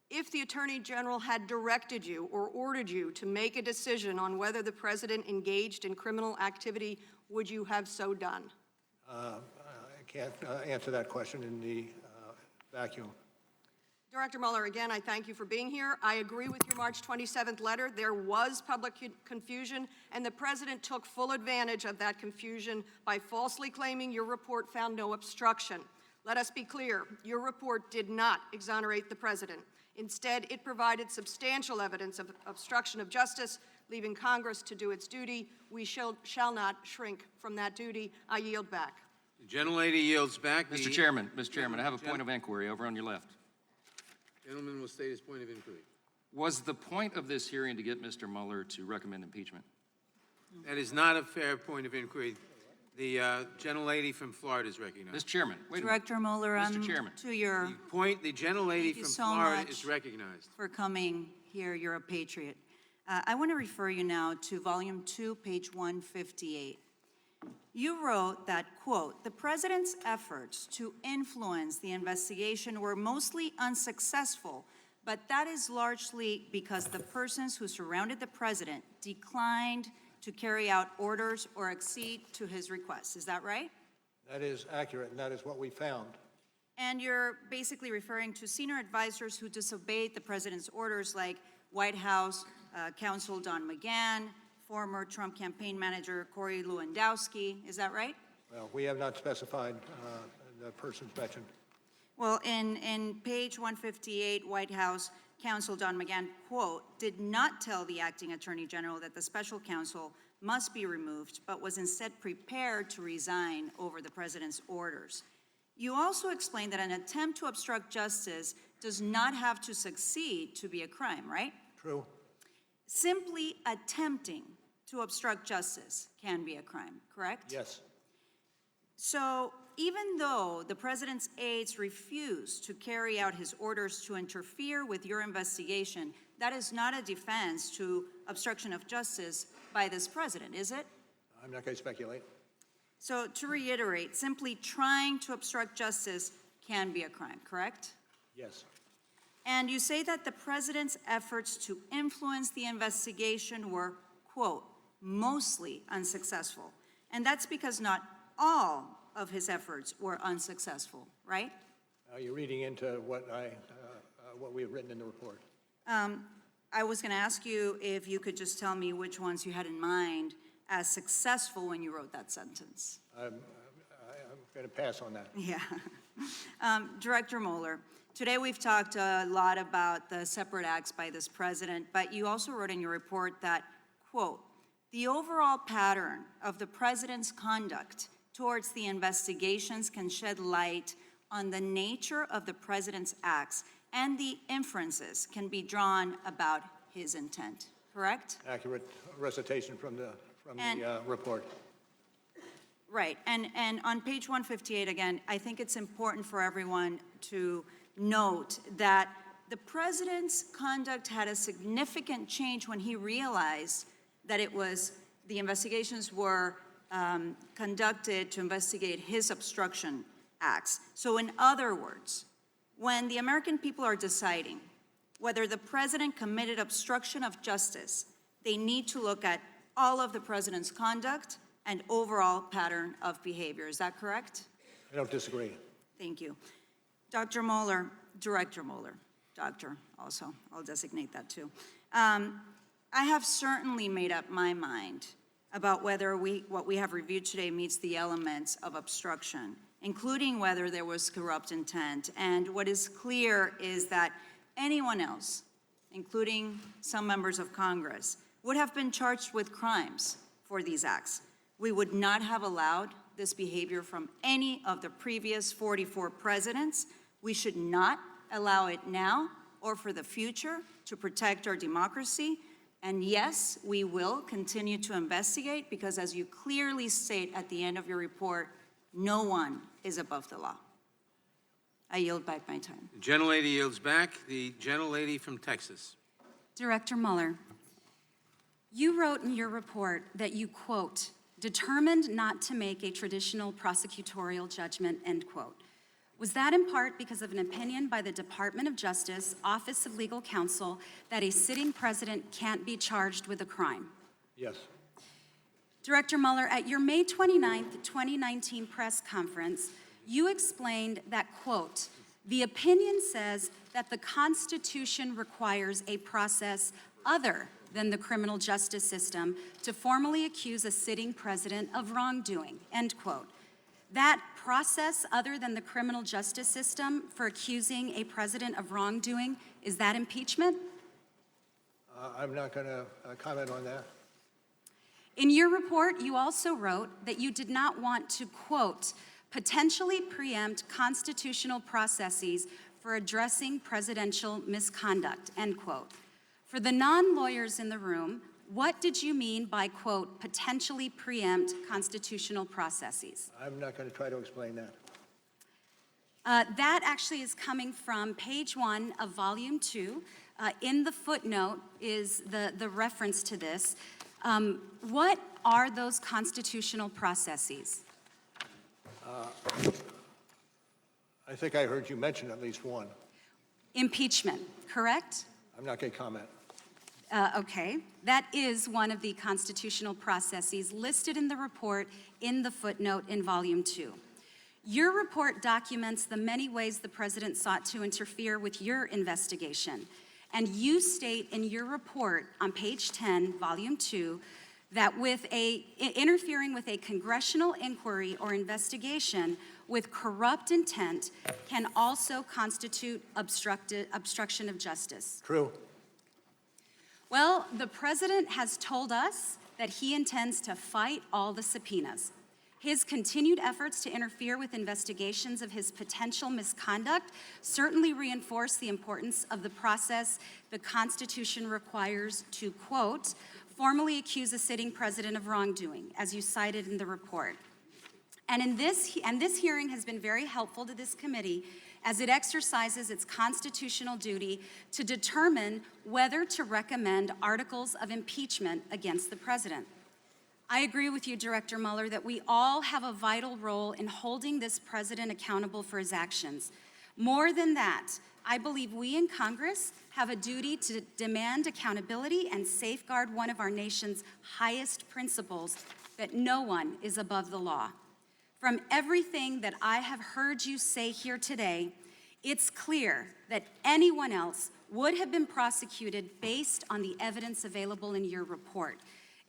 Speaker 10: If the Attorney General had directed you or ordered you to make a decision on whether the president engaged in criminal activity, would you have so done?
Speaker 5: I can't answer that question in the vacuum.
Speaker 10: Director Mueller, again, I thank you for being here. I agree with your March 27th letter. There was public confusion, and the president took full advantage of that confusion by falsely claiming your report found no obstruction. Let us be clear, your report did not exonerate the president. Instead, it provided substantial evidence of obstruction of justice, leaving Congress to do its duty. We shall not shrink from that duty. I yield back.
Speaker 9: The gentlelady yields back.
Speaker 11: Mr. Chairman, I have a point of inquiry over on your left.
Speaker 9: Gentleman will state his point of inquiry.
Speaker 11: Was the point of this hearing to get Mr. Mueller to recommend impeachment?
Speaker 9: That is not a fair point of inquiry. The gentlelady from Florida is recognized.
Speaker 11: Mr. Chairman, wait a minute.
Speaker 12: Director Mueller,
Speaker 11: Mr. Chairman.
Speaker 12: to your
Speaker 9: The gentlelady from
Speaker 12: so
Speaker 9: Florida
Speaker 12: much
Speaker 9: is recognized.
Speaker 12: for coming here. You're a patriot. I want to refer you now to Volume 2, page 158. You wrote that, quote, the president's efforts to influence the investigation were mostly unsuccessful, but that is largely because the persons who surrounded the president declined to carry out orders or accede to his requests. Is that right?
Speaker 5: That is accurate, and that is what we found.
Speaker 12: And you're basically referring to senior advisors who disobeyed the president's orders, like White House counsel Don McGahn, former Trump campaign manager Corey Lewandowski. Is that right?
Speaker 5: Well, we have not specified the persons mentioned.
Speaker 12: Well, in page 158, White House counsel Don McGahn, quote, did not tell the acting attorney general that the special counsel must be removed, but was instead prepared to resign over the president's orders. You also explained that an attempt to obstruct justice does not have to succeed to be a crime, right?
Speaker 5: True.
Speaker 12: Simply attempting to obstruct justice can be a crime, correct?
Speaker 5: Yes.
Speaker 12: So even though the president's aides refused to carry out his orders to interfere with your investigation, that is not a defense to obstruction of justice by this president, is it?
Speaker 5: I'm not going to speculate.
Speaker 12: So to reiterate, simply trying to obstruct justice can be a crime, correct?
Speaker 5: Yes.
Speaker 12: And you say that the president's efforts to influence the investigation were, quote, mostly unsuccessful. And that's because not all of his efforts were unsuccessful, right?
Speaker 5: You're reading into what we have written in the report.
Speaker 12: I was going to ask you if you could just tell me which ones you had in mind as successful when you wrote that sentence.
Speaker 5: I'm going to pass on that.
Speaker 12: Yeah. Director Mueller, today we've talked a lot about the separate acts by this president, but you also wrote in your report that, quote, the overall pattern of the president's conduct towards the investigations can shed light on the nature of the president's acts, and the inferences can be drawn about his intent, correct?
Speaker 5: Accurate recitation from the report.
Speaker 12: Right, and on page 158, again, I think it's important for everyone to note that the president's conduct had a significant change when he realized that the investigations were conducted to investigate his obstruction acts. So in other words, when the American people are deciding whether the president committed obstruction of justice, they need to look at all of the president's conduct and overall pattern of behavior. Is that correct?
Speaker 5: I don't disagree.
Speaker 12: Thank you. Dr. Mueller, Director Mueller, doctor also, I'll designate that too. I have certainly made up my mind about whether what we have reviewed today meets the elements of obstruction, including whether there was corrupt intent. And what is clear is that anyone else, including some members of Congress, would have been charged with crimes for these acts. We would not have allowed this behavior from any of the previous 44 presidents. We should not allow it now or for the future to protect our democracy. And yes, we will continue to investigate because, as you clearly state at the end of your report, no one is above the law. I yield back my time.
Speaker 9: The gentlelady yields back. The gentlelady from Texas.
Speaker 13: Director Mueller, you wrote in your report that you, quote, determined not to make a traditional prosecutorial judgment, end quote. Was that in part because of an opinion by the Department of Justice, Office of Legal Counsel, that a sitting president can't be charged with a crime?
Speaker 5: Yes.
Speaker 13: Director Mueller, at your May 29th, 2019 press conference, you explained that, quote, the opinion says that the Constitution requires a process other than the criminal justice system to formally accuse a sitting president of wrongdoing, end quote. That process other than the criminal justice system for accusing a president of wrongdoing, is that impeachment?
Speaker 5: I'm not going to comment on that.
Speaker 13: In your report, you also wrote that you did not want to, quote, potentially preempt constitutional processes for addressing presidential misconduct, end quote. For the non-lawyers in the room, what did you mean by, quote, potentially preempt constitutional processes?
Speaker 5: I'm not going to try to explain that.
Speaker 13: That actually is coming from page 1 of volume 2. In the footnote is the reference to this. What are those constitutional processes?
Speaker 5: I think I heard you mention at least one.
Speaker 13: Impeachment, correct?
Speaker 5: I'm not going to comment.
Speaker 13: Okay, that is one of the constitutional processes listed in the report in the footnote in volume 2. Your report documents the many ways the president sought to interfere with your investigation. And you state in your report on page 10, volume 2, that interfering with a congressional inquiry or investigation with corrupt intent can also constitute obstruction of justice.
Speaker 5: True.
Speaker 13: Well, the president has told us that he intends to fight all the subpoenas. His continued efforts to interfere with investigations of his potential misconduct certainly reinforce the importance of the process the Constitution requires to, quote, formally accuse a sitting president of wrongdoing, as you cited in the report. And this hearing has been very helpful to this committee as it exercises its constitutional duty to determine whether to recommend articles of impeachment against the president. I agree with you, Director Mueller, that we all have a vital role in holding this president accountable for his actions. More than that, I believe we in Congress have a duty to demand accountability and safeguard one of our nation's highest principles, that no one is above the law. From everything that I have heard you say here today, it's clear that anyone else would have been prosecuted based on the evidence available in your report.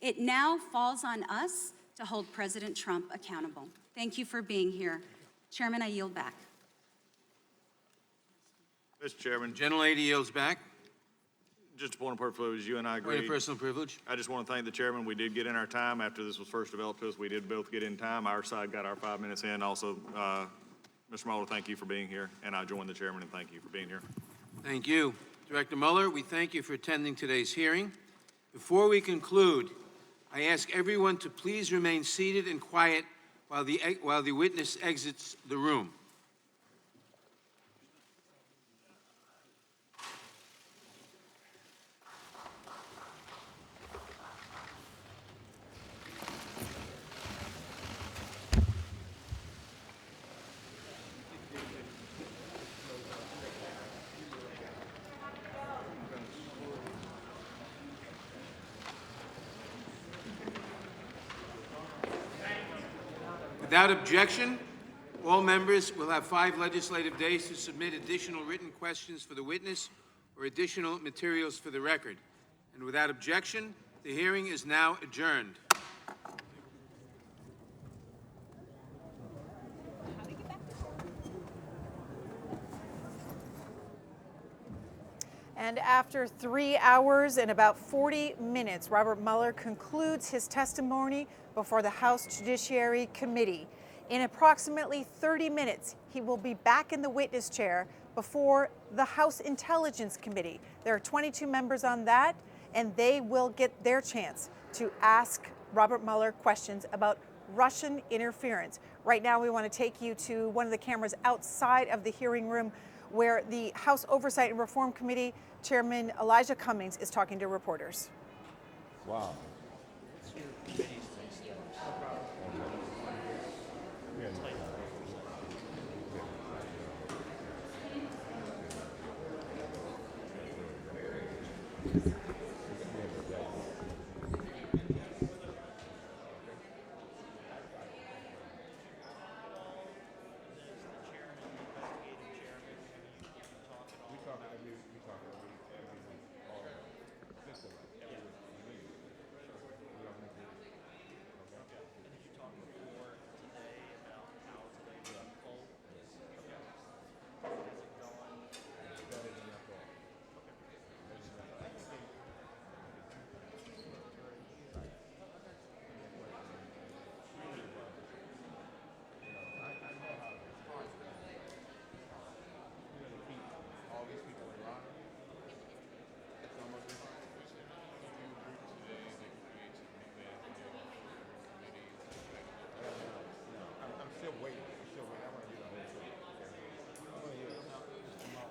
Speaker 13: It now falls on us to hold President Trump accountable. Thank you for being here. Chairman, I yield back.
Speaker 9: Mr. Chairman. Gentlelady yields back.
Speaker 22: Just a point of privilege, you and I agree.
Speaker 9: Point of personal privilege.
Speaker 22: I just want to thank the chairman. We did get in our time after this was first developed to us. We did both get in time. Our side got our 5 minutes in. Also, Mr. Mueller, thank you for being here. And I join the chairman and thank you for being here.
Speaker 9: Thank you. Director Mueller, we thank you for attending today's hearing. Before we conclude, I ask everyone to please remain seated and quiet while the witness exits the room. Without objection, all members will have 5 legislative days to submit additional written questions for the witness or additional materials for the record. And without objection, the hearing is now adjourned.
Speaker 14: And after 3 hours and about 40 minutes, Robert Mueller concludes his testimony before the House Judiciary Committee. In approximately 30 minutes, he will be back in the witness chair before the House Intelligence Committee. There are 22 members on that, and they will get their chance to ask Robert Mueller questions about Russian interference. Right now, we want to take you to one of the cameras outside of the hearing room where the House Oversight and Reform Committee Chairman Elijah Cummings is talking to reporters.
Speaker 15: Wow.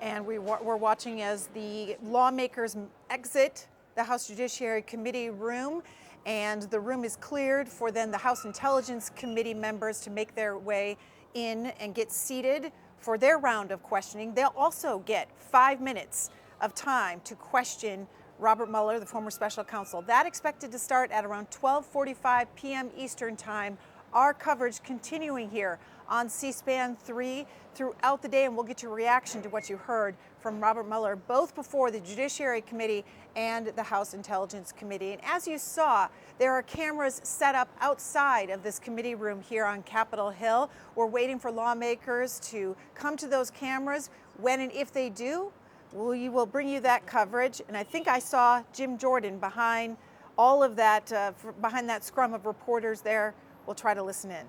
Speaker 14: And we're watching as the lawmakers exit the House Judiciary Committee room, and the room is cleared for then the House Intelligence Committee members to make their way in and get seated for their round of questioning. They'll also get 5 minutes of time to question Robert Mueller, the former special counsel. That expected to start at around 12:45 p.m. Eastern Time. Our coverage continuing here on C-SPAN 3 throughout the day, and we'll get your reaction to what you heard from Robert Mueller, both before the Judiciary Committee and the House Intelligence Committee. And as you saw, there are cameras set up outside of this committee room here on Capitol Hill. We're waiting for lawmakers to come to those cameras. When and if they do, we will bring you that coverage. And I think I saw Jim Jordan behind all of that, behind that scrum of reporters there. We'll try to listen in.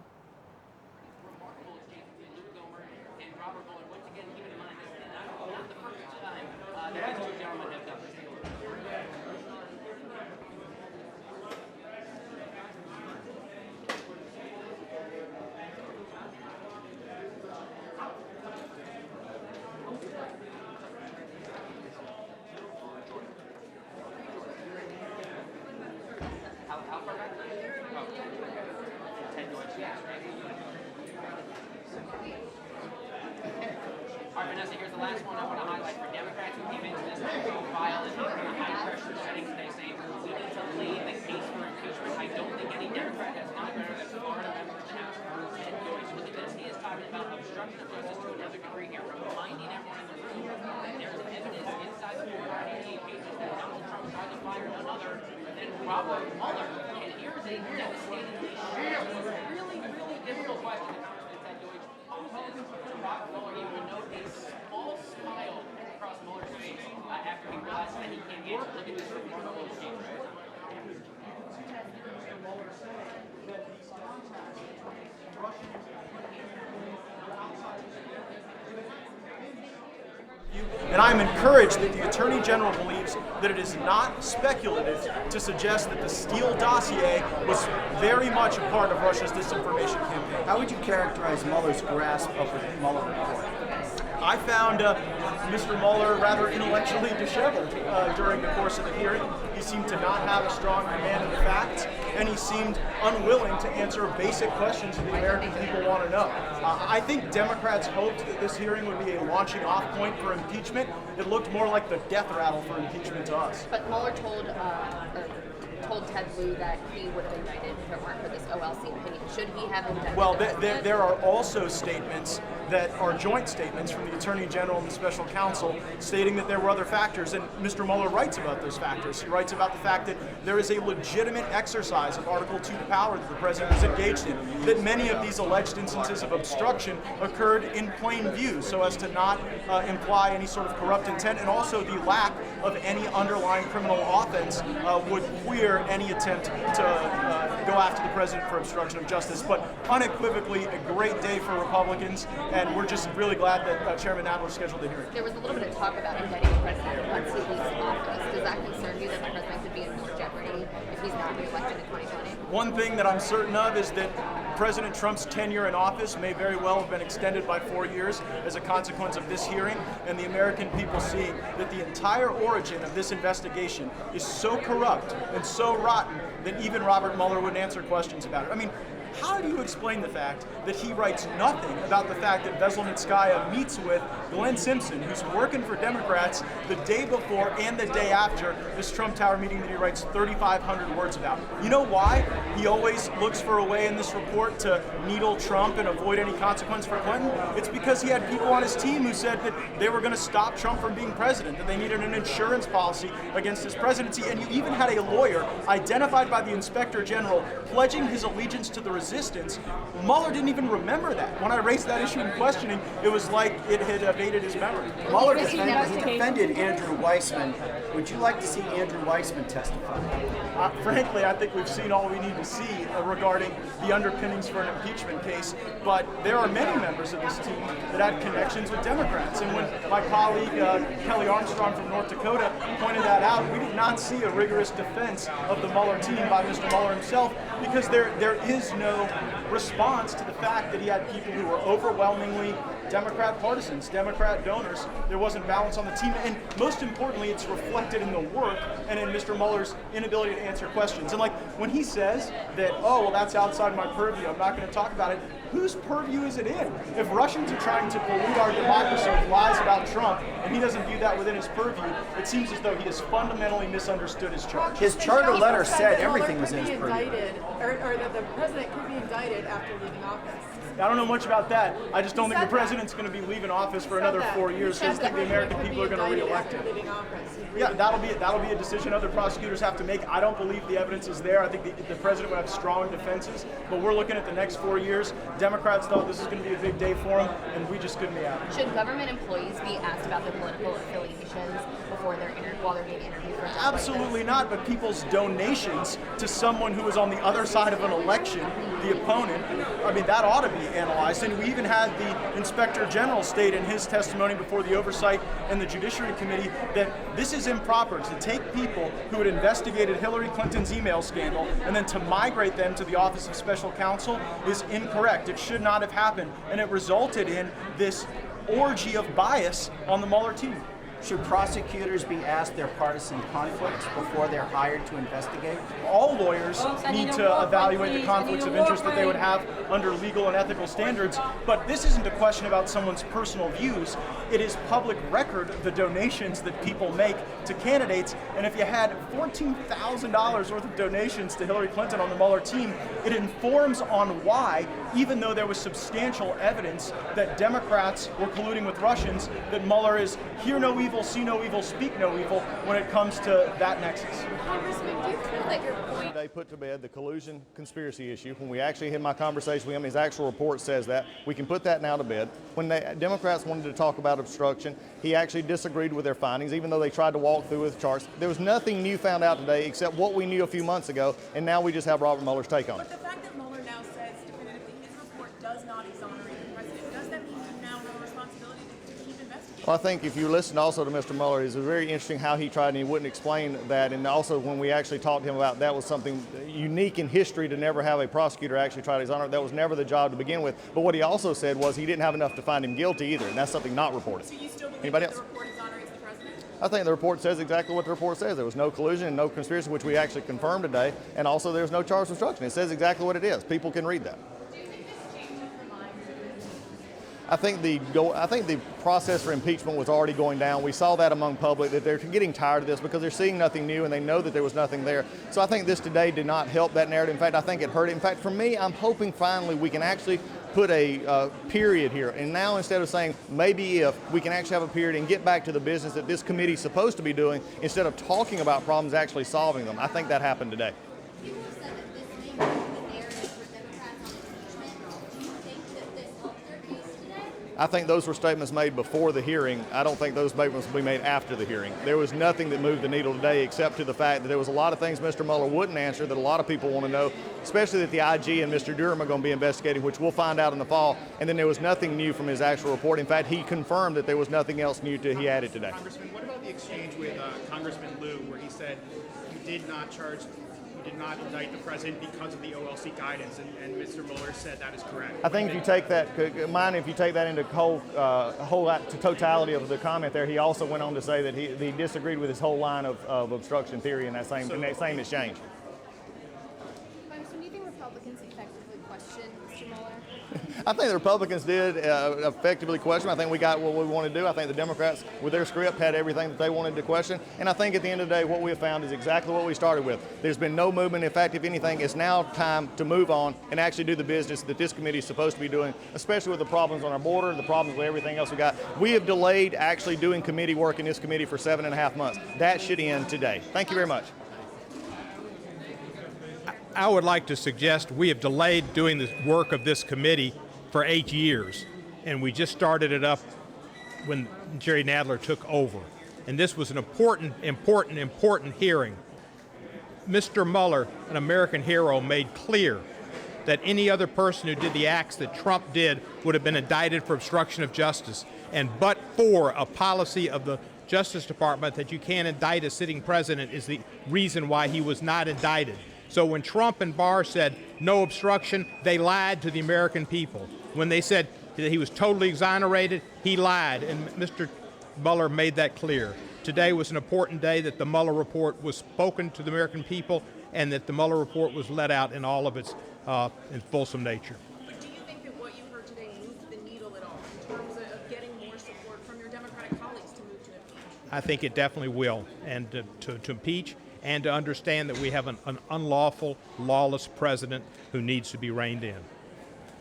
Speaker 15: Jesse, here's the last one I want to highlight for Democrats who came into this profile in a high-pressure setting today saying we need to lay the case for impeachment. I don't think any Democrat has done better than Florida member of the House, Ted Joyce. Look at this. He is talking about obstruction of justice to another degree here, reminding everyone in the room that there's evidence inside the 488 pages that Donald Trump tried to fire none other than Robert Mueller. And here's a devastatingly short, really difficult question that Congressman Ted Joyce poses to Robert Mueller. You will note a small smile across Mueller's face after he realizes that he can't answer. Look at this remarkable exchange.
Speaker 16: And I'm encouraged that the Attorney General believes that it is not speculative to suggest that the Steele dossier was very much a part of Russia's disinformation campaign.
Speaker 23: How would you characterize Mueller's grasp of the Mueller report?
Speaker 16: I found Mr. Mueller rather intellectually disheveled during the course of the hearing. He seemed to not have a strong command of the facts, and he seemed unwilling to answer basic questions that the American people want to know. I think Democrats hoped that this hearing would be a launching off point for impeachment. It looked more like the death rattle for impeachment to us.
Speaker 24: But Mueller told Ted Lieu that he would have indicted if it weren't for this OLC opinion. Should he have indicted?
Speaker 16: Well, there are also statements that are joint statements from the Attorney General and the Special Counsel stating that there were other factors, and Mr. Mueller writes about those factors. He writes about the fact that there is a legitimate exercise of Article 2 power that the President was engaged in, that many of these alleged instances of obstruction occurred in plain view so as to not imply any sort of corrupt intent, and also the lack of any underlying criminal offense would queer any attempt to go after the President for obstruction of justice. But unequivocally, a great day for Republicans, and we're just really glad that Chairman Nadler scheduled the hearing.
Speaker 24: There was a little bit of talk about indicting the President once he leaves office. Does that concern you that the President could be in more jeopardy if he's not reelected in 2020?
Speaker 16: One thing that I'm certain of is that President Trump's tenure in office may very well have been extended by 4 years as a consequence of this hearing, and the American people seeing that the entire origin of this investigation is so corrupt and so rotten that even Robert Mueller wouldn't answer questions about it. I mean, how do you explain the fact that he writes nothing about the fact that Veselnitskaya meets with Glenn Simpson, who's working for Democrats, the day before and the day after this Trump Tower meeting that he writes 3,500 words about? You know why he always looks for a way in this report to needle Trump and avoid any consequence for Clinton? It's because he had people on his team who said that they were going to stop Trump from being president, that they needed an insurance policy against his presidency, and you even had a lawyer identified by the Inspector General pledging his allegiance to the resistance. Mueller didn't even remember that. When I raised that issue in questioning, it was like it had evaded his memory.
Speaker 23: Mueller defended Andrew Weissman. Would you like to see Andrew Weissman testify?
Speaker 16: Frankly, I think we've seen all we need to see regarding the underpinnings for an impeachment case, but there are many members of this team that had connections with Democrats. And when my colleague Kelly Armstrong from North Dakota pointed that out, we did not see a rigorous defense of the Mueller team by Mr. Mueller himself, because there is no response to the fact that he had people who were overwhelmingly Democrat partisans, Democrat donors. There wasn't balance on the team, and most importantly, it's reflected in the work and in Mr. Mueller's inability to answer questions. And like when he says that, oh, well, that's outside my purview, I'm not going to talk about it, whose purview is it in? If Russians are trying to pollute our democracy with lies about Trump, and he doesn't view that within his purview, it seems as though he has fundamentally misunderstood his charge.
Speaker 23: His charter letter said everything was in his purview.
Speaker 14: Or that the president could be indicted after leaving office.
Speaker 16: I don't know much about that. I just don't think the president's going to be leaving office for another 4 years. I think the American people are going to re-elect him. Yeah, that'll be a decision other prosecutors have to make. I don't believe the evidence is there. I think the president would have strong defenses, but we're looking at the next 4 years. Democrats thought this is going to be a big day for them, and we just couldn't be out.
Speaker 24: Should government employees be asked about their political affiliations before while they're being interviewed for a job?
Speaker 16: Absolutely not, but people's donations to someone who is on the other side of an election, the opponent, I mean, that ought to be analyzed. And we even had the Inspector General state in his testimony before the Oversight and the Judiciary Committee that this is improper to take people who had investigated Hillary Clinton's email scandal and then to migrate them to the Office of Special Counsel is incorrect. It should not have happened, and it resulted in this orgy of bias on the Mueller team.
Speaker 23: Should prosecutors be asked their partisan conflicts before they're hired to investigate?
Speaker 16: All lawyers need to evaluate the conflicts of interest that they would have under legal and ethical standards, but this isn't a question about someone's personal views. It is public record, the donations that people make to candidates, and if you had $14,000 worth of donations to Hillary Clinton on the Mueller team, it informs on why, even though there was substantial evidence that Democrats were colluding with Russians, that Mueller is hear no evil, see no evil, speak no evil when it comes to that nexus.
Speaker 24: Congressman, do you feel that your point...
Speaker 3: They put to bed the collusion conspiracy issue. When we actually had my conversation with him, his actual report says that. We can put that now to bed. When the Democrats wanted to talk about obstruction, he actually disagreed with their findings, even though they tried to walk through with charts. There was nothing new found out today except what we knew a few months ago, and now we just have Robert Mueller's take on it.
Speaker 17: But the fact that Mueller now says definitively his report does not exonerate the president, does that mean you now have a responsibility to keep investigating?
Speaker 3: Well, I think if you listen also to Mr. Mueller, it's very interesting how he tried and he wouldn't explain that. And also when we actually talked to him about that was something unique in history to never have a prosecutor actually try to exonerate. That was never the job to begin with. But what he also said was he didn't have enough to find him guilty either, and that's something not reported.
Speaker 17: So you still believe
Speaker 3: Anybody
Speaker 17: that
Speaker 3: else?
Speaker 17: the report exonerates the president?
Speaker 3: I think the report says exactly what the report says. There was no collusion and no conspiracy, which we actually confirmed today. And also there's no charge of obstruction. It says exactly what it is. People can read that. I think the process for impeachment was already going down. We saw that among public, that they're getting tired of this because they're seeing nothing new and they know that there was nothing there. So I think this today did not help that narrative. In fact, I think it hurt it. In fact, for me, I'm hoping finally we can actually put a period here. And now instead of saying maybe if, we can actually have a period and get back to the business that this committee is supposed to be doing instead of talking about problems, actually solving them. I think that happened today.
Speaker 24: People have said that this may move the narrative for Democrats on impeachment. Do you think that this helped their case today?
Speaker 3: I think those were statements made before the hearing. I don't think those statements will be made after the hearing. There was nothing that moved the needle today except to the fact that there was a lot of things Mr. Mueller wouldn't answer that a lot of people want to know, especially that the IG and Mr. Durham are going to be investigating, which we'll find out in the fall. And then there was nothing new from his actual report. In fact, he confirmed that there was nothing else new to he added today.
Speaker 18: Congressman, what about the exchange with Congressman Liu where he said you did not indict the president because of the OLC guidance, and Mr. Mueller said that is correct?
Speaker 3: I think if you take that, if you take that into to totality of the comment there, he also went on to say that he disagreed with his whole line of obstruction theory in that same exchange.
Speaker 24: Congressman, do you think Republicans effectively questioned Mr. Mueller?
Speaker 3: I think the Republicans did effectively question. I think we got what we wanted to do. I think the Democrats, with their script, had everything that they wanted to question. And I think at the end of the day, what we have found is exactly what we started with. There's been no movement. In fact, if anything, it's now time to move on and actually do the business that this committee is supposed to be doing, especially with the problems on our border, the problems with everything else we got. We have delayed actually doing committee work in this committee for 7.5 months. That should end today. Thank you very much.
Speaker 21: I would like to suggest we have delayed doing the work of this committee for 8 years, and we just started it up when Jerry Nadler took over. And this was an important hearing. Mr. Mueller, an American hero, made clear that any other person who did the acts that Trump did would have been indicted for obstruction of justice. And but for a policy of the Justice Department that you can't indict a sitting president is the reason why he was not indicted. So when Trump and Barr said no obstruction, they lied to the American people. When they said that he was totally exonerated, he lied, and Mr. Mueller made that clear. Today was an important day that the Mueller report was spoken to the American people and that the Mueller report was let out in all of its in fulsome nature.
Speaker 17: But do you think that what you heard today moved the needle at all in terms of getting more support from your Democratic colleagues to move to impeach?
Speaker 21: I think it definitely will, and to impeach and to understand that we have an unlawful, lawless president who needs to be reined in.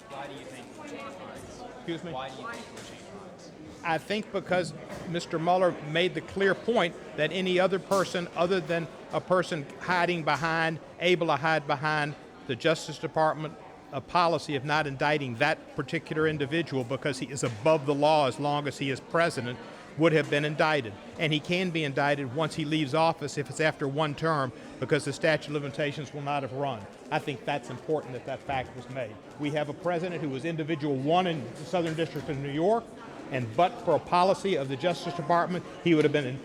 Speaker 11: Why do you think we're changing minds?
Speaker 21: Excuse me?
Speaker 11: Why do you think we're changing minds?
Speaker 21: I think because Mr. Mueller made the clear point that any other person other than a person able to hide behind the Justice Department, a policy of not indicting that particular individual because he is above the law as long as he is president, would have been indicted. And he can be indicted once he leaves office if it's after one term because the statute of limitations will not have run. I think that's important that that fact was made. We have a president who was individual one in the Southern District of New York, and but for a policy of the Justice Department, he would have been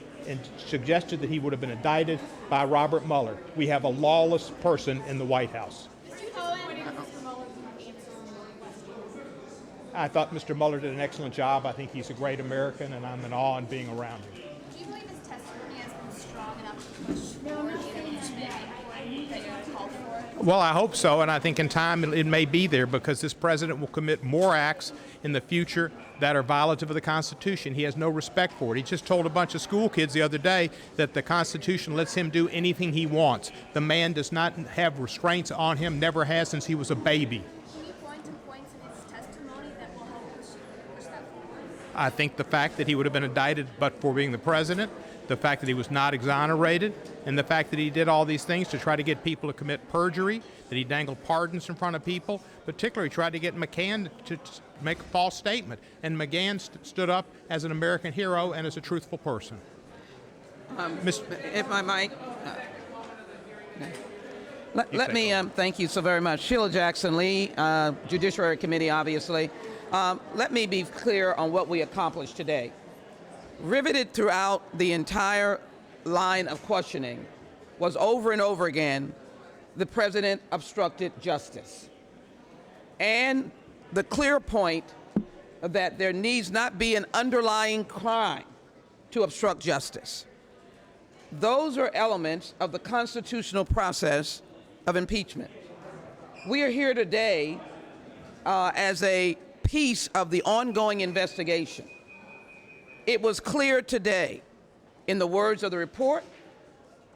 Speaker 21: suggested that he would have been indicted by Robert Mueller. We have a lawless person in the White House. I thought Mr. Mueller did an excellent job. I think he's a great American, and I'm in awe in being around him. Well, I hope so, and I think in time it may be there because this president will commit more acts in the future that are violative of the Constitution. He has no respect for it. He just told a bunch of school kids the other day that the Constitution lets him do anything he wants. The man does not have restraints on him, never has since he was a baby.
Speaker 24: Can you point to points in his testimony that will help push that forward?
Speaker 21: I think the fact that he would have been indicted but for being the president, the fact that he was not exonerated, and the fact that he did all these things to try to get people to commit perjury, that he dangled pardons in front of people, particularly tried to get McGahn to make a false statement. And McGahn stood up as an American hero and as a truthful person.
Speaker 1: If I might, let me thank you so very much. Sheila Jackson Lee, Judiciary Committee, obviously. Let me be clear on what we accomplished today. Riveted throughout the entire line of questioning was over and over again, the president obstructed justice. And the clear point that there needs not be an underlying crime to obstruct justice. Those are elements of the constitutional process of impeachment. We are here today as a piece of the ongoing investigation. It was clear today, in the words of the report,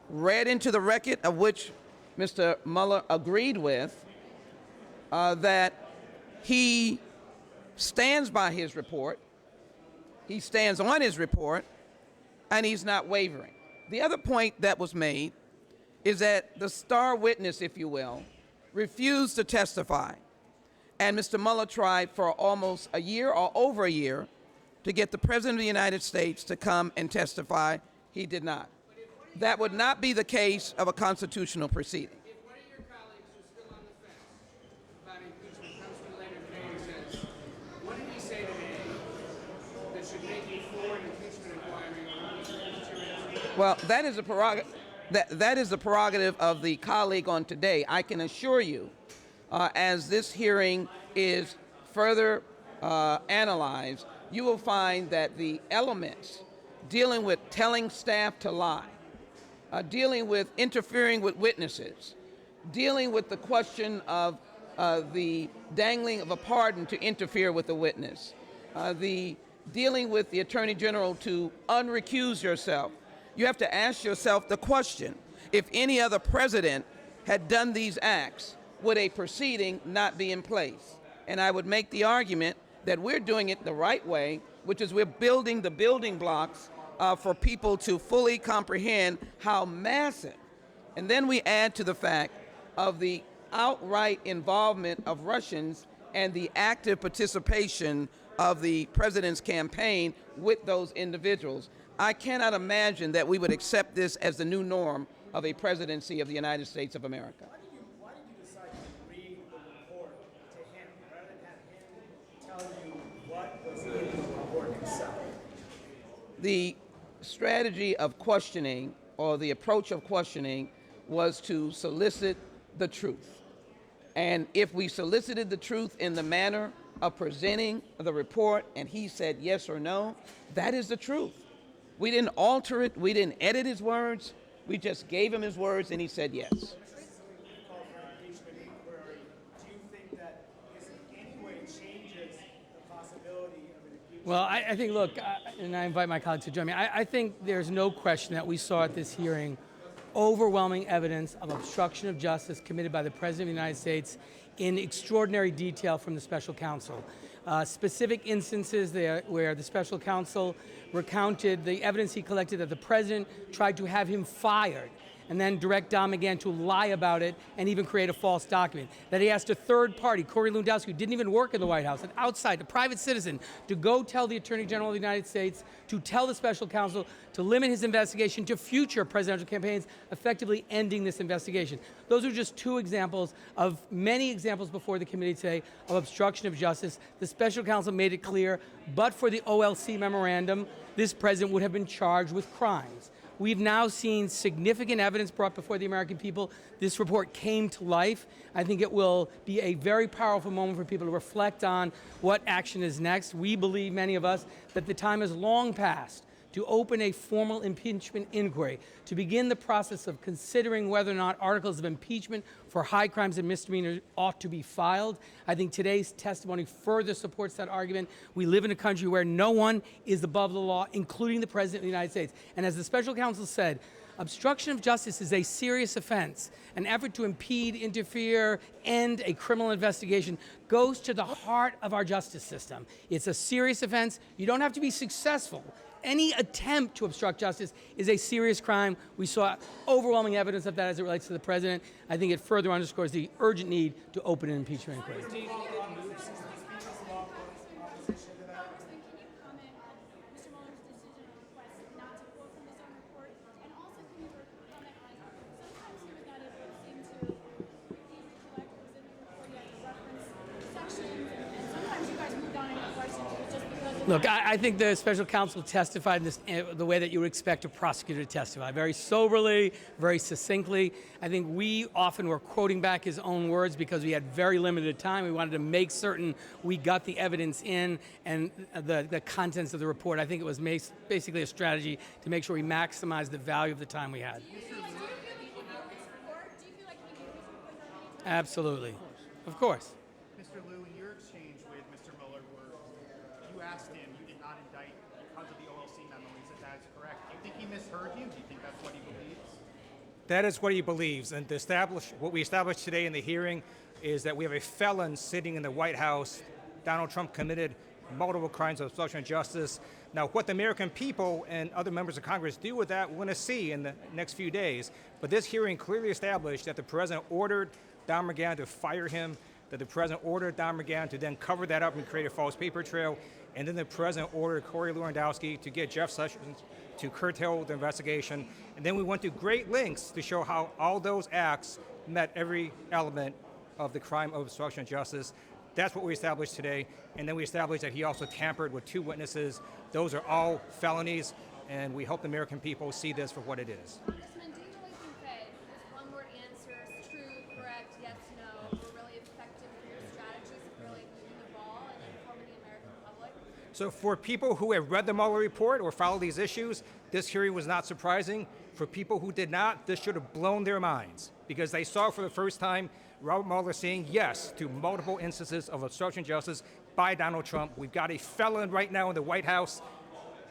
Speaker 1: read into the record of which Mr. Mueller agreed with, that he stands by his report, he stands on his report, and he's not wavering. The other point that was made is that the star witness, if you will, refused to testify. And Mr. Mueller tried for almost a year or over a year to get the President of the United States to come and testify. He did not. That would not be the case of a constitutional proceeding.
Speaker 9: If one of your colleagues who's still on the fence about impeachment comes to me later today and says, what did he say today that should make me for an impeachment inquiry on the
Speaker 1: Well, that is the prerogative of the colleague on today. I can assure you, as this hearing is further analyzed, you will find that the elements dealing with telling staff to lie, dealing with interfering with witnesses, dealing with the question of the dangling of a pardon to interfere with the witness, dealing with the Attorney General to unrecuse yourself. You have to ask yourself the question, if any other president had done these acts, would a proceeding not be in place? And I would make the argument that we're doing it the right way, which is we're building the building blocks for people to fully comprehend how massive. And then we add to the fact of the outright involvement of Russians and the active participation of the president's campaign with those individuals. I cannot imagine that we would accept this as the new norm of a presidency of the United States of America.
Speaker 23: Why did you decide to read the report to him rather than have him tell you what was in the report itself?
Speaker 1: The strategy of questioning, or the approach of questioning, was to solicit the truth. And if we solicited the truth in the manner of presenting the report and he said yes or no, that is the truth. We didn't alter it, we didn't edit his words, we just gave him his words and he said yes.
Speaker 6: Well, I think, look, and I invite my colleagues to join me, I think there's no question that we saw at this hearing overwhelming evidence of obstruction of justice committed by the President of the United States in extraordinary detail from the Special Counsel. Specific instances there where the Special Counsel recounted the evidence he collected that the President tried to have him fired and then direct Don McGahn to lie about it and even create a false document. That he asked a third party, Corey Lewandowski, who didn't even work in the White House, an outside, a private citizen, to go tell the Attorney General of the United States, to tell the Special Counsel to limit his investigation to future presidential campaigns, effectively ending this investigation. Those are just two examples of many examples before the committee today of obstruction of justice. The Special Counsel made it clear, but for the OLC memorandum, this president would have been charged with crimes. We've now seen significant evidence brought before the American people. This report came to life. I think it will be a very powerful moment for people to reflect on what action is next. We believe, many of us, that the time has long passed to open a formal impeachment inquiry, to begin the process of considering whether or not articles of impeachment for high crimes and misdemeanors ought to be filed. I think today's testimony further supports that argument. We live in a country where no one is above the law, including the President of the United States. And as the special counsel said, obstruction of justice is a serious offense. An effort to impede, interfere, end a criminal investigation goes to the heart of our justice system. It's a serious offense. You don't have to be successful. Any attempt to obstruct justice is a serious crime. We saw overwhelming evidence of that as it relates to the president. I think it further underscores the urgent need to open an impeachment inquiry. Look, I think the special counsel testified in this, the way that you would expect a prosecutor to testify, very soberly, very succinctly. I think we often were quoting back his own words because we had very limited time. We wanted to make certain we got the evidence in and the contents of the report. I think it was basically a strategy to make sure we maximize the value of the time we had. Absolutely. Of course.
Speaker 18: Mr. Liu, in your exchange with Mr. Mueller, you asked him, you did not indict because of the OLC memo. He said that is correct. Do you think he misheard you? Do you think that's what he believes?
Speaker 11: That is what he believes. And what we established today in the hearing is that we have a felon sitting in the White House. Donald Trump committed multiple crimes of obstruction of justice. Now, what the American people and other members of Congress do with that, we're going to see in the next few days. But this hearing clearly established that the president ordered Don McGahn to fire him, that the president ordered Don McGahn to then cover that up and create a false paper trail, and then the president ordered Corey Lewandowski to get Jeff Sessions to curtail the investigation. And then we went to great lengths to show how all those acts met every element of the crime of obstruction of justice. That's what we established today. And then we established that he also tampered with 2 witnesses. Those are all felonies, and we hope the American people see this for what it is.
Speaker 24: Congressman, do you really think that this one-word answers, true, correct, yes, no, were really effective for your strategies of really moving the ball and informing the American public?
Speaker 11: So for people who have read the Mueller report or followed these issues, this hearing was not surprising. For people who did not, this should have blown their minds because they saw for the first time Robert Mueller saying yes to multiple instances of obstruction of justice by Donald Trump. We've got a felon right now in the White House.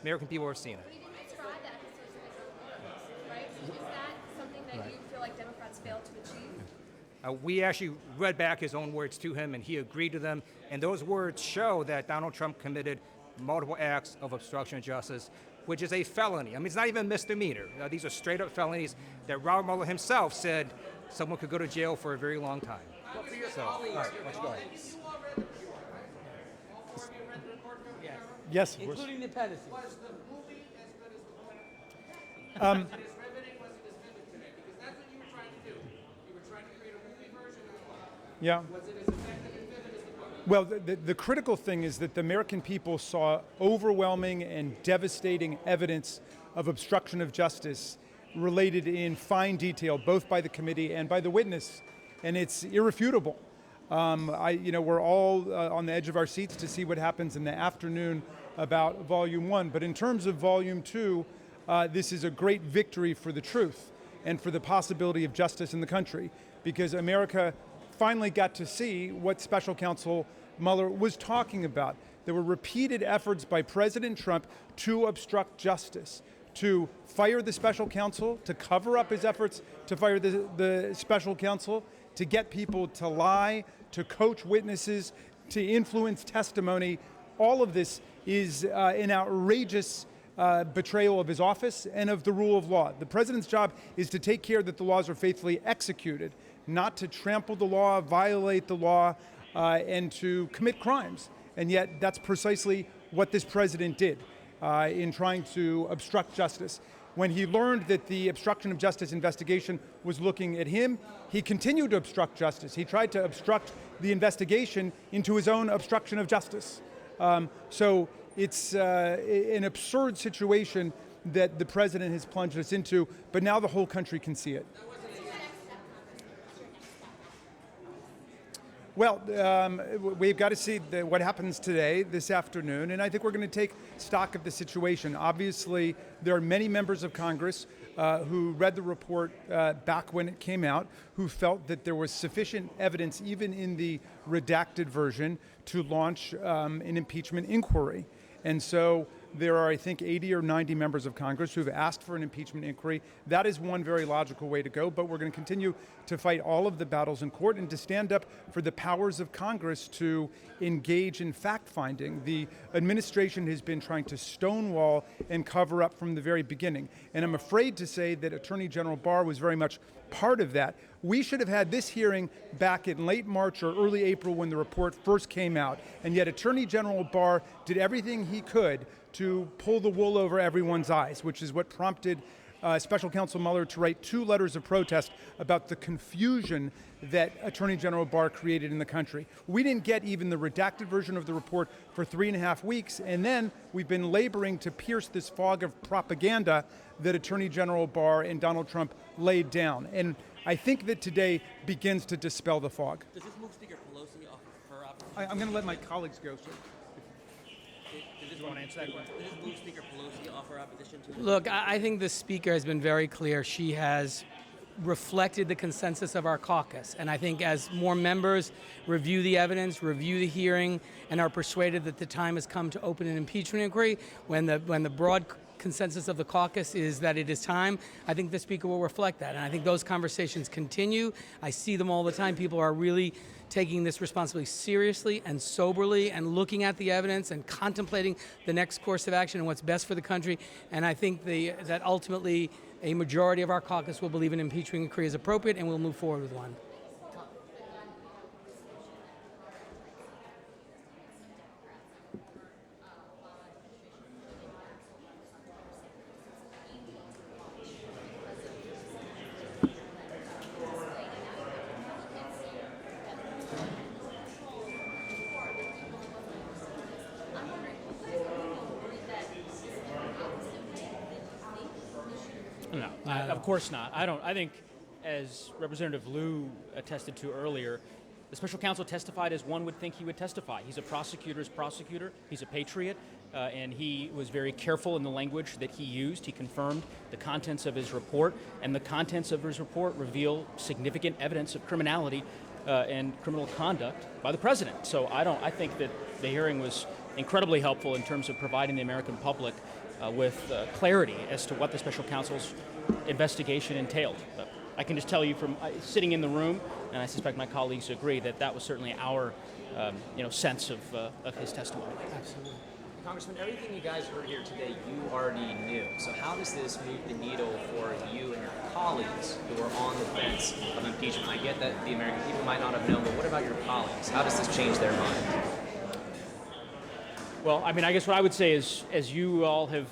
Speaker 11: American people are seeing it.
Speaker 24: But he didn't describe that as right? So is that something that you feel like Democrats failed to achieve?
Speaker 11: We actually read back his own words to him, and he agreed to them. And those words show that Donald Trump committed multiple acts of obstruction of justice, which is a felony. I mean, it's not even a misdemeanor. These are straight-up felonies that Robert Mueller himself said someone could go to jail for a very long time. So, all right, let's go ahead.
Speaker 6: Yes, including the appendices.
Speaker 4: Was the movie as good as the book?
Speaker 21: Um,
Speaker 4: Was it as riveting? Was it as vivid today? Because that's what you were trying to do. You were trying to create a movie version of the book.
Speaker 21: Yeah.
Speaker 4: Was it as effective and vivid as the book?
Speaker 21: Well, the critical thing is that the American people saw overwhelming and devastating evidence of obstruction of justice related in fine detail, both by the committee and by the witness, and it's irrefutable. We're all on the edge of our seats to see what happens in the afternoon about Volume 1, but in terms of Volume 2, this is a great victory for the truth and for the possibility of justice in the country, because America finally got to see what Special Counsel Mueller was talking about. There were repeated efforts by President Trump to obstruct justice, to fire the special counsel, to cover up his efforts to fire the special counsel, to get people to lie, to coach witnesses, to influence testimony. All of this is an outrageous betrayal of his office and of the rule of law. The president's job is to take care that the laws are faithfully executed, not to trample the law, violate the law, and to commit crimes. And yet that's precisely what this president did in trying to obstruct justice. When he learned that the obstruction of justice investigation was looking at him, he continued to obstruct justice. He tried to obstruct the investigation into his own obstruction of justice. So it's an absurd situation that the president has plunged us into, but now the whole country can see it.
Speaker 2: Well, we've got to see what happens today, this afternoon, and I think we're going to take stock of the situation. Obviously, there are many members of Congress who read the report back when it came out, who felt that there was sufficient evidence, even in the redacted version, to launch an impeachment inquiry. And so there are, I think, 80 or 90 members of Congress who have asked for an impeachment inquiry. That is one very logical way to go, but we're going to continue to fight all of the battles in court and to stand up for the powers of Congress to engage in fact-finding. The administration has been trying to stonewall and cover up from the very beginning. And I'm afraid to say that Attorney General Barr was very much part of that. We should have had this hearing back in late March or early April when the report first came out, and yet Attorney General Barr did everything he could to pull the wool over everyone's eyes, which is what prompted Special Counsel Mueller to write 2 letters of protest about the confusion that Attorney General Barr created in the country. We didn't get even the redacted version of the report for 3.5 weeks, and then we've been laboring to pierce this fog of propaganda that Attorney General Barr and Donald Trump laid down. And I think that today begins to dispel the fog.
Speaker 7: Does this move Speaker Pelosi off of her opposition?
Speaker 2: I'm going to let my colleagues go, sir.
Speaker 7: Does this move Speaker Pelosi off her opposition to this?
Speaker 6: Look, I think the Speaker has been very clear. She has reflected the consensus of our caucus. And I think as more members review the evidence, review the hearing, and are persuaded that the time has come to open an impeachment inquiry, when the broad consensus of the caucus is that it is time, I think the Speaker will reflect that. And I think those conversations continue. I see them all the time. People are really taking this responsibility seriously and soberly and looking at the evidence and contemplating the next course of action and what's best for the country. And I think that ultimately a majority of our caucus will believe an impeachment inquiry is appropriate and we'll move forward with one.
Speaker 19: No, of course not. I think, as Representative Liu attested to earlier, the special counsel testified as one would think he would testify. He's a prosecutor's prosecutor. He's a patriot, and he was very careful in the language that he used. He confirmed the contents of his report, and the contents of his report reveal significant evidence of criminality and criminal conduct by the president. So I think that the hearing was incredibly helpful in terms of providing the American public with clarity as to what the special counsel's investigation entailed. But I can just tell you from sitting in the room, and I suspect my colleagues agree, that was certainly our sense of his testimony.
Speaker 6: Absolutely.
Speaker 7: Congressman, everything you guys heard here today, you already knew. So how does this move the needle for you and your colleagues who are on the fence of impeachment? I get that the American people might not have known, but what about your colleagues? How does this change their mind?
Speaker 19: Well, I mean, I guess what I would say is, as you all have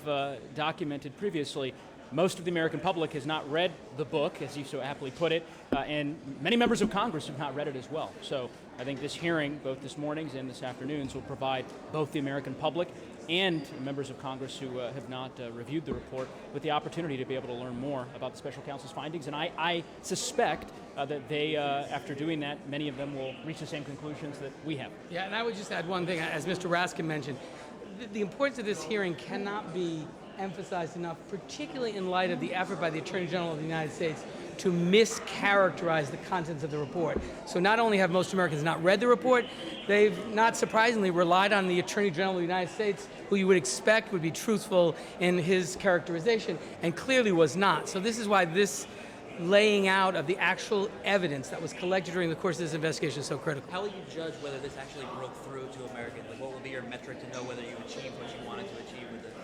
Speaker 19: documented previously, most of the American public has not read the book, as you so aptly put it, and many members of Congress have not read it as well. So I think this hearing, both this morning's and this afternoon's, will provide both the American public and members of Congress who have not reviewed the report with the opportunity to be able to learn more about the special counsel's findings. And I suspect that they, after doing that, many of them will reach the same conclusions that we have.
Speaker 6: Yeah, and I would just add one thing, as Mr. Raskin mentioned, the importance of this hearing cannot be emphasized enough, particularly in light of the effort by the Attorney General of the United States to mischaracterize the contents of the report. So not only have most Americans not read the report, they've not surprisingly relied on the Attorney General of the United States, who you would expect would be truthful in his characterization, and clearly was not. So this is why this laying out of the actual evidence that was collected during the course of this investigation is so critical.
Speaker 7: How will you judge whether this actually broke through to Americans? Like, what will be your metric to know whether you achieved what you wanted to achieve with it?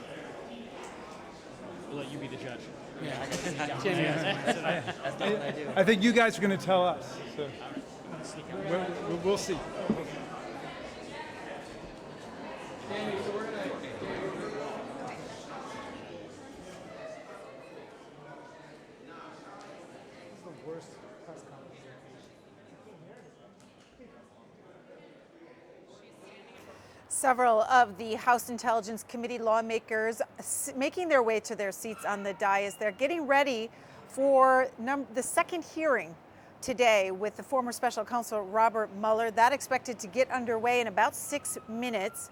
Speaker 19: We'll let you be the judge.
Speaker 6: Yeah,
Speaker 7: that's not what I do.
Speaker 2: I think you guys are going to tell us. So we'll see.
Speaker 14: Several of the House Intelligence Committee lawmakers making their way to their seats on the dais. They're getting ready for the second hearing today with the former Special Counsel Robert Mueller. That expected to get underway in about 6 minutes.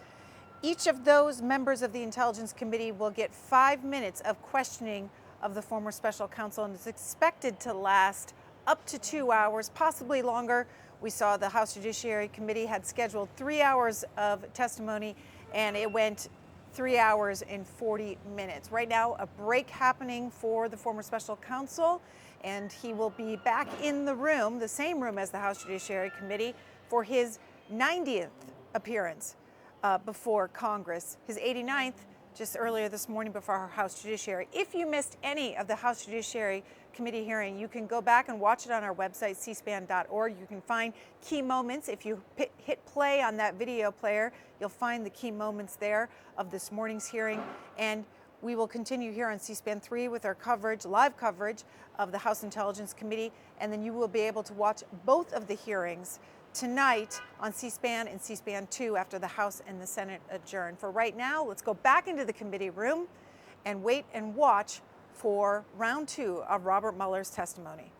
Speaker 14: Each of those members of the Intelligence Committee will get 5 minutes of questioning of the former Special Counsel, and it's expected to last up to 2 hours, possibly longer. We saw the House Judiciary Committee had scheduled 3 hours of testimony, and it went 3 hours and 40 minutes. Right now, a break happening for the former Special Counsel, and he will be back in the room, the same room as the House Judiciary Committee, for his 90th appearance before Congress, his 89th just earlier this morning before our House Judiciary. If you missed any of the House Judiciary Committee hearing, you can go back and watch it on our website, cspan.org. You can find key moments. If you hit play on that video player, you'll find the key moments there of this morning's hearing. And we will continue here on C-SPAN 3 with our coverage, live coverage of the House Intelligence Committee, and then you will be able to watch both of the hearings tonight on C-SPAN and C-SPAN 2 after the House and the Senate adjourn. For right now, let's go back into the committee room and wait and watch for round 2 of Robert Mueller's testimony.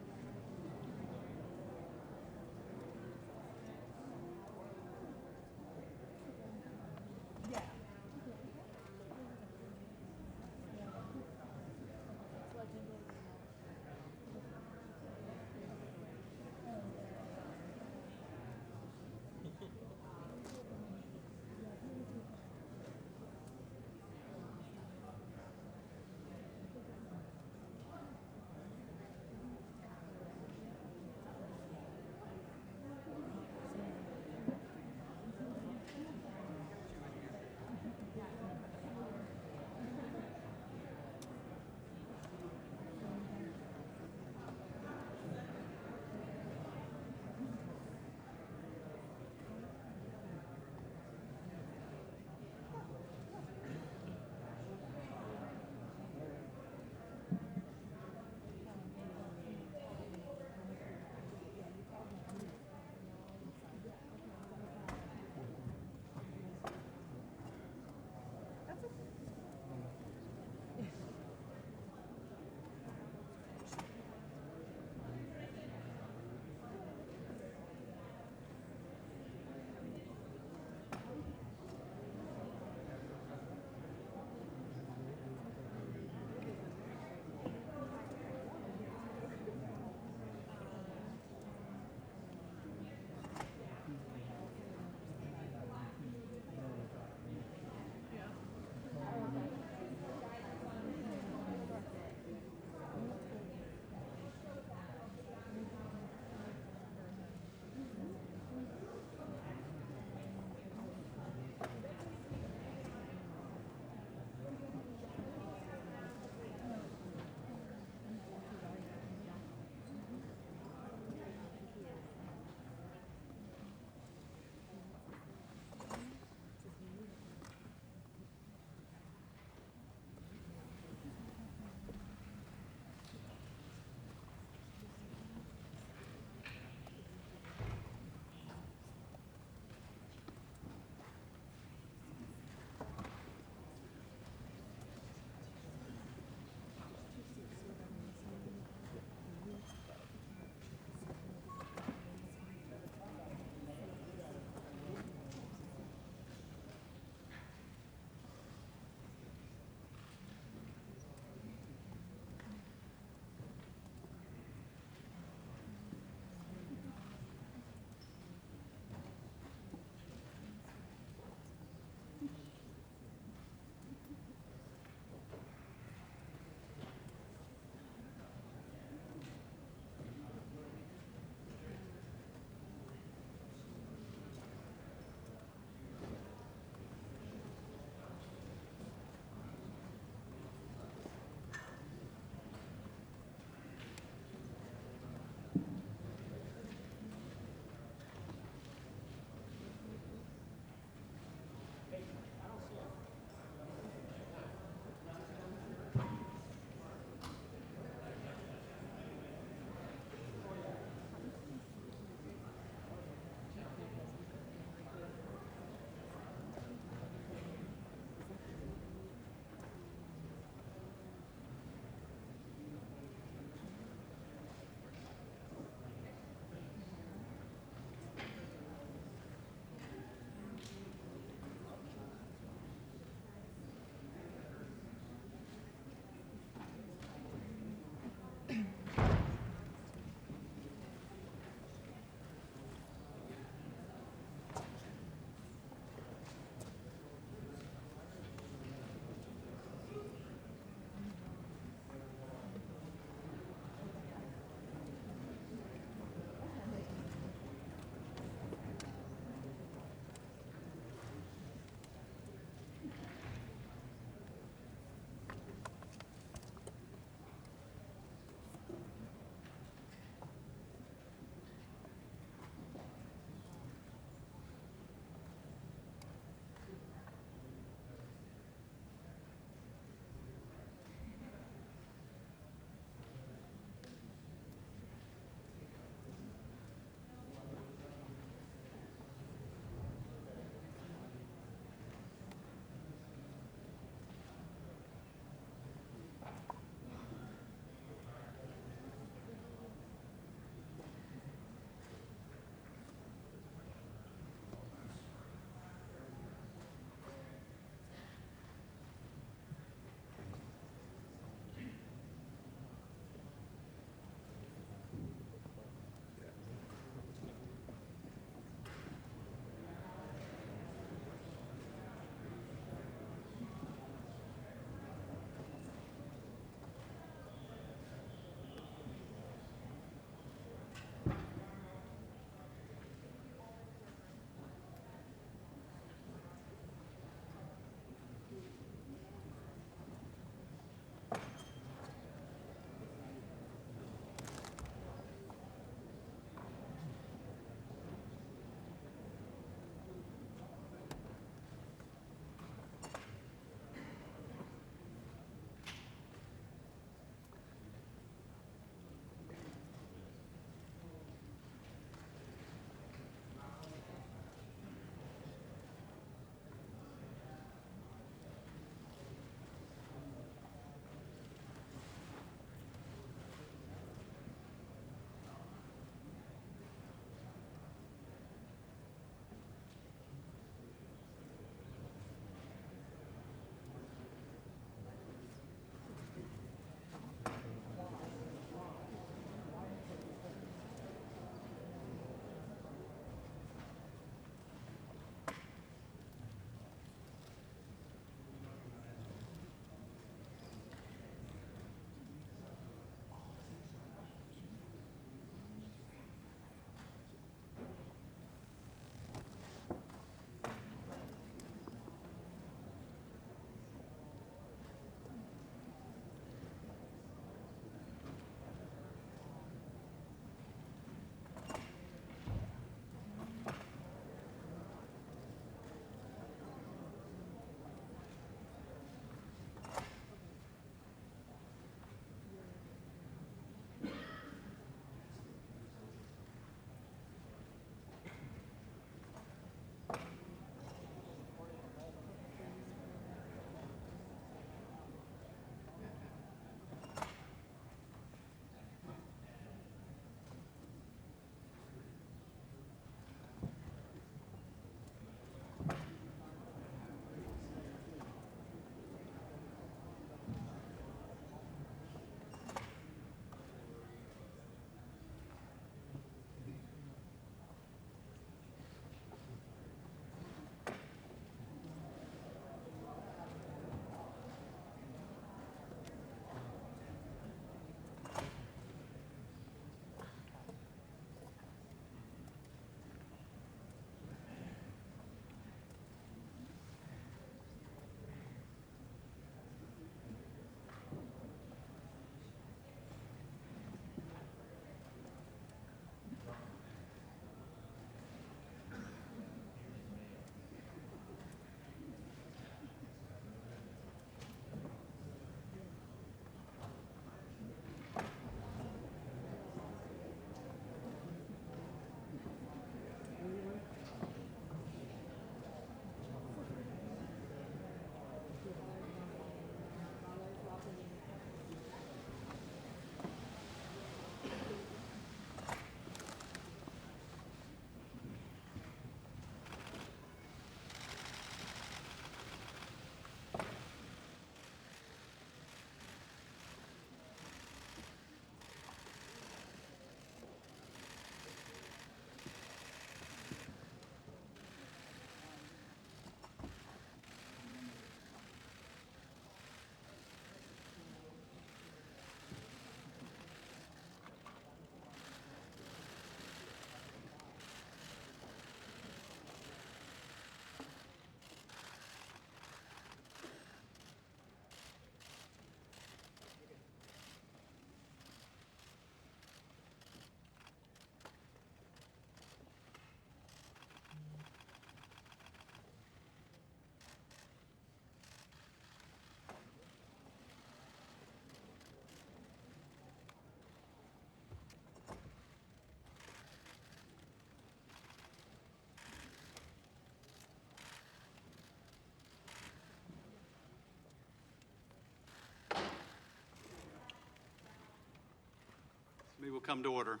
Speaker 8: Committee will come to order.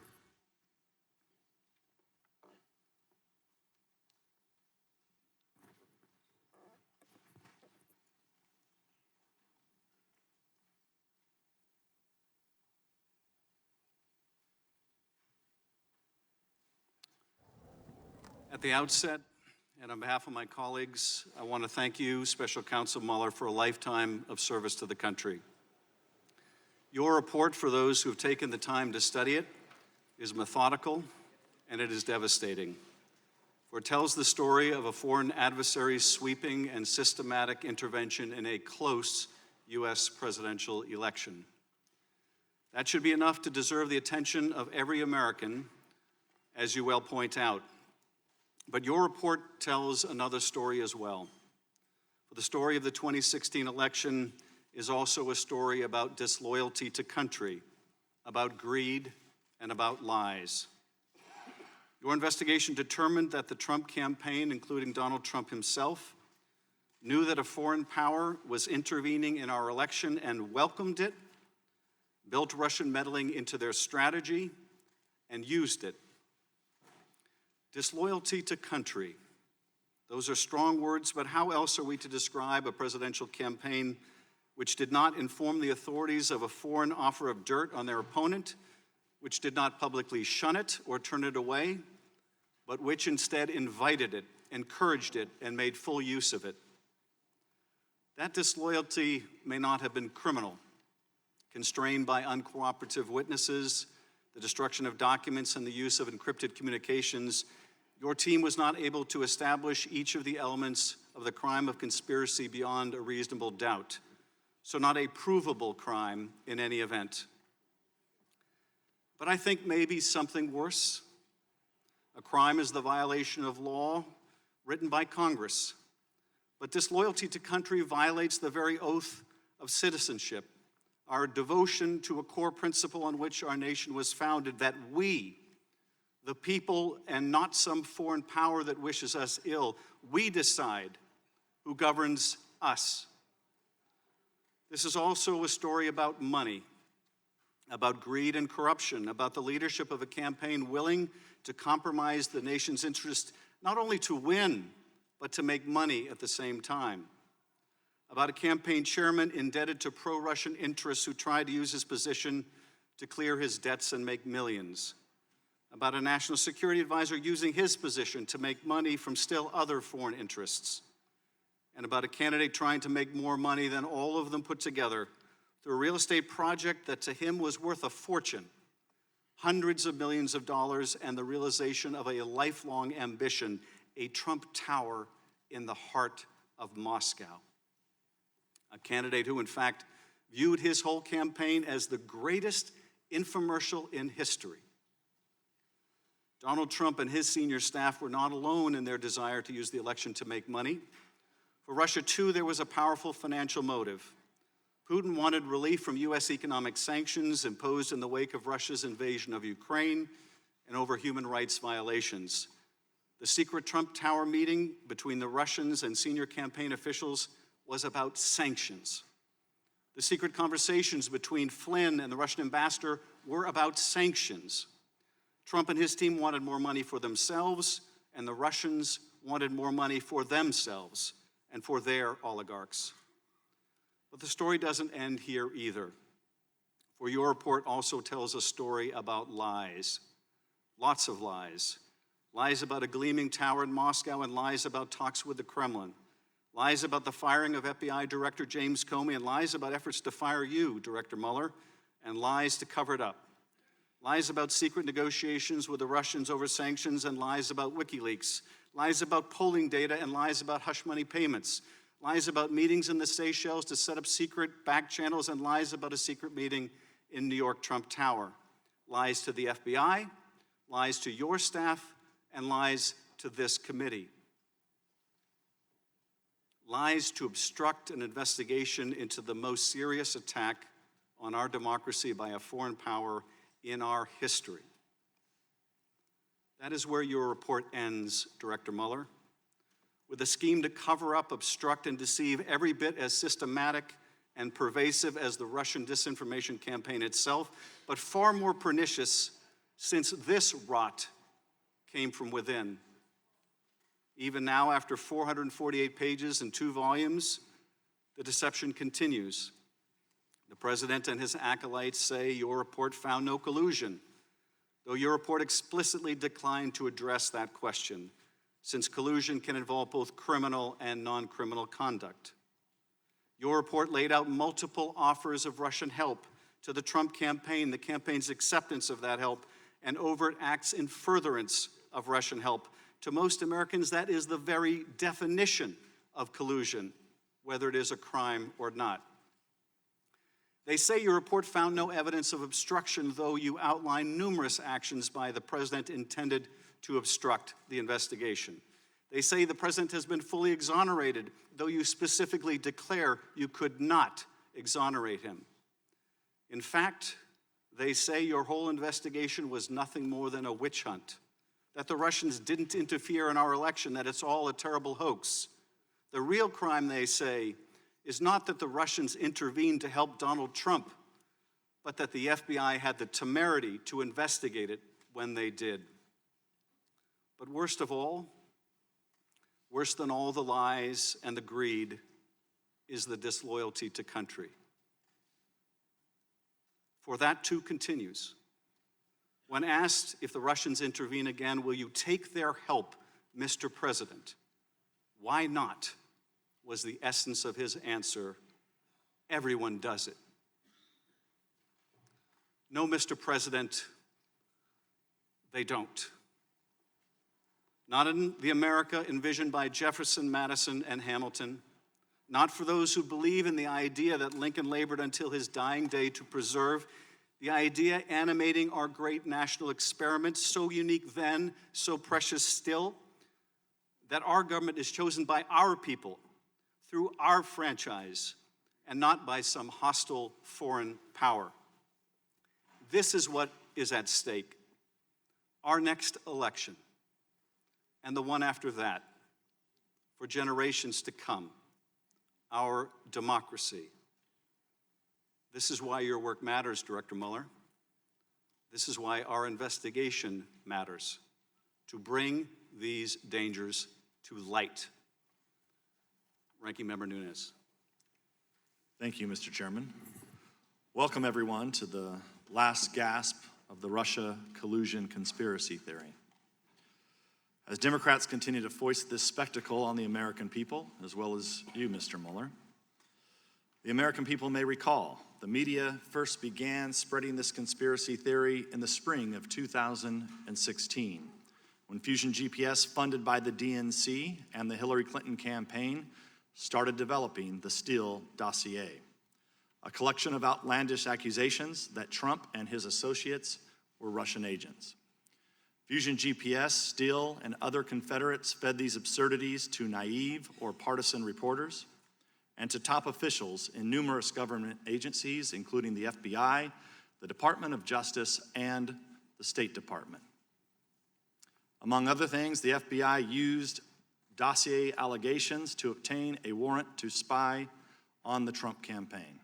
Speaker 8: At the outset, and on behalf of my colleagues, I want to thank you, Special Counsel Mueller, for a lifetime of service to the country. Your report, for those who have taken the time to study it, is methodical and it is devastating. For it tells the story of a foreign adversary's sweeping and systematic intervention in a close U.S. presidential election. That should be enough to deserve the attention of every American, as you well point out. But your report tells another story as well. For the story of the 2016 election is also a story about disloyalty to country, about greed, and about lies. Your investigation determined that the Trump campaign, including Donald Trump himself, knew that a foreign power was intervening in our election and welcomed it, built Russian meddling into their strategy, and used it. Disloyalty to country. Those are strong words, but how else are we to describe a presidential campaign which did not inform the authorities of a foreign offer of dirt on their opponent, which did not publicly shun it or turn it away, but which instead invited it, encouraged it, and made full use of it? That disloyalty may not have been criminal, constrained by uncooperative witnesses, the destruction of documents, and the use of encrypted communications. Your team was not able to establish each of the elements of the crime of conspiracy beyond a reasonable doubt, so not a provable crime in any event. But I think maybe something worse. A crime is the violation of law written by Congress, but disloyalty to country violates the very oath of citizenship, our devotion to a core principle on which our nation was founded, that we, the people, and not some foreign power that wishes us ill, we decide who governs us. This is also a story about money, about greed and corruption, about the leadership of a campaign willing to compromise the nation's interest, not only to win, but to make money at the same time. About a campaign chairman indebted to pro-Russian interests who tried to use his position to clear his debts and make millions. About a national security advisor using his position to make money from still other foreign interests. And about a candidate trying to make more money than all of them put together through a real estate project that to him was worth a fortune, hundreds of millions of dollars, and the realization of a lifelong ambition, a Trump Tower in the heart of Moscow. A candidate who, in fact, viewed his whole campaign as the greatest infomercial in history. Donald Trump and his senior staff were not alone in their desire to use the election to make money. For Russia, too, there was a powerful financial motive. Putin wanted relief from U.S. economic sanctions imposed in the wake of Russia's invasion of Ukraine and over human rights violations. The secret Trump Tower meeting between the Russians and senior campaign officials was about sanctions. The secret conversations between Flynn and the Russian ambassador were about sanctions. Trump and his team wanted more money for themselves, and the Russians wanted more money for themselves and for their oligarchs. But the story doesn't end here either, for your report also tells a story about lies, lots of lies. Lies about a gleaming tower in Moscow and lies about talks with the Kremlin. Lies about the firing of FBI Director James Comey and lies about efforts to fire you, Director Mueller, and lies to cover it up. Lies about secret negotiations with the Russians over sanctions and lies about WikiLeaks. Lies about polling data and lies about hush money payments. Lies about meetings in the Seychelles to set up secret back channels and lies about a secret meeting in New York Trump Tower. Lies to the FBI, lies to your staff, and lies to this committee. Lies to obstruct an investigation into the most serious attack on our democracy by a foreign power in our history. That is where your report ends, Director Mueller, with a scheme to cover up, obstruct, and deceive every bit as systematic and pervasive as the Russian disinformation campaign itself, but far more pernicious since this rot came from within. Even now, after 448 pages and 2 volumes, the deception continues. The president and his acolytes say your report found no collusion, though your report explicitly declined to address that question, since collusion can involve both criminal and non-criminal conduct. Your report laid out multiple offers of Russian help to the Trump campaign, the campaign's acceptance of that help, and overt acts in furtherance of Russian help. To most Americans, that is the very definition of collusion, whether it is a crime or not. They say your report found no evidence of obstruction, though you outline numerous actions by the president intended to obstruct the investigation. They say the president has been fully exonerated, though you specifically declare you could not exonerate him. In fact, they say your whole investigation was nothing more than a witch hunt, that the Russians didn't interfere in our election, that it's all a terrible hoax. The real crime, they say, is not that the Russians intervened to help Donald Trump, but that the FBI had the temerity to investigate it when they did. But worst of all, worse than all the lies and the greed, is the disloyalty to country. For that too continues. When asked if the Russians intervene again, will you take their help, Mr. President? Why not? Was the essence of his answer. Everyone does it. No, Mr. President, they don't. Not in the America envisioned by Jefferson, Madison, and Hamilton. Not for those who believe in the idea that Lincoln labored until his dying day to preserve, the idea animating our great national experiment, so unique then, so precious still, that our government is chosen by our people through our franchise and not by some hostile foreign power. This is what is at stake. Our next election and the one after that, for generations to come, our democracy. This is why your work matters, Director Mueller. This is why our investigation matters, to bring these dangers to light. Ranking Member Nunes.
Speaker 5: Thank you, Mr. Chairman. Welcome, everyone, to the last gasp of the Russia collusion conspiracy theory. As Democrats continue to foist this spectacle on the American people, as well as you, Mr. Mueller, the American people may recall the media first began spreading this conspiracy theory in the spring of 2016, when Fusion GPS, funded by the DNC and the Hillary Clinton campaign, started developing the Steele dossier, a collection of outlandish accusations that Trump and his associates were Russian agents. Fusion GPS, Steele, and other Confederates fed these absurdities to naive or partisan reporters and to top officials in numerous government agencies, including the FBI, the Department of Justice, and the State Department. Among other things, the FBI used dossier allegations to obtain a warrant to spy on the Trump campaign.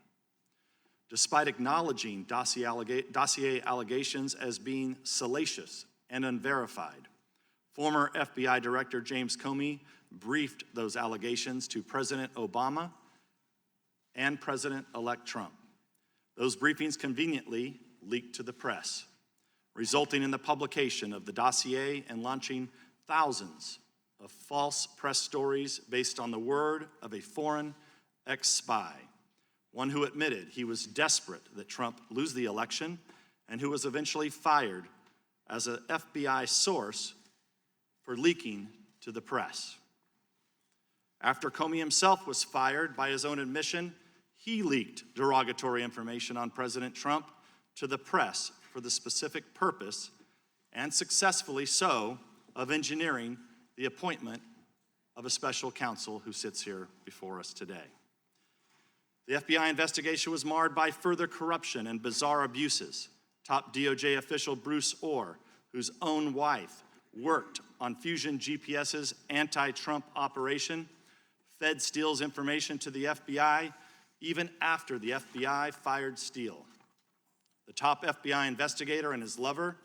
Speaker 5: Despite acknowledging dossier allegations as being salacious and unverified, former FBI Director James Comey briefed those allegations to President Obama and President-elect Trump. Those briefings conveniently leaked to the press, resulting in the publication of the dossier and launching thousands of false press stories based on the word of a foreign ex-spy, one who admitted he was desperate that Trump lose the election and who was eventually fired as an FBI source for leaking to the press. After Comey himself was fired, by his own admission, he leaked derogatory information on President Trump to the press for the specific purpose, and successfully so, of engineering the appointment of a special counsel who sits here before us today. The FBI investigation was marred by further corruption and bizarre abuses. Top DOJ official Bruce Orr, whose own wife worked on Fusion GPS's anti-Trump operation, fed Steele's information to the FBI even after the FBI fired Steele. The top FBI investigator and his lover,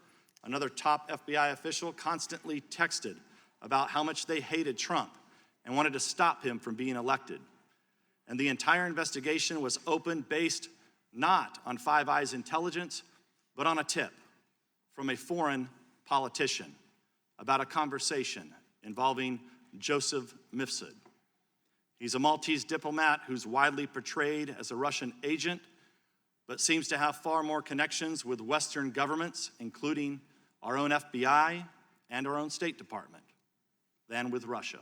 Speaker 5: another top FBI official, constantly texted about how much they hated Trump and wanted to stop him from being elected. And the entire investigation was opened based not on Five Eyes intelligence, but on a tip from a foreign politician about a conversation involving Joseph Mifsud. He's a Maltese diplomat who's widely portrayed as a Russian agent, but seems to have far more connections with Western governments, including our own FBI and our own State Department, than with Russia.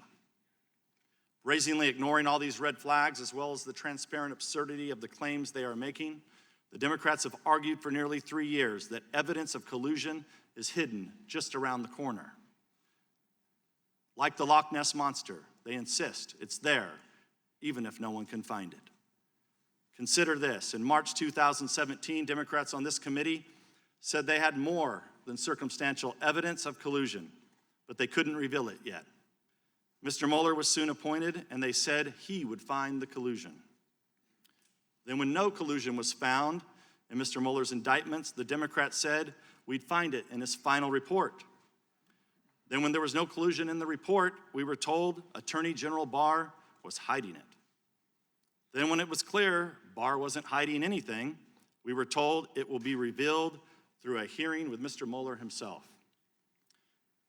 Speaker 5: Brazenly ignoring all these red flags, as well as the transparent absurdity of the claims they are making, the Democrats have argued for nearly 3 years that evidence of collusion is hidden just around the corner. Like the Loch Ness Monster, they insist it's there, even if no one can find it. Consider this. In March 2017, Democrats on this committee said they had more than circumstantial evidence of collusion, but they couldn't reveal it yet. Mr. Mueller was soon appointed, and they said he would find the collusion. Then when no collusion was found in Mr. Mueller's indictments, the Democrats said we'd find it in his final report. Then when there was no collusion in the report, we were told Attorney General Barr was hiding it. Then when it was clear Barr wasn't hiding anything, we were told it will be revealed through a hearing with Mr. Mueller himself.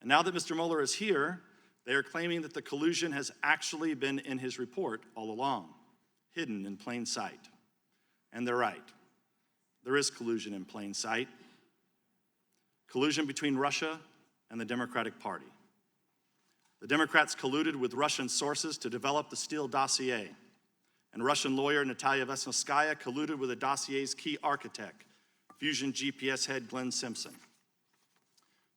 Speaker 5: And now that Mr. Mueller is here, they are claiming that the collusion has actually been in his report all along, hidden in plain sight. And they're right. There is collusion in plain sight. Collusion between Russia and the Democratic Party. The Democrats colluded with Russian sources to develop the Steele dossier, and Russian lawyer Natalia Vesnitskaya colluded with the dossier's key architect, Fusion GPS head Glenn Simpson.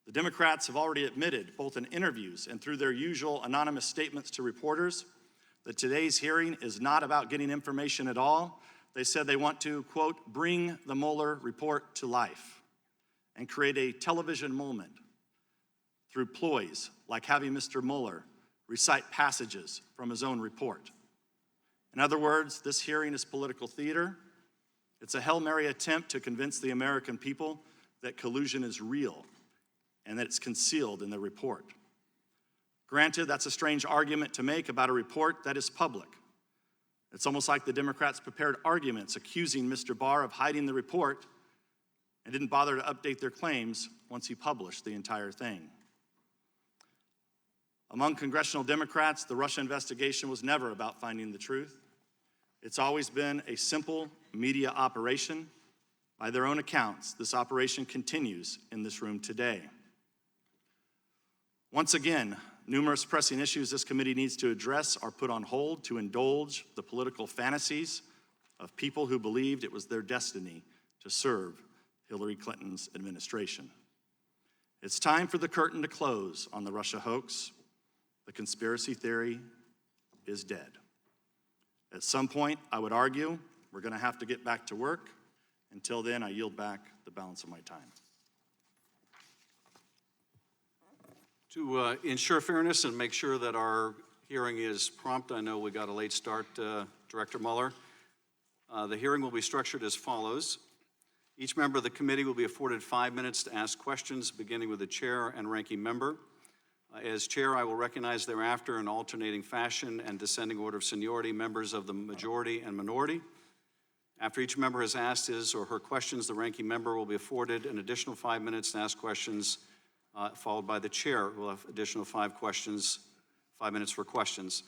Speaker 5: The Democrats have already admitted, both in interviews and through their usual anonymous statements to reporters, that today's hearing is not about getting information at all. They said they want to, quote, bring the Mueller report to life and create a television moment through ploys like having Mr. Mueller recite passages from his own report. In other words, this hearing is political theater. It's a Hail Mary attempt to convince the American people that collusion is real and that it's concealed in the report. Granted, that's a strange argument to make about a report that is public. It's almost like the Democrats prepared arguments accusing Mr. Barr of hiding the report and didn't bother to update their claims once he published the entire thing. Among congressional Democrats, the Russia investigation was never about finding the truth. It's always been a simple media operation. By their own accounts, this operation continues in this room today. Once again, numerous pressing issues this committee needs to address are put on hold to indulge the political fantasies of people who believed it was their destiny to serve Hillary Clinton's administration. It's time for the curtain to close on the Russia hoax. The conspiracy theory is dead. At some point, I would argue, we're going to have to get back to work. Until then, I yield back the balance of my time.
Speaker 8: To ensure fairness and make sure that our hearing is prompt, I know we got a late start, Director Mueller. The hearing will be structured as follows. Each member of the committee will be afforded 5 minutes to ask questions, beginning with the chair and ranking member. As chair, I will recognize thereafter in alternating fashion and descending order of seniority members of the majority and minority. After each member has asked his or her questions, the ranking member will be afforded an additional 5 minutes to ask questions, followed by the chair, who will have additional 5 minutes for questions.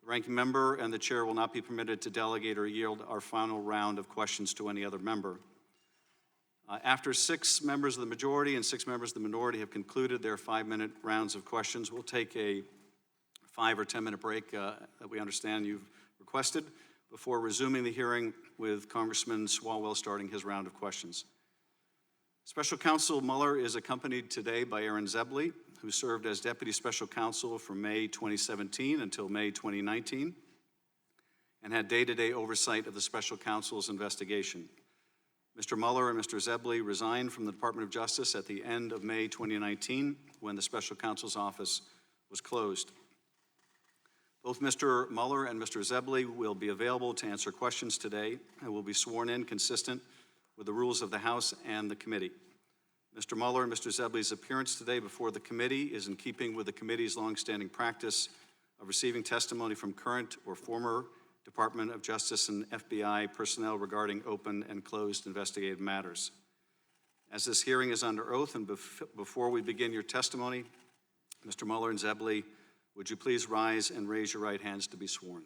Speaker 8: The ranking member and the chair will not be permitted to delegate or yield our final round of questions to any other member. After 6 members of the majority and 6 members of the minority have concluded their 5-minute rounds of questions, we'll take a 5 or 10-minute break that we understand you've requested before resuming the hearing with Congressman Swalwell starting his round of questions. Special Counsel Mueller is accompanied today by Aaron Zebley, who served as Deputy Special Counsel from May 2017 until May 2019 and had day-to-day oversight of the Special Counsel's investigation. Mr. Mueller and Mr. Zebley resigned from the Department of Justice at the end of May 2019 when the Special Counsel's office was closed. Both Mr. Mueller and Mr. Zebley will be available to answer questions today and will be sworn in consistent with the rules of the House and the committee. Mr. Mueller and Mr. Zebley's appearance today before the committee is in keeping with the committee's longstanding practice of receiving testimony from current or former Department of Justice and FBI personnel regarding open and closed investigative matters. As this hearing is under oath and before we begin your testimony, Mr. Mueller and Zebley, would you please rise and raise your right hands to be sworn?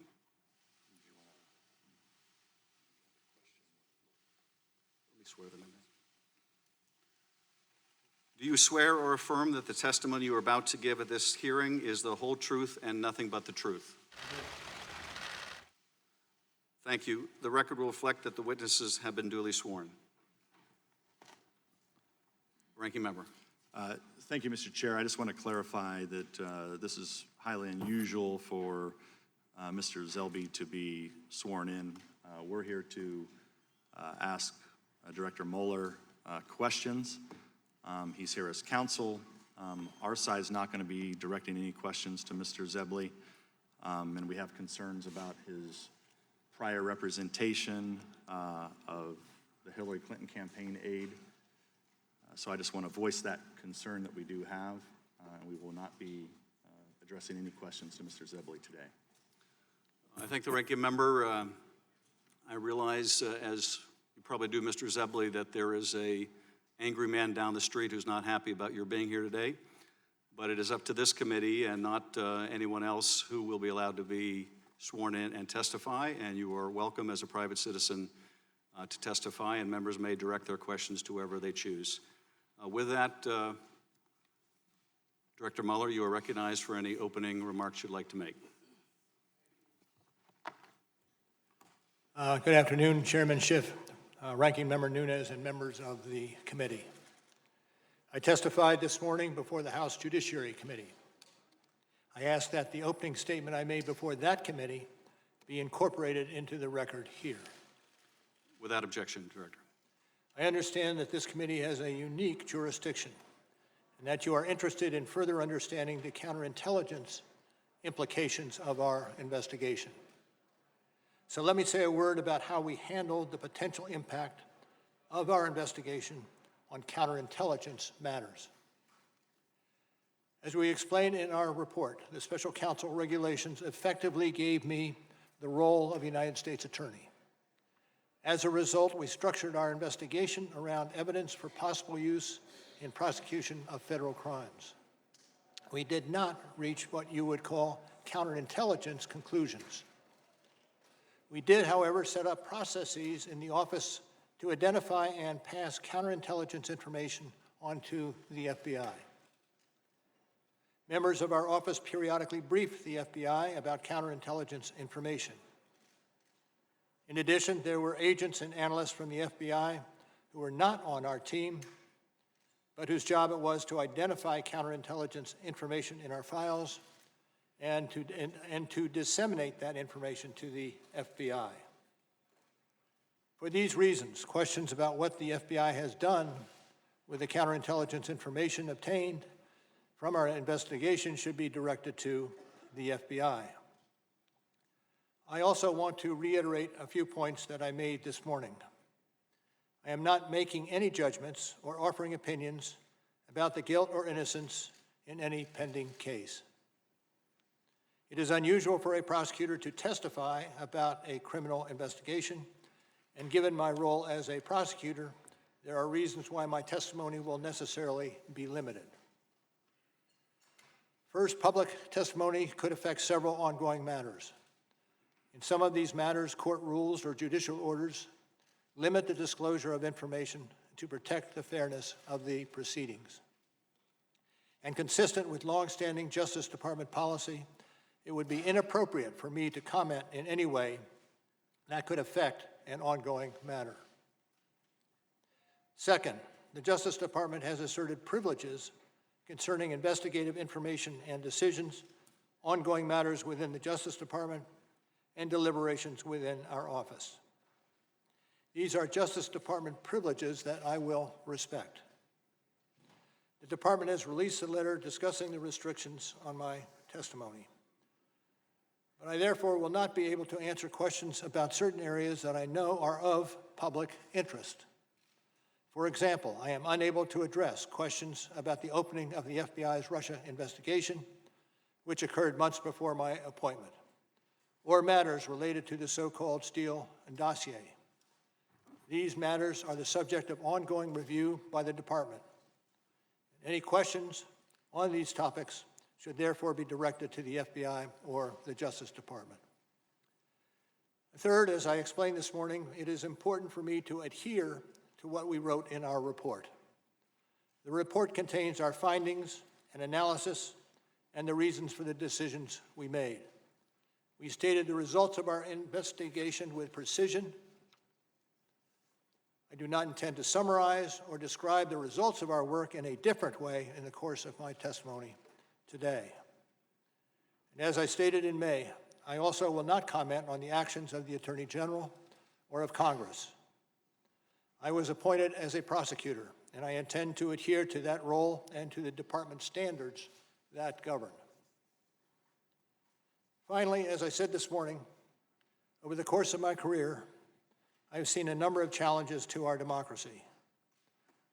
Speaker 8: Let me swear them in. Do you swear or affirm that the testimony you are about to give at this hearing is the whole truth and nothing but the truth? Thank you. The record will reflect that the witnesses have been duly sworn. Ranking member.
Speaker 5: Thank you, Mr. Chair. I just want to clarify that this is highly unusual for Mr. Zebley to be sworn in. We're here to ask Director Mueller questions. He's here as counsel. Our side is not going to be directing any questions to Mr. Zebley, and we have concerns about his prior representation of the Hillary Clinton campaign aide. So I just want to voice that concern that we do have, and we will not be addressing any questions to Mr. Zebley today.
Speaker 8: I thank the ranking member. I realize, as you probably do, Mr. Zebley, that there is an angry man down the street who's not happy about your being here today, but it is up to this committee and not anyone else who will be allowed to be sworn in and testify, and you are welcome as a private citizen to testify, and members may direct their questions to whoever they choose. With that, Director Mueller, you are recognized for any opening remarks you'd like to make.
Speaker 10: Good afternoon, Chairman Schiff, Ranking Member Nunes, and members of the committee. I testified this morning before the House Judiciary Committee. I ask that the opening statement I made before that committee be incorporated into the record here.
Speaker 8: Without objection, Director.
Speaker 10: I understand that this committee has a unique jurisdiction and that you are interested in further understanding the counterintelligence implications of our investigation. So let me say a word about how we handled the potential impact of our investigation on counterintelligence matters. As we explained in our report, the Special Counsel regulations effectively gave me the role of United States Attorney. As a result, we structured our investigation around evidence for possible use in prosecution of federal crimes. We did not reach what you would call counterintelligence conclusions. We did, however, set up processes in the office to identify and pass counterintelligence information onto the FBI. Members of our office periodically brief the FBI about counterintelligence information. In addition, there were agents and analysts from the FBI who were not on our team, but whose job it was to identify counterintelligence information in our files and to disseminate that information to the FBI. For these reasons, questions about what the FBI has done with the counterintelligence information obtained from our investigation should be directed to the FBI. I also want to reiterate a few points that I made this morning. I am not making any judgments or offering opinions about the guilt or innocence in any pending case. It is unusual for a prosecutor to testify about a criminal investigation, and given my role as a prosecutor, there are reasons why my testimony will necessarily be limited. First, public testimony could affect several ongoing matters. In some of these matters, court rules or judicial orders limit the disclosure of information to protect the fairness of the proceedings. And consistent with longstanding Justice Department policy, it would be inappropriate for me to comment in any way that could affect an ongoing matter. Second, the Justice Department has asserted privileges concerning investigative information and decisions, ongoing matters within the Justice Department, and deliberations within our office. These are Justice Department privileges that I will respect. The Department has released a letter discussing the restrictions on my testimony. but I therefore will not be able to answer questions about certain areas that I know are of public interest. For example, I am unable to address questions about the opening of the FBI's Russia investigation, which occurred months before my appointment, or matters related to the so-called Steele dossier. These matters are the subject of ongoing review by the department. Any questions on these topics should therefore be directed to the FBI or the Justice Department. Third, as I explained this morning, it is important for me to adhere to what we wrote in our report. The report contains our findings and analysis and the reasons for the decisions we made. We stated the results of our investigation with precision. I do not intend to summarize or describe the results of our work in a different way in the course of my testimony today. And as I stated in May, I also will not comment on the actions of the Attorney General or of Congress. I was appointed as a prosecutor, and I intend to adhere to that role and to the department standards that govern. Finally, as I said this morning, over the course of my career, I have seen a number of challenges to our democracy.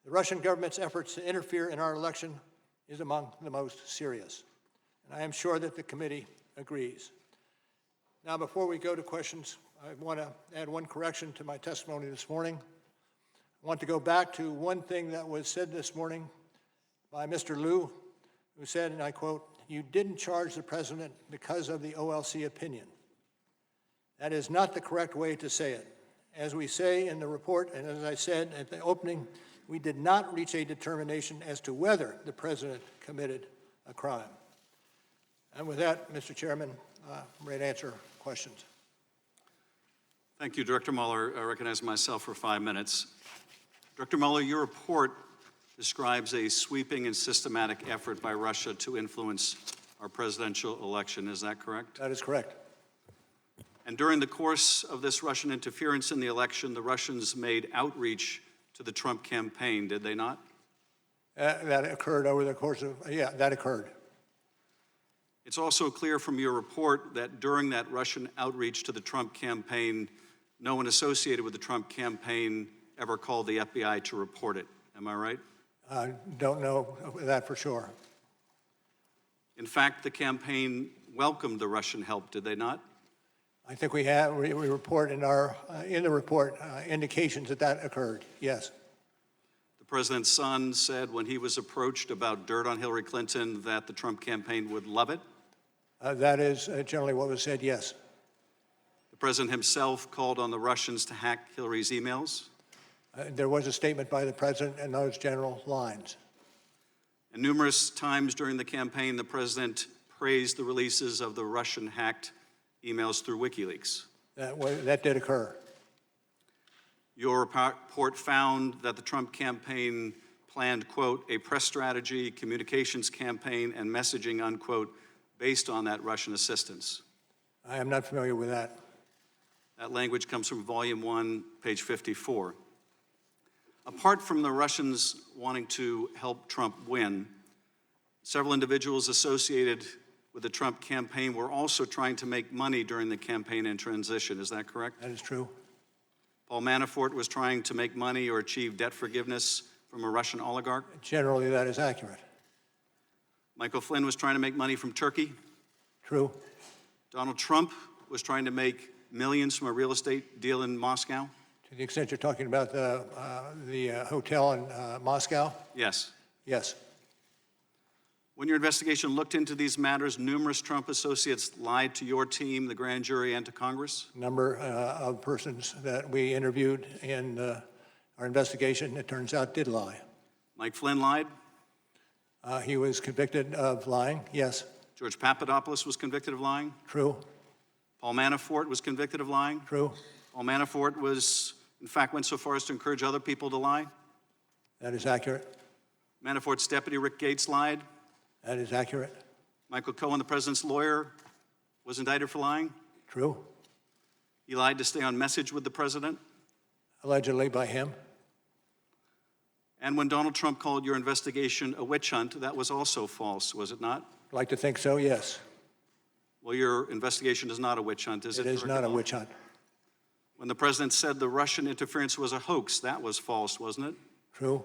Speaker 10: The Russian government's efforts to interfere in our election is among the most serious, and I am sure that the committee agrees. Now, before we go to questions, I want to add one correction to my testimony this morning. I want to go back to one thing that was said this morning by Mr. Liu, who said, and I quote, "You didn't charge the president because of the OLC opinion." That is not the correct way to say it. As we say in the report, and as I said at the opening, we did not reach a determination as to whether the president committed a crime. And with that, Mr. Chairman, I'm ready to answer questions.
Speaker 8: Thank you, Director Mueller. I recognize myself for 5 minutes. Director Mueller, your report describes a sweeping and systematic effort by Russia to influence our presidential election. Is that correct?
Speaker 10: That is correct.
Speaker 8: And during the course of this Russian interference in the election, the Russians made outreach to the Trump campaign, did they not?
Speaker 10: That occurred over the course of, that occurred.
Speaker 8: It's also clear from your report that during that Russian outreach to the Trump campaign, no one associated with the Trump campaign ever called the FBI to report it. Am I right?
Speaker 10: I don't know that for sure.
Speaker 8: In fact, the campaign welcomed the Russian help, did they not?
Speaker 10: I think we report in the report indications that that occurred, yes.
Speaker 8: The president's son said when he was approached about dirt on Hillary Clinton that the Trump campaign would love it.
Speaker 10: That is generally what was said, yes.
Speaker 8: The president himself called on the Russians to hack Hillary's emails.
Speaker 10: There was a statement by the president in those general lines.
Speaker 8: And numerous times during the campaign, the president praised the releases of the Russian-hacked emails through WikiLeaks.
Speaker 10: That did occur.
Speaker 8: Your report found that the Trump campaign planned, quote, a press strategy, communications campaign, and messaging, unquote, based on that Russian assistance.
Speaker 10: I am not familiar with that.
Speaker 8: That language comes from Volume 1, page 54. Apart from the Russians wanting to help Trump win, several individuals associated with the Trump campaign were also trying to make money during the campaign and transition. Is that correct?
Speaker 10: That is true.
Speaker 8: Paul Manafort was trying to make money or achieve debt forgiveness from a Russian oligarch.
Speaker 10: Generally, that is accurate.
Speaker 8: Michael Flynn was trying to make money from Turkey.
Speaker 10: True.
Speaker 8: Donald Trump was trying to make millions from a real estate deal in Moscow.
Speaker 10: To the extent you're talking about the hotel in Moscow?
Speaker 8: Yes.
Speaker 10: Yes.
Speaker 8: When your investigation looked into these matters, numerous Trump associates lied to your team, the grand jury, and to Congress?
Speaker 10: Number of persons that we interviewed in our investigation, it turns out, did lie.
Speaker 8: Mike Flynn lied?
Speaker 10: He was convicted of lying, yes.
Speaker 8: George Papadopoulos was convicted of lying?
Speaker 10: True.
Speaker 8: Paul Manafort was convicted of lying?
Speaker 10: True.
Speaker 8: Paul Manafort was, in fact, went so far as to encourage other people to lie?
Speaker 10: That is accurate.
Speaker 8: Manafort's deputy, Rick Gates, lied?
Speaker 10: That is accurate.
Speaker 8: Michael Cohen, the president's lawyer, was indicted for lying?
Speaker 10: True.
Speaker 8: He lied to stay on message with the president?
Speaker 10: Allegedly by him.
Speaker 8: And when Donald Trump called your investigation a witch hunt, that was also false, was it not?
Speaker 10: I'd like to think so, yes.
Speaker 8: Well, your investigation is not a witch hunt, is it?
Speaker 10: It is not a witch hunt.
Speaker 8: When the president said the Russian interference was a hoax, that was false, wasn't it?
Speaker 10: True.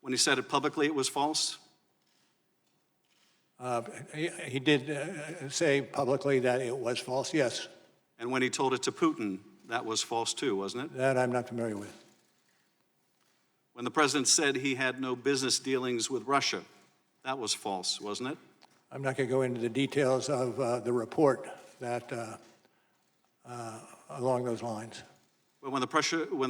Speaker 8: When he said it publicly, it was false?
Speaker 10: He did say publicly that it was false, yes.
Speaker 8: And when he told it to Putin, that was false too, wasn't it?
Speaker 10: That I'm not familiar with.
Speaker 8: When the president said he had no business dealings with Russia, that was false, wasn't it?
Speaker 10: I'm not going to go into the details of the report that along those lines.
Speaker 8: But when the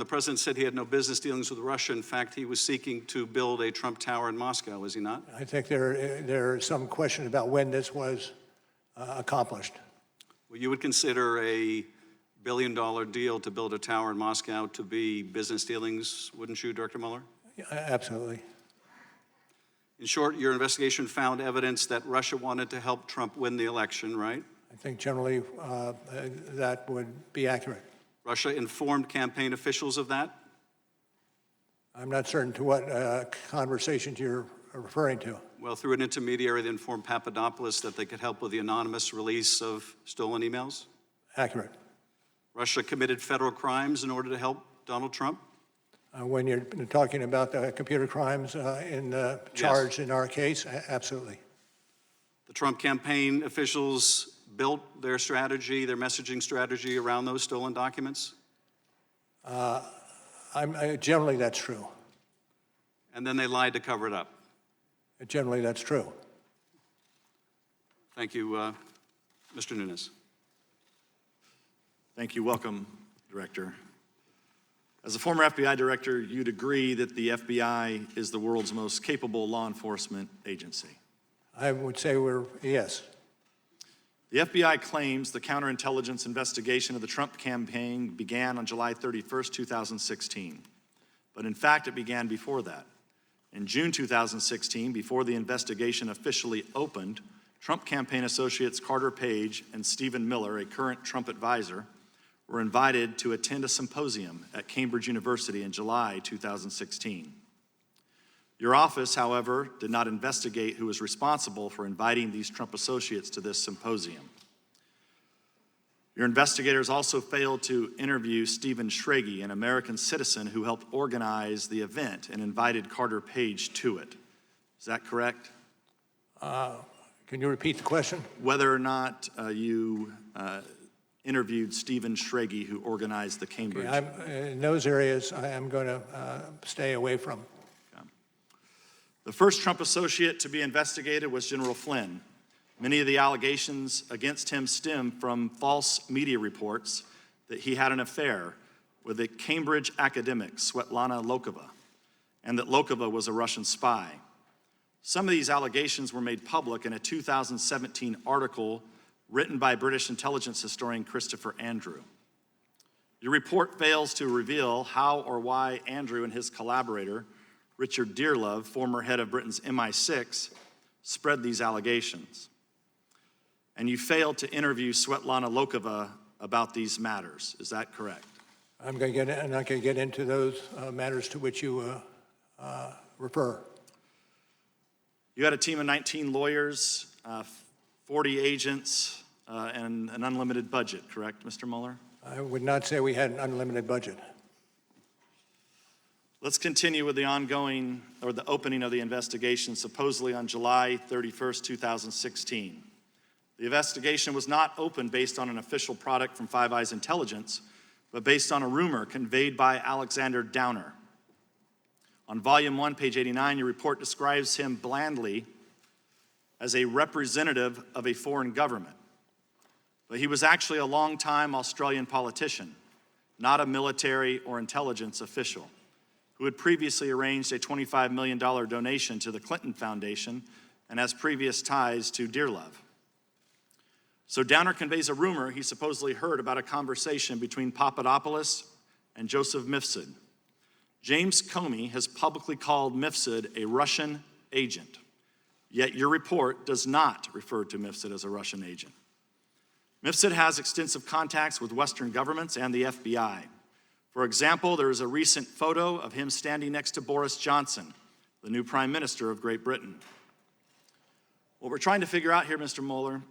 Speaker 8: president said he had no business dealings with Russia, in fact, he was seeking to build a Trump Tower in Moscow, is he not?
Speaker 10: I think there is some question about when this was accomplished.
Speaker 8: Well, you would consider a billion-dollar deal to build a tower in Moscow to be business dealings, wouldn't you, Director Mueller?
Speaker 10: Absolutely.
Speaker 8: In short, your investigation found evidence that Russia wanted to help Trump win the election, right?
Speaker 10: I think generally that would be accurate.
Speaker 8: Russia informed campaign officials of that?
Speaker 10: I'm not certain to what conversations you're referring to.
Speaker 8: Well, through an intermediary, they informed Papadopoulos that they could help with the anonymous release of stolen emails?
Speaker 10: Accurate.
Speaker 8: Russia committed federal crimes in order to help Donald Trump?
Speaker 10: When you're talking about the computer crimes in the charge in our case, absolutely.
Speaker 8: The Trump campaign officials built their strategy, their messaging strategy around those stolen documents?
Speaker 10: Generally, that's true.
Speaker 8: And then they lied to cover it up?
Speaker 10: Generally, that's true.
Speaker 8: Thank you, Mr. Nunes.
Speaker 5: Thank you. Welcome, Director. As a former FBI director, you'd agree that the FBI is the world's most capable law enforcement agency.
Speaker 10: I would say yes.
Speaker 5: The FBI claims the counterintelligence investigation of the Trump campaign began on July 31st, 2016. But in fact, it began before that. In June 2016, before the investigation officially opened, Trump campaign associates Carter Page and Stephen Miller, a current Trump advisor, were invited to attend a symposium at Cambridge University in July 2016. Your office, however, did not investigate who was responsible for inviting these Trump associates to this symposium. Your investigators also failed to interview Stephen Schrage, an American citizen who helped organize the event and invited Carter Page to it. Is that correct?
Speaker 10: Can you repeat the question?
Speaker 5: Whether or not you interviewed Stephen Schrage, who organized the Cambridge.
Speaker 10: Okay, in those areas, I am going to stay away from.
Speaker 5: Okay. The first Trump associate to be investigated was General Flynn. Many of the allegations against him stem from false media reports that he had an affair with a Cambridge academic, Svetlana Lokova, and that Lokova was a Russian spy. Some of these allegations were made public in a 2017 article written by British intelligence historian Christopher Andrew. Your report fails to reveal how or why Andrew and his collaborator, Richard Dearlove, former head of Britain's MI6, spread these allegations. And you failed to interview Svetlana Lokova about these matters. Is that correct?
Speaker 10: I'm not going to get into those matters to which you refer.
Speaker 5: You had a team of 19 lawyers, 40 agents, and an unlimited budget, correct, Mr. Mueller?
Speaker 10: I would not say we had an unlimited budget.
Speaker 5: Let's continue with the opening of the investigation, supposedly on July 31st, 2016. The investigation was not opened based on an official product from Five Eyes Intelligence, but based on a rumor conveyed by Alexander Downer. On volume 1, page 89, your report describes him blandly as a representative of a foreign government. But he was actually a long-time Australian politician, not a military or intelligence official, who had previously arranged a $25 million donation to the Clinton Foundation and has previous ties to Dearlove. So Downer conveys a rumor he supposedly heard about a conversation between Papadopoulos and Joseph Mifsud. James Comey has publicly called Mifsud a Russian agent, yet your report does not refer to Mifsud as a Russian agent. Mifsud has extensive contacts with Western governments and the FBI. For example, there is a recent photo of him standing next to Boris Johnson, the new Prime Minister of Great Britain. What we're trying to figure out here, Mr. Mueller,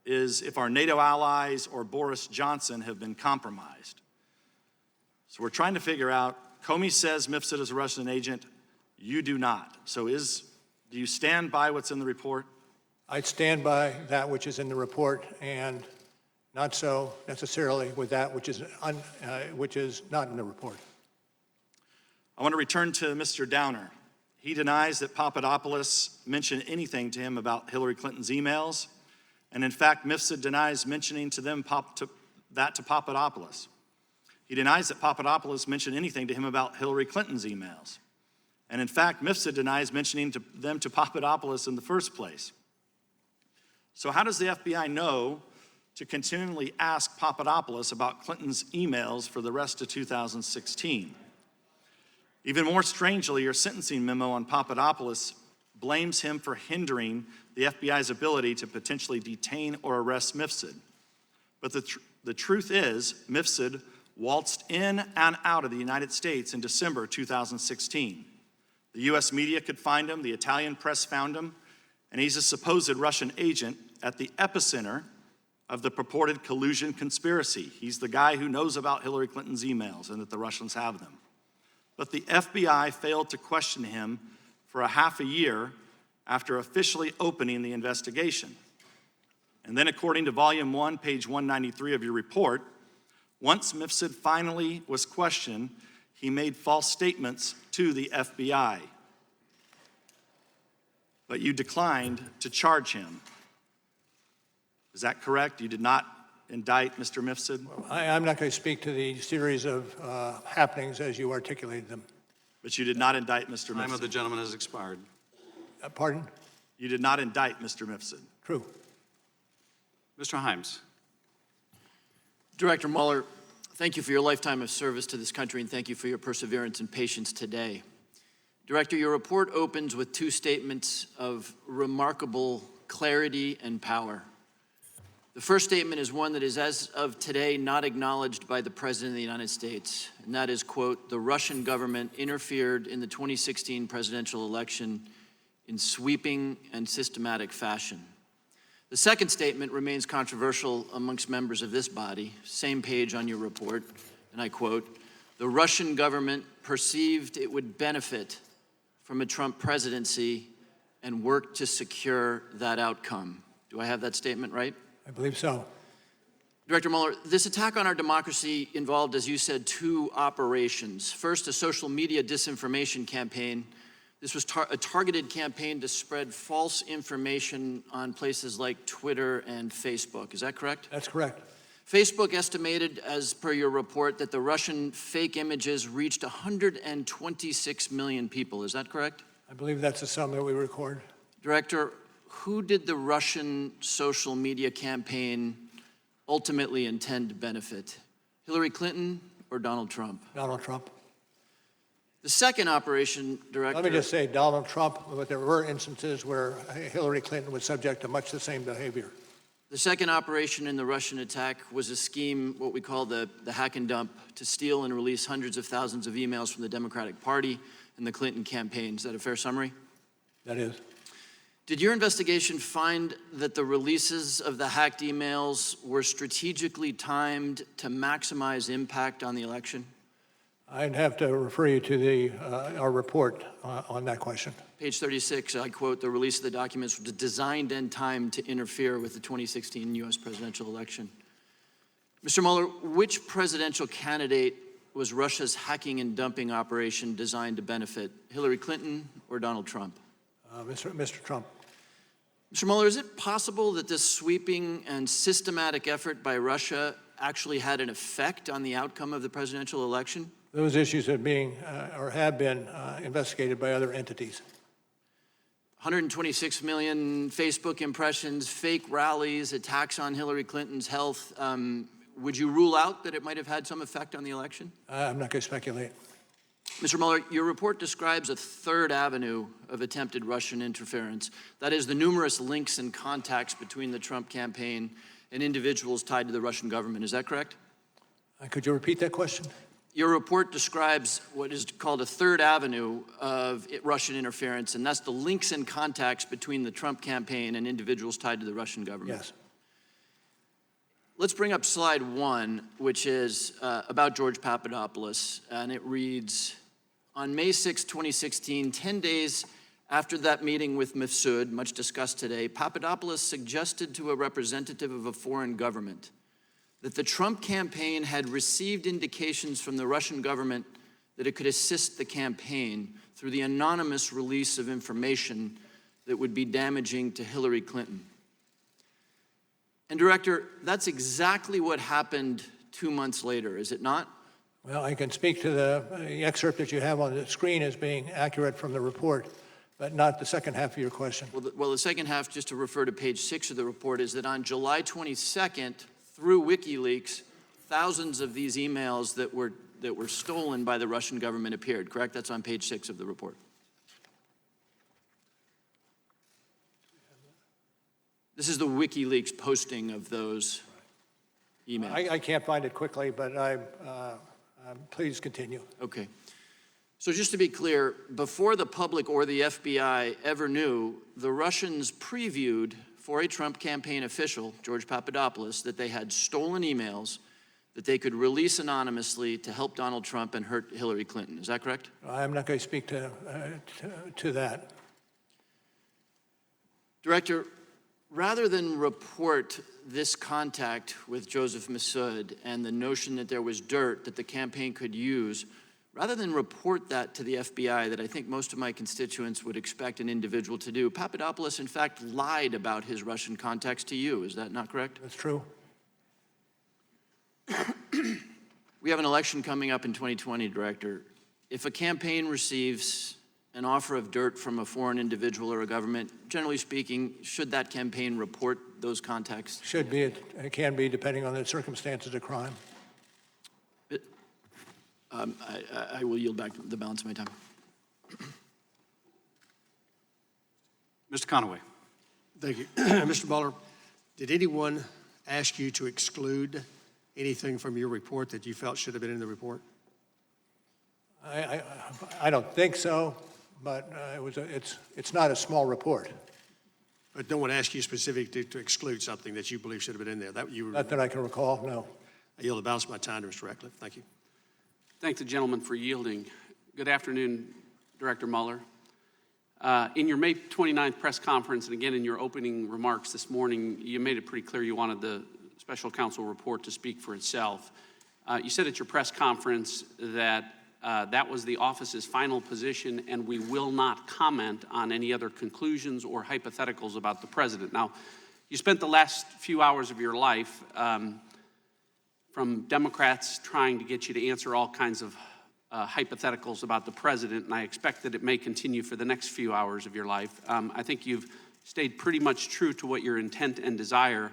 Speaker 5: is if our NATO allies or Boris Johnson have been compromised. So we're trying to figure out, Comey says Mifsud is a Russian agent, you do not. So do you stand by what's in the report?
Speaker 10: I stand by that which is in the report, and not so necessarily with that which is not in the report.
Speaker 5: I want to return to Mr. Downer. He denies that Papadopoulos mentioned anything to him about Hillary Clinton's emails, and in fact, Mifsud denies mentioning to Papadopoulos. He denies that Papadopoulos mentioned anything to him about Hillary Clinton's emails. And in fact, Mifsud denies mentioning them to Papadopoulos in the first place. So how does the FBI know to continually ask Papadopoulos about Clinton's emails for the rest of 2016? Even more strangely, your sentencing memo on Papadopoulos blames him for hindering the FBI's ability to potentially detain or arrest Mifsud. But the truth is, Mifsud waltzed in and out of the United States in December 2016. The US media could find him, the Italian press found him, and he's a supposed Russian agent at the epicenter of the purported collusion conspiracy. He's the guy who knows about Hillary Clinton's emails and that the Russians have them. But the FBI failed to question him for a half a year after officially opening the investigation. And then according to Volume 1, page 193 of your report, once Mifsud finally was questioned, he made false statements to the FBI. But you declined to charge him. Is that correct? You did not indict Mr. Mifsud?
Speaker 10: I'm not going to speak to the series of happenings as you articulated them.
Speaker 5: But you did not indict Mr. Mifsud?
Speaker 8: Time of the gentleman has expired.
Speaker 10: Pardon?
Speaker 5: You did not indict Mr. Mifsud?
Speaker 10: True.
Speaker 8: Mr. Himes.
Speaker 12: Director Mueller, thank you for your lifetime of service to this country, and thank you for your perseverance and patience today. Director, your report opens with two statements of remarkable clarity and power. The first statement is one that is, as of today, not acknowledged by the President of the United States, and that is, quote, the Russian government interfered in the 2016 presidential election in sweeping and systematic fashion. The second statement remains controversial amongst members of this body, same page on your report, and I quote, the Russian government perceived it would benefit from a Trump presidency and worked to secure that outcome. Do I have that statement right?
Speaker 10: I believe so.
Speaker 12: Director Mueller, this attack on our democracy involved, as you said, two operations. First, a social media disinformation campaign. This was a targeted campaign to spread false information on places like Twitter and Facebook. Is that correct?
Speaker 10: That's correct.
Speaker 12: Facebook estimated, as per your report, that the Russian fake images reached 126 million people. Is that correct?
Speaker 10: I believe that's the sum that we record.
Speaker 12: Director, who did the Russian social media campaign ultimately intend to benefit? Hillary Clinton or Donald Trump?
Speaker 10: Donald Trump.
Speaker 12: The second operation, Director...
Speaker 10: Let me just say Donald Trump, but there were instances where Hillary Clinton was subject to much the same behavior.
Speaker 12: The second operation in the Russian attack was a scheme, what we call the hack and dump, to steal and release hundreds of thousands of emails from the Democratic Party and the Clinton campaign. Is that a fair summary?
Speaker 10: That is.
Speaker 12: Did your investigation find that the releases of the hacked emails were strategically timed to maximize impact on the election?
Speaker 10: I'd have to refer you to our report on that question.
Speaker 12: Page 36, I quote, the release of the documents was designed and timed to interfere with the 2016 U.S. presidential election. Mr. Mueller, which presidential candidate was Russia's hacking and dumping operation designed to benefit, Hillary Clinton or Donald Trump?
Speaker 10: Mr. Trump.
Speaker 12: Mr. Mueller, is it possible that this sweeping and systematic effort by Russia actually had an effect on the outcome of the presidential election?
Speaker 10: Those issues are being or have been investigated by other entities.
Speaker 12: 126 million Facebook impressions, fake rallies, attacks on Hillary Clinton's health. Would you rule out that it might have had some effect on the election?
Speaker 10: I'm not going to speculate.
Speaker 12: Mr. Mueller, your report describes a third avenue of attempted Russian interference. That is the numerous links and contacts between the Trump campaign and individuals tied to the Russian government. Is that correct?
Speaker 10: Could you repeat that question?
Speaker 12: Your report describes what is called a third avenue of Russian interference, and that's the links and contacts between the Trump campaign and individuals tied to the Russian government.
Speaker 10: Yes.
Speaker 12: let's bring up slide 1, which is about George Papadopoulos, and it reads, on May 6, 2016, 10 days after that meeting with Mifsud, much discussed today, Papadopoulos suggested to a representative of a foreign government that the Trump campaign had received indications from the Russian government that it could assist the campaign through the anonymous release of information that would be damaging to Hillary Clinton. And Director, that's exactly what happened 2 months later, is it not?
Speaker 10: Well, I can speak to the excerpt that you have on the screen as being accurate from the report, but not the second half of your question.
Speaker 12: Well, the second half, just to refer to page 6 of the report, is that on July 22nd, through WikiLeaks, thousands of these emails that were stolen by the Russian government appeared, correct? That's on page 6 of the report. This is the WikiLeaks posting of those emails.
Speaker 10: I can't find it quickly, but please continue.
Speaker 12: Okay. So just to be clear, before the public or the FBI ever knew, the Russians previewed for a Trump campaign official, George Papadopoulos, that they had stolen emails that they could release anonymously to help Donald Trump and hurt Hillary Clinton. Is that correct?
Speaker 10: I'm not going to speak to that.
Speaker 12: Director, rather than report this contact with Joseph Mifsud and the notion that there was dirt that the campaign could use, rather than report that to the FBI that I think most of my constituents would expect an individual to do, Papadopoulos in fact lied about his Russian contacts to you. Is that not correct?
Speaker 10: That's true.
Speaker 12: We have an election coming up in 2020, Director. If a campaign receives an offer of dirt from a foreign individual or a government, generally speaking, should that campaign report those contacts?
Speaker 10: Should be. It can be, depending on the circumstances of crime.
Speaker 12: I will yield back the balance of my time.
Speaker 8: Mr. Conaway.
Speaker 13: Thank you. Mr. Mueller, did anyone ask you to exclude anything from your report that you felt should have been in the report?
Speaker 10: I don't think so, but it's not a small report.
Speaker 13: But no one asked you specifically to exclude something that you believe should have been in there?
Speaker 10: Not that I can recall, no.
Speaker 13: I yield the balance of my time to Mr. Ratcliffe. Thank you.
Speaker 15: Thank the gentleman for yielding. Good afternoon, Director Mueller. In your May 29th press conference, and again in your opening remarks this morning, you made it pretty clear you wanted the special counsel report to speak for itself. You said at your press conference that that was the office's final position and we will not comment on any other conclusions or hypotheticals about the president. Now, you spent the last few hours of your life from Democrats trying to get you to answer all kinds of hypotheticals about the president, and I expect that it may continue for the next few hours of your life. I think you've stayed pretty much true to what your intent and desire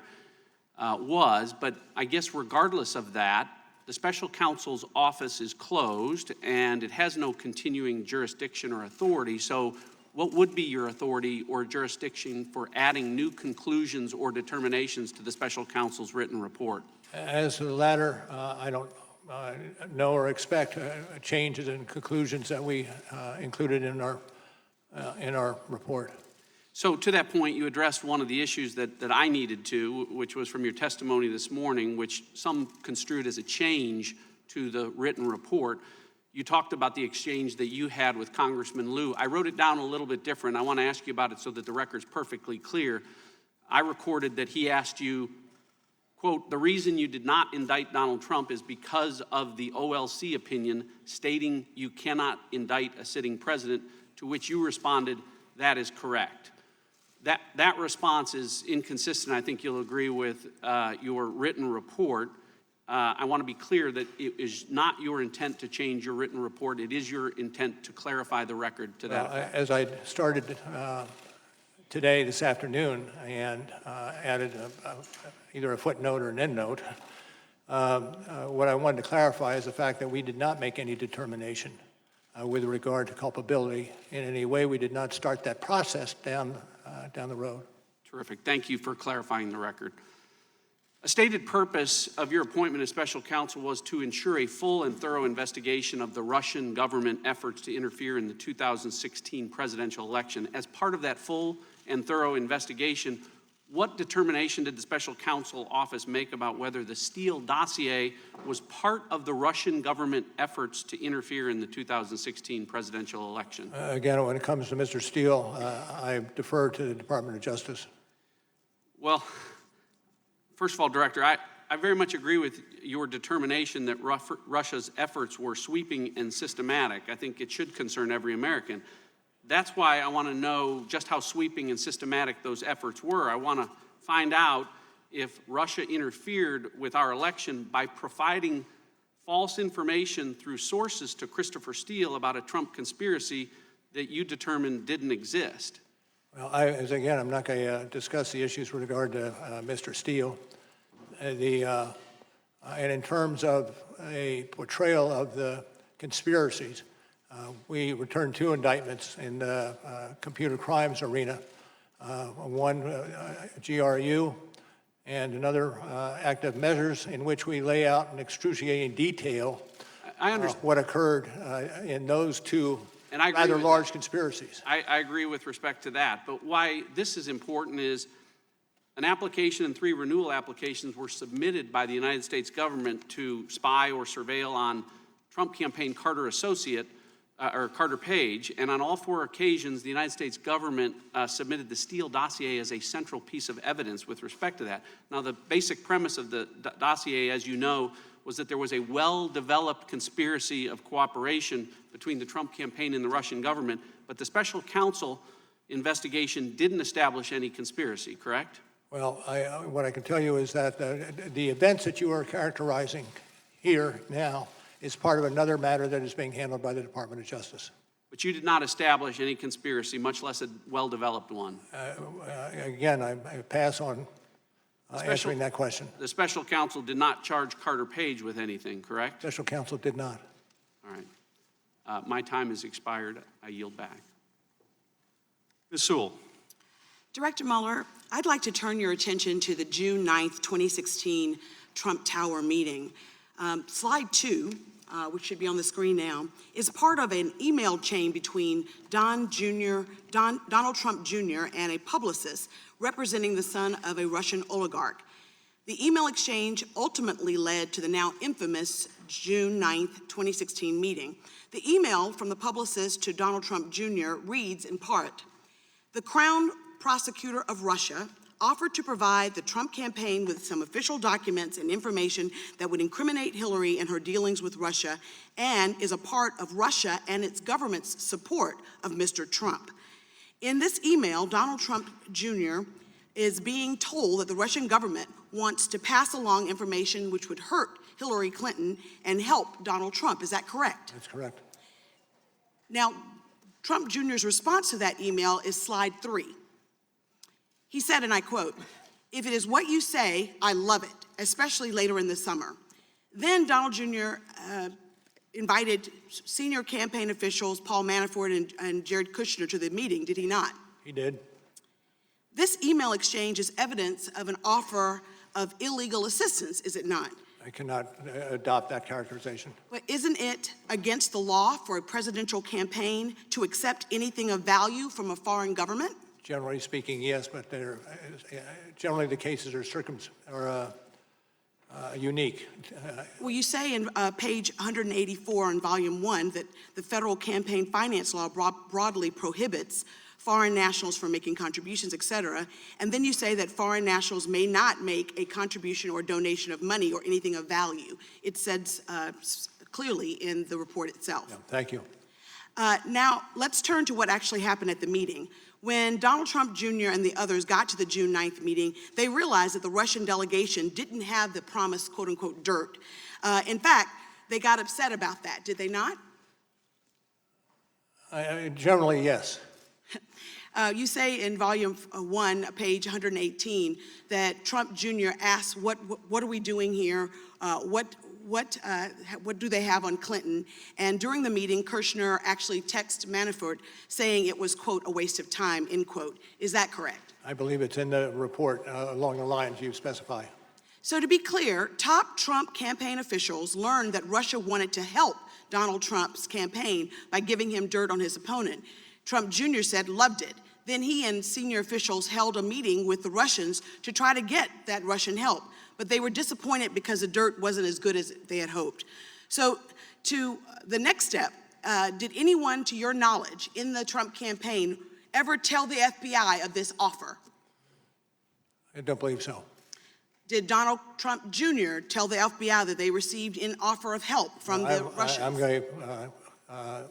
Speaker 15: was, but I guess regardless of that, the special counsel's office is closed and it has no continuing jurisdiction or authority, so what would be your authority or jurisdiction for adding new conclusions or determinations to the special counsel's written report?
Speaker 10: As to the latter, I don't know or expect changes in conclusions that we included in our report.
Speaker 15: So to that point, you addressed one of the issues that I needed to, which was from your testimony this morning, which some construed as a change to the written report. You talked about the exchange that you had with Congressman Lieu. I wrote it down a little bit different. I want to ask you about it so that the record's perfectly clear. I recorded that he asked you, quote, the reason you did not indict Donald Trump is because of the OLC opinion stating you cannot indict a sitting president, to which you responded, that is correct. That response is inconsistent. I think you'll agree with your written report. I want to be clear that it is not your intent to change your written report. It is your intent to clarify the record to that effect.
Speaker 10: As I started today, this afternoon, and added either a footnote or an endnote, what I wanted to clarify is the fact that we did not make any determination with regard to culpability in any way. We did not start that process down the road.
Speaker 15: Terrific. Thank you for clarifying the record. A stated purpose of your appointment as special counsel was to ensure a full and thorough investigation of the Russian government efforts to interfere in the 2016 presidential election. As part of that full and thorough investigation, what determination did the special counsel office make about whether the Steele dossier was part of the Russian government efforts to interfere in the 2016 presidential election?
Speaker 10: Again, when it comes to Mr. Steele, I defer to the Department of Justice.
Speaker 15: Well, first of all, Director, I very much agree with your determination that Russia's efforts were sweeping and systematic. I think it should concern every American. That's why I want to know just how sweeping and systematic those efforts were. I want to find out if Russia interfered with our election by providing false information through sources to Christopher Steele about a Trump conspiracy that you determined didn't exist.
Speaker 10: Well, I'm not going to discuss the issues with regard to Mr. Steele. And in terms of a portrayal of the conspiracies, we returned 2 indictments in the computer crimes arena, one GRU and another active measures in which we lay out in excruciating detail what occurred in those 2 rather large conspiracies.
Speaker 15: I agree with respect to that, but why this is important is an application and 3 renewal applications were submitted by the United States government to spy or surveil on Trump campaign Carter associate, or Carter Page, and on all 4 occasions, the United States government submitted the Steele dossier as a central piece of evidence with respect to that. Now, the basic premise of the dossier, as you know, was that there was a well-developed conspiracy of cooperation between the Trump campaign and the Russian government, but the special counsel investigation didn't establish any conspiracy, correct?
Speaker 10: Well, what I can tell you is that the events that you are characterizing here now is part of another matter that is being handled by the Department of Justice.
Speaker 15: But you did not establish any conspiracy, much less a well-developed one.
Speaker 10: Again, I pass on answering that question.
Speaker 15: The special counsel did not charge Carter Page with anything, correct?
Speaker 10: Special counsel did not.
Speaker 15: All right. My time has expired. I yield back.
Speaker 5: Ms. Sewell.
Speaker 3: Director Mueller, I'd like to turn your attention to the June 9th, 2016 Trump Tower meeting. Slide 2, which should be on the screen now, is part of an email chain between Donald Trump Jr. and a publicist representing the son of a Russian oligarch. The email exchange ultimately led to the now infamous June 9th, 2016 meeting. The email from the publicist to Donald Trump Jr. reads in part, "The Crown Prosecutor of Russia offered to provide the Trump campaign with some official documents and information that would incriminate Hillary in her dealings with Russia and is a part of Russia and its government's support of Mr. Trump." In this email, Donald Trump Jr. is being told that the Russian government wants to pass along information which would hurt Hillary Clinton and help Donald Trump. Is that correct?
Speaker 10: That's correct.
Speaker 3: Now, Trump Jr.'s response to that email is slide 3. He said, and I quote, "If it is what you say, I love it, especially later in the summer." Then Donald Jr. Invited senior campaign officials, Paul Manafort and Jared Kushner, to the meeting, did he not?
Speaker 10: He did.
Speaker 3: This email exchange is evidence of an offer of illegal assistance, is it not?
Speaker 10: I cannot adopt that characterization.
Speaker 3: But isn't it against the law for a presidential campaign to accept anything of value from a foreign government?
Speaker 10: Generally speaking, yes, but generally the cases are unique.
Speaker 3: Well, you say in page 184 in volume 1 that the federal campaign finance law broadly prohibits foreign nationals from making contributions, et cetera. And then you say that foreign nationals may not make a contribution or donation of money or anything of value. It says clearly in the report itself.
Speaker 10: Yeah, thank you.
Speaker 3: Now, let's turn to what actually happened at the meeting. When Donald Trump Jr. and the others got to the June 9th meeting, they realized that the Russian delegation didn't have the promised quote-unquote dirt. In fact, they got upset about that, did they not?
Speaker 10: Generally, yes.
Speaker 3: You say in volume 1, page 118, that Trump Jr. asked, what are we doing here? What do they have on Clinton? And during the meeting, Kushner actually texted Manafort saying it was, quote, a waste of time, end quote. Is that correct?
Speaker 10: I believe it's in the report along the lines you specify.
Speaker 3: So to be clear, top Trump campaign officials learned that Russia wanted to help Donald Trump's campaign by giving him dirt on his opponent. Trump Jr. said, loved it. Then he and senior officials held a meeting with the Russians to try to get that Russian help, but they were disappointed because the dirt wasn't as good as they had hoped. So to the next step, did anyone, to your knowledge, in the Trump campaign ever tell the FBI of this offer?
Speaker 10: I don't believe so.
Speaker 3: Did Donald Trump Jr. tell the FBI that they received an offer of help from the Russians?
Speaker 10: I'm going to,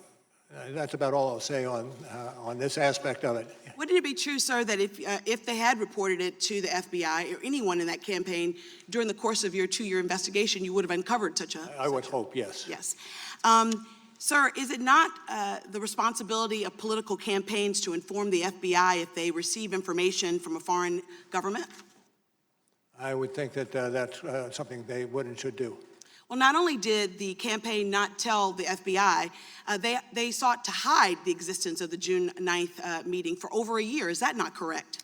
Speaker 10: that's about all I'll say on this aspect of it.
Speaker 3: Wouldn't it be true, sir, that if they had reported it to the FBI or anyone in that campaign during the course of your 2-year investigation, you would have uncovered such a...
Speaker 10: I would hope, yes.
Speaker 3: Yes. Sir, is it not the responsibility of political campaigns to inform the FBI if they receive information from a foreign government?
Speaker 10: I would think that that's something they would and should do.
Speaker 3: Well, not only did the campaign not tell the FBI, they sought to hide the existence of the June 9th meeting for over a year. Is that not correct?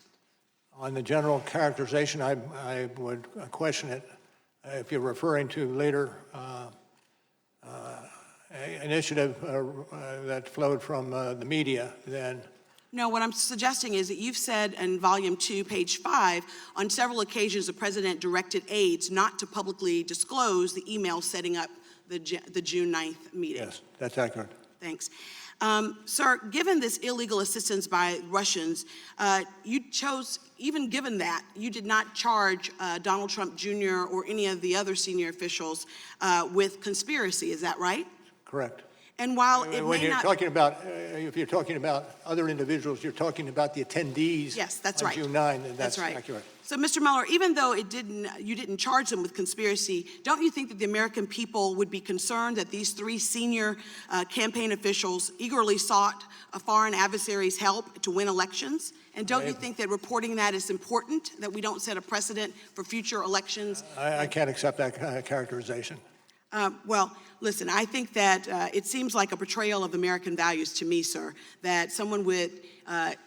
Speaker 10: On the general characterization, I would question it. If you're referring to later initiative that flowed from the media, then...
Speaker 3: No, what I'm suggesting is that you've said in volume 2, page 5, on several occasions the president directed aides not to publicly disclose the email setting up the June 9th meeting.
Speaker 10: Yes, that's accurate.
Speaker 3: Thanks. Sir, given this illegal assistance by Russians, you chose, even given that, you did not charge Donald Trump Jr. or any of the other senior officials with conspiracy. Is that right?
Speaker 10: Correct.
Speaker 3: And while it
Speaker 10: when
Speaker 3: may
Speaker 10: you're
Speaker 3: not...
Speaker 10: talking about, if you're talking about other individuals, you're talking about the attendees.
Speaker 3: Yes, that's
Speaker 10: on
Speaker 3: right.
Speaker 10: June 9, and
Speaker 3: That's right.
Speaker 10: accurate.
Speaker 3: So, Mr. Mueller, even though you didn't charge them with conspiracy, don't you think that the American people would be concerned that these 3 senior campaign officials eagerly sought a foreign adversary's help to win elections? And don't you think that reporting that is important, that we don't set a precedent for future elections?
Speaker 10: I can't accept that characterization.
Speaker 3: Well, listen, I think that it seems like a betrayal of American values to me, sir, that someone with,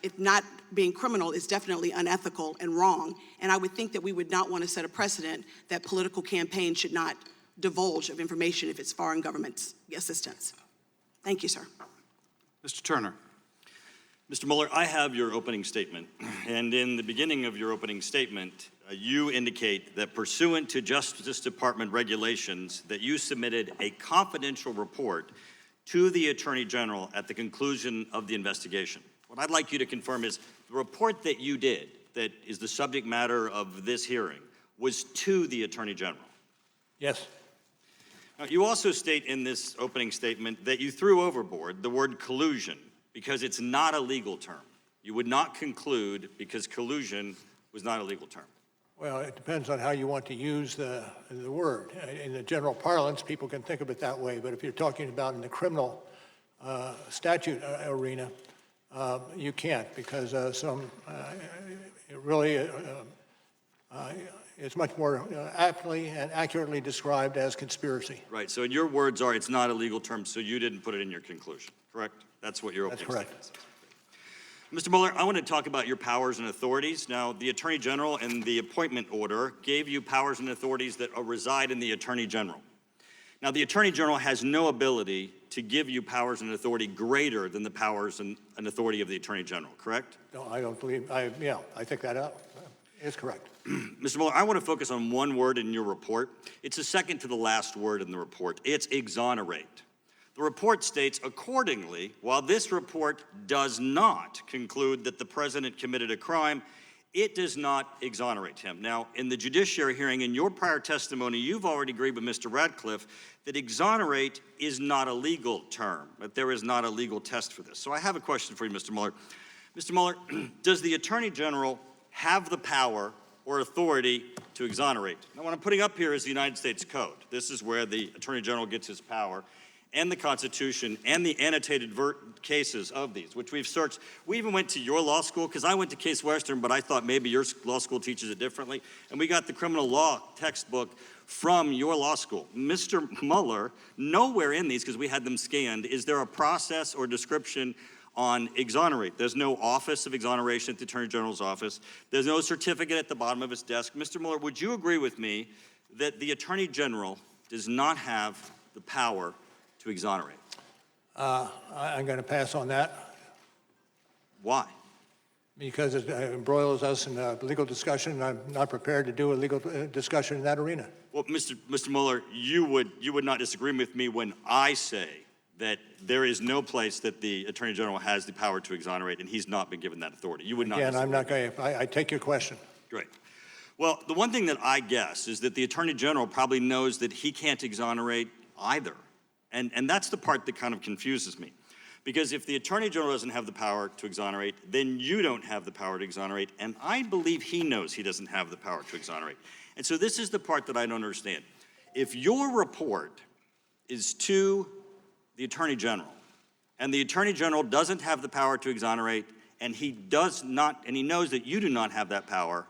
Speaker 3: if not being criminal, is definitely unethical and wrong. And I would think that we would not want to set a precedent that political campaigns should not divulge of information if it's foreign government assistance. Thank you, sir.
Speaker 5: Mr. Turner. Mr. Mueller, I have your opening statement. And in the beginning of your opening statement, you indicate that pursuant to Justice Department regulations, that you submitted a confidential report to the Attorney General at the conclusion of the investigation. What I'd like you to confirm is the report that you did, that is the subject matter of this hearing, was to the Attorney General.
Speaker 10: Yes.
Speaker 5: Now, you also state in this opening statement that you threw overboard the word collusion because it's not a legal term. You would not conclude because collusion was not a legal term.
Speaker 10: Well, it depends on how you want to use the word. In the general parlance, people can think of it that way, but if you're talking about in the criminal statute arena, you can't, because it really is much more aptly and accurately described as conspiracy.
Speaker 5: Right, so in your words are, it's not a legal term, so you didn't put it in your conclusion, correct? That's what your opening statement is. Mr. Mueller, I want to talk about your powers and authorities. Now, the Attorney General and the appointment order gave you powers and authorities that reside in the Attorney General. Now, the Attorney General has no ability to give you powers and authority greater than the powers and authority of the Attorney General, correct?
Speaker 10: No, I don't believe, I think that is correct.
Speaker 5: Mr. Mueller, I want to focus on one word in your report. It's the second to the last word in the report. It's exonerate. The report states, accordingly, while this report does not conclude that the president committed a crime, it does not exonerate him. Now, in the judiciary hearing, in your prior testimony, you've already agreed with Mr. Radcliffe that exonerate is not a legal term, that there is not a legal test for this. So I have a question for you, Mr. Mueller. Mr. Mueller, does the Attorney General have the power or authority to exonerate? Now, what I'm putting up here is the United States Code. This is where the Attorney General gets his power, and the Constitution, and the annotated cases of these, which we've searched. We even went to your law school, because I went to Case Western, but I thought maybe your law school teaches it differently, and we got the criminal law textbook from your law school. Mr. Mueller, nowhere in these, because we had them scanned, is there a process or description on exonerate. There's no office of exoneration at the Attorney General's office. There's no certificate at the bottom of his desk. Mr. Mueller, would you agree with me that the Attorney General does not have the power to exonerate?
Speaker 10: I'm going to pass on that.
Speaker 5: Why?
Speaker 10: because it embroils us in a legal discussion, and I'm not prepared to do a legal discussion in that arena.
Speaker 16: Well, Mr. Mueller, you would not disagree with me when I say that there is no place that the Attorney General has the power to exonerate, and he's not been given that authority. You would not
Speaker 10: Again,
Speaker 16: disagree.
Speaker 10: I'm not going to, I take your question.
Speaker 16: Great. Well, the one thing that I guess is that the Attorney General probably knows that he can't exonerate either. And that's the part that kind of confuses me. Because if the Attorney General doesn't have the power to exonerate, then you don't have the power to exonerate, and I believe he knows he doesn't have the power to exonerate. And so this is the part that I don't understand. If your report is to the Attorney General, and the Attorney General doesn't have the power to exonerate, and he does not, and he knows that you do not have that power,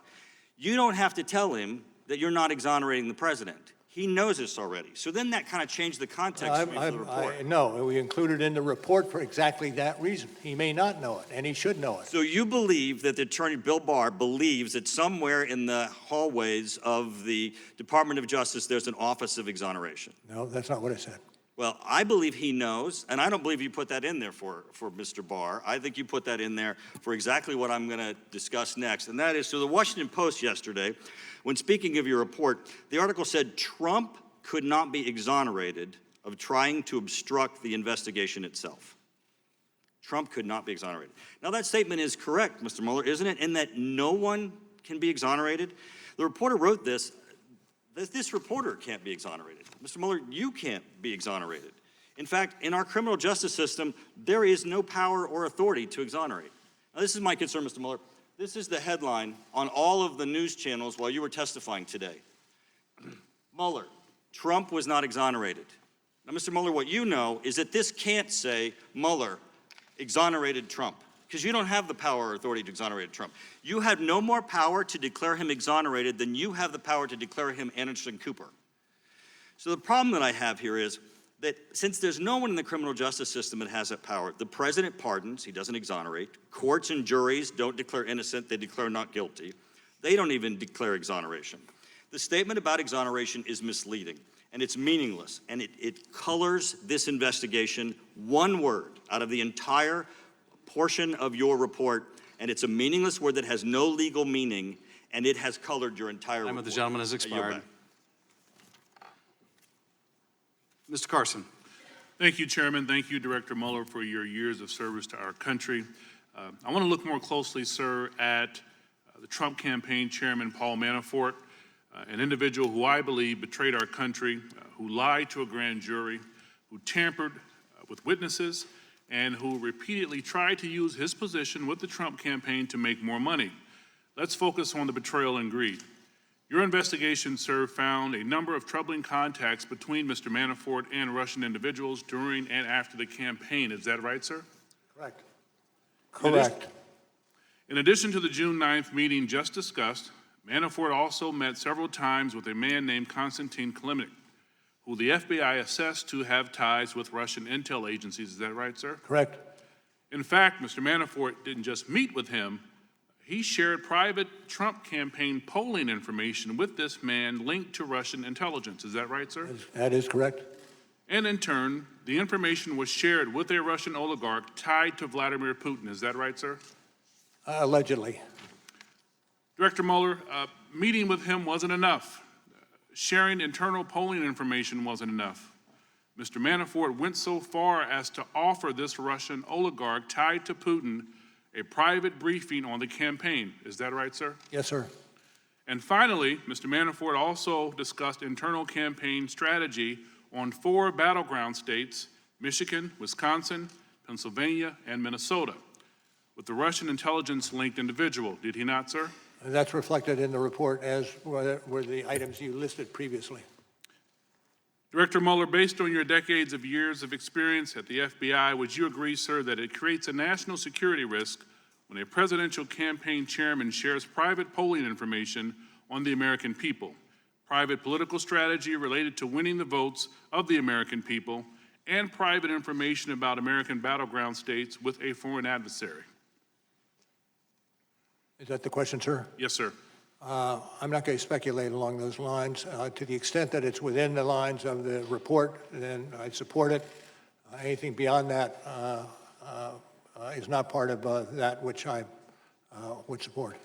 Speaker 16: you don't have to tell him that you're not exonerating the president. He knows this already. So then that kind of changed the context for me for the report.
Speaker 10: No, we included in the report for exactly that reason. He may not know it, and he should know it.
Speaker 16: So you believe that the attorney, Bill Barr, believes that somewhere in the hallways of the Department of Justice there's an office of exoneration?
Speaker 10: No, that's not what I said.
Speaker 16: Well, I believe he knows, and I don't believe you put that in there for Mr. Barr. I think you put that in there for exactly what I'm going to discuss next, and that is, so the Washington Post yesterday, when speaking of your report, the article said Trump could not be exonerated of trying to obstruct the investigation itself. Trump could not be exonerated. Now, that statement is correct, Mr. Mueller, isn't it, in that no one can be exonerated? The reporter wrote this. This reporter can't be exonerated. Mr. Mueller, you can't be exonerated. In fact, in our criminal justice system, there is no power or authority to exonerate. Now, this is my concern, Mr. Mueller. This is the headline on all of the news channels while you were testifying today. Mueller, Trump was not exonerated. Now, Mr. Mueller, what you know is that this can't say Mueller exonerated Trump, because you don't have the power or authority to exonerate Trump. You have no more power to declare him exonerated than you have the power to declare him Anderson Cooper. So the problem that I have here is that since there's no one in the criminal justice system that has that power, the president pardons, he doesn't exonerate. Courts and juries don't declare innocent, they declare not guilty. They don't even declare exoneration. The statement about exoneration is misleading, and it's meaningless, and it colors this investigation one word out of the entire portion of your report, and it's a meaningless word that has no legal meaning, and it has colored your entire report.
Speaker 8: Time of the gentleman has expired. Mr. Carson.
Speaker 17: Thank you, Chairman. Thank you, Director Mueller, for your years of service to our country. I want to look more closely, sir, at the Trump campaign chairman, Paul Manafort, an individual who I believe betrayed our country, who lied to a grand jury, who tampered with witnesses, and who repeatedly tried to use his position with the Trump campaign to make more money. Let's focus on the betrayal and greed. Your investigation, sir, found a number of troubling contacts between Mr. Manafort and Russian individuals during and after the campaign. Is that right, sir?
Speaker 10: Correct. Correct.
Speaker 17: In addition to the June 9th meeting just discussed, Manafort also met several times with a man named Konstantin Kilimnik, who the FBI assessed to have ties with Russian intel agencies. Is that right, sir?
Speaker 10: Correct.
Speaker 17: In fact, Mr. Manafort didn't just meet with him, he shared private Trump campaign polling information with this man linked to Russian intelligence. Is that right, sir?
Speaker 10: That is correct.
Speaker 17: And in turn, the information was shared with a Russian oligarch tied to Vladimir Putin. Is that right, sir?
Speaker 10: Allegedly.
Speaker 17: Director Mueller, meeting with him wasn't enough. Sharing internal polling information wasn't enough. Mr. Manafort went so far as to offer this Russian oligarch tied to Putin a private briefing on the campaign. Is that right, sir?
Speaker 10: Yes, sir.
Speaker 17: And finally, Mr. Manafort also discussed internal campaign strategy on 4 battleground states, Michigan, Wisconsin, Pennsylvania, and Minnesota, with the Russian intelligence-linked individual. Did he not, sir?
Speaker 10: That's reflected in the report, as were the items you listed previously.
Speaker 17: Director Mueller, based on your decades of years of experience at the FBI, would you agree, sir, that it creates a national security risk when a presidential campaign chairman shares private polling information on the American people, private political strategy related to winning the votes of the American people, and private information about American battleground states with a foreign adversary?
Speaker 10: Is that the question, sir?
Speaker 17: Yes, sir.
Speaker 10: I'm not going to speculate along those lines. To the extent that it's within the lines of the report, then I support it. Anything beyond that is not part of that which I would support.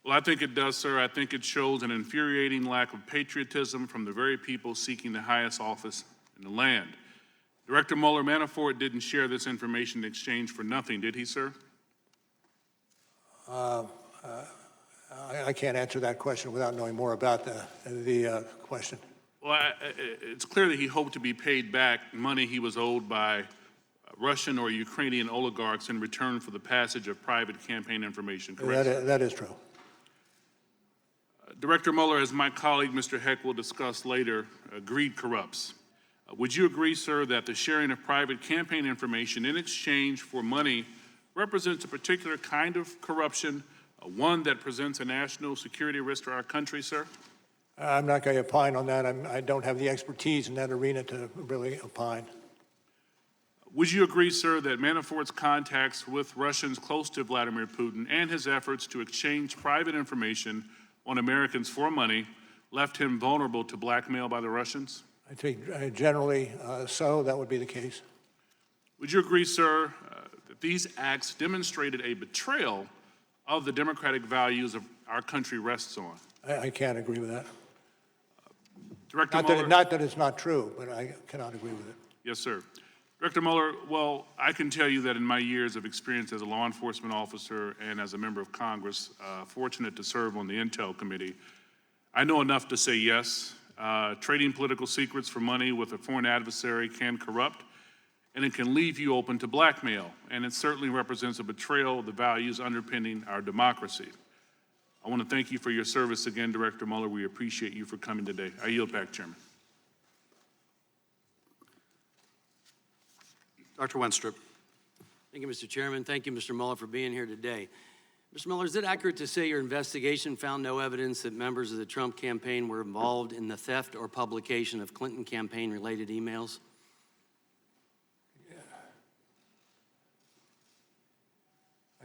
Speaker 17: Well, I think it does, sir. I think it shows an infuriating lack of patriotism from the very people seeking the highest office in the land. Director Mueller, Manafort didn't share this information in exchange for nothing, did he, sir?
Speaker 10: I can't answer that question without knowing more about the question.
Speaker 17: Well, it's clear that he hoped to be paid back money he was owed by Russian or Ukrainian oligarchs in return for the passage of private campaign information, correct?
Speaker 10: That is true.
Speaker 17: Director Mueller, as my colleague Mr. Heck will discuss later, greed corrupts. Would you agree, sir, that the sharing of private campaign information in exchange for money represents a particular kind of corruption, one that presents a national security risk to our country, sir?
Speaker 10: I'm not going to opine on that. I don't have the expertise in that arena to really opine.
Speaker 17: Would you agree, sir, that Manafort's contacts with Russians close to Vladimir Putin and his efforts to exchange private information on Americans for money left him vulnerable to blackmail by the Russians?
Speaker 10: I think generally so, that would be the case.
Speaker 17: Would you agree, sir, that these acts demonstrated a betrayal of the democratic values of our country rests on?
Speaker 10: I can't agree with that.
Speaker 17: Director Mueller,
Speaker 10: not that it's not true, but I cannot agree with it.
Speaker 17: Yes, sir. Director Mueller, well, I can tell you that in my years of experience as a law enforcement officer and as a member of Congress, fortunate to serve on the Intel Committee, I know enough to say yes. Trading political secrets for money with a foreign adversary can corrupt, and it can leave you open to blackmail, and it certainly represents a betrayal of the values underpinning our democracy. I want to thank you for your service again, Director Mueller. We appreciate you for coming today. I yield back, Chairman.
Speaker 8: Dr. Wenstrup.
Speaker 9: Thank you, Mr. Chairman. Thank you, Mr. Mueller, for being here today. Mr. Mueller, is it accurate to say your investigation found no evidence that members of the Trump campaign were involved in the theft or publication of Clinton campaign-related emails?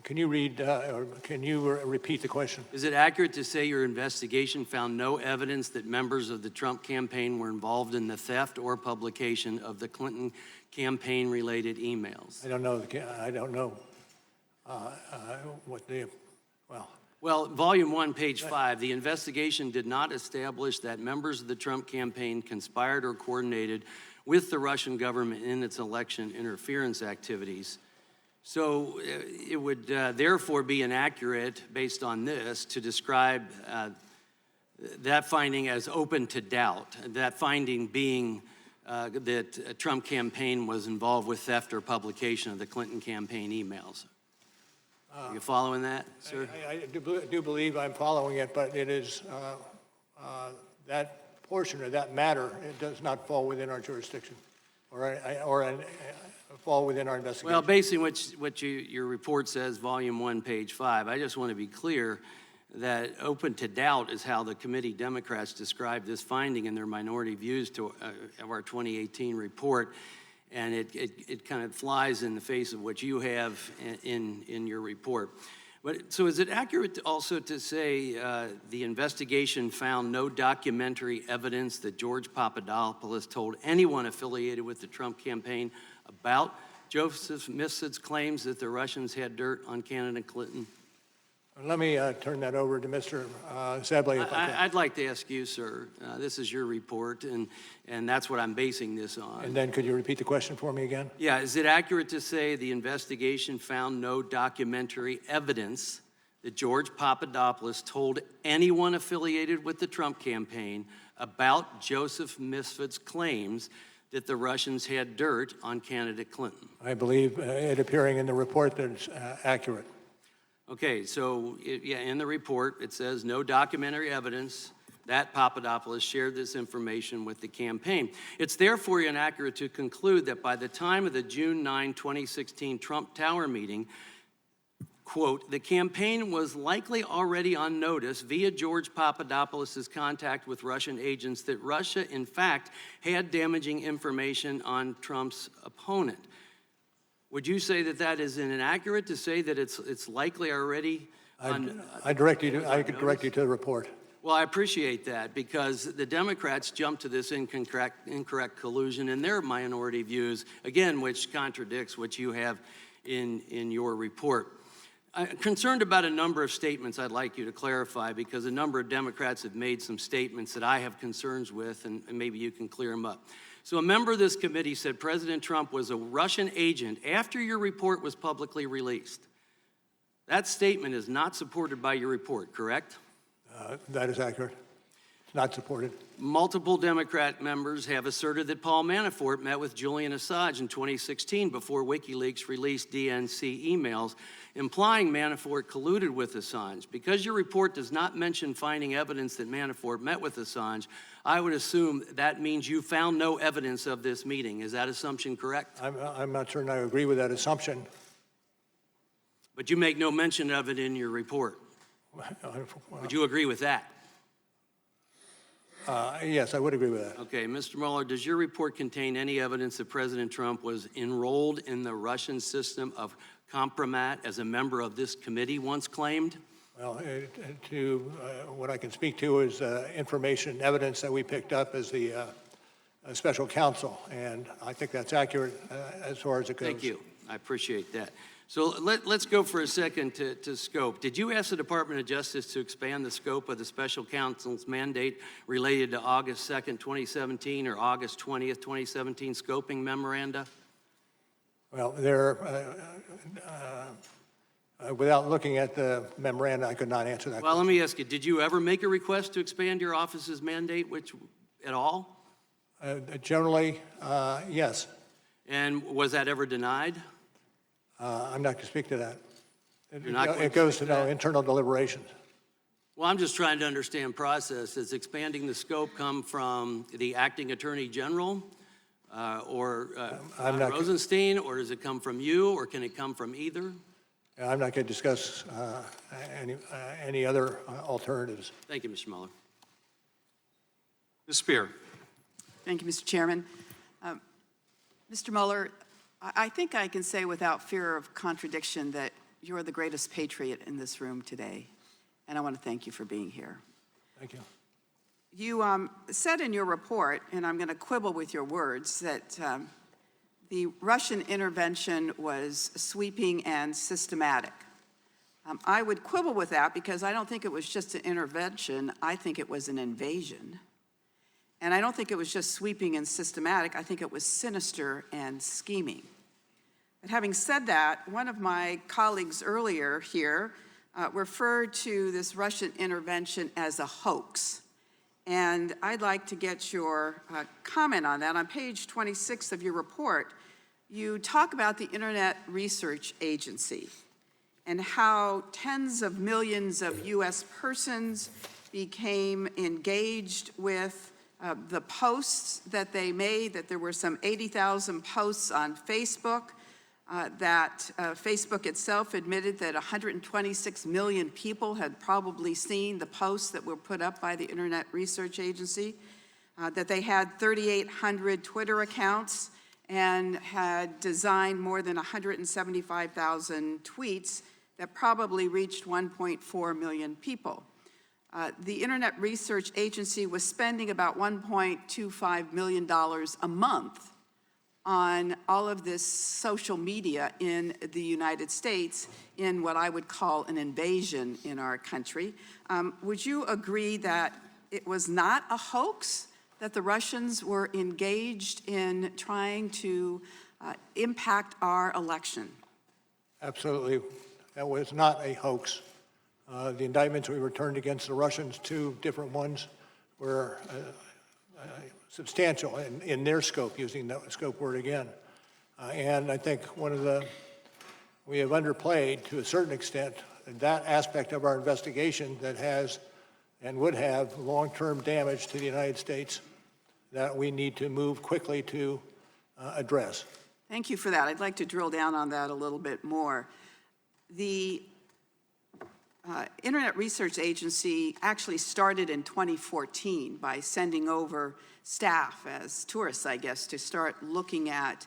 Speaker 10: Can you read, or can you repeat the question?
Speaker 9: Is it accurate to say your investigation found no evidence that members of the Trump campaign were involved in the theft or publication of the Clinton campaign-related emails?
Speaker 10: I don't know. I don't know what the, well.
Speaker 9: Well, volume 1, page 5, the investigation did not establish that members of the Trump campaign conspired or coordinated with the Russian government in its election interference activities. So it would therefore be inaccurate, based on this, to describe that finding as open to doubt, that finding being that a Trump campaign was involved with theft or publication of the Clinton campaign emails. Are you following that, sir?
Speaker 10: I do believe I'm following it, but it is that portion of that matter, it does not fall within our jurisdiction or fall within our investigation.
Speaker 9: Well, based on what your report says, volume 1, page 5, I just want to be clear that open to doubt is how the committee Democrats described this finding in their minority views to of our 2018 report, and it kind of flies in the face of what you have in your report. But so is it accurate also to say the investigation found no documentary evidence that George Papadopoulos told anyone affiliated with the Trump campaign about Joseph Mifsid's claims that the Russians had dirt on candidate Clinton?
Speaker 10: Let me turn that over to Mr. Zebley.
Speaker 9: I'd like to ask you, sir. This is your report, and that's what I'm basing this on.
Speaker 10: And then could you repeat the question for me again?
Speaker 9: Yeah, is it accurate to say the investigation found no documentary evidence that George Papadopoulos told anyone affiliated with the Trump campaign about Joseph Mifsid's claims that the Russians had dirt on candidate Clinton?
Speaker 10: I believe it appearing in the report that it's accurate.
Speaker 9: Okay, so in the report it says no documentary evidence that Papadopoulos shared this information with the campaign. It's therefore inaccurate to conclude that by the time of the June 9, 2016 Trump Tower meeting, quote, the campaign was likely already on notice via George Papadopoulos' contact with Russian agents that Russia, in fact, had damaging information on Trump's opponent. Would you say that that is inaccurate to say that it's likely already on?
Speaker 10: I could direct you to the report.
Speaker 9: Well, I appreciate that because the Democrats jumped to this incorrect collusion in their minority views, again, which contradicts what you have in your report. I'm concerned about a number of statements I'd like you to clarify because a number of Democrats have made some statements that I have concerns with, and maybe you can clear them up. So a member of this committee said President Trump was a Russian agent after your report was publicly released. That statement is not supported by your report, correct?
Speaker 10: That is accurate. It's not supported.
Speaker 9: Multiple Democrat members have asserted that Paul Manafort met with Julian Assange in 2016 before WikiLeaks released DNC emails implying Manafort colluded with Assange. Because your report does not mention finding evidence that Manafort met with Assange, I would assume that means you found no evidence of this meeting. Is that assumption correct?
Speaker 10: I'm not certain I agree with that assumption.
Speaker 9: But you make no mention of it in your report. Would you agree with that?
Speaker 10: Yes, I would agree with that.
Speaker 9: Okay, Mr. Mueller, does your report contain any evidence that President Trump was enrolled in the Russian system of compromat as a member of this committee once claimed?
Speaker 10: Well, what I can speak to is information, evidence that we picked up as the special counsel, and I think that's accurate as far as it goes.
Speaker 9: Thank you. I appreciate that. So let's go for a second to scope. Did you ask the Department of Justice to expand the scope of the special counsel's mandate related to August 2nd, 2017 or August 20th, 2017 scoping memoranda?
Speaker 10: Well, without looking at the memoranda, I could not answer that
Speaker 9: Well, let me ask you, did you ever make a request to expand your office's mandate at all?
Speaker 10: Generally, yes.
Speaker 9: And was that ever denied?
Speaker 10: I'm not going to speak to that.
Speaker 9: It
Speaker 10: goes to internal deliberations.
Speaker 9: Well, I'm just trying to understand process. Does expanding the scope come from the acting attorney general or Rosenstein, or does it come from you, or can it come from either?
Speaker 10: I'm not going to discuss any other alternatives.
Speaker 9: Thank you, Mr. Mueller.
Speaker 11: Ms. Spear.
Speaker 1: Thank you, Mr. Chairman. Mr. Mueller, I think I can say without fear of contradiction that you're the greatest patriot in this room today, and I want to thank you for being here.
Speaker 10: Thank you.
Speaker 1: You said in your report, and I'm going to quibble with your words, that the Russian intervention was sweeping and systematic. I would quibble with that because I don't think it was just an intervention. I think it was an invasion. And I don't think it was just sweeping and systematic. I think it was sinister and scheming. But having said that, one of my colleagues earlier here referred to this Russian intervention as a hoax. And I'd like to get your comment on that. On page 26 of your report, you talk about the Internet Research Agency and how tens of millions of U.S. persons became engaged with the posts that they made, that there were some 80,000 posts on Facebook, that Facebook itself admitted that 126 million people had probably seen the posts that were put up by the Internet Research Agency, that they had 3,800 Twitter accounts and had designed more than 175,000 tweets that probably reached 1.4 million people. The Internet Research Agency was spending about $1.25 million a month on all of this social media in the United States in what I would call an invasion in our country. Would you agree that it was not a hoax, that the Russians were engaged in trying to impact our election?
Speaker 10: Absolutely. That was not a hoax. The indictments we returned against the Russians, 2 different ones, were substantial in their scope, using that scope word again. And I think we have underplayed to a certain extent that aspect of our investigation that has and would have long-term damage to the United States that we need to move quickly to address.
Speaker 1: Thank you for that. I'd like to drill down on that a little bit more. The Internet Research Agency actually started in 2014 by sending over staff as tourists, I guess, to start looking at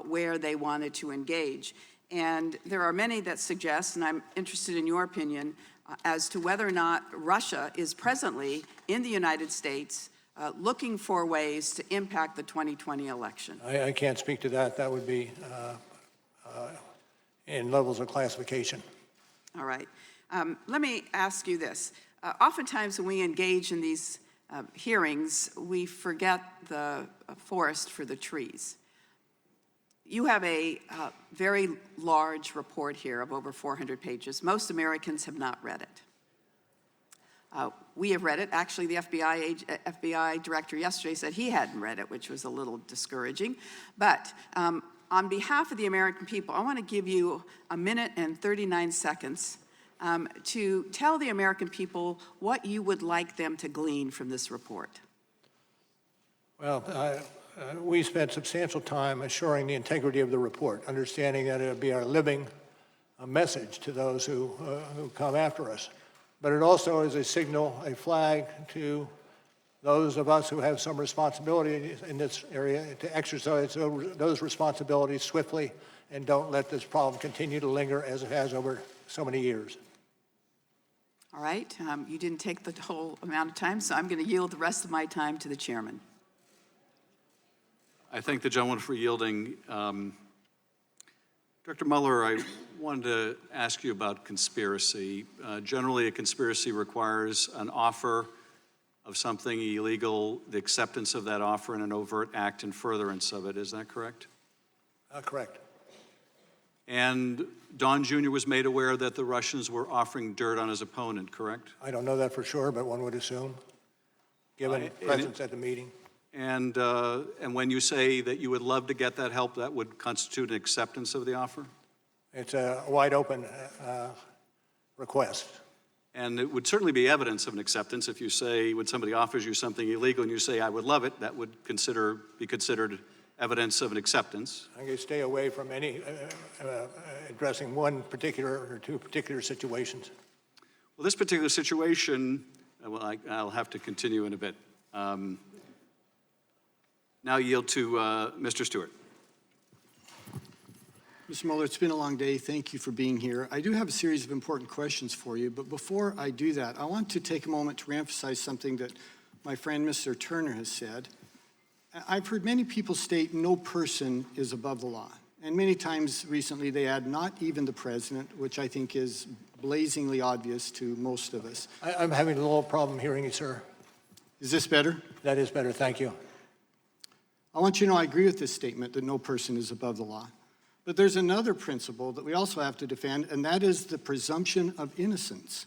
Speaker 1: where they wanted to engage. And there are many that suggest, and I'm interested in your opinion, as to whether or not Russia is presently in the United States looking for ways to impact the 2020 election.
Speaker 10: I can't speak to that. That would be in levels of classification.
Speaker 1: All right. Let me ask you this. Oftentimes when we engage in these hearings, we forget the forest for the trees. You have a very large report here of over 400 pages. Most Americans have not read it. We have read it. Actually, the FBI director yesterday said he hadn't read it, which was a little discouraging. But on behalf of the American people, I want to give you a minute and 39 seconds to tell the American people what you would like them to glean from this report.
Speaker 10: Well, we spent substantial time assuring the integrity of the report, understanding that it would be our living message to those who come after us. But it also is a signal, a flag to those of us who have some responsibility in this area to exercise those responsibilities swiftly and don't let this problem continue to linger as it has over so many years.
Speaker 1: All right. You didn't take the whole amount of time, so I'm going to yield the rest of my time to the chairman.
Speaker 8: I thank the gentleman for yielding. Dr. Mueller, I wanted to ask you about conspiracy. Generally, a conspiracy requires an offer of something illegal, the acceptance of that offer, and an overt act in furtherance of it. Is that correct?
Speaker 10: Correct.
Speaker 8: And Don Jr. was made aware that the Russians were offering dirt on his opponent, correct?
Speaker 10: I don't know that for sure, but one would assume, given presence at the meeting.
Speaker 8: And when you say that you would love to get that help, that would constitute an acceptance of the offer?
Speaker 10: It's a wide open request.
Speaker 8: And it would certainly be evidence of an acceptance if you say, when somebody offers you something illegal and you say, I would love it, that would be considered evidence of an acceptance.
Speaker 10: I'm going to stay away from any addressing one particular or two particular situations.
Speaker 8: Well, this particular situation, I'll have to continue in a bit. Now yield to Mr. Stewart.
Speaker 18: Mr. Mueller, it's been a long day. Thank you for being here. I do have a series of important questions for you, but before I do that, I want to take a moment to reemphasize something that my friend Mr. Turner has said. I've heard many people state no person is above the law. And many times recently they add not even the president, which I think is blazingly obvious to most of us.
Speaker 10: I'm having a little problem hearing you, sir.
Speaker 18: Is this better?
Speaker 10: That is better, thank you.
Speaker 18: I want you to know I agree with this statement that no person is above the law. But there's another principle that we also have to defend, and that is the presumption of innocence.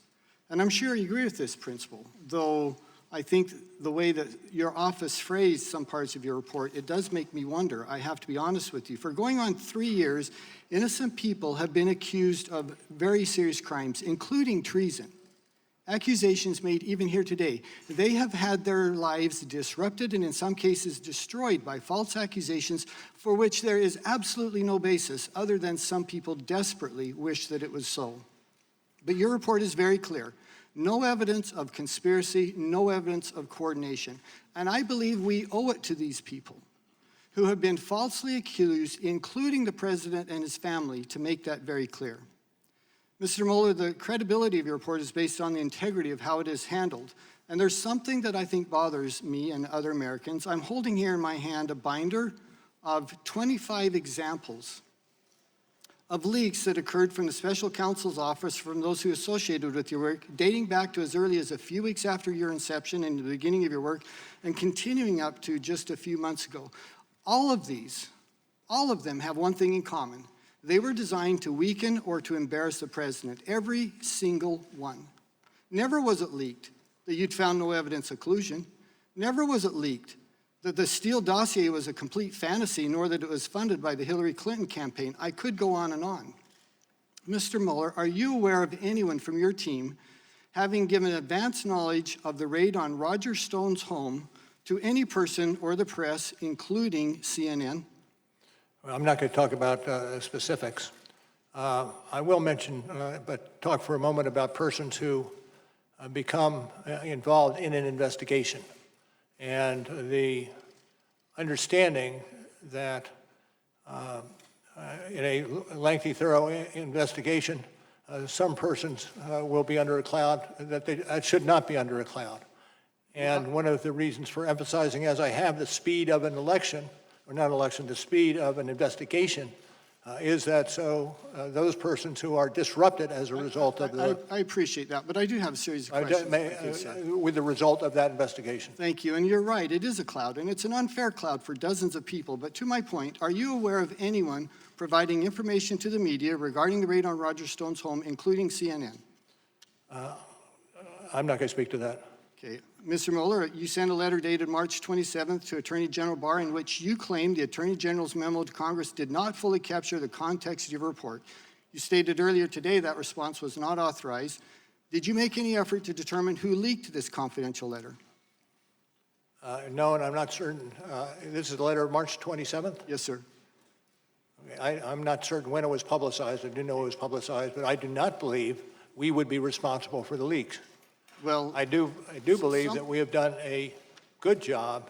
Speaker 18: And I'm sure you agree with this principle, though I think the way that your office phrased some parts of your report, it does make me wonder. I have to be honest with you. For going on 3 years, innocent people have been accused of very serious crimes, including treason. Accusations made even here today. They have had their lives disrupted and in some cases destroyed by false accusations for which there is absolutely no basis other than some people desperately wish that it was so. But your report is very clear. No evidence of conspiracy, no evidence of coordination. And I believe we owe it to these people who have been falsely accused, including the president and his family, to make that very clear. Mr. Mueller, the credibility of your report is based on the integrity of how it is handled. And there's something that I think bothers me and other Americans. I'm holding here in my hand a binder of 25 examples of leaks that occurred from the Special Counsel's office from those who associated with your work, dating back to as early as a few weeks after your inception and the beginning of your work, and continuing up to just a few months ago. All of them have one thing in common. They were designed to weaken or to embarrass the president, every single one. Never was it leaked that you'd found no evidence of collusion. Never was it leaked that the Steele dossier was a complete fantasy, nor that it was funded by the Hillary Clinton campaign. I could go on and on. Mr. Mueller, are you aware of anyone from your team having given advance knowledge of the raid on Roger Stone's home to any person or the press, including CNN?
Speaker 10: I'm not going to talk about specifics. I will mention, but talk for a moment about persons who become involved in an investigation. And the understanding that in a lengthy, thorough investigation, some persons will be under a cloud that should not be under a cloud. And one of the reasons for emphasizing, as I have, the speed of an election, or not election, the speed of an investigation Is that so? Those persons who are disrupted as a result of the...
Speaker 18: I appreciate that, but I do have a series of questions. Thank you, sir.
Speaker 10: with the result of that investigation.
Speaker 18: Thank you, and you're right, it is a cloud, and it's an unfair cloud for dozens of people. But to my point, are you aware of anyone providing information to the media regarding the raid on Roger Stone's home, including CNN?
Speaker 10: I'm not going to speak to that.
Speaker 18: Okay. Mr. Mueller, you sent a letter dated March 27th to Attorney General Barr in which you claimed the Attorney General's memo to Congress did not fully capture the context of your report. You stated earlier today that response was not authorized. Did you make any effort to determine who leaked this confidential letter?
Speaker 10: No, and I'm not certain. This is the letter of March 27th?
Speaker 18: Yes, sir.
Speaker 10: Okay, I'm not certain when it was publicized. I do know it was publicized, but I do not believe we would be responsible for the leaks.
Speaker 18: Well,
Speaker 10: I do believe that we have done a good job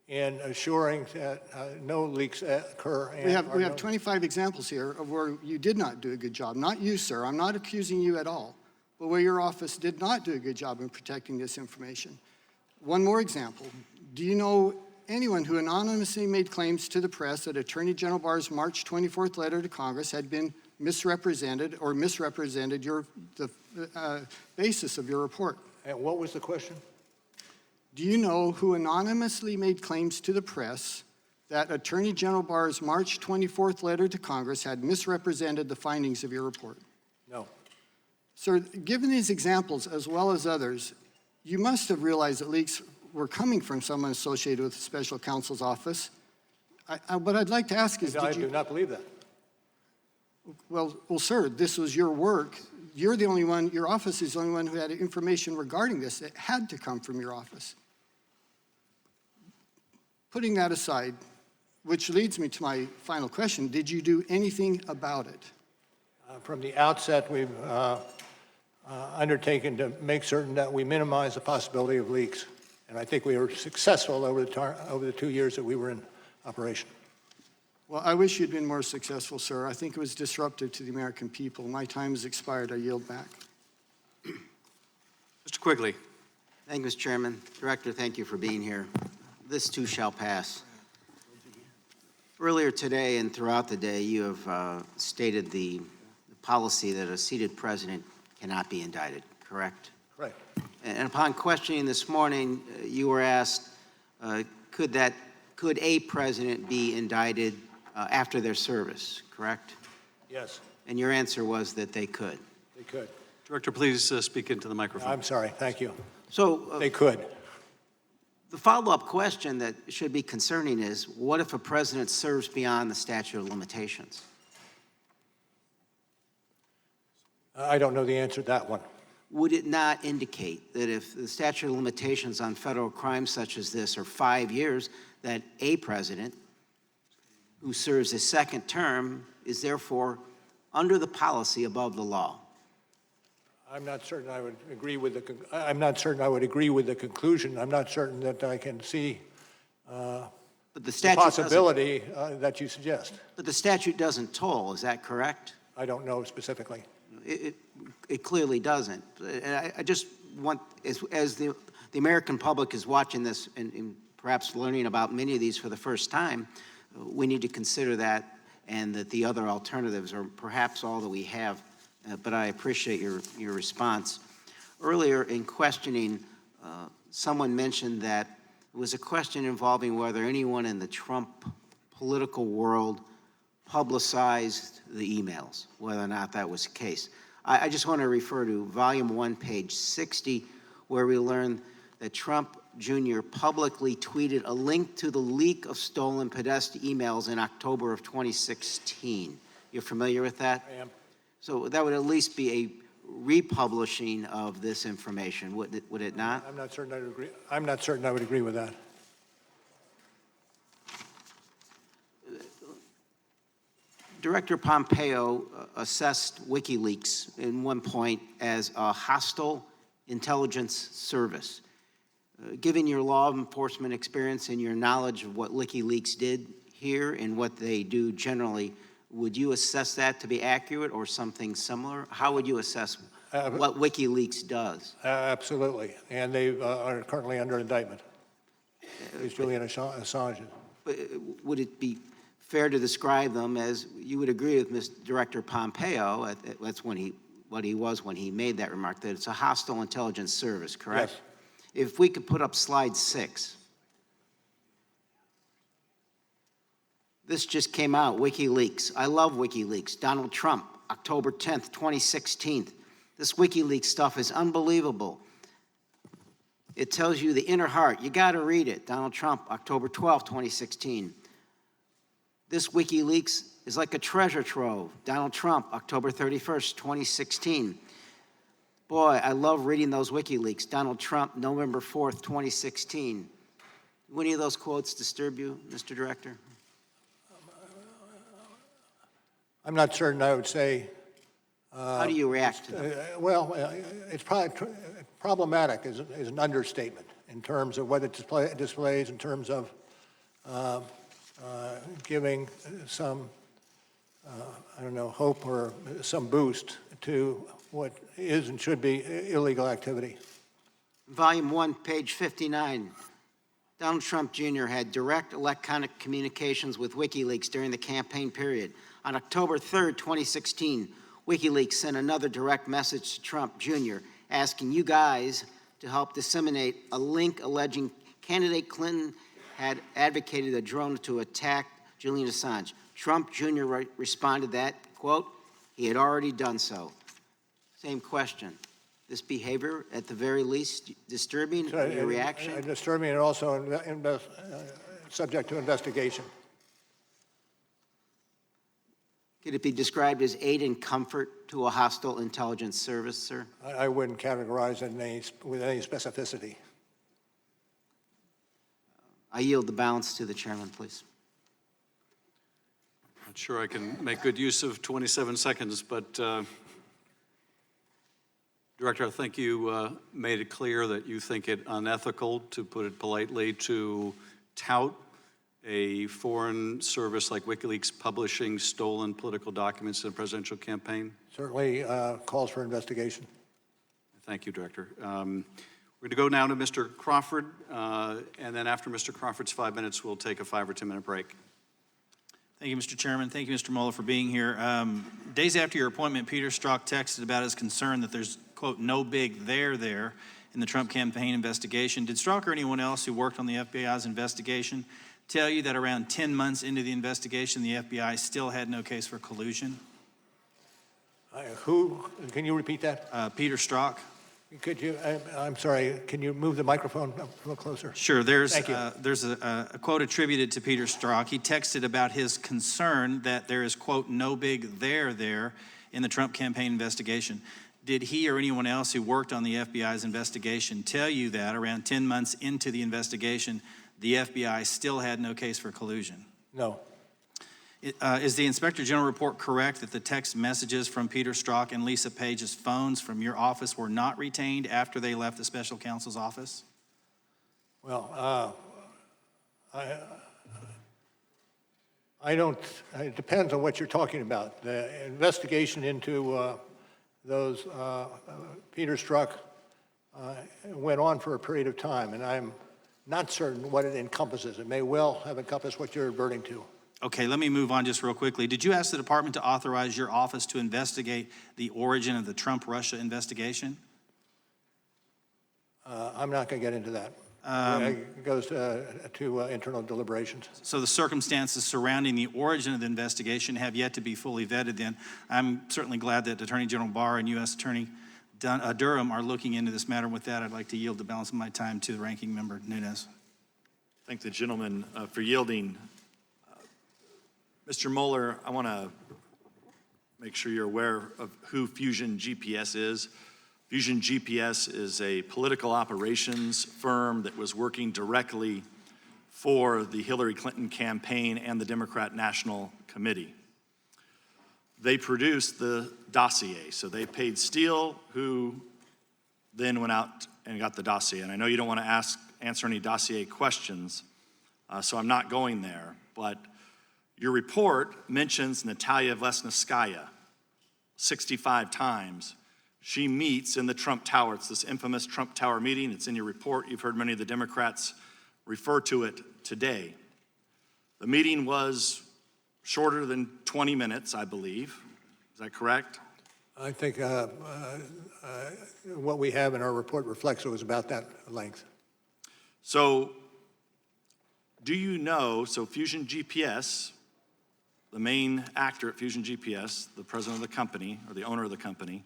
Speaker 10: in assuring that no leaks occur.
Speaker 18: We have 25 examples here of where you did not do a good job. Not you, sir. I'm not accusing you at all. But where your office did not do a good job in protecting this information. One more example. Do you know anyone who anonymously made claims to the press that Attorney General Barr's March 24th letter to Congress had been misrepresented or misrepresented the basis of your report?
Speaker 10: And what was the question?
Speaker 18: Do you know who anonymously made claims to the press that Attorney General Barr's March 24th letter to Congress had misrepresented the findings of your report?
Speaker 10: No.
Speaker 18: Sir, given these examples as well as others, you must have realized that leaks were coming from someone associated with the Special Counsel's office. What I'd like to ask is,
Speaker 10: I do not believe that.
Speaker 18: Well, sir, this was your work. You're the only one, your office is the only one who had information regarding this. It had to come from your office. Putting that aside, which leads me to my final question, did you do anything about it?
Speaker 10: From the outset, we've undertaken to make certain that we minimize the possibility of leaks. And I think we were successful over the 2 years that we were in operation.
Speaker 18: Well, I wish you'd been more successful, sir. I think it was disruptive to the American people. My time has expired. I yield back.
Speaker 20: Mr. Quigley. Thank you, Mr. Chairman. Director, thank you for being here. This too shall pass. Earlier today and throughout the day, you have stated the policy that a seated president cannot be indicted, correct?
Speaker 10: Correct.
Speaker 20: And upon questioning this morning, you were asked, could a president be indicted after their service, correct?
Speaker 10: Yes.
Speaker 20: And your answer was that they could.
Speaker 10: They could.
Speaker 20: Director, please speak into the microphone.
Speaker 10: I'm sorry. Thank you.
Speaker 20: So
Speaker 10: they could.
Speaker 20: The follow-up question that should be concerning is, what if a president serves beyond the statute of limitations?
Speaker 10: I don't know the answer to that one.
Speaker 20: Would it not indicate that if the statute of limitations on federal crimes such as this are 5 years, that a president who serves a second term is therefore under the policy above the law?
Speaker 10: I'm not certain I would agree with the conclusion. I'm not certain that I can see the possibility that you suggest.
Speaker 20: But the statute doesn't toll, is that correct?
Speaker 10: I don't know specifically.
Speaker 20: It clearly doesn't. And I just want, as the American public is watching this and perhaps learning about many of these for the first time, we need to consider that and that the other alternatives are perhaps all that we have. But I appreciate your response. Earlier in questioning, someone mentioned that it was a question involving whether anyone in the Trump political world publicized the emails, whether or not that was the case. I just want to refer to volume 1, page 60, where we learned that Trump Jr. publicly tweeted a link to the leak of stolen Podesta emails in October of 2016. You're familiar with that?
Speaker 10: I am.
Speaker 20: So that would at least be a republishing of this information, would it not?
Speaker 10: I'm not certain I would agree. I'm not certain I would agree with that.
Speaker 20: Director Pompeo assessed WikiLeaks in one point as a hostile intelligence service. Given your law enforcement experience and your knowledge of what WikiLeaks did here and what they do generally, would you assess that to be accurate or something similar? How would you assess what WikiLeaks does?
Speaker 10: Absolutely. And they are currently under indictment. It's Julian Assange.
Speaker 20: Would it be fair to describe them as, you would agree with Mr. Director Pompeo, that's what he was when he made that remark, that it's a hostile intelligence service, correct?
Speaker 10: Yes.
Speaker 20: If we could put up slide 6. This just came out, WikiLeaks. I love WikiLeaks. Donald Trump, October 10th, 2016. This WikiLeaks stuff is unbelievable. It tells you the inner heart. You got to read it. Donald Trump, October 12th, 2016. This WikiLeaks is like a treasure trove. Donald Trump, October 31st, 2016. Boy, I love reading those WikiLeaks. Donald Trump, November 4th, 2016. Do any of those quotes disturb you, Mr. Director?
Speaker 10: I'm not certain I would say.
Speaker 20: How do you react to them?
Speaker 10: It's probably problematic is an understatement in terms of what it displays in terms of giving some, I don't know, hope or some boost to what is and should be illegal activity.
Speaker 20: Volume 1, page 59. Donald Trump Jr. had direct electronic communications with WikiLeaks during the campaign period. On October 3rd, 2016, WikiLeaks sent another direct message to Trump Jr. asking you guys to help disseminate a link alleging candidate Clinton had advocated a drone to attack Julian Assange. Trump Jr. responded that, quote, he had already done so. Same question. This behavior, at the very least, disturbing, your reaction?
Speaker 10: Disturbing and also subject to investigation.
Speaker 20: Could it be described as aid and comfort to a hostile intelligence service, sir?
Speaker 10: I wouldn't categorize it with any specificity.
Speaker 20: I yield the balance to the chairman, please.
Speaker 8: Not sure I can make good use of 27 seconds, but Director, I think you made it clear that you think it unethical, to put it politely, to tout a foreign service like WikiLeaks publishing stolen political documents in a presidential campaign?
Speaker 10: Certainly calls for investigation.
Speaker 8: Thank you, Director. We're going to go now to Mr. Crawford, and then after Mr. Crawford's 5 minutes, we'll take a 5 or 10 minute break.
Speaker 4: Thank you, Mr. Chairman. Thank you, Mr. Mueller, for being here. Days after your appointment, Peter Strzok texted about his concern that there's, quote, no big there in the Trump campaign investigation. Did Strzok or anyone else who worked on the FBI's investigation tell you that around 10 months into the investigation, the FBI still had no case for collusion?
Speaker 10: Who? Can you repeat that?
Speaker 4: Peter Strzok.
Speaker 10: Could you, I'm sorry, can you move the microphone up a little closer?
Speaker 4: Sure. There's
Speaker 10: Thank you.
Speaker 4: a quote attributed to Peter Strzok. He texted about his concern that there is, quote, no big there in the Trump campaign investigation. Did he or anyone else who worked on the FBI's investigation tell you that around 10 months into the investigation, the FBI still had no case for collusion?
Speaker 10: No.
Speaker 4: Is the Inspector General report correct that the text messages from Peter Strzok and Lisa Page's phones from your office were not retained after they left the special counsel's office?
Speaker 10: Well, I don't, it depends on what you're talking about. The investigation into those Peter Strzok went on for a period of time, and I'm not certain what it encompasses. It may well have encompassed what you're adverting to.
Speaker 4: Okay, let me move on just real quickly. Did you ask the department to authorize your office to investigate the origin of the Trump-Russia investigation?
Speaker 10: I'm not going to get into that. It goes to internal deliberations.
Speaker 4: So the circumstances surrounding the origin of the investigation have yet to be fully vetted then. I'm certainly glad that Attorney General Barr and U.S. Attorney Durham are looking into this matter. With that, I'd like to yield the balance of my time to the ranking member, Nunes.
Speaker 5: Thank the gentleman for yielding. Mr. Mueller, I want to make sure you're aware of who Fusion GPS is. Fusion GPS is a political operations firm that was working directly for the Hillary Clinton campaign and the Democrat National Committee. They produced the dossier, so they paid Steele, who then went out and got the dossier. And I know you don't want to answer any dossier questions, so I'm not going there, but your report mentions Natalia Vesnitskaya 65 times. She meets in the Trump Tower. It's this infamous Trump Tower meeting. It's in your report. You've heard many of the Democrats refer to it today. The meeting was shorter than 20 minutes, I believe. Is that correct?
Speaker 10: I think what we have in our report reflects it was about that length.
Speaker 5: So do you know, so Fusion GPS, the main actor at Fusion GPS, the president of the company, or the owner of the company,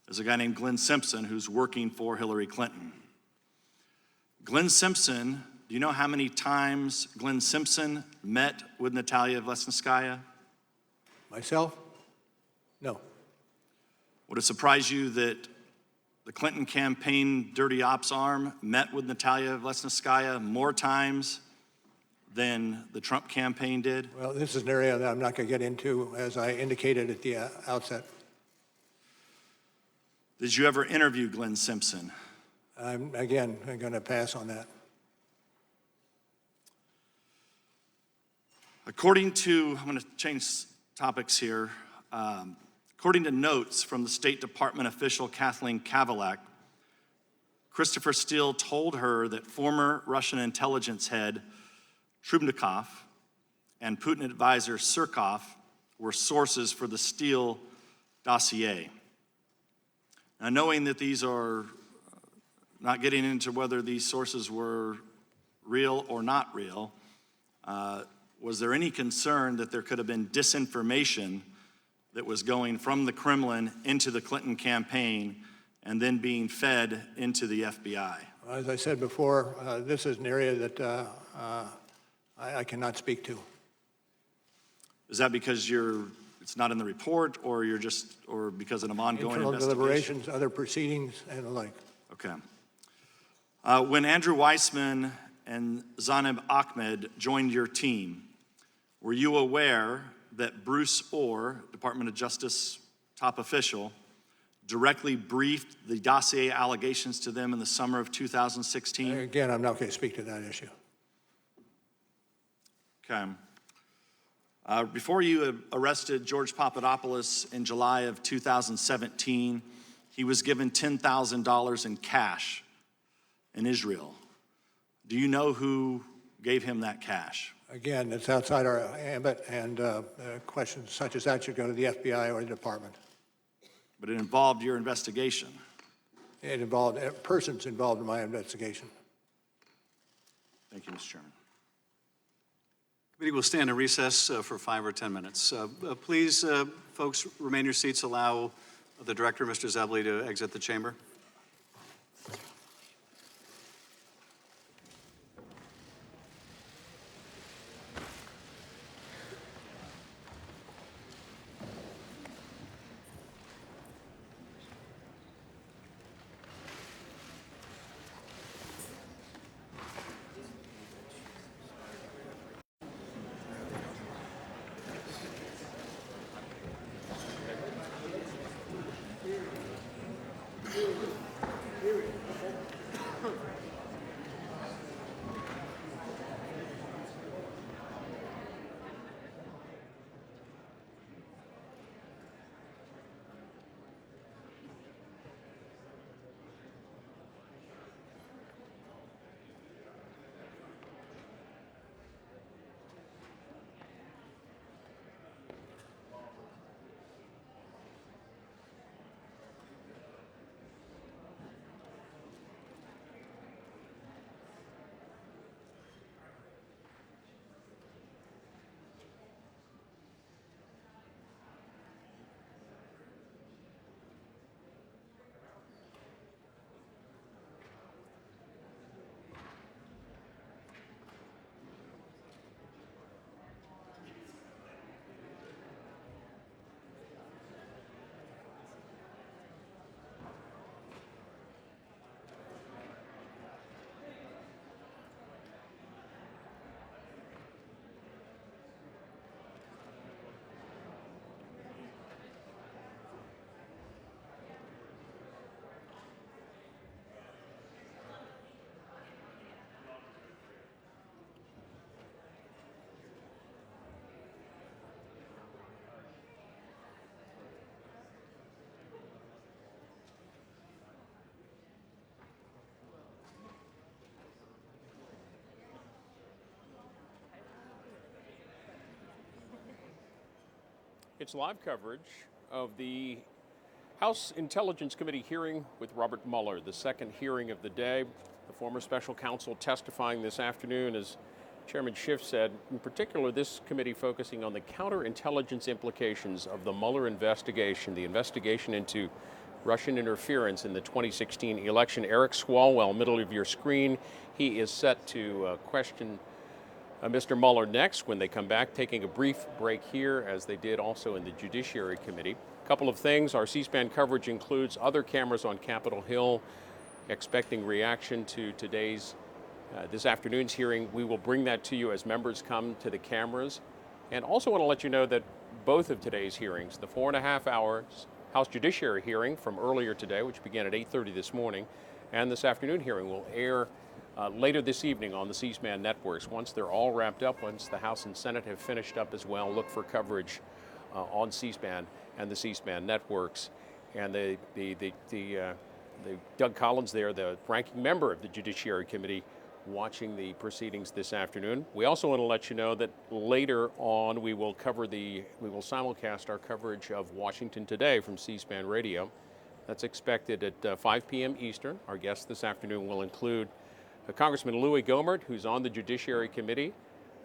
Speaker 5: is a guy named Glenn Simpson who's working for Hillary Clinton. Glenn Simpson, do you know how many times Glenn Simpson met with Natalia Vlesnskaya?
Speaker 10: Myself? No.
Speaker 5: Would it surprise you that the Clinton campaign dirty ops arm met with Natalia Vlesnskaya more times than the Trump campaign did?
Speaker 10: Well, this is an area that I'm not going to get into, as I indicated at the outset.
Speaker 5: Did you ever interview Glenn Simpson?
Speaker 10: I'm going to pass on that.
Speaker 5: According to, I'm going to change topics here. According to notes from the State Department official Kathleen Kavalak, Christopher Steele told her that former Russian intelligence head Trubnikov and Putin advisor Surkov were sources for the Steele dossier. Now, knowing that these are, not getting into whether these sources were real or not real, was there any concern that there could have been disinformation that was going from the Kremlin into the Clinton campaign and then being fed into the FBI?
Speaker 10: As I said before, this is an area that I cannot speak to.
Speaker 5: Is that because it's not in the report, or or because of an ongoing
Speaker 10: Internal
Speaker 5: investigation?
Speaker 10: deliberations, other proceedings, and the like.
Speaker 5: Okay. When Andrew Weissman and Zaneb Ahmed joined your team, were you aware that Bruce Orr, Department of Justice top official, directly briefed the dossier allegations to them in the summer of 2016?
Speaker 10: Again, I'm not going to speak to that issue.
Speaker 5: Okay. Before you arrested George Papadopoulos in July of 2017, he was given $10,000 in cash in Israel. Do you know who gave him that cash?
Speaker 10: Again, it's outside our ambit, and questions such as that should go to the FBI or the department.
Speaker 5: But it involved your investigation.
Speaker 10: It involved persons involved in my investigation.
Speaker 5: Thank you, Mr. Chairman.
Speaker 21: Committee will stand in recess for 5 or 10 minutes. Please, folks, remain in your seats. Allow the director, Mr. Zebley, to exit the chamber.
Speaker 19: It's live coverage of the House Intelligence Committee hearing with Robert Mueller, the second hearing of the day. The former special counsel testifying this afternoon, as Chairman Schiff said, in particular this committee focusing on the counterintelligence implications of the Mueller investigation, the investigation into Russian interference in the 2016 election. Eric Swalwell, middle of your screen, he is set to question Mr. Mueller next when they come back, taking a brief break here, as they did also in the Judiciary Committee. A couple of things. Our C-SPAN coverage includes other cameras on Capitol Hill, expecting reaction to this afternoon's hearing. We will bring that to you as members come to the cameras. And also want to let you know that both of today's hearings, the 4.5 hours House Judiciary hearing from earlier today, which began at 8:30 this morning, and this afternoon hearing will air later this evening on the C-SPAN networks. Once they're all wrapped up, once the House and Senate have finished up as well, look for coverage on C-SPAN and the C-SPAN networks. And the Doug Collins there, the ranking member of the Judiciary Committee, watching the proceedings this afternoon. We also want to let you know that later on we will simulcast our coverage of Washington Today from C-SPAN Radio. That's expected at 5 p.m. Eastern. Our guest this afternoon will include Congressman Louis Gohmert, who's on the Judiciary Committee,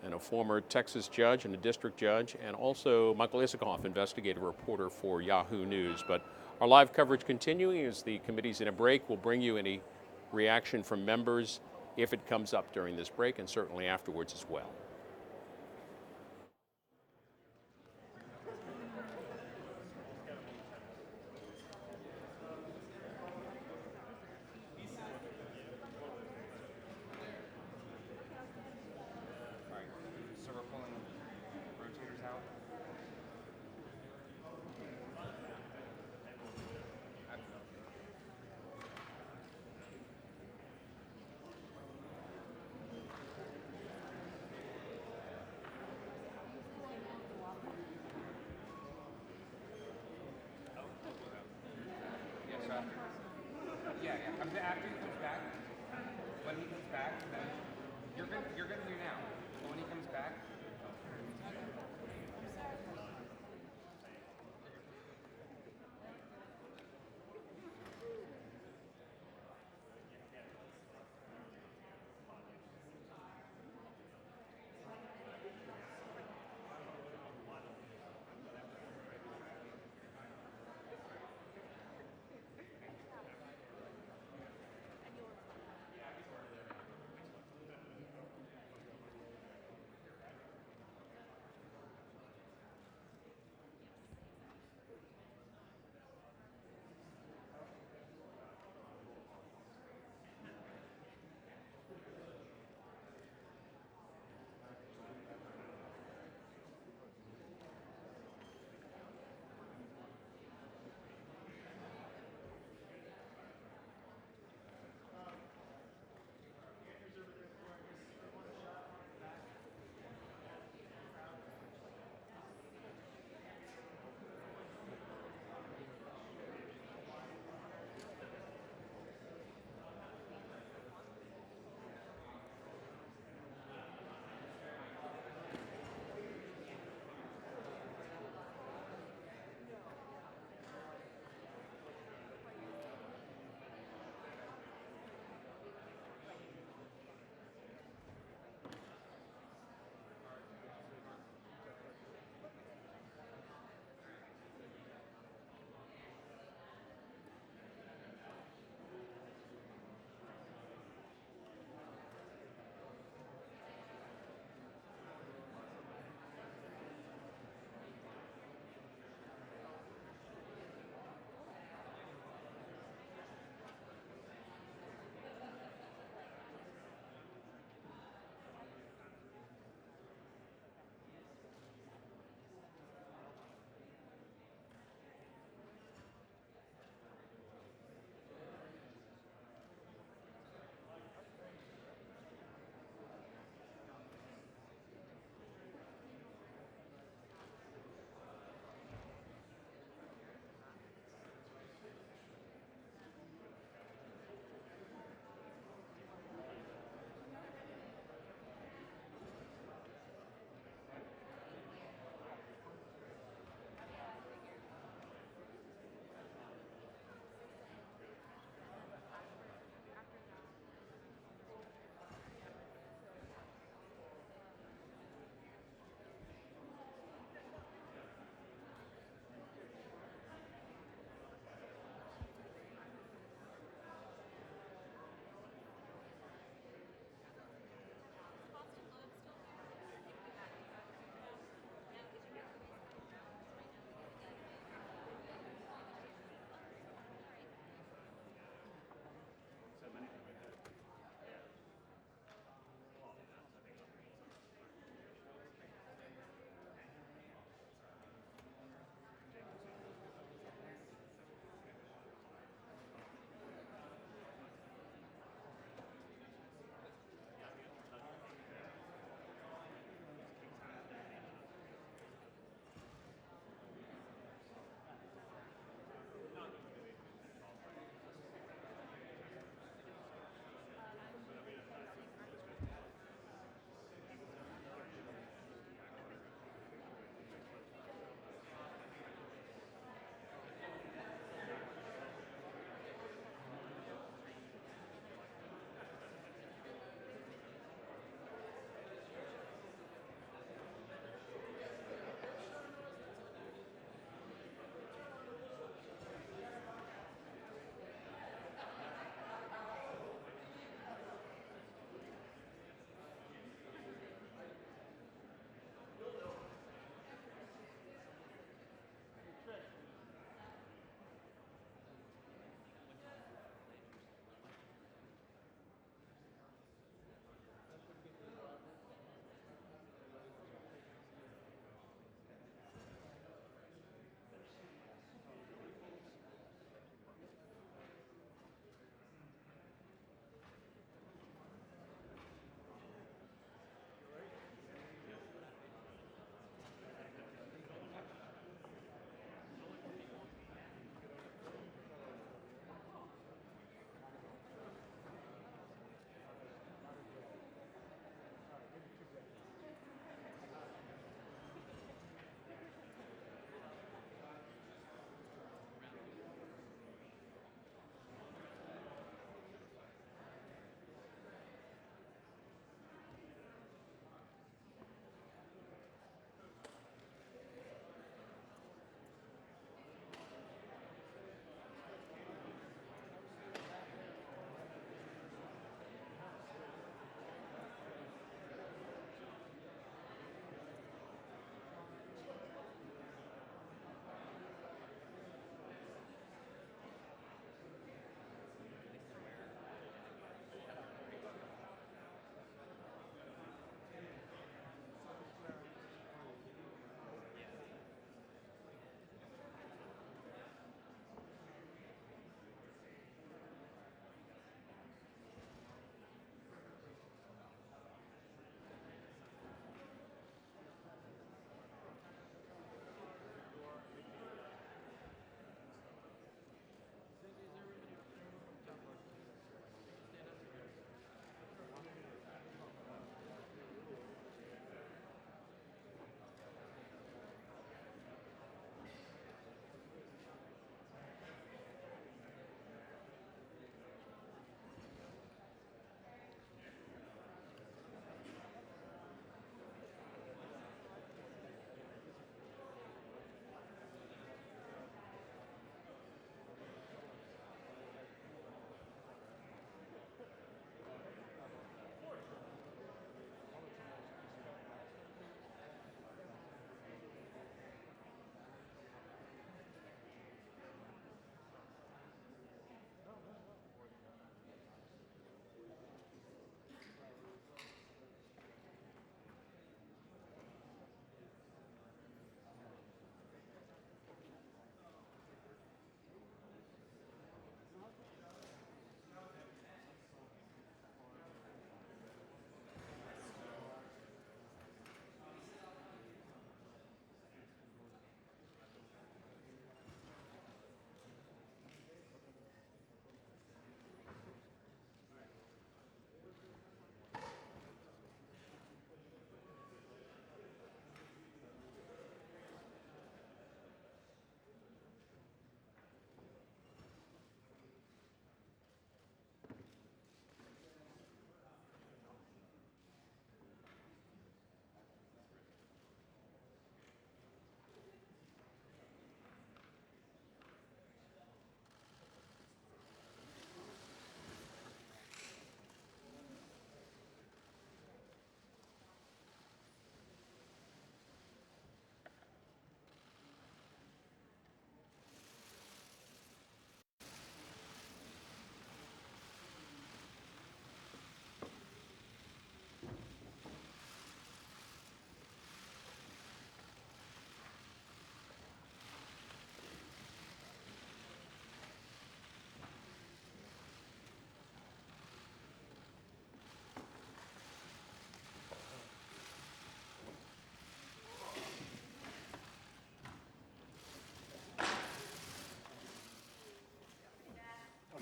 Speaker 19: and a former Texas judge and a district judge, and also Michael Isikoff, investigative reporter for Yahoo News. But our live coverage continuing as the committee's in a break. We'll bring you any reaction from members if it comes up during this break, and certainly afterwards as well.
Speaker 11: So we're pulling rotators out. After he comes back, when he comes back, then you're gonna hear now. But when he comes back.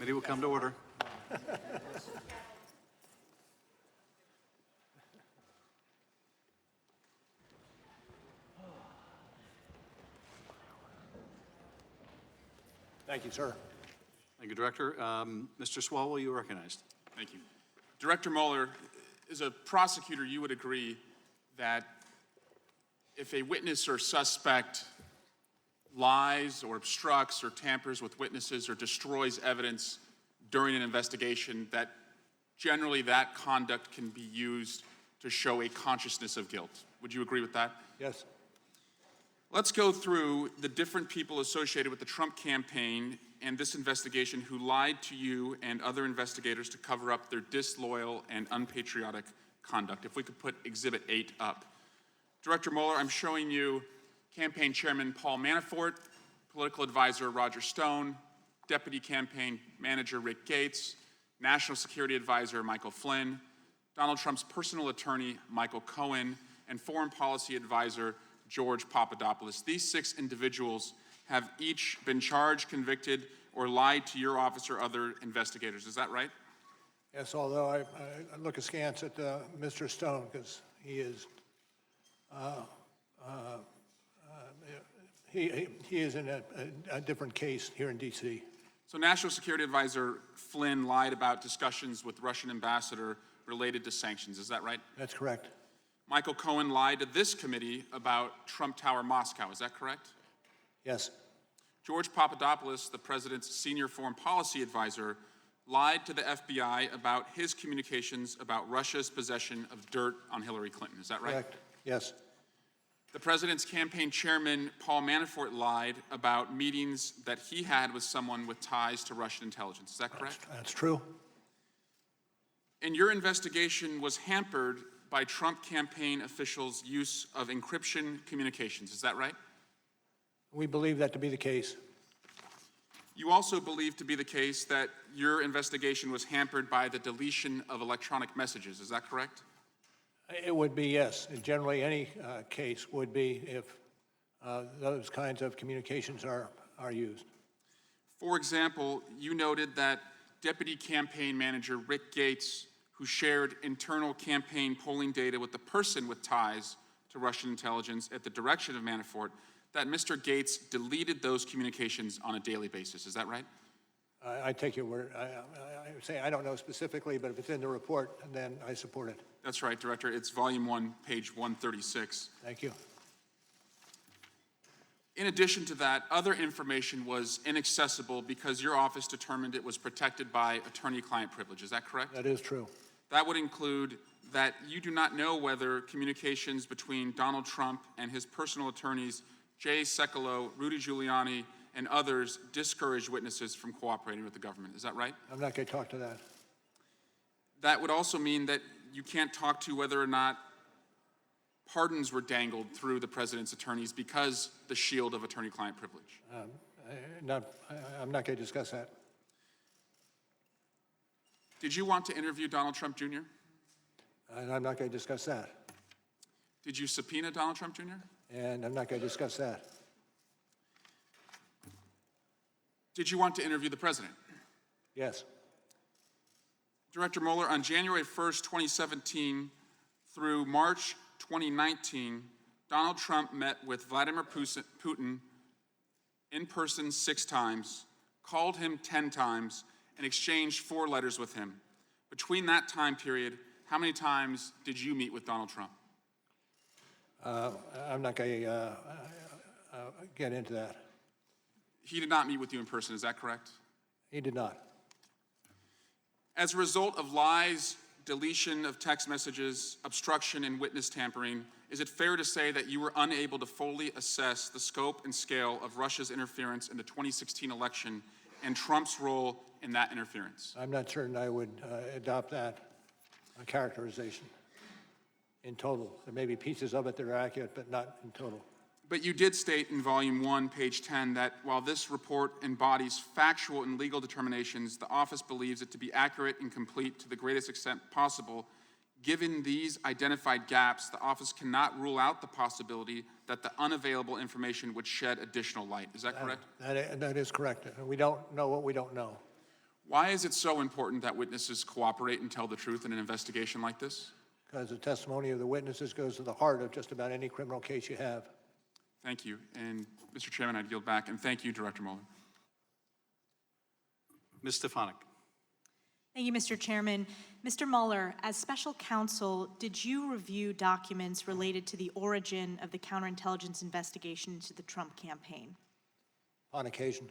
Speaker 21: Committee will come to order.
Speaker 10: Thank you, sir.
Speaker 21: Thank you, Director. Mr. Swalwell, you are recognized.
Speaker 17: Thank you. Director Mueller, as a prosecutor, you would agree that if a witness or suspect lies or obstructs or tampers with witnesses or destroys evidence during an investigation, that generally that conduct can be used to show a consciousness of guilt. Would you agree with that?
Speaker 10: Yes.
Speaker 17: Let's go through the different people associated with the Trump campaign and this investigation who lied to you and other investigators to cover up their disloyal and unpatriotic conduct. If we could put Exhibit 8 up. Director Mueller, I'm showing you Campaign Chairman Paul Manafort, Political Advisor Roger Stone, Deputy Campaign Manager Rick Gates, National Security Advisor Michael Flynn, Donald Trump's personal attorney Michael Cohen, and Foreign Policy Advisor George Papadopoulos. These 6 individuals have each been charged, convicted, or lied to your office or other investigators. Is that right?
Speaker 10: Yes, although I look askance at Mr. Stone because he is he is in a different case here in D.C.
Speaker 17: So National Security Advisor Flynn lied about discussions with Russian ambassador related to sanctions. Is that right?
Speaker 10: That's correct.
Speaker 17: Michael Cohen lied to this committee about Trump Tower Moscow. Is that correct?
Speaker 10: Yes.
Speaker 17: George Papadopoulos, the president's senior foreign policy advisor, lied to the FBI about his communications about Russia's possession of dirt on Hillary Clinton. Is that right?
Speaker 10: Correct. Yes.
Speaker 17: The president's campaign chairman, Paul Manafort, lied about meetings that he had with someone with ties to Russian intelligence. Is that correct?
Speaker 10: That's true.
Speaker 17: And your investigation was hampered by Trump campaign officials' use of encryption communications. Is that right?
Speaker 10: We believe that to be the case.
Speaker 17: You also believe to be the case that your investigation was hampered by the deletion of electronic messages. Is that correct?
Speaker 10: It would be, yes. Generally, any case would be if those kinds of communications are used.
Speaker 17: For example, you noted that Deputy Campaign Manager Rick Gates, who shared internal campaign polling data with the person with ties to Russian intelligence at the direction of Manafort, that Mr. Gates deleted those communications on a daily basis. Is that right?
Speaker 10: I take your word. I say I don't know specifically, but if it's in the report, then I support it.
Speaker 17: That's right, Director. It's Volume 1, page 136.
Speaker 10: Thank you.
Speaker 17: In addition to that, other information was inaccessible because your office determined it was protected by attorney-client privilege. Is that correct?
Speaker 10: That is true.
Speaker 17: That would include that you do not know whether communications between Donald Trump and his personal attorneys, Jay Sekulow, Rudy Giuliani, and others discouraged witnesses from cooperating with the government. Is that right?
Speaker 10: I'm not going to talk to that.
Speaker 17: That would also mean that you can't talk to whether or not pardons were dangled through the president's attorneys because the shield of attorney-client privilege.
Speaker 10: I'm not going to discuss that.
Speaker 17: Did you want to interview Donald Trump Jr.?
Speaker 10: And I'm not going to discuss that.
Speaker 17: Did you subpoena Donald Trump Jr.?
Speaker 10: And I'm not going to discuss that.
Speaker 17: Did you want to interview the president?
Speaker 10: Yes.
Speaker 17: Director Mueller, on January 1st, 2017 through March 2019, Donald Trump met with Vladimir Putin in person 6 times, called him 10 times, and exchanged 4 letters with him. Between that time period, how many times did you meet with Donald Trump?
Speaker 10: I'm not going to get into that.
Speaker 17: He did not meet with you in person, is that correct?
Speaker 10: He did not.
Speaker 17: As a result of lies, deletion of text messages, obstruction, and witness tampering, is it fair to say that you were unable to fully assess the scope and scale of Russia's interference in the 2016 election and Trump's role in that interference?
Speaker 10: I'm not certain I would adopt that characterization in total. There may be pieces of it that are accurate, but not in total.
Speaker 17: But you did state in Volume 1, page 10, that while this report embodies factual and legal determinations, the office believes it to be accurate and complete to the greatest extent possible. Given these identified gaps, the office cannot rule out the possibility that the unavailable information would shed additional light. Is that correct?
Speaker 10: That is correct. We don't know what we don't know.
Speaker 6: Why is it so important that witnesses cooperate and tell the truth in an investigation like this?
Speaker 10: Because the testimony of the witnesses goes to the heart of just about any criminal case you have.
Speaker 6: Thank you. And Mr. Chairman, I'd yield back. And thank you, Director Mueller.
Speaker 21: Ms. Stefanik.
Speaker 22: Thank you, Mr. Chairman. Mr. Mueller, as special counsel, did you review documents related to the origin of the counterintelligence investigation into the Trump campaign?
Speaker 10: On occasion.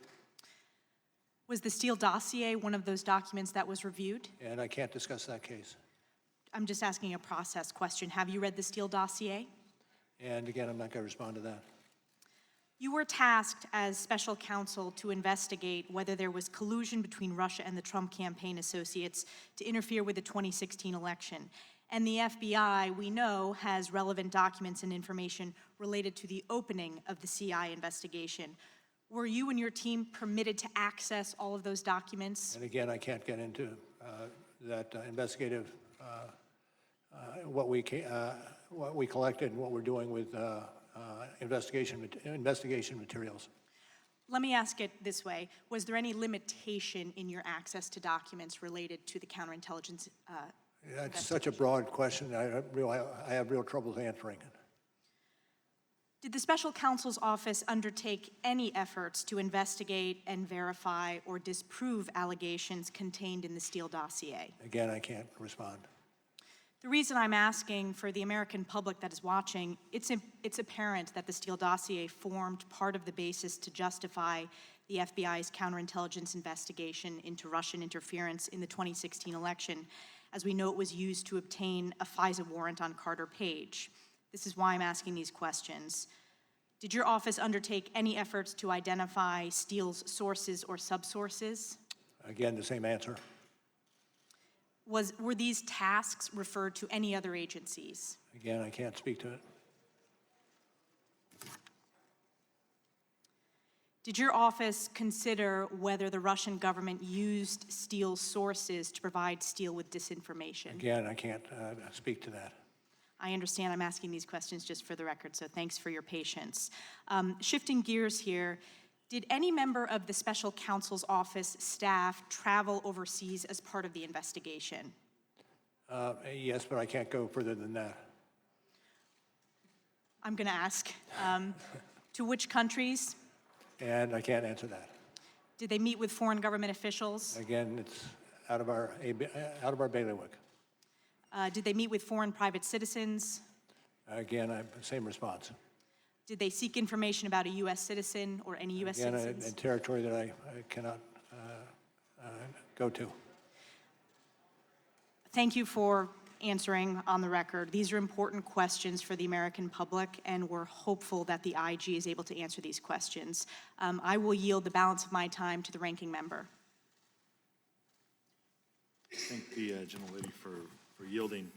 Speaker 22: Was the Steele dossier one of those documents that was reviewed?
Speaker 10: And I can't discuss that case.
Speaker 22: I'm just asking a process question. Have you read the Steele dossier?
Speaker 10: And again, I'm not going to respond to that.
Speaker 22: You were tasked as special counsel to investigate whether there was collusion between Russia and the Trump campaign associates to interfere with the 2016 election. And the FBI, we know, has relevant documents and information related to the opening of the CI investigation. Were you and your team permitted to access all of those documents?
Speaker 10: And again, I can't get into that investigative, what we collected and what we're doing with investigation materials.
Speaker 22: Let me ask it this way. Was there any limitation in your access to documents related to the counterintelligence
Speaker 10: That's such a broad question. I have real trouble answering it.
Speaker 22: Did the special counsel's office undertake any efforts to investigate and verify or disprove allegations contained in the Steele dossier?
Speaker 10: Again, I can't respond.
Speaker 22: The reason I'm asking for the American public that is watching, it's apparent that the Steele dossier formed part of the basis to justify the FBI's counterintelligence investigation into Russian interference in the 2016 election. As we know, it was used to obtain a FISA warrant on Carter Page. This is why I'm asking these questions. Did your office undertake any efforts to identify Steele's sources or subsources?
Speaker 10: Again, the same answer.
Speaker 22: Were these tasks referred to any other agencies?
Speaker 10: Again, I can't speak to it.
Speaker 22: Did your office consider whether the Russian government used Steele's sources to provide Steele with disinformation?
Speaker 10: Again, I can't speak to that.
Speaker 22: I understand I'm asking these questions just for the record, so thanks for your patience. Shifting gears here, did any member of the special counsel's office staff travel overseas as part of the investigation?
Speaker 10: Yes, but I can't go further than that.
Speaker 22: I'm going to ask, to which countries?
Speaker 10: And I can't answer that.
Speaker 22: Did they meet with foreign government officials?
Speaker 10: Again, it's out of our bailiwick.
Speaker 22: Did they meet with foreign private citizens?
Speaker 10: Again, same response.
Speaker 22: Did they seek information about a U.S. citizen or any U.S. citizens?
Speaker 10: Again, a territory that I cannot go to.
Speaker 22: Thank you for answering on the record. These are important questions for the American public, and we're hopeful that the IG is able to answer these questions. I will yield the balance of my time to the ranking member.
Speaker 5: Thank the gentlelady for yielding.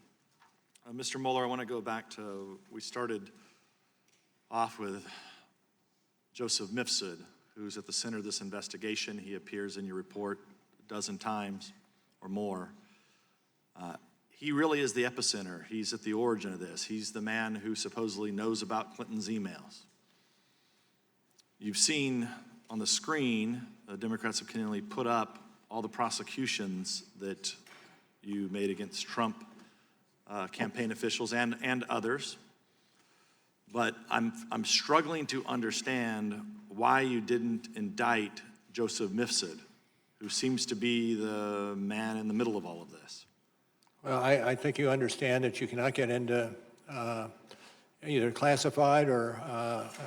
Speaker 5: Mr. Mueller, I want to go back to, we started off with Joseph Mifsud, who's at the center of this investigation. He appears in your report a dozen times or more. He really is the epicenter. He's at the origin of this. He's the man who supposedly knows about Clinton's emails. You've seen on the screen, the Democrats have continually put up all the prosecutions that you made against Trump campaign officials and others. But I'm struggling to understand why you didn't indict Joseph Mifsud, who seems to be the man in the middle of all of this.
Speaker 10: Well, I think you understand that you cannot get into either classified or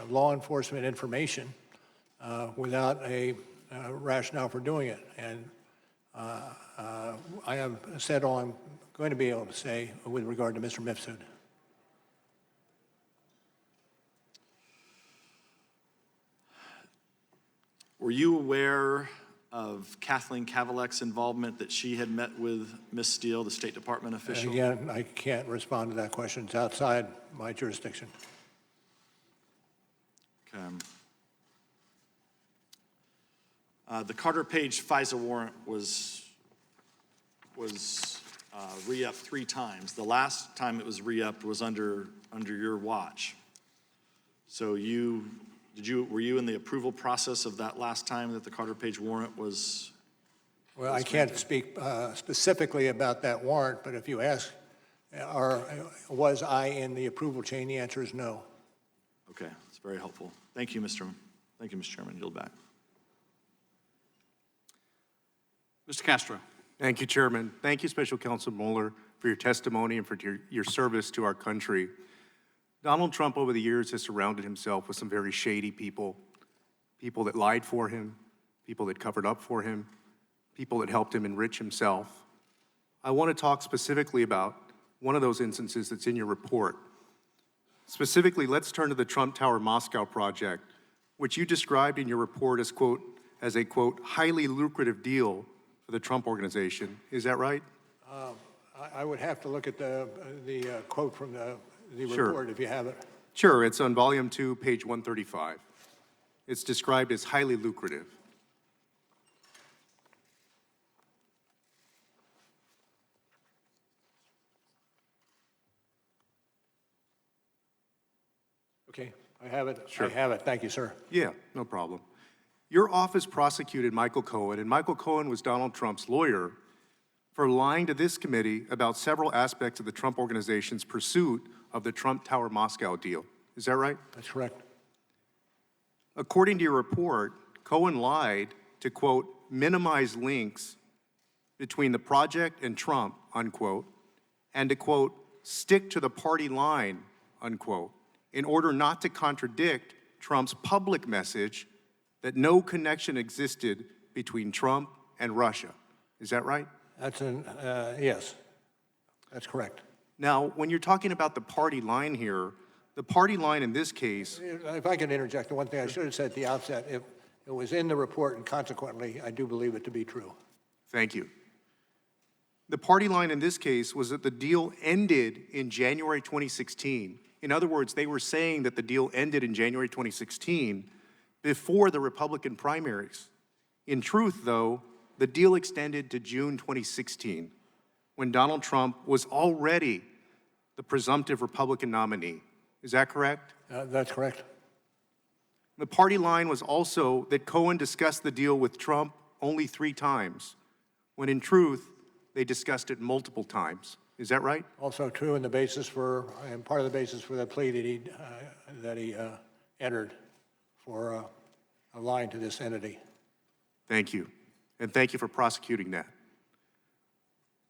Speaker 10: law enforcement information without a rationale for doing it. And I have said all I'm going to be able to say with regard to Mr. Mifsud.
Speaker 5: Were you aware of Kathleen Kavalek's involvement, that she had met with Ms. Steele, the State Department official?
Speaker 10: Again, I can't respond to that question. It's outside my jurisdiction.
Speaker 5: Okay. The Carter Page FISA warrant was re-upped 3 times. The last time it was re-upped was under your watch. So were you in the approval process of that last time that the Carter Page warrant was
Speaker 10: Well, I can't speak specifically about that warrant, but if you ask, was I in the approval chain, the answer is no.
Speaker 5: Okay, that's very helpful. Thank you, Mr. Chairman. Yield back.
Speaker 21: Mr. Castro.
Speaker 2: Thank you, Chairman. Thank you, Special Counsel Mueller, for your testimony and for your service to our country. Donald Trump over the years has surrounded himself with some very shady people, people that lied for him, people that covered up for him, people that helped him enrich himself. I want to talk specifically about one of those instances that's in your report. Specifically, let's turn to the Trump Tower Moscow project, which you described in your report as, quote, as a, quote, highly lucrative deal for the Trump organization. Is that right?
Speaker 10: I would have to look at the quote from the
Speaker 2: Sure.
Speaker 10: report if you have it.
Speaker 2: Sure, it's on volume 2, page 135. It's described as highly lucrative.
Speaker 10: Okay, I have it.
Speaker 2: Sure.
Speaker 10: I have it. Thank you, sir.
Speaker 2: Yeah, no problem. Your office prosecuted Michael Cohen, and Michael Cohen was Donald Trump's lawyer, for lying to this committee about several aspects of the Trump organization's pursuit of the Trump Tower Moscow deal. Is that right?
Speaker 10: That's correct.
Speaker 2: According to your report, Cohen lied to, quote, minimize links between the project and Trump, unquote, and to, quote, stick to the party line, unquote, in order not to contradict Trump's public message that no connection existed between Trump and Russia. Is that right?
Speaker 10: That's yes, that's correct.
Speaker 2: Now, when you're talking about the party line here, the party line in this case...
Speaker 10: If I can interject, the one thing I should have said at the outset, if it was in the report, and consequently, I do believe it to be true.
Speaker 2: Thank you. The party line in this case was that the deal ended in January 2016. In other words, they were saying that the deal ended in January 2016 before the Republican primaries. In truth, though, the deal extended to June 2016, when Donald Trump was already the presumptive Republican nominee. Is that correct?
Speaker 10: That's correct.
Speaker 2: The party line was also that Cohen discussed the deal with Trump only 3 times, when in truth, they discussed it multiple times. Is that right?
Speaker 10: Also true, and part of the basis for the plea that he entered for lying to this entity.
Speaker 2: Thank you, and thank you for prosecuting that.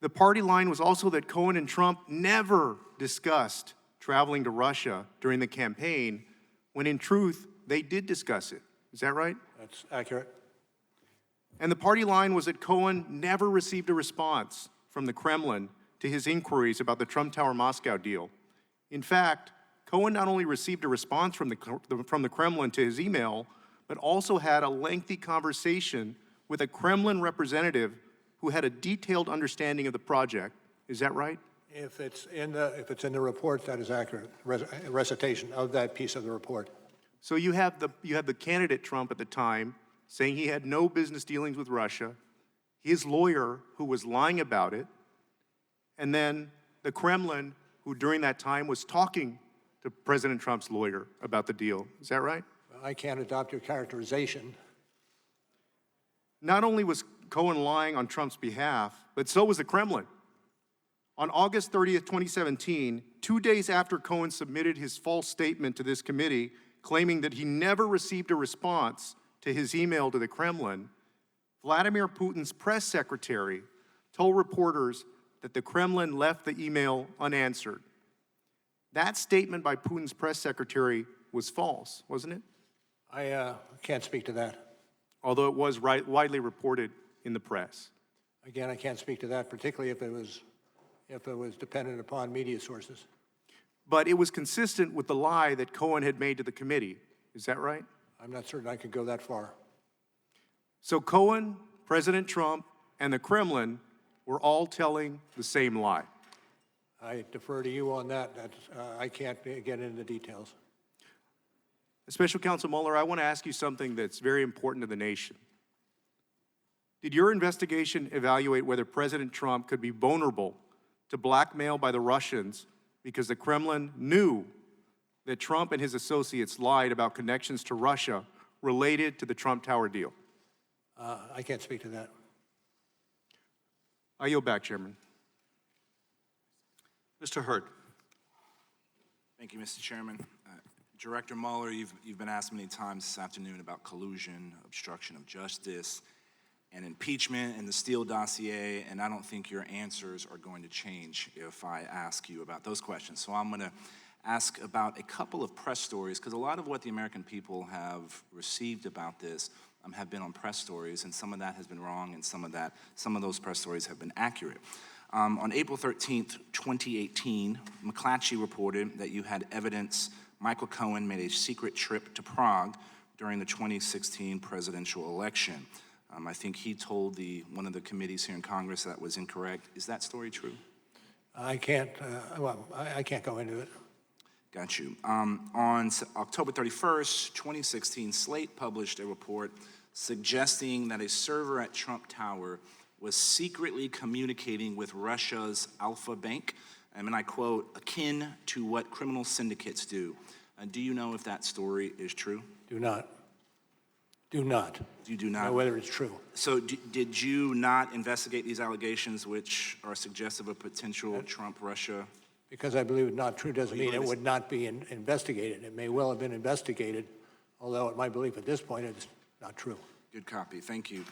Speaker 2: The party line was also that Cohen and Trump never discussed traveling to Russia during the campaign, when in truth, they did discuss it. Is that right?
Speaker 10: That's accurate.
Speaker 2: And the party line was that Cohen never received a response from the Kremlin to his inquiries about the Trump Tower Moscow deal. In fact, Cohen not only received a response from the Kremlin to his email, but also had a lengthy conversation with a Kremlin representative who had a detailed understanding of the project. Is that right?
Speaker 10: If it's in the report, that is accurate. Recitation of that piece of the report.
Speaker 2: So you have the candidate Trump at the time saying he had no business dealings with Russia, his lawyer who was lying about it, and then the Kremlin who during that time was talking to President Trump's lawyer about the deal. Is that right?
Speaker 10: I can't adopt your characterization.
Speaker 2: Not only was Cohen lying on Trump's behalf, but so was the Kremlin. On August 30th, 2017, 2 days after Cohen submitted his false statement to this committee, claiming that he never received a response to his email to the Kremlin, Vladimir Putin's press secretary told reporters that the Kremlin left the email unanswered. That statement by Putin's press secretary was false, wasn't it?
Speaker 10: I can't speak to that.
Speaker 2: Although it was widely reported in the press.
Speaker 10: Again, I can't speak to that, particularly if it was dependent upon media sources.
Speaker 2: But it was consistent with the lie that Cohen had made to the committee. Is that right?
Speaker 10: I'm not certain I could go that far.
Speaker 2: So Cohen, President Trump, and the Kremlin were all telling the same lie.
Speaker 10: I defer to you on that. I can't get into the details.
Speaker 2: Special Counsel Mueller, I want to ask you something that's very important to the nation. Did your investigation evaluate whether President Trump could be vulnerable to blackmail by the Russians because the Kremlin knew that Trump and his associates lied about connections to Russia related to the Trump Tower deal?
Speaker 10: I can't speak to that.
Speaker 2: I yield back, Chairman.
Speaker 21: Mr. Hurd.
Speaker 7: Thank you, Mr. Chairman. Director Mueller, you've been asked many times this afternoon about collusion, obstruction of justice, and impeachment and the Steele dossier, and I don't think your answers are going to change if I ask you about those questions. So I'm going to ask about a couple of press stories, because a lot of what the American people have received about this have been on press stories, and some of that has been wrong, and some of those press stories have been accurate. On April 13th, 2018, McClatchy reported that you had evidence Michael Cohen made a secret trip to Prague during the 2016 presidential election. I think he told one of the committees here in Congress that was incorrect. Is that story true?
Speaker 10: I can't go into it.
Speaker 7: Got you. On October 31st, 2016, Slate published a report suggesting that a server at Trump Tower was secretly communicating with Russia's Alpha Bank, and I quote, akin to what criminal syndicates do. Do you know if that story is true?
Speaker 10: Do not. Do not.
Speaker 7: You do not?
Speaker 10: Know whether it's true.
Speaker 7: So did you not investigate these allegations which are suggestive of potential Trump-Russia?
Speaker 10: Because I believe it's not true doesn't mean it would not be investigated. It may well have been investigated, although my belief at this point is not true.
Speaker 7: Good copy. Thank you.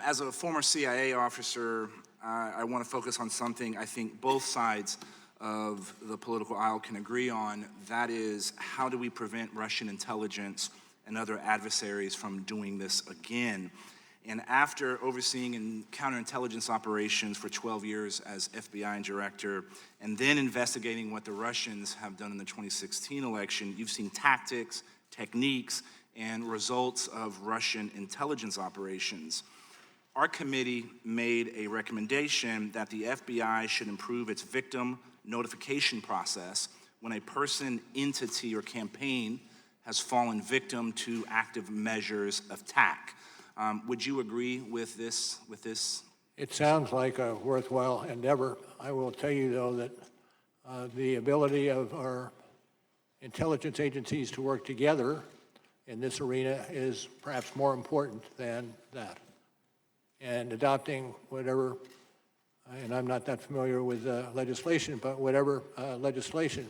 Speaker 7: As a former CIA officer, I want to focus on something I think both sides of the political aisle can agree on. That is, how do we prevent Russian intelligence and other adversaries from doing this again? And after overseeing counterintelligence operations for 12 years as FBI director, and then investigating what the Russians have done in the 2016 election, you've seen tactics, techniques, and results of Russian intelligence operations. Our committee made a recommendation that the FBI should improve its victim notification process when a person, entity, or campaign has fallen victim to active measures of attack. Would you agree with this?
Speaker 10: It sounds like a worthwhile endeavor. I will tell you, though, that the ability of our intelligence agencies to work together in this arena is perhaps more important than that. And adopting whatever, and I'm not that familiar with legislation, but whatever legislation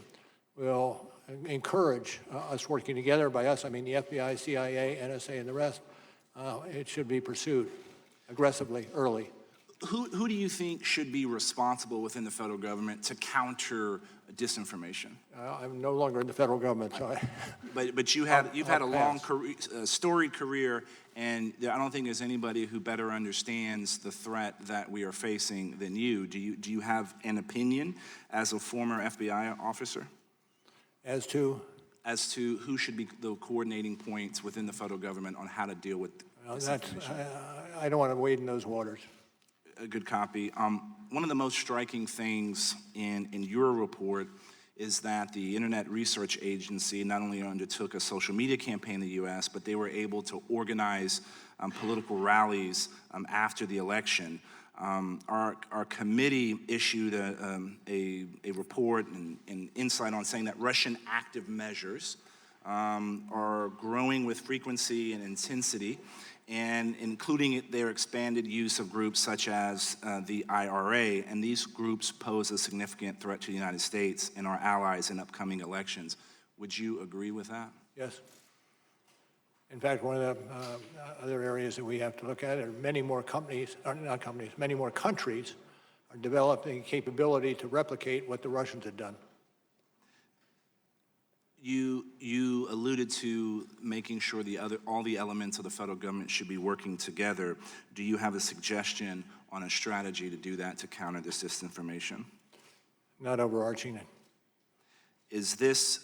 Speaker 10: will encourage us working together. By us, I mean the FBI, CIA, NSA, and the rest. It should be pursued aggressively, early.
Speaker 7: Who do you think should be responsible within the federal government to counter disinformation?
Speaker 10: I'm no longer in the federal government, so
Speaker 7: But you've had a long career, storied career, and I don't think there's anybody who better understands the threat that we are facing than you. Do you have an opinion as a former FBI officer?
Speaker 10: As to?
Speaker 7: As to who should be the coordinating points within the federal government on how to deal with disinformation?
Speaker 10: I don't want to wade in those waters.
Speaker 7: A good copy. One of the most striking things in your report is that the Internet Research Agency not only undertook a social media campaign in the U.S., but they were able to organize political rallies after the election. Our committee issued a report and insight on saying that Russian active measures are growing with frequency and intensity, and including their expanded use of groups such as the IRA, and these groups pose a significant threat to the United States and our allies in upcoming elections. Would you agree with that?
Speaker 10: Yes. In fact, one of the other areas that we have to look at are many more companies, or not companies, many more countries are developing capability to replicate what the Russians had done.
Speaker 7: You alluded to making sure all the elements of the federal government should be working together. Do you have a suggestion on a strategy to do that to counter this disinformation?
Speaker 10: Not overarching it.
Speaker 7: Is this,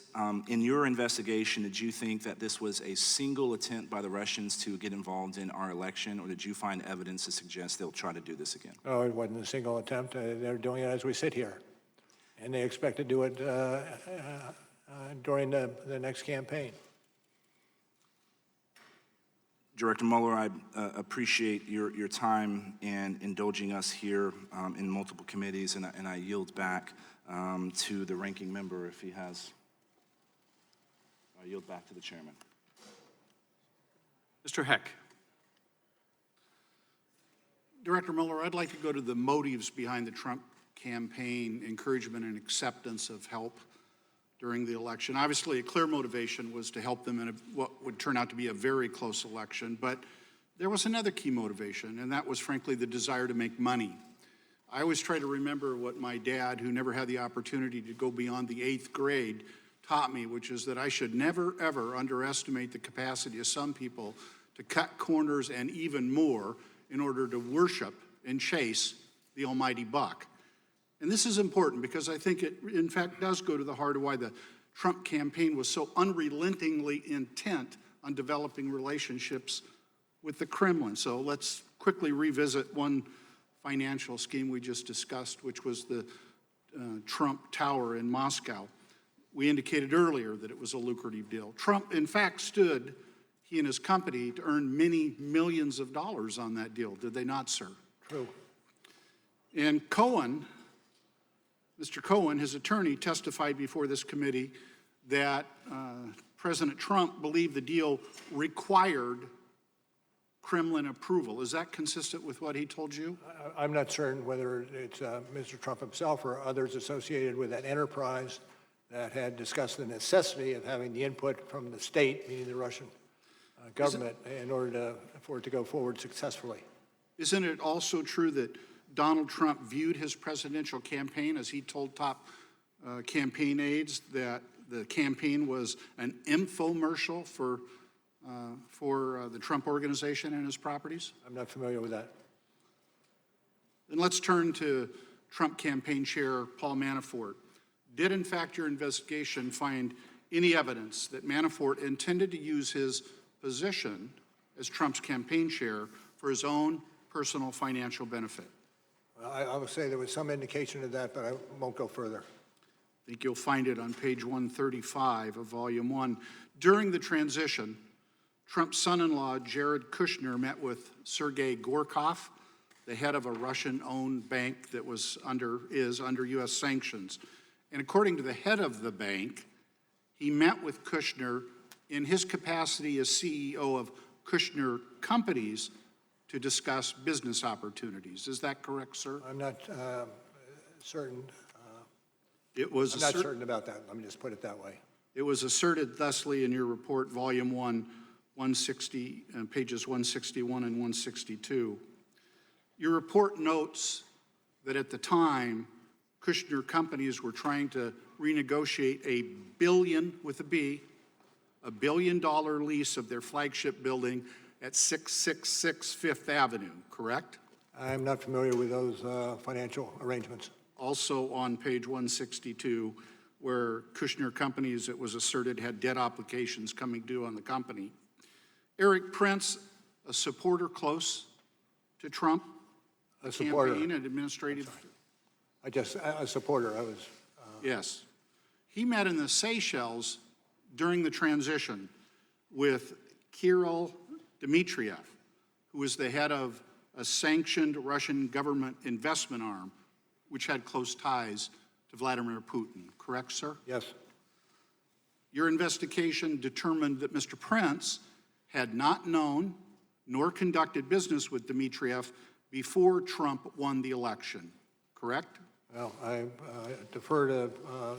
Speaker 7: in your investigation, did you think that this was a single attempt by the Russians to get involved in our election, or did you find evidence to suggest they'll try to do this again?
Speaker 10: No, it wasn't a single attempt. They're doing it as we sit here. And they expect to do it during the next campaign.
Speaker 7: Director Mueller, I appreciate your time and indulging us here in multiple committees, and I yield back to the ranking member if he has. I yield back to the chairman.
Speaker 21: Mr. Heck.
Speaker 12: Director Mueller, I'd like to go to the motives behind the Trump campaign encouragement and acceptance of help during the election. Obviously, a clear motivation was to help them in what would turn out to be a very close election, but there was another key motivation, and that was, frankly, the desire to make money. I always try to remember what my dad, who never had the opportunity to go beyond the 8th grade, taught me, which is that I should never, ever underestimate the capacity of some people to cut corners and even more in order to worship and chase the almighty buck. And this is important because I think it, in fact, does go to the heart of why the Trump campaign was so unrelentingly intent on developing relationships with the Kremlin. So let's quickly revisit one financial scheme we just discussed, which was the Trump Tower in Moscow. We indicated earlier that it was a lucrative deal. Trump, in fact, stood, he and his company, to earn many millions of dollars on that deal. Did they not, sir?
Speaker 10: True.
Speaker 12: And Cohen, Mr. Cohen, his attorney, testified before this committee that President Trump believed the deal required Kremlin approval. Is that consistent with what he told you?
Speaker 10: I'm not certain whether it's Mr. Trump himself or others associated with that enterprise that had discussed the necessity of having the input from the state, meaning the Russian government, in order for it to go forward successfully.
Speaker 12: Isn't it also true that Donald Trump viewed his presidential campaign, as he told top campaign aides, that the campaign was an infomercial for the Trump organization and his properties?
Speaker 10: I'm not familiar with that.
Speaker 12: Then let's turn to Trump campaign chair Paul Manafort. Did, in fact, your investigation find any evidence that Manafort intended to use his position as Trump's campaign chair for his own personal financial benefit?
Speaker 10: I would say there was some indication of that, but I won't go further.
Speaker 12: I think you'll find it on page 135 of Volume 1. During the transition, Trump's son-in-law, Jared Kushner, met with Sergei Gorkov, the head of a Russian-owned bank that is under U.S. sanctions. And according to the head of the bank, he met with Kushner in his capacity as CEO of Kushner Companies to discuss business opportunities. Is that correct, sir?
Speaker 10: I'm not certain.
Speaker 12: I'm not
Speaker 10: certain about that. Let me just put it that way.
Speaker 12: It was asserted thusly in your report, Volume 1, 160, pages 161 and 162. Your report notes that at the time, Kushner Companies were trying to renegotiate a billion, with a B, $1 billion lease of their flagship building at 666 Fifth Avenue, correct?
Speaker 10: I'm not familiar with those financial arrangements.
Speaker 12: Also on page 162, where Kushner Companies, it was asserted, had debt obligations coming due on the company. Eric Prince, a supporter close to Trump,
Speaker 10: A supporter.
Speaker 12: campaign and administrative.
Speaker 10: A supporter. I was.
Speaker 12: Yes. He met in the Seychelles during the transition with Kirill Dmitriev, who was the head of a sanctioned Russian government investment arm, which had close ties to Vladimir Putin. Correct, sir?
Speaker 10: Yes.
Speaker 12: Your investigation determined that Mr. Prince had not known nor conducted business with Dmitriev before Trump won the election. Correct?
Speaker 10: Well, I defer to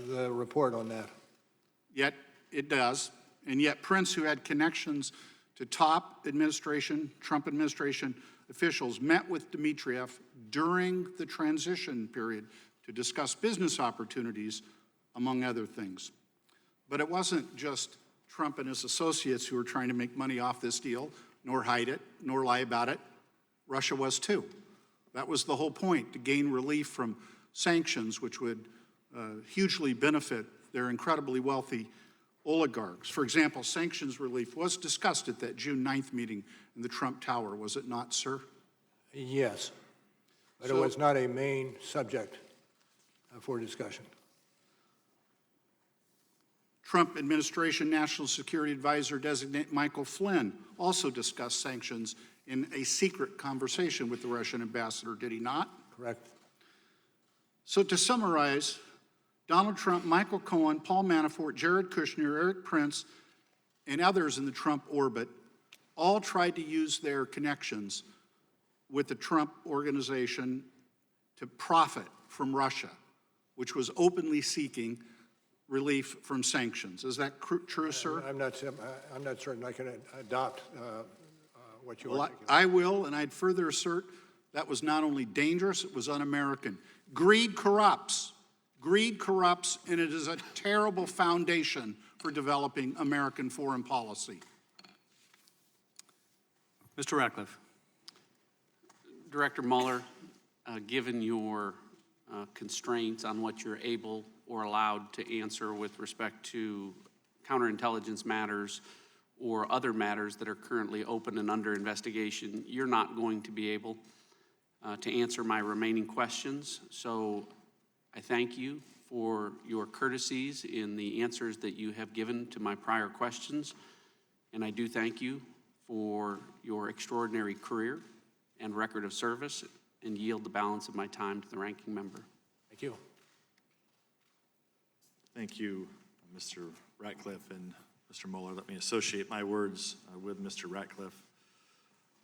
Speaker 10: the report on that.
Speaker 12: Yet it does. And yet Prince, who had connections to top administration, Trump administration officials, met with Dmitriev during the transition period to discuss business opportunities, among other things. But it wasn't just Trump and his associates who were trying to make money off this deal, nor hide it, nor lie about it. Russia was too. That was the whole point, to gain relief from sanctions, which would hugely benefit their incredibly wealthy oligarchs. For example, sanctions relief was discussed at that June 9th meeting in the Trump Tower, was it not, sir?
Speaker 10: Yes, but it was not a main subject for discussion.
Speaker 12: Trump administration National Security Advisor designate Michael Flynn also discussed sanctions in a secret conversation with the Russian ambassador, did he not?
Speaker 10: Correct.
Speaker 12: So to summarize, Donald Trump, Michael Cohen, Paul Manafort, Jared Kushner, Eric Prince, and others in the Trump orbit all tried to use their connections with the Trump organization to profit from Russia, which was openly seeking relief from sanctions. Is that true, sir?
Speaker 10: I'm not certain I can adopt what you
Speaker 12: Well,
Speaker 10: articulate.
Speaker 12: I will, and I'd further assert that was not only dangerous, it was un-American. Greed corrupts. Greed corrupts, and it is a terrible foundation for developing American foreign policy.
Speaker 21: Mr. Ratcliffe.
Speaker 15: Director Mueller, given your constraints on what you're able or allowed to answer with respect to counterintelligence matters or other matters that are currently open and under investigation, you're not going to be able to answer my remaining questions. So I thank you for your courtesies in the answers that you have given to my prior questions. And I do thank you for your extraordinary career and record of service, and yield the balance of my time to the ranking member.
Speaker 10: Thank you.
Speaker 5: Thank you, Mr. Ratcliffe and Mr. Mueller. Let me associate my words with Mr. Ratcliffe.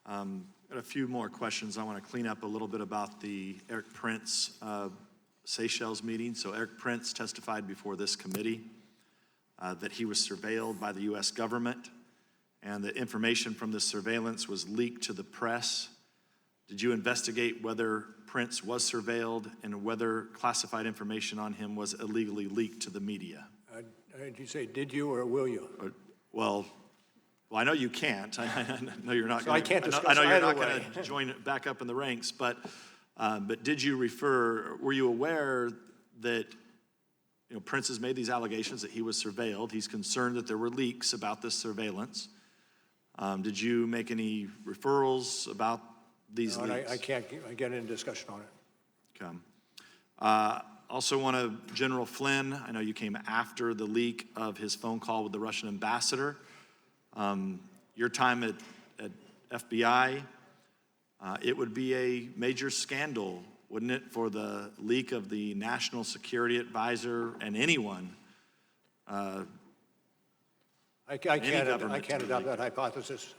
Speaker 5: Got a few more questions. I want to clean up a little bit about the Eric Prince Seychelles meeting. So Eric Prince testified before this committee that he was surveilled by the U.S. government and that information from this surveillance was leaked to the press. Did you investigate whether Prince was surveilled and whether classified information on him was illegally leaked to the media?
Speaker 10: Did you say did you or will you?
Speaker 5: Well, I know you can't. I know you're not.
Speaker 10: So I can't discuss
Speaker 5: I know you're
Speaker 10: either
Speaker 5: not
Speaker 10: way.
Speaker 5: going to join back up in the ranks. But did you refer? Were you aware that Prince has made these allegations that he was surveilled? He's concerned that there were leaks about this surveillance. Did you make any referrals about these leaks?
Speaker 10: I can't get into discussion on it.
Speaker 5: Okay. Also want to, General Flynn, I know you came after the leak of his phone call with the Russian ambassador. Your time at FBI, it would be a major scandal, wouldn't it, for the leak of the National Security Advisor and anyone.
Speaker 10: I can't adopt that hypothesis.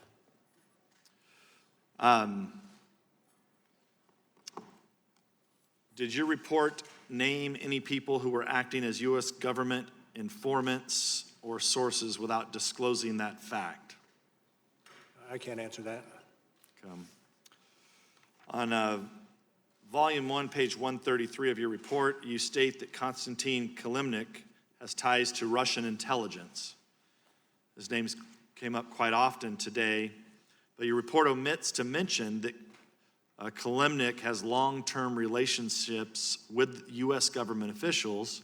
Speaker 5: Did your report name any people who were acting as U.S. government informants or sources without disclosing that fact?
Speaker 10: I can't answer that.
Speaker 5: On volume 1, page 133 of your report, you state that Konstantin Kilimnik has ties to Russian intelligence. His name came up quite often today, but your report omits to mention that Kilimnik has long-term relationships with U.S. government officials,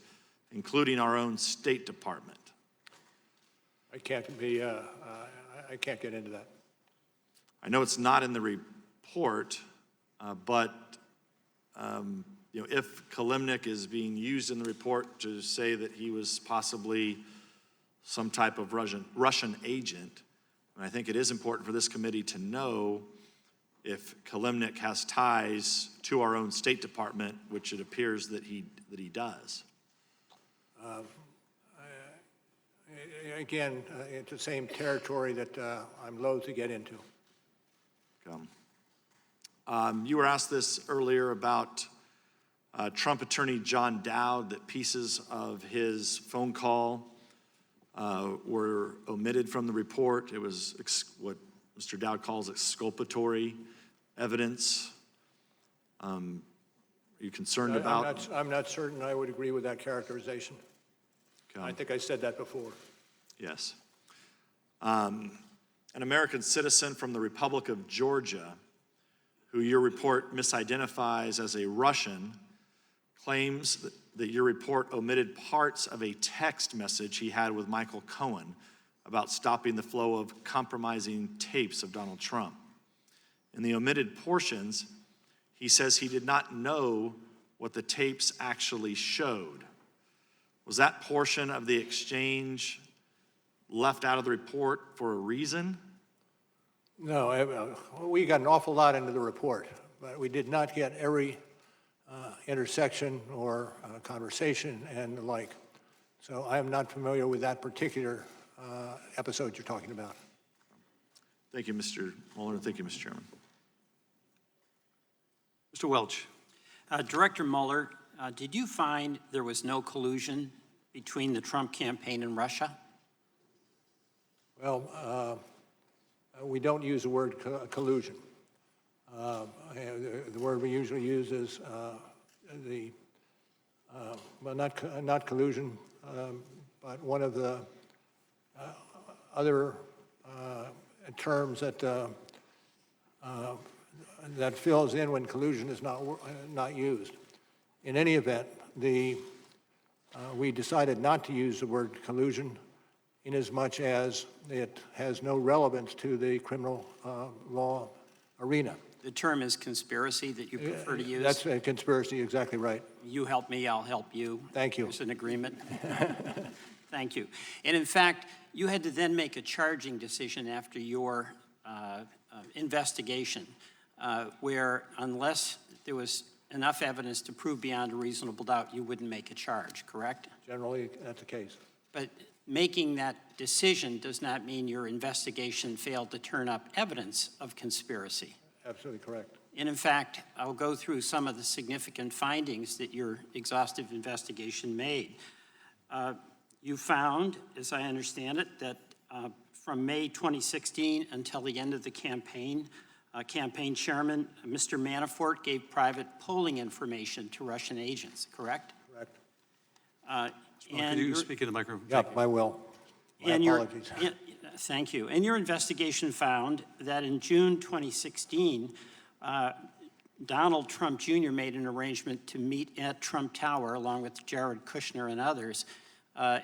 Speaker 5: including our own State Department.
Speaker 10: I can't get into that.
Speaker 5: I know it's not in the report, but if Kilimnik is being used in the report to say that he was possibly some type of Russian agent, and I think it is important for this committee to know if Kilimnik has ties to our own State Department, which it appears that he does.
Speaker 10: Again, it's the same territory that I'm loath to get into.
Speaker 5: You were asked this earlier about Trump attorney John Dowd, that pieces of his phone call were omitted from the report. It was what Mr. Dowd calls exculpatory evidence. Are you concerned about?
Speaker 10: I'm not certain I would agree with that characterization. I think I said that before.
Speaker 5: Yes. An American citizen from the Republic of Georgia, who your report misidentifies as a Russian, claims that your report omitted parts of a text message he had with Michael Cohen about stopping the flow of compromising tapes of Donald Trump. In the omitted portions, he says he did not know what the tapes actually showed. Was that portion of the exchange left out of the report for a reason?
Speaker 10: No, we got an awful lot into the report, but we did not get every intersection or conversation and the like. So I am not familiar with that particular episode you're talking about.
Speaker 5: Thank you, Mr. Mueller. Thank you, Mr. Chairman.
Speaker 21: Mr. Welch.
Speaker 13: Director Mueller, did you find there was no collusion between the Trump campaign and Russia?
Speaker 10: Well, we don't use the word collusion. The word we usually use is well, not collusion, but one of the other terms that that fills in when collusion is not used. In any event, we decided not to use the word collusion inasmuch as it has no relevance to the criminal law arena.
Speaker 13: The term is conspiracy that you prefer to use?
Speaker 10: That's a conspiracy, exactly right.
Speaker 13: You help me, I'll help you.
Speaker 10: Thank you.
Speaker 13: There's an agreement. Thank you. And in fact, you had to then make a charging decision after your investigation where unless there was enough evidence to prove beyond a reasonable doubt, you wouldn't make a charge, correct?
Speaker 10: Generally, that's the case.
Speaker 13: But making that decision does not mean your investigation failed to turn up evidence of conspiracy.
Speaker 10: Absolutely correct.
Speaker 13: And in fact, I'll go through some of the significant findings that your exhaustive investigation made. You found, as I understand it, that from May 2016 until the end of the campaign, campaign chairman, Mr. Manafort, gave private polling information to Russian agents, correct?
Speaker 10: Correct.
Speaker 21: Could you speak in the microphone?
Speaker 10: Yep, I will. My apologies.
Speaker 13: Thank you. And your investigation found that in June 2016, Donald Trump Jr. made an arrangement to meet at Trump Tower along with Jared Kushner and others,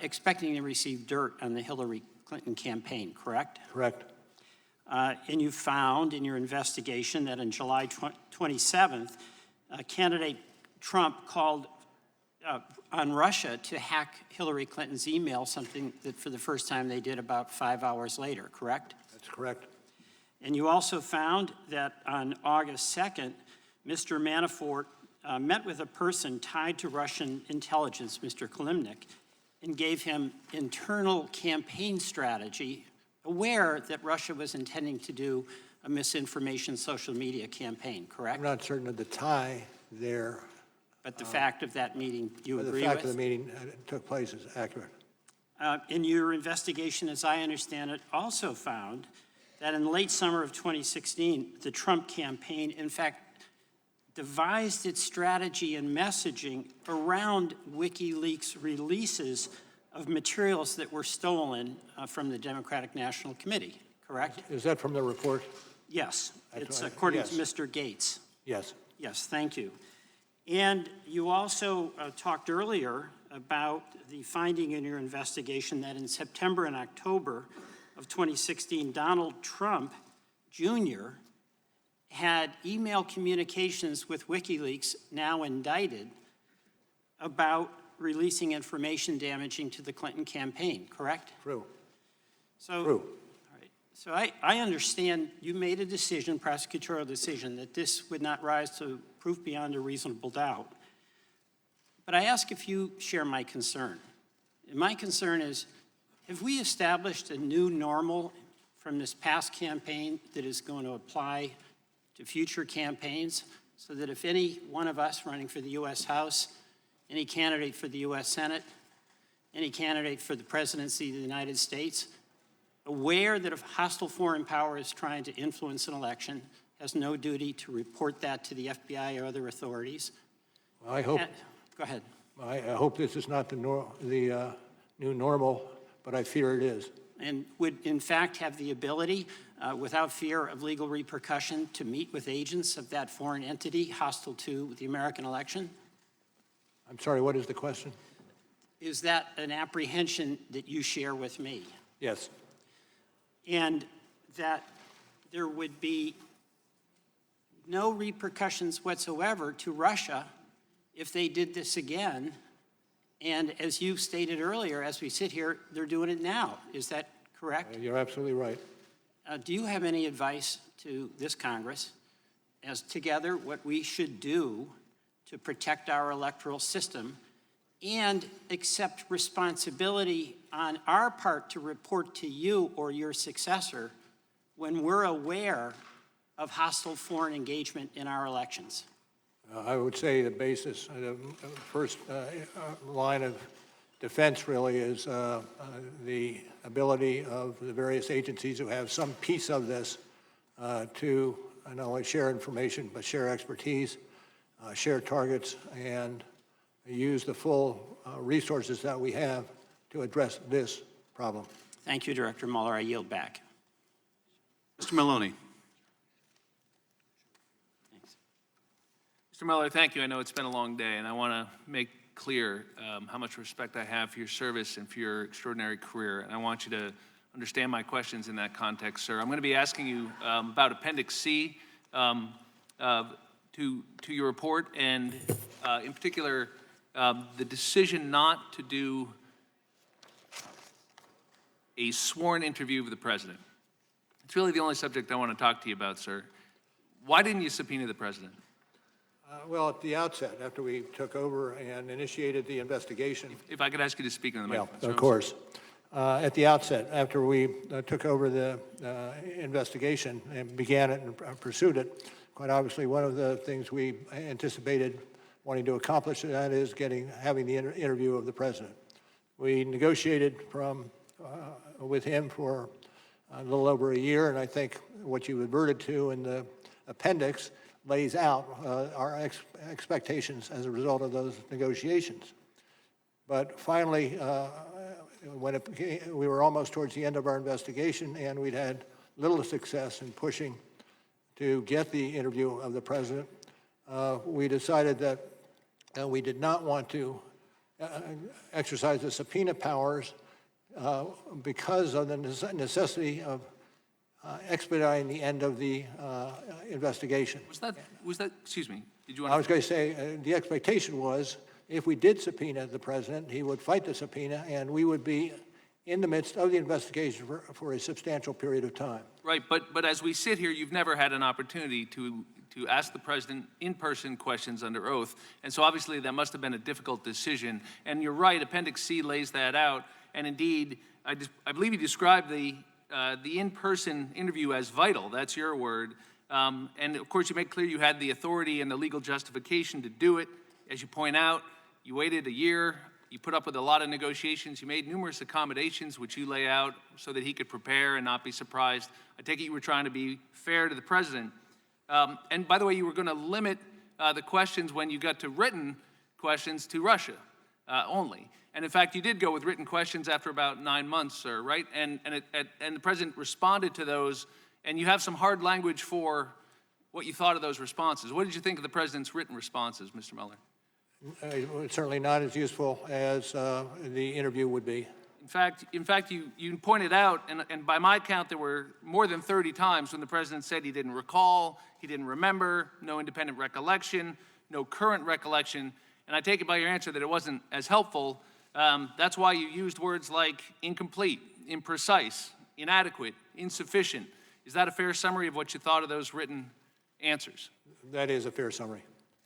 Speaker 13: expecting to receive dirt on the Hillary Clinton campaign, correct?
Speaker 10: Correct.
Speaker 13: And you found in your investigation that on July 27th, candidate Trump called on Russia to hack Hillary Clinton's email, something that for the first time they did about 5 hours later, correct?
Speaker 10: That's correct.
Speaker 13: And you also found that on August 2nd, Mr. Manafort met with a person tied to Russian intelligence, Mr. Kalimnik, and gave him internal campaign strategy, aware that Russia was intending to do a misinformation social media campaign, correct?
Speaker 10: I'm not certain of the tie there.
Speaker 13: But the fact of that meeting, you agree with?
Speaker 10: The fact of the meeting took place is accurate.
Speaker 13: In your investigation, as I understand it, also found that in the late summer of 2016, the Trump campaign, in fact, devised its strategy and messaging around WikiLeaks releases of materials that were stolen from the Democratic National Committee, correct?
Speaker 10: Is that from the report?
Speaker 13: Yes. It's according to Mr. Gates.
Speaker 10: Yes.
Speaker 13: Yes, thank you. And you also talked earlier about the finding in your investigation that in September and October of 2016, Donald Trump Jr. had email communications with WikiLeaks, now indicted, about releasing information damaging to the Clinton campaign, correct?
Speaker 10: True.
Speaker 13: So,
Speaker 10: True.
Speaker 13: All right. So I understand you made a decision, prosecutorial decision, that this would not rise to proof beyond a reasonable doubt. But I ask if you share my concern. And my concern is, have we established a new normal from this past campaign that is going to apply to future campaigns so that if any one of us running for the U.S. House, any candidate for the U.S. Senate, any candidate for the presidency of the United States, aware that a hostile foreign power is trying to influence an election, has no duty to report that to the FBI or other authorities?
Speaker 10: Well, I hope.
Speaker 13: Go ahead.
Speaker 10: I hope this is not the new normal, but I fear it is.
Speaker 13: And would, in fact, have the ability, without fear of legal repercussion, to meet with agents of that foreign entity hostile to the American election?
Speaker 10: I'm sorry, what is the question?
Speaker 13: Is that an apprehension that you share with me?
Speaker 10: Yes.
Speaker 13: And that there would be no repercussions whatsoever to Russia if they did this again. And as you stated earlier, as we sit here, they're doing it now. Is that correct?
Speaker 10: You're absolutely right.
Speaker 13: Do you have any advice to this Congress as together what we should do to protect our electoral system and accept responsibility on our part to report to you or your successor when we're aware of hostile foreign engagement in our elections?
Speaker 10: I would say the basis, the first line of defense really is the ability of the various agencies who have some piece of this to not only share information, but share expertise, share targets, and use the full resources that we have to address this problem.
Speaker 13: Thank you, Director Mueller. I yield back.
Speaker 21: Mr. Maloney.
Speaker 3: Mr. Mueller, thank you. I know it's been a long day, and I want to make clear how much respect I have for your service and for your extraordinary career. And I want you to understand my questions in that context, sir. I'm going to be asking you about Appendix C to your report, and in particular, the decision not to do a sworn interview of the president. It's really the only subject I want to talk to you about, sir. Why didn't you subpoena the president?
Speaker 10: Well, at the outset, after we took over and initiated the investigation.
Speaker 3: If I could ask you to speak on the microphone.
Speaker 10: Yeah, of course. At the outset, after we took over the investigation and began it and pursued it, quite obviously one of the things we anticipated wanting to accomplish, that is having the interview of the president. We negotiated with him for a little over a year, and I think what you adverted to in the appendix lays out our expectations as a result of those negotiations. But finally, when we were almost towards the end of our investigation and we'd had little success in pushing to get the interview of the president, we decided that we did not want to exercise the subpoena powers because of the necessity of expediting the end of the investigation.
Speaker 3: Was that, excuse me, did you want
Speaker 10: I was going to say, the expectation was if we did subpoena the president, he would fight the subpoena and we would be in the midst of the investigation for a substantial period of time.
Speaker 3: Right, but as we sit here, you've never had an opportunity to ask the president in-person questions under oath, and so obviously that must have been a difficult decision. And you're right, Appendix C lays that out, and indeed, I believe you described the in-person interview as vital. That's your word. And of course, you make clear you had the authority and the legal justification to do it. As you point out, you waited a year. You put up with a lot of negotiations. You made numerous accommodations, which you lay out so that he could prepare and not be surprised. I take it you were trying to be fair to the president. And by the way, you were going to limit the questions when you got to written questions to Russia only. And in fact, you did go with written questions after about 9 months, sir, right? And the president responded to those, and you have some hard language for what you thought of those responses. What did you think of the president's written responses, Mr. Mueller?
Speaker 10: Certainly not as useful as the interview would be.
Speaker 3: In fact, you pointed out, and by my count, there were more than 30 times when the president said he didn't recall, he didn't remember, no independent recollection, no current recollection. And I take it by your answer that it wasn't as helpful. That's why you used words like incomplete, imprecise, inadequate, insufficient. Is that a fair summary of what you thought of those written answers?
Speaker 10: That is a fair summary.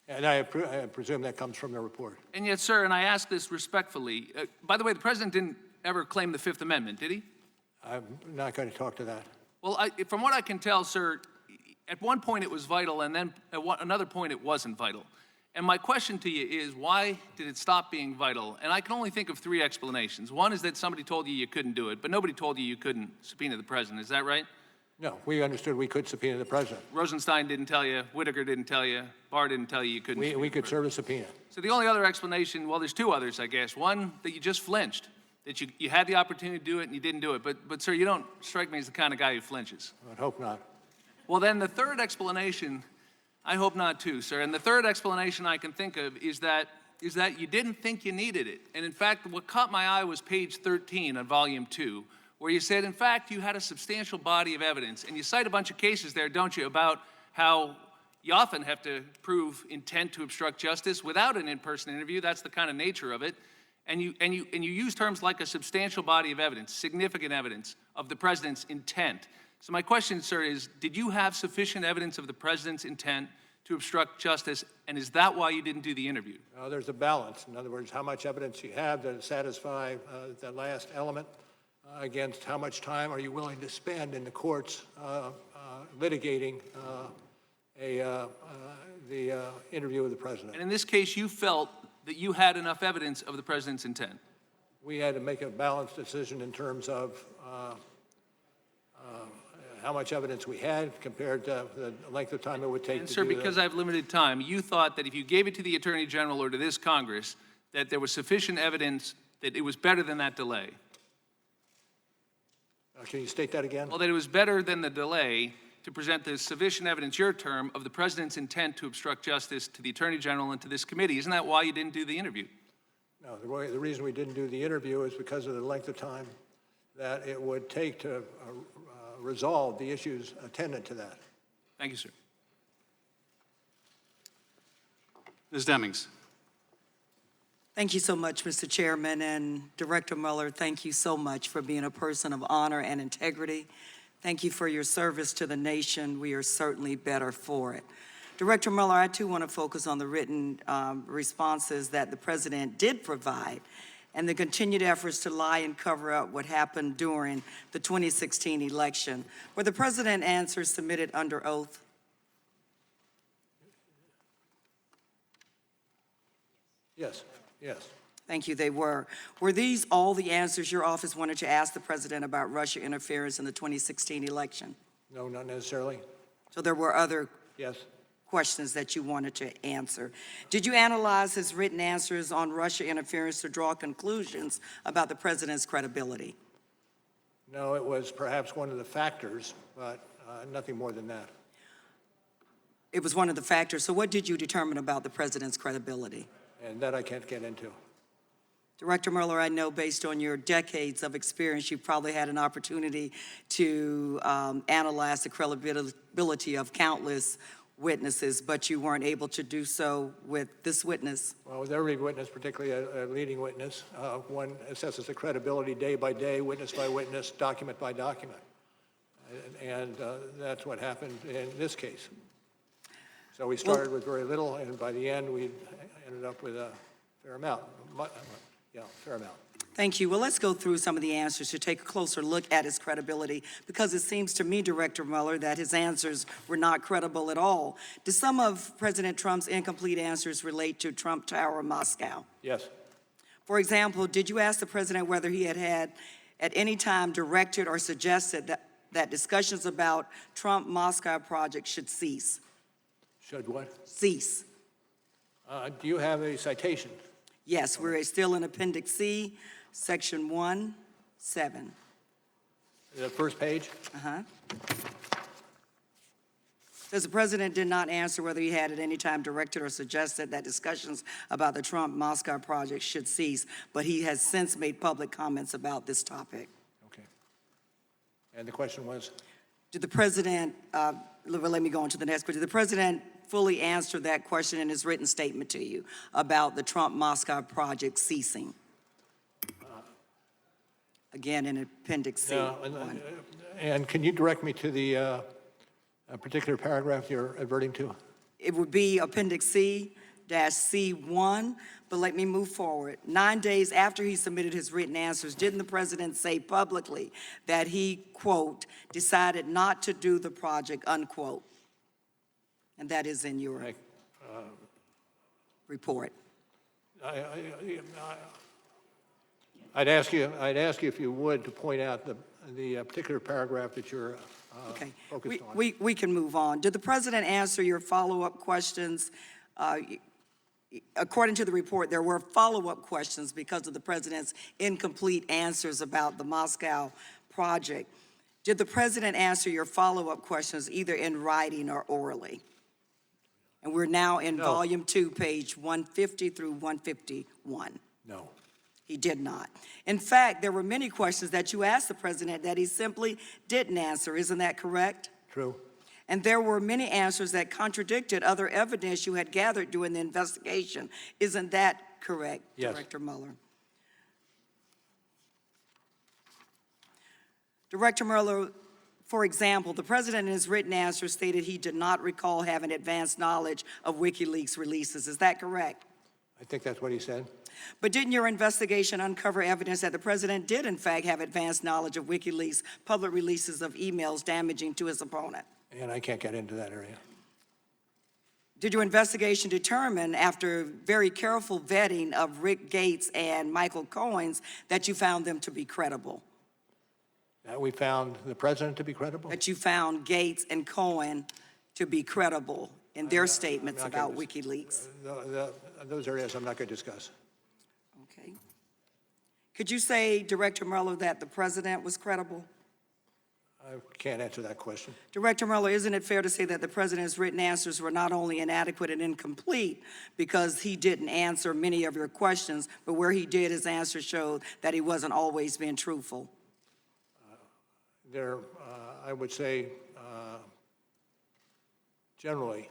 Speaker 10: And I presume that comes from the report.
Speaker 3: And yet, sir, and I ask this respectfully, by the way, the president didn't ever claim the Fifth Amendment, did he?
Speaker 10: I'm not going to talk to that.
Speaker 3: Well, from what I can tell, sir, at one point it was vital, and then at another point it wasn't vital. And my question to you is, why did it stop being vital? And I can only think of 3 explanations. One is that somebody told you couldn't do it, but nobody told you couldn't subpoena the president. Is that right?
Speaker 10: No, we understood we could subpoena the president.
Speaker 3: Rosenstein didn't tell you, Whitaker didn't tell you, Barr didn't tell you couldn't.
Speaker 10: We could serve a subpoena.
Speaker 3: So the only other explanation, well, there's 2 others, I guess. One, that you just flinched, that you had the opportunity to do it and you didn't do it. But sir, you don't strike me as the kind of guy who flinches.
Speaker 10: I'd hope not.
Speaker 3: Well, then the third explanation, I hope not too, sir. And the third explanation I can think of is that you didn't think you needed it. And in fact, what caught my eye was page 13 on volume 2, where you said, in fact, you had a substantial body of evidence. And you cite a bunch of cases there, don't you, about how you often have to prove intent to obstruct justice without an in-person interview. That's the kind of nature of it. And you use terms like a substantial body of evidence, significant evidence of the president's intent. So my question, sir, is, did you have sufficient evidence of the president's intent to obstruct justice, and is that why you didn't do the interview?
Speaker 10: There's a balance. In other words, how much evidence you have to satisfy the last element against how much time are you willing to spend in the courts litigating the interview with the president.
Speaker 3: And in this case, you felt that you had enough evidence of the president's intent.
Speaker 10: We had to make a balanced decision in terms of how much evidence we had compared to the length of time it would take
Speaker 3: And
Speaker 10: to
Speaker 3: sir,
Speaker 10: do
Speaker 3: because I have limited time, you thought that if you gave it to the Attorney General or to this Congress, that there was sufficient evidence that it was better than that delay.
Speaker 10: Can you state that again?
Speaker 3: Well, that it was better than the delay to present the sufficient evidence, your term, of the president's intent to obstruct justice to the Attorney General and to this committee. Isn't that why you didn't do the interview?
Speaker 10: No, the reason we didn't do the interview is because of the length of time that it would take to resolve the issues attendant to that.
Speaker 3: Thank you, sir.
Speaker 21: Ms. Demings.
Speaker 14: Thank you so much, Mr. Chairman, and Director Mueller, thank you so much for being a person of honor and integrity. Thank you for your service to the nation. We are certainly better for it. Director Mueller, I too want to focus on the written responses that the President did provide and the continued efforts to lie and cover up what happened during the 2016 election. Were the President answers submitted under oath?
Speaker 10: Yes, yes.
Speaker 14: Thank you, they were. Were these all the answers your office wanted to ask the President about Russia interference in the 2016 election?
Speaker 10: No, not necessarily.
Speaker 14: So there were other
Speaker 10: Yes.
Speaker 14: questions that you wanted to answer. Did you analyze his written answers on Russia interference to draw conclusions about the President's credibility?
Speaker 10: No, it was perhaps one of the factors, but nothing more than that.
Speaker 14: It was one of the factors. So what did you determine about the President's credibility?
Speaker 10: And that I can't get into.
Speaker 14: Director Mueller, I know based on your decades of experience, you probably had an opportunity to analyze the credibility of countless witnesses, but you weren't able to do so with this witness.
Speaker 10: Well, with every witness, particularly a leading witness, one assesses the credibility day by day, witness by witness, document by document. And that's what happened in this case. So we started with very little, and by the end, we ended up with a fair amount. Yeah, fair amount.
Speaker 14: Thank you. Well, let's go through some of the answers to take a closer look at his credibility, because it seems to me, Director Mueller, that his answers were not credible at all. Do some of President Trump's incomplete answers relate to Trump Tower Moscow?
Speaker 10: Yes.
Speaker 14: For example, did you ask the President whether he had at any time directed or suggested that discussions about Trump Moscow project should cease?
Speaker 10: Should what?
Speaker 14: Cease.
Speaker 10: Do you have a citation?
Speaker 14: Yes, we're still in Appendix C, Section 1-7.
Speaker 10: The first page?
Speaker 14: Says the President did not answer whether he had at any time directed or suggested that discussions about the Trump Moscow project should cease, but he has since made public comments about this topic.
Speaker 10: Okay. And the question was?
Speaker 14: Did the President, let me go on to the next question. Did the President fully answer that question in his written statement to you about the Trump Moscow project ceasing? Again, in Appendix C.
Speaker 10: No, and can you direct me to the a particular paragraph you're adverting to?
Speaker 14: It would be Appendix C-C1, but let me move forward. 9 days after he submitted his written answers, didn't the President say publicly that he, quote, decided not to do the project, unquote? And that is in your report.
Speaker 10: I'd ask you if you would to point out the particular paragraph that you're focused on.
Speaker 14: We can move on. Did the President answer your follow-up questions? According to the report, there were follow-up questions because of the President's incomplete answers about the Moscow project. Did the President answer your follow-up questions either in writing or orally? And we're now in Volume 2, page 150 through 151.
Speaker 10: No.
Speaker 14: He did not. In fact, there were many questions that you asked the President that he simply didn't answer. Isn't that correct?
Speaker 10: True.
Speaker 14: And there were many answers that contradicted other evidence you had gathered during the investigation. Isn't that correct,
Speaker 10: yes.
Speaker 14: Director Mueller? Director Mueller, for example, the President in his written answer stated he did not recall having advanced knowledge of WikiLeaks releases. Is that correct?
Speaker 10: I think that's what he said.
Speaker 14: But didn't your investigation uncover evidence that the President did, in fact, have advanced knowledge of WikiLeaks public releases of emails damaging to his opponent?
Speaker 10: And I can't get into that area.
Speaker 14: Did your investigation determine, after very careful vetting of Rick Gates and Michael Cohen's, that you found them to be credible?
Speaker 10: That we found the president to be credible?
Speaker 14: That you found Gates and Cohen to be credible in their statements
Speaker 10: I'm not
Speaker 14: about
Speaker 10: gonna
Speaker 14: WikiLeaks?
Speaker 10: Those areas I'm not going to discuss.
Speaker 14: Okay. Could you say, Director Mueller, that the president was credible?
Speaker 10: I can't answer that question.
Speaker 14: Director Mueller, isn't it fair to say that the president's written answers were not only inadequate and incomplete because he didn't answer many of your questions, but where he did, his answers showed that he wasn't always being truthful?
Speaker 10: I would say, generally.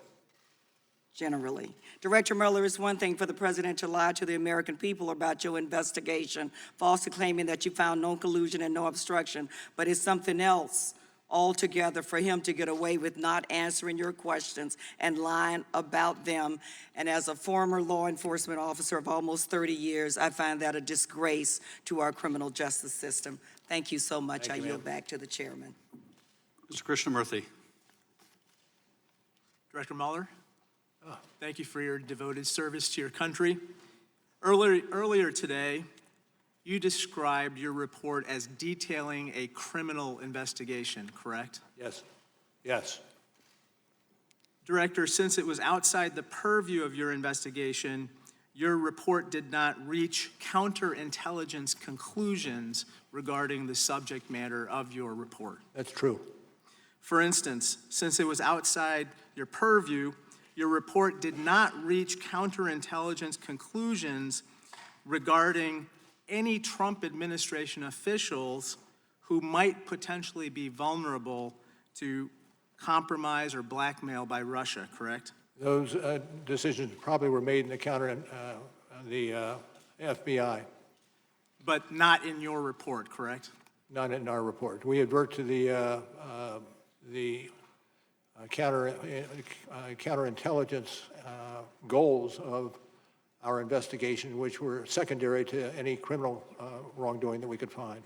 Speaker 14: Generally. Director Mueller, it's one thing for the president to lie to the American people about your investigation, falsely claiming that you found no collusion and no obstruction, but it's something else altogether for him to get away with not answering your questions and lying about them. And as a former law enforcement officer of almost 30 years, I find that a disgrace to our criminal justice system. Thank you so much. I yield back to the chairman.
Speaker 21: Mr. Krishnamurthy.
Speaker 9: Director Mueller, thank you for your devoted service to your country. Earlier today, you described your report as detailing a criminal investigation, correct?
Speaker 10: Yes. Yes.
Speaker 9: Director, since it was outside the purview of your investigation, your report did not reach counterintelligence conclusions regarding the subject matter of your report.
Speaker 10: That's true.
Speaker 9: For instance, since it was outside your purview, your report did not reach counterintelligence conclusions regarding any Trump administration officials who might potentially be vulnerable to compromise or blackmail by Russia, correct?
Speaker 10: Those decisions probably were made in the FBI.
Speaker 9: But not in your report, correct?
Speaker 10: Not in our report. We advert to the counterintelligence goals of our investigation, which were secondary to any criminal wrongdoing that we could find.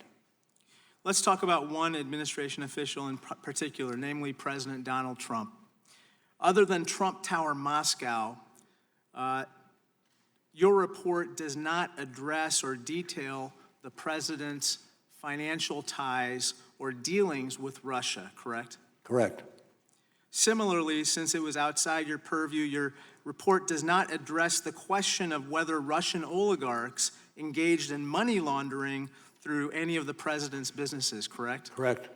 Speaker 9: Let's talk about one administration official in particular, namely President Donald Trump. Other than Trump Tower Moscow, your report does not address or detail the president's financial ties or dealings with Russia, correct?
Speaker 10: Correct.
Speaker 9: Similarly, since it was outside your purview, your report does not address the question of whether Russian oligarchs engaged in money laundering through any of the president's businesses, correct?
Speaker 10: Correct.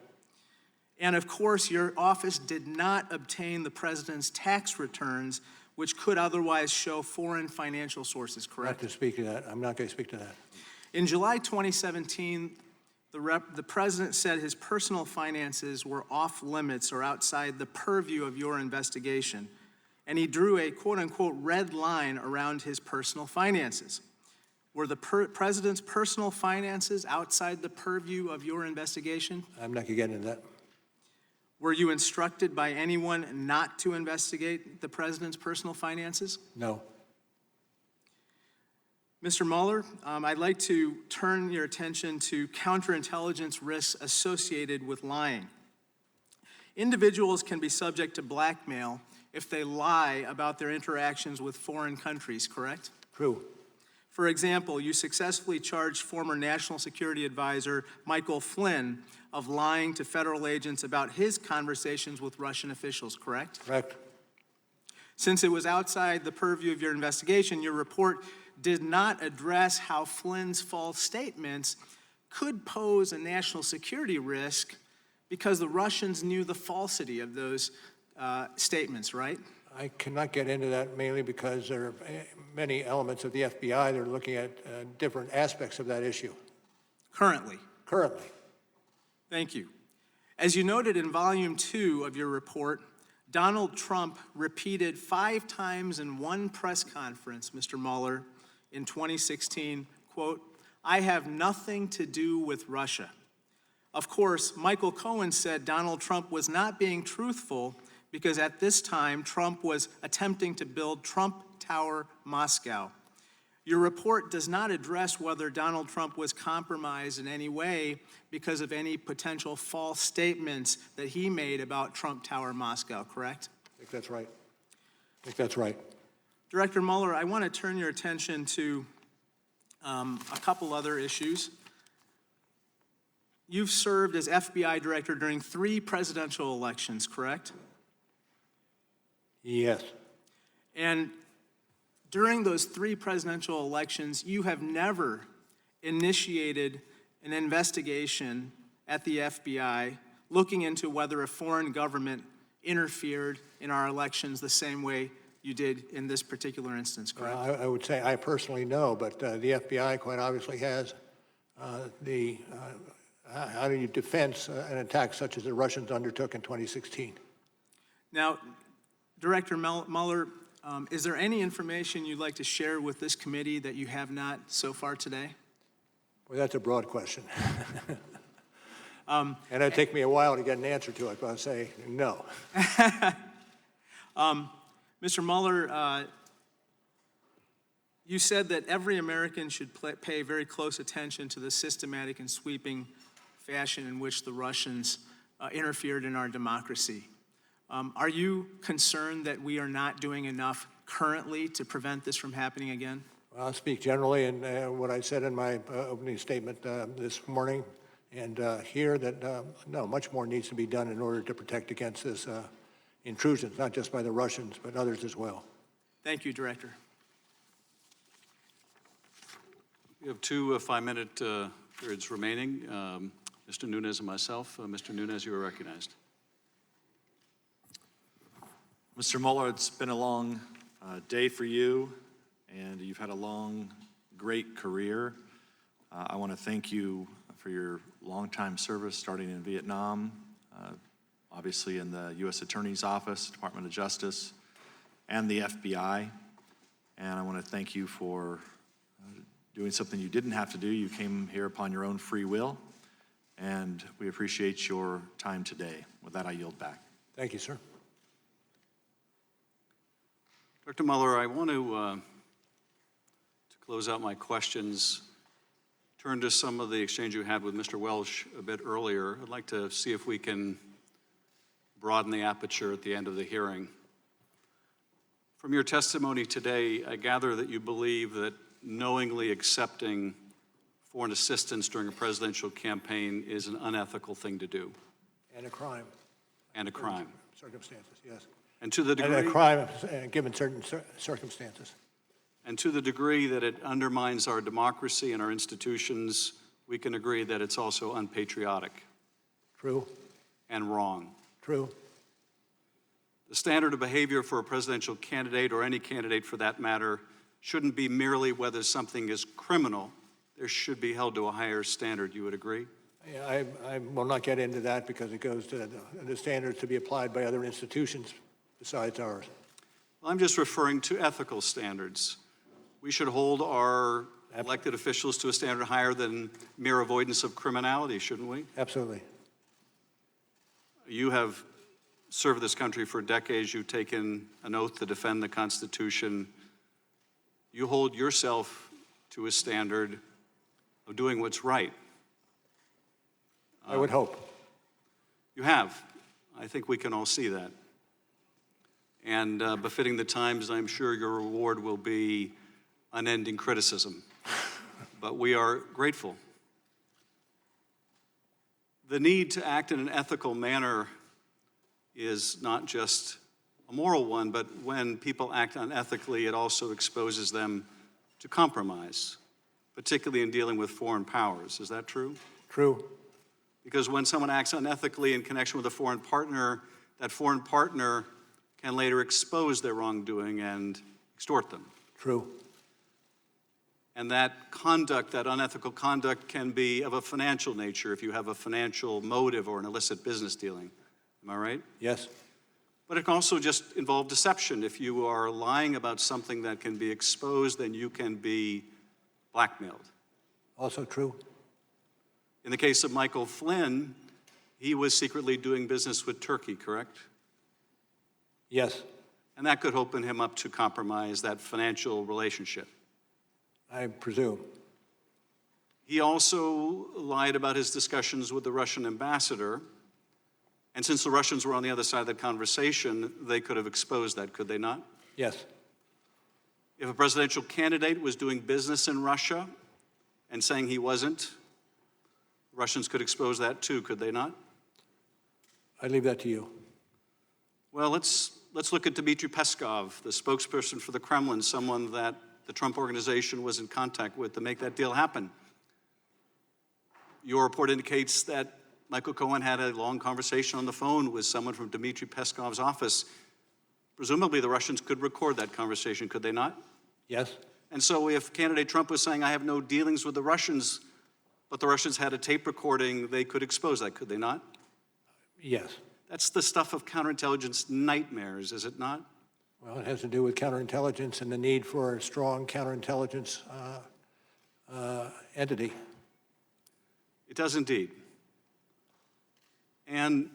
Speaker 9: And of course, your office did not obtain the president's tax returns, which could otherwise show foreign financial sources, correct?
Speaker 10: Not to speak to that. I'm not going to speak to that.
Speaker 9: In July 2017, the president said his personal finances were off limits or outside the purview of your investigation, and he drew a quote-unquote red line around his personal finances. Were the president's personal finances outside the purview of your investigation?
Speaker 10: I'm not going to get into that.
Speaker 9: Were you instructed by anyone not to investigate the president's personal finances?
Speaker 10: No.
Speaker 9: Mr. Mueller, I'd like to turn your attention to counterintelligence risks associated with lying. Individuals can be subject to blackmail if they lie about their interactions with foreign countries, correct?
Speaker 10: True.
Speaker 9: For example, you successfully charged former National Security Advisor Michael Flynn of lying to federal agents about his conversations with Russian officials, correct?
Speaker 10: Correct.
Speaker 9: Since it was outside the purview of your investigation, your report did not address how Flynn's false statements could pose a national security risk because the Russians knew the falsity of those statements, right?
Speaker 10: I cannot get into that mainly because there are many elements of the FBI that are looking at different aspects of that issue.
Speaker 9: Currently?
Speaker 10: Currently.
Speaker 9: Thank you. As you noted in Volume 2 of your report, Donald Trump repeated 5 times in one press conference, Mr. Mueller, in 2016, quote, "I have nothing to do with Russia." Of course, Michael Cohen said Donald Trump was not being truthful because at this time, Trump was attempting to build Trump Tower Moscow. Your report does not address whether Donald Trump was compromised in any way because of any potential false statements that he made about Trump Tower Moscow, correct?
Speaker 10: I think that's right. I think that's right.
Speaker 9: Director Mueller, I want to turn your attention to a couple other issues. You've served as FBI director during 3 presidential elections, correct?
Speaker 10: Yes.
Speaker 9: And during those 3 presidential elections, you have never initiated an investigation at the FBI looking into whether a foreign government interfered in our elections the same way you did in this particular instance, correct?
Speaker 10: I would say I personally know, but the FBI quite obviously has how do you defend an attack such as the Russians undertook in 2016?
Speaker 9: Now, Director Mueller, is there any information you'd like to share with this committee that you have not so far today?
Speaker 10: Well, that's a broad question. And it'd take me a while to get an answer to it, but I'll say no.
Speaker 9: Mr. Mueller, you said that every American should pay very close attention to the systematic and sweeping fashion in which the Russians interfered in our democracy. Are you concerned that we are not doing enough currently to prevent this from happening again?
Speaker 10: Well, I'll speak generally, and what I said in my opening statement this morning, and here that no, much more needs to be done in order to protect against this intrusions, not just by the Russians, but others as well.
Speaker 9: Thank you, Director.
Speaker 21: We have 2 5-minute periods remaining. Mr. Nunes and myself. Mr. Nunes, you are recognized.
Speaker 5: Mr. Mueller, it's been a long day for you, and you've had a long, great career. I want to thank you for your longtime service, starting in Vietnam, obviously in the U.S. Attorney's Office, Department of Justice, and the FBI. And I want to thank you for doing something you didn't have to do. You came here upon your own free will, and we appreciate your time today. With that, I yield back.
Speaker 10: Thank you, sir.
Speaker 21: Dr. Mueller, I want to close out my questions, turn to some of the exchange you had with Mr. Welsh a bit earlier. I'd like to see if we can broaden the aperture at the end of the hearing. From your testimony today, I gather that you believe that knowingly accepting foreign assistance during a presidential campaign is an unethical thing to do.
Speaker 10: And a crime.
Speaker 21: And a crime.
Speaker 10: Circumstances, yes.
Speaker 21: And to the degree...
Speaker 10: And a crime given certain circumstances.
Speaker 21: And to the degree that it undermines our democracy and our institutions, we can agree that it's also unpatriotic.
Speaker 10: True.
Speaker 21: And wrong.
Speaker 10: True.
Speaker 21: The standard of behavior for a presidential candidate, or any candidate for that matter, shouldn't be merely whether something is criminal. There should be held to a higher standard. You would agree?
Speaker 10: Yeah, I will not get into that because it goes to the standards to be applied by other institutions besides ours.
Speaker 21: Well, I'm just referring to ethical standards. We should hold our elected officials to a standard higher than mere avoidance of criminality, shouldn't we?
Speaker 10: Absolutely.
Speaker 21: You have served this country for decades. You've taken an oath to defend the Constitution. You hold yourself to a standard of doing what's right.
Speaker 10: I would hope.
Speaker 21: You have. I think we can all see that. And befitting the times, I'm sure your reward will be unending criticism. But we are grateful. The need to act in an ethical manner is not just a moral one, but when people act unethically, it also exposes them to compromise, particularly in dealing with foreign powers. Is that true?
Speaker 10: True.
Speaker 21: Because when someone acts unethically in connection with a foreign partner, that foreign partner can later expose their wrongdoing and extort them.
Speaker 10: True.
Speaker 21: And that conduct, that unethical conduct, can be of a financial nature if you have a financial motive or an illicit business dealing. Am I right?
Speaker 10: Yes.
Speaker 21: But it can also just involve deception. If you are lying about something that can be exposed, then you can be blackmailed.
Speaker 10: Also true.
Speaker 21: In the case of Michael Flynn, he was secretly doing business with Turkey, correct?
Speaker 10: Yes.
Speaker 21: And that could open him up to compromise that financial relationship.
Speaker 10: I presume.
Speaker 21: He also lied about his discussions with the Russian ambassador. And since the Russians were on the other side of that conversation, they could have exposed that, could they not?
Speaker 10: Yes.
Speaker 21: If a presidential candidate was doing business in Russia and saying he wasn't, Russians could expose that too, could they not?
Speaker 10: I leave that to you.
Speaker 21: Well, let's look at Dmitry Peskov, the spokesperson for the Kremlin, someone that the Trump organization was in contact with to make that deal happen. Your report indicates that Michael Cohen had a long conversation on the phone with someone from Dmitry Peskov's office. Presumably the Russians could record that conversation, could they not?
Speaker 10: Yes.
Speaker 21: And so if candidate Trump was saying, I have no dealings with the Russians, but the Russians had a tape recording, they could expose that, could they not?
Speaker 10: Yes.
Speaker 21: That's the stuff of counterintelligence nightmares, is it not?
Speaker 10: Well, it has to do with counterintelligence and the need for a strong counterintelligence entity.
Speaker 21: It does indeed. And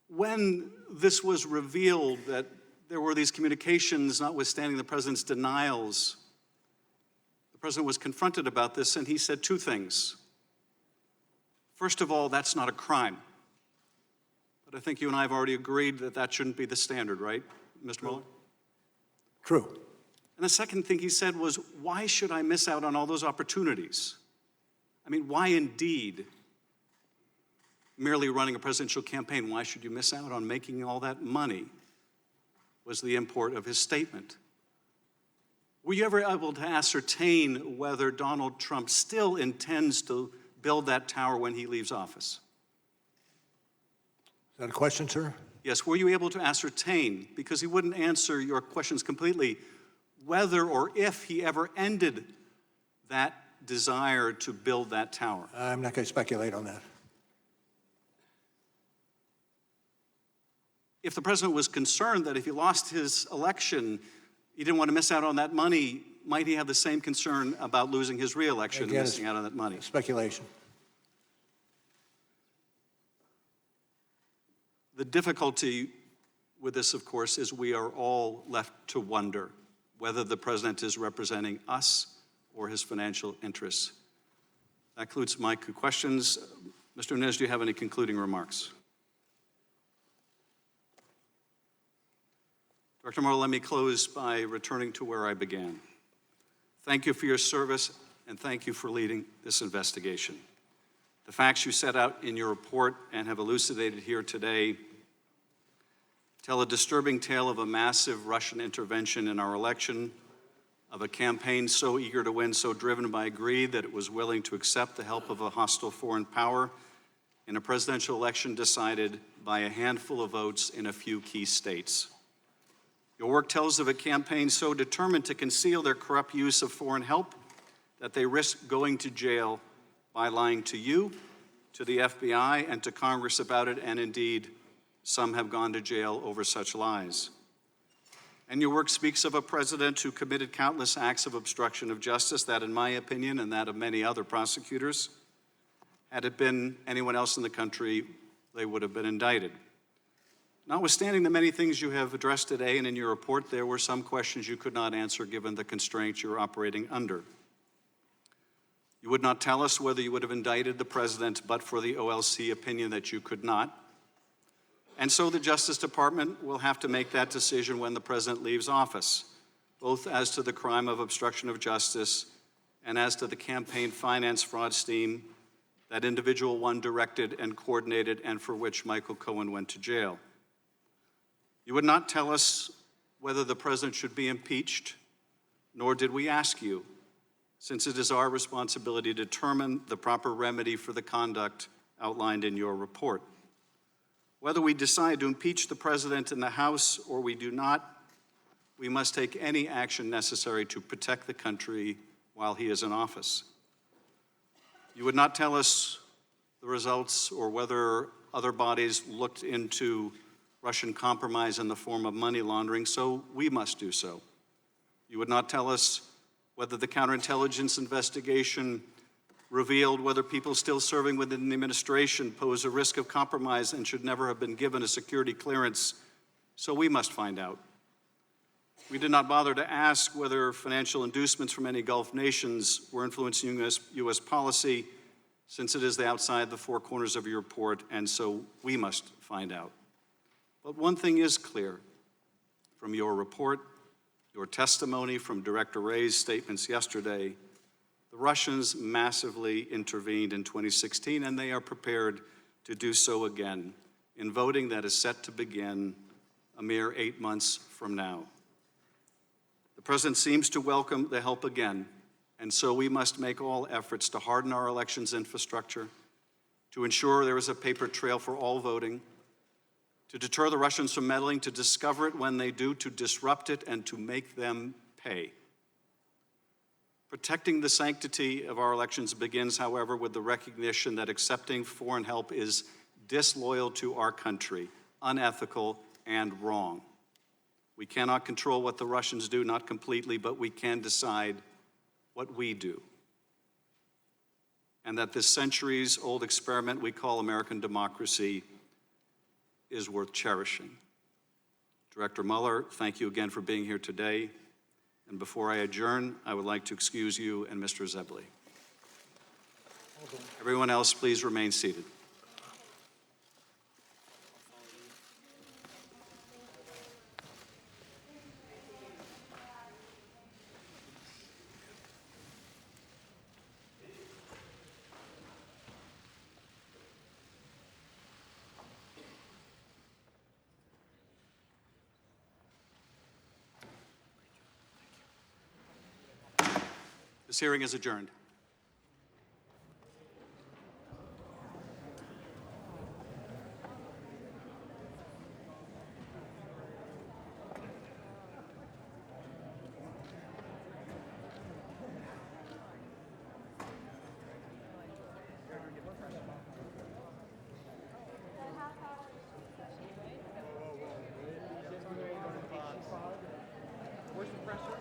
Speaker 21: when this was revealed that there were these communications, notwithstanding the president's denials, the president was confronted about this, and he said two things. First of all, that's not a crime. But I think you and I have already agreed that that shouldn't be the standard, right, Mr. Mueller?
Speaker 10: True.
Speaker 21: And the second thing he said was, why should I miss out on all those opportunities? I mean, why indeed? Merely running a presidential campaign, why should you miss out on making all that money? Was the import of his statement. Were you ever able to ascertain whether Donald Trump still intends to build that tower when he leaves office?
Speaker 10: Is that a question, sir?
Speaker 21: Yes, were you able to ascertain, because he wouldn't answer your questions completely, whether or if he ever ended that desire to build that tower?
Speaker 10: I'm not going to speculate on that.
Speaker 21: If the president was concerned that if he lost his election, he didn't want to miss out on that money, might he have the same concern about losing his re-election and missing out on that money?
Speaker 10: Speculation.
Speaker 21: The difficulty with this, of course, is we are all left to wonder whether the president is representing us or his financial interests. That concludes my questions. Mr. Nez, do you have any concluding remarks? Director Mueller, let me close by returning to where I began. Thank you for your service, and thank you for leading this investigation. The facts you set out in your report and have elucidated here today tell a disturbing tale of a massive Russian intervention in our election, of a campaign so eager to win, so driven by greed that it was willing to accept the help of a hostile foreign power in a presidential election decided by a handful of votes in a few key states. Your work tells of a campaign so determined to conceal their corrupt use of foreign help that they risk going to jail by lying to you, to the FBI, and to Congress about it, and indeed, some have gone to jail over such lies. And your work speaks of a president who committed countless acts of obstruction of justice that, in my opinion, and that of many other prosecutors, had it been anyone else in the country, they would have been indicted. Notwithstanding the many things you have addressed today and in your report, there were some questions you could not answer given the constraints you're operating under. You would not tell us whether you would have indicted the president but for the OLC opinion that you could not. And so the Justice Department will have to make that decision when the president leaves office, both as to the crime of obstruction of justice and as to the campaign finance fraud scheme that individual one directed and coordinated and for which Michael Cohen went to jail. You would not tell us whether the president should be impeached, nor did we ask you, since it is our responsibility to determine the proper remedy for the conduct outlined in your report. Whether we decide to impeach the president in the House or we do not, we must take any action necessary to protect the country while he is in office. You would not tell us the results or whether other bodies looked into Russian compromise in the form of money laundering, so we must do so. You would not tell us whether the counterintelligence investigation revealed whether people still serving within the administration pose a risk of compromise and should never have been given a security clearance, so we must find out. We did not bother to ask whether financial inducements from any Gulf nations were influencing U.S. policy, since it is outside the four corners of your report, and so we must find out. But one thing is clear. from your report, your testimony, from Director Wray's statements yesterday, the Russians massively intervened in 2016, and they are prepared to do so again in voting that is set to begin a mere 8 months from now. The President seems to welcome the help again, and so we must make all efforts to harden our elections infrastructure, to ensure there is a paper trail for all voting, to deter the Russians from meddling, to discover it when they do, to disrupt it, and to make them pay. Protecting the sanctity of our elections begins, however, with the recognition that accepting foreign help is disloyal to our country, unethical, and wrong. We cannot control what the Russians do, not completely, but we can decide what we do. And that this centuries-old experiment we call American democracy is worth cherishing. Director Mueller, thank you again for being here today. And before I adjourn, I would like to excuse you and Mr. Zebley. Everyone else, please remain seated. This hearing is adjourned.
Speaker 19: Where's the presser?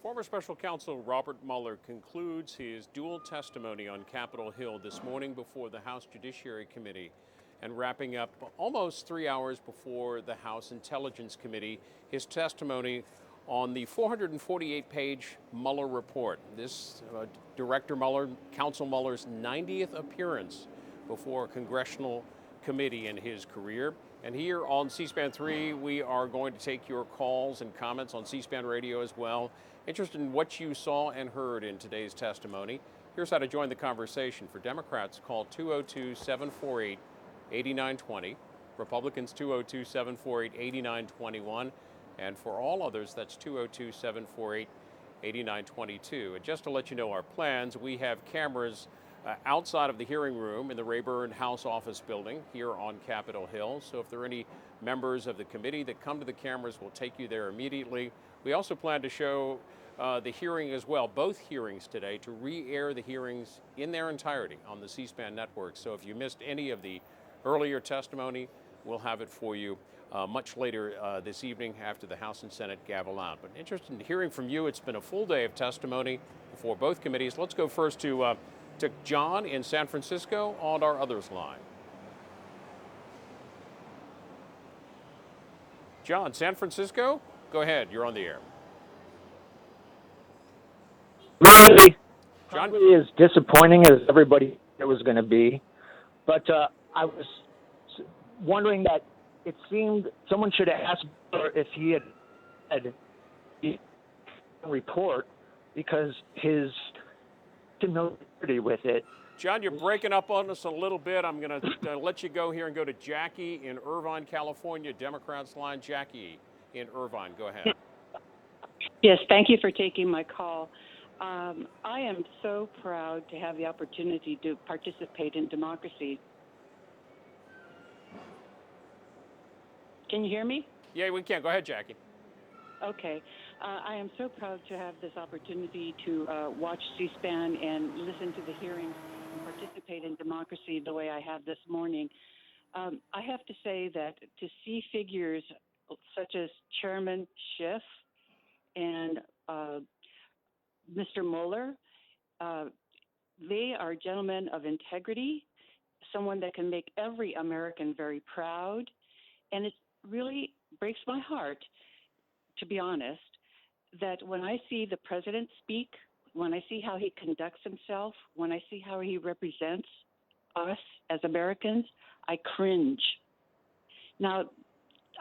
Speaker 19: Former Special Counsel Robert Mueller concludes his dual testimony on Capitol Hill this morning before the House Judiciary Committee and wrapping up almost 3 hours before the House Intelligence Committee his testimony on the 448-page Mueller report. This Director Mueller, Counsel Mueller's 90th appearance before a congressional committee in his career. And here on C-SPAN 3, we are going to take your calls and comments on C-SPAN Radio as well. Interested in what you saw and heard in today's testimony? Here's how to join the conversation. For Democrats, call 202-748-8920. Republicans, 202-748-8921. And for all others, that's 202-748-8922. And just to let you know our plans, we have cameras outside of the hearing room in the Rayburn House office building here on Capitol Hill. So if there are any members of the committee that come to the cameras, we'll take you there immediately. We also plan to show the hearing as well, both hearings today, to re-air the hearings in their entirety on the C-SPAN network. So if you missed any of the earlier testimony, we'll have it for you much later this evening after the House and Senate gavel out. But interested in hearing from you. It's been a full day of testimony before both committees. Let's go first to John in San Francisco on our others line. John, San Francisco, go ahead. You're on the air.
Speaker 1: Probably as disappointing as everybody thought it was going to be, but I was wondering that it seemed someone should have asked if he had a report, because his familiarity with it.
Speaker 19: John, you're breaking up on us a little bit. I'm going to let you go here and go to Jackie in Irvine, California. Democrats line. Jackie in Irvine, go ahead.
Speaker 16: Yes, thank you for taking my call. I am so proud to have the opportunity to participate in democracy. Can you hear me?
Speaker 19: Yeah, we can. Go ahead, Jackie.
Speaker 16: Okay. I am so proud to have this opportunity to watch C-SPAN and listen to the hearings and participate in democracy the way I have this morning. I have to say that to see figures such as Chairman Schiff and Mr. Mueller, they are gentlemen of integrity, someone that can make every American very proud. And it really breaks my heart, to be honest, that when I see the president speak, when I see how he conducts himself, when I see how he represents us as Americans, I cringe. Now,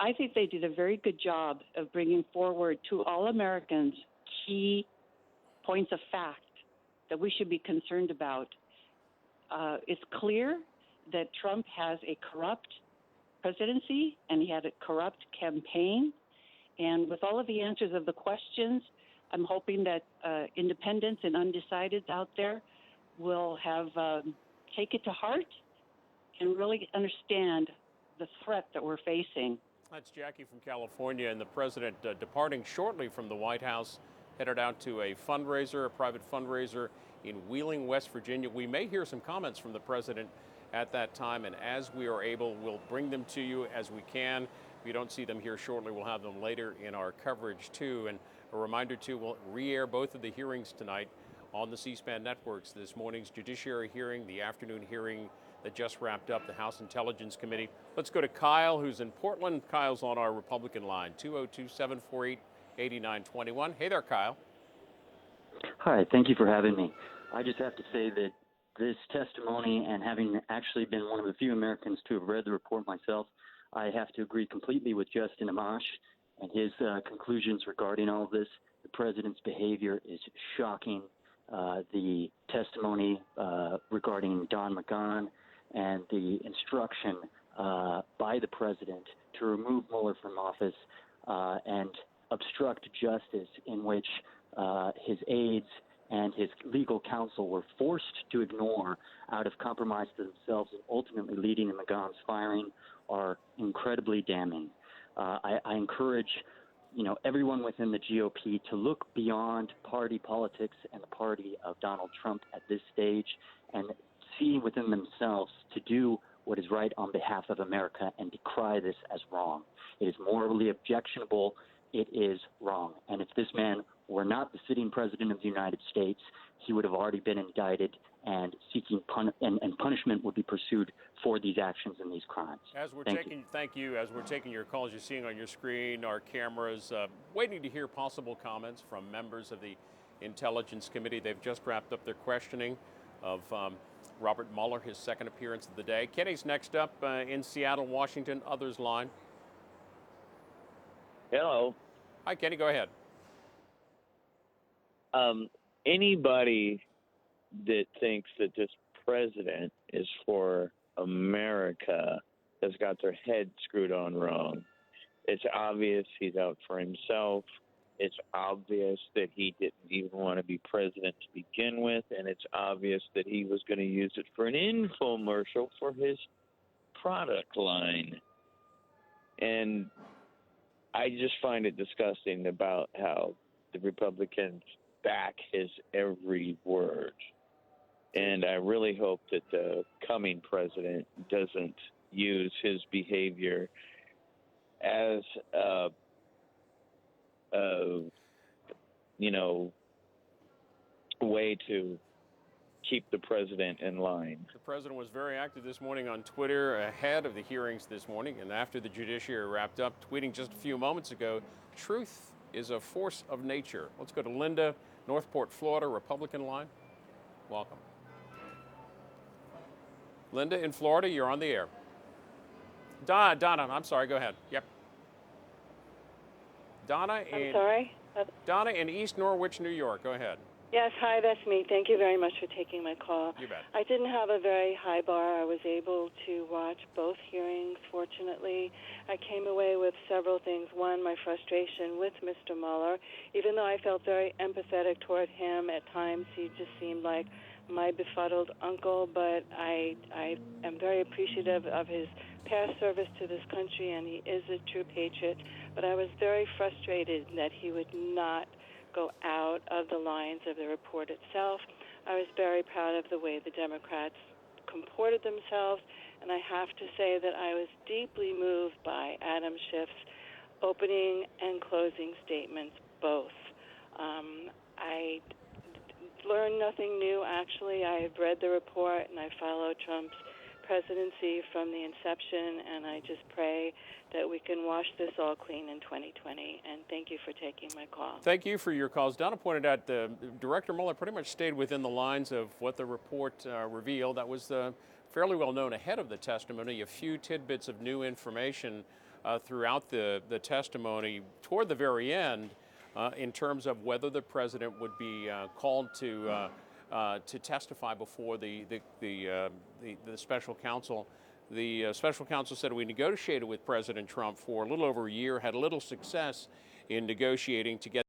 Speaker 16: I think they did a very good job of bringing forward to all Americans key points of fact that we should be concerned about. It's clear that Trump has a corrupt presidency and he had a corrupt campaign. And with all of the answers of the questions, I'm hoping that independents and undecideds out there will have take it to heart and really understand the threat that we're facing.
Speaker 19: That's Jackie from California, and the president departing shortly from the White House, headed out to a fundraiser, a private fundraiser in Wheeling, West Virginia. We may hear some comments from the president at that time, and as we are able, we'll bring them to you as we can. If you don't see them here shortly, we'll have them later in our coverage too. And a reminder too, we'll re-air both of the hearings tonight on the C-SPAN networks. This morning's judiciary hearing, the afternoon hearing that just wrapped up, the House Intelligence Committee. Let's go to Kyle, who's in Portland. Kyle's on our Republican line, 202-748-8921. Hey there, Kyle.
Speaker 23: Hi, thank you for having me. I just have to say that this testimony, and having actually been one of the few Americans to have read the report myself, I have to agree completely with Justin Amash and his conclusions regarding all of this. The president's behavior is shocking. The testimony regarding Don McGahn and the instruction by the president to remove Mueller from office and obstruct justice, in which his aides and his legal counsel were forced to ignore out of compromise to themselves, and ultimately leading to McGahn's firing, are incredibly damning. I encourage everyone within the GOP to look beyond party politics and the party of Donald Trump at this stage and see within themselves to do what is right on behalf of America and decry this as wrong. It is morally objectionable. It is wrong. And if this man were not the sitting president of the United States, he would have already been indicted, and seeking and punishment would be pursued for these actions and these crimes.
Speaker 19: As we're
Speaker 23: Thank you.
Speaker 19: as we're taking your calls, you're seeing on your screen our cameras, waiting to hear possible comments from members of the Intelligence Committee. They've just wrapped up their questioning of Robert Mueller, his second appearance of the day. Kenny's next up in Seattle, Washington, others line.
Speaker 24: Hello.
Speaker 19: Hi, Kenny, go ahead.
Speaker 8: Anybody that thinks that this president is for America has got their head screwed on wrong. It's obvious he's out for himself. It's obvious that he didn't even want to be president to begin with, and it's obvious that he was going to use it for an infomercial for his product line. And I just find it disgusting about how the Republicans back his every word. And I really hope that the coming president doesn't use his behavior as a way to keep the president in line.
Speaker 19: The president was very active this morning on Twitter ahead of the hearings this morning and after the judiciary wrapped up, tweeting just a few moments ago, "Truth is a force of nature." Let's go to Linda, Northport, Florida, Republican line. Welcome. Linda in Florida, you're on the air. Donna, I'm sorry, go ahead. Yep. Donna in East Norwich, New York. Go ahead.
Speaker 18: Yes, hi, that's me. Thank you very much for taking my call.
Speaker 19: You bet.
Speaker 18: I didn't have a very high bar. I was able to watch both hearings, fortunately. I came away with several things. One, my frustration with Mr. Mueller. Even though I felt very empathetic toward him, at times he just seemed like my befuddled uncle, but I am very appreciative of his past service to this country, and he is a true patriot. But I was very frustrated that he would not go out of the lines of the report itself. I was very proud of the way the Democrats comported themselves, and I have to say that I was deeply moved by Adam Schiff's opening and closing statements, both. I learned nothing new, actually. I have read the report, and I follow Trump's presidency from the inception, and I just pray that we can wash this all clean in 2020. And thank you for taking my call.
Speaker 19: Thank you for your calls. Donna pointed out Director Mueller pretty much stayed within the lines of what the report revealed. That was fairly well known ahead of the testimony. A few tidbits of new information throughout the testimony toward the very end in terms of whether the president would be called to testify before the special counsel. The special counsel said we negotiated with President Trump for a little over a year, had a little success in negotiating to get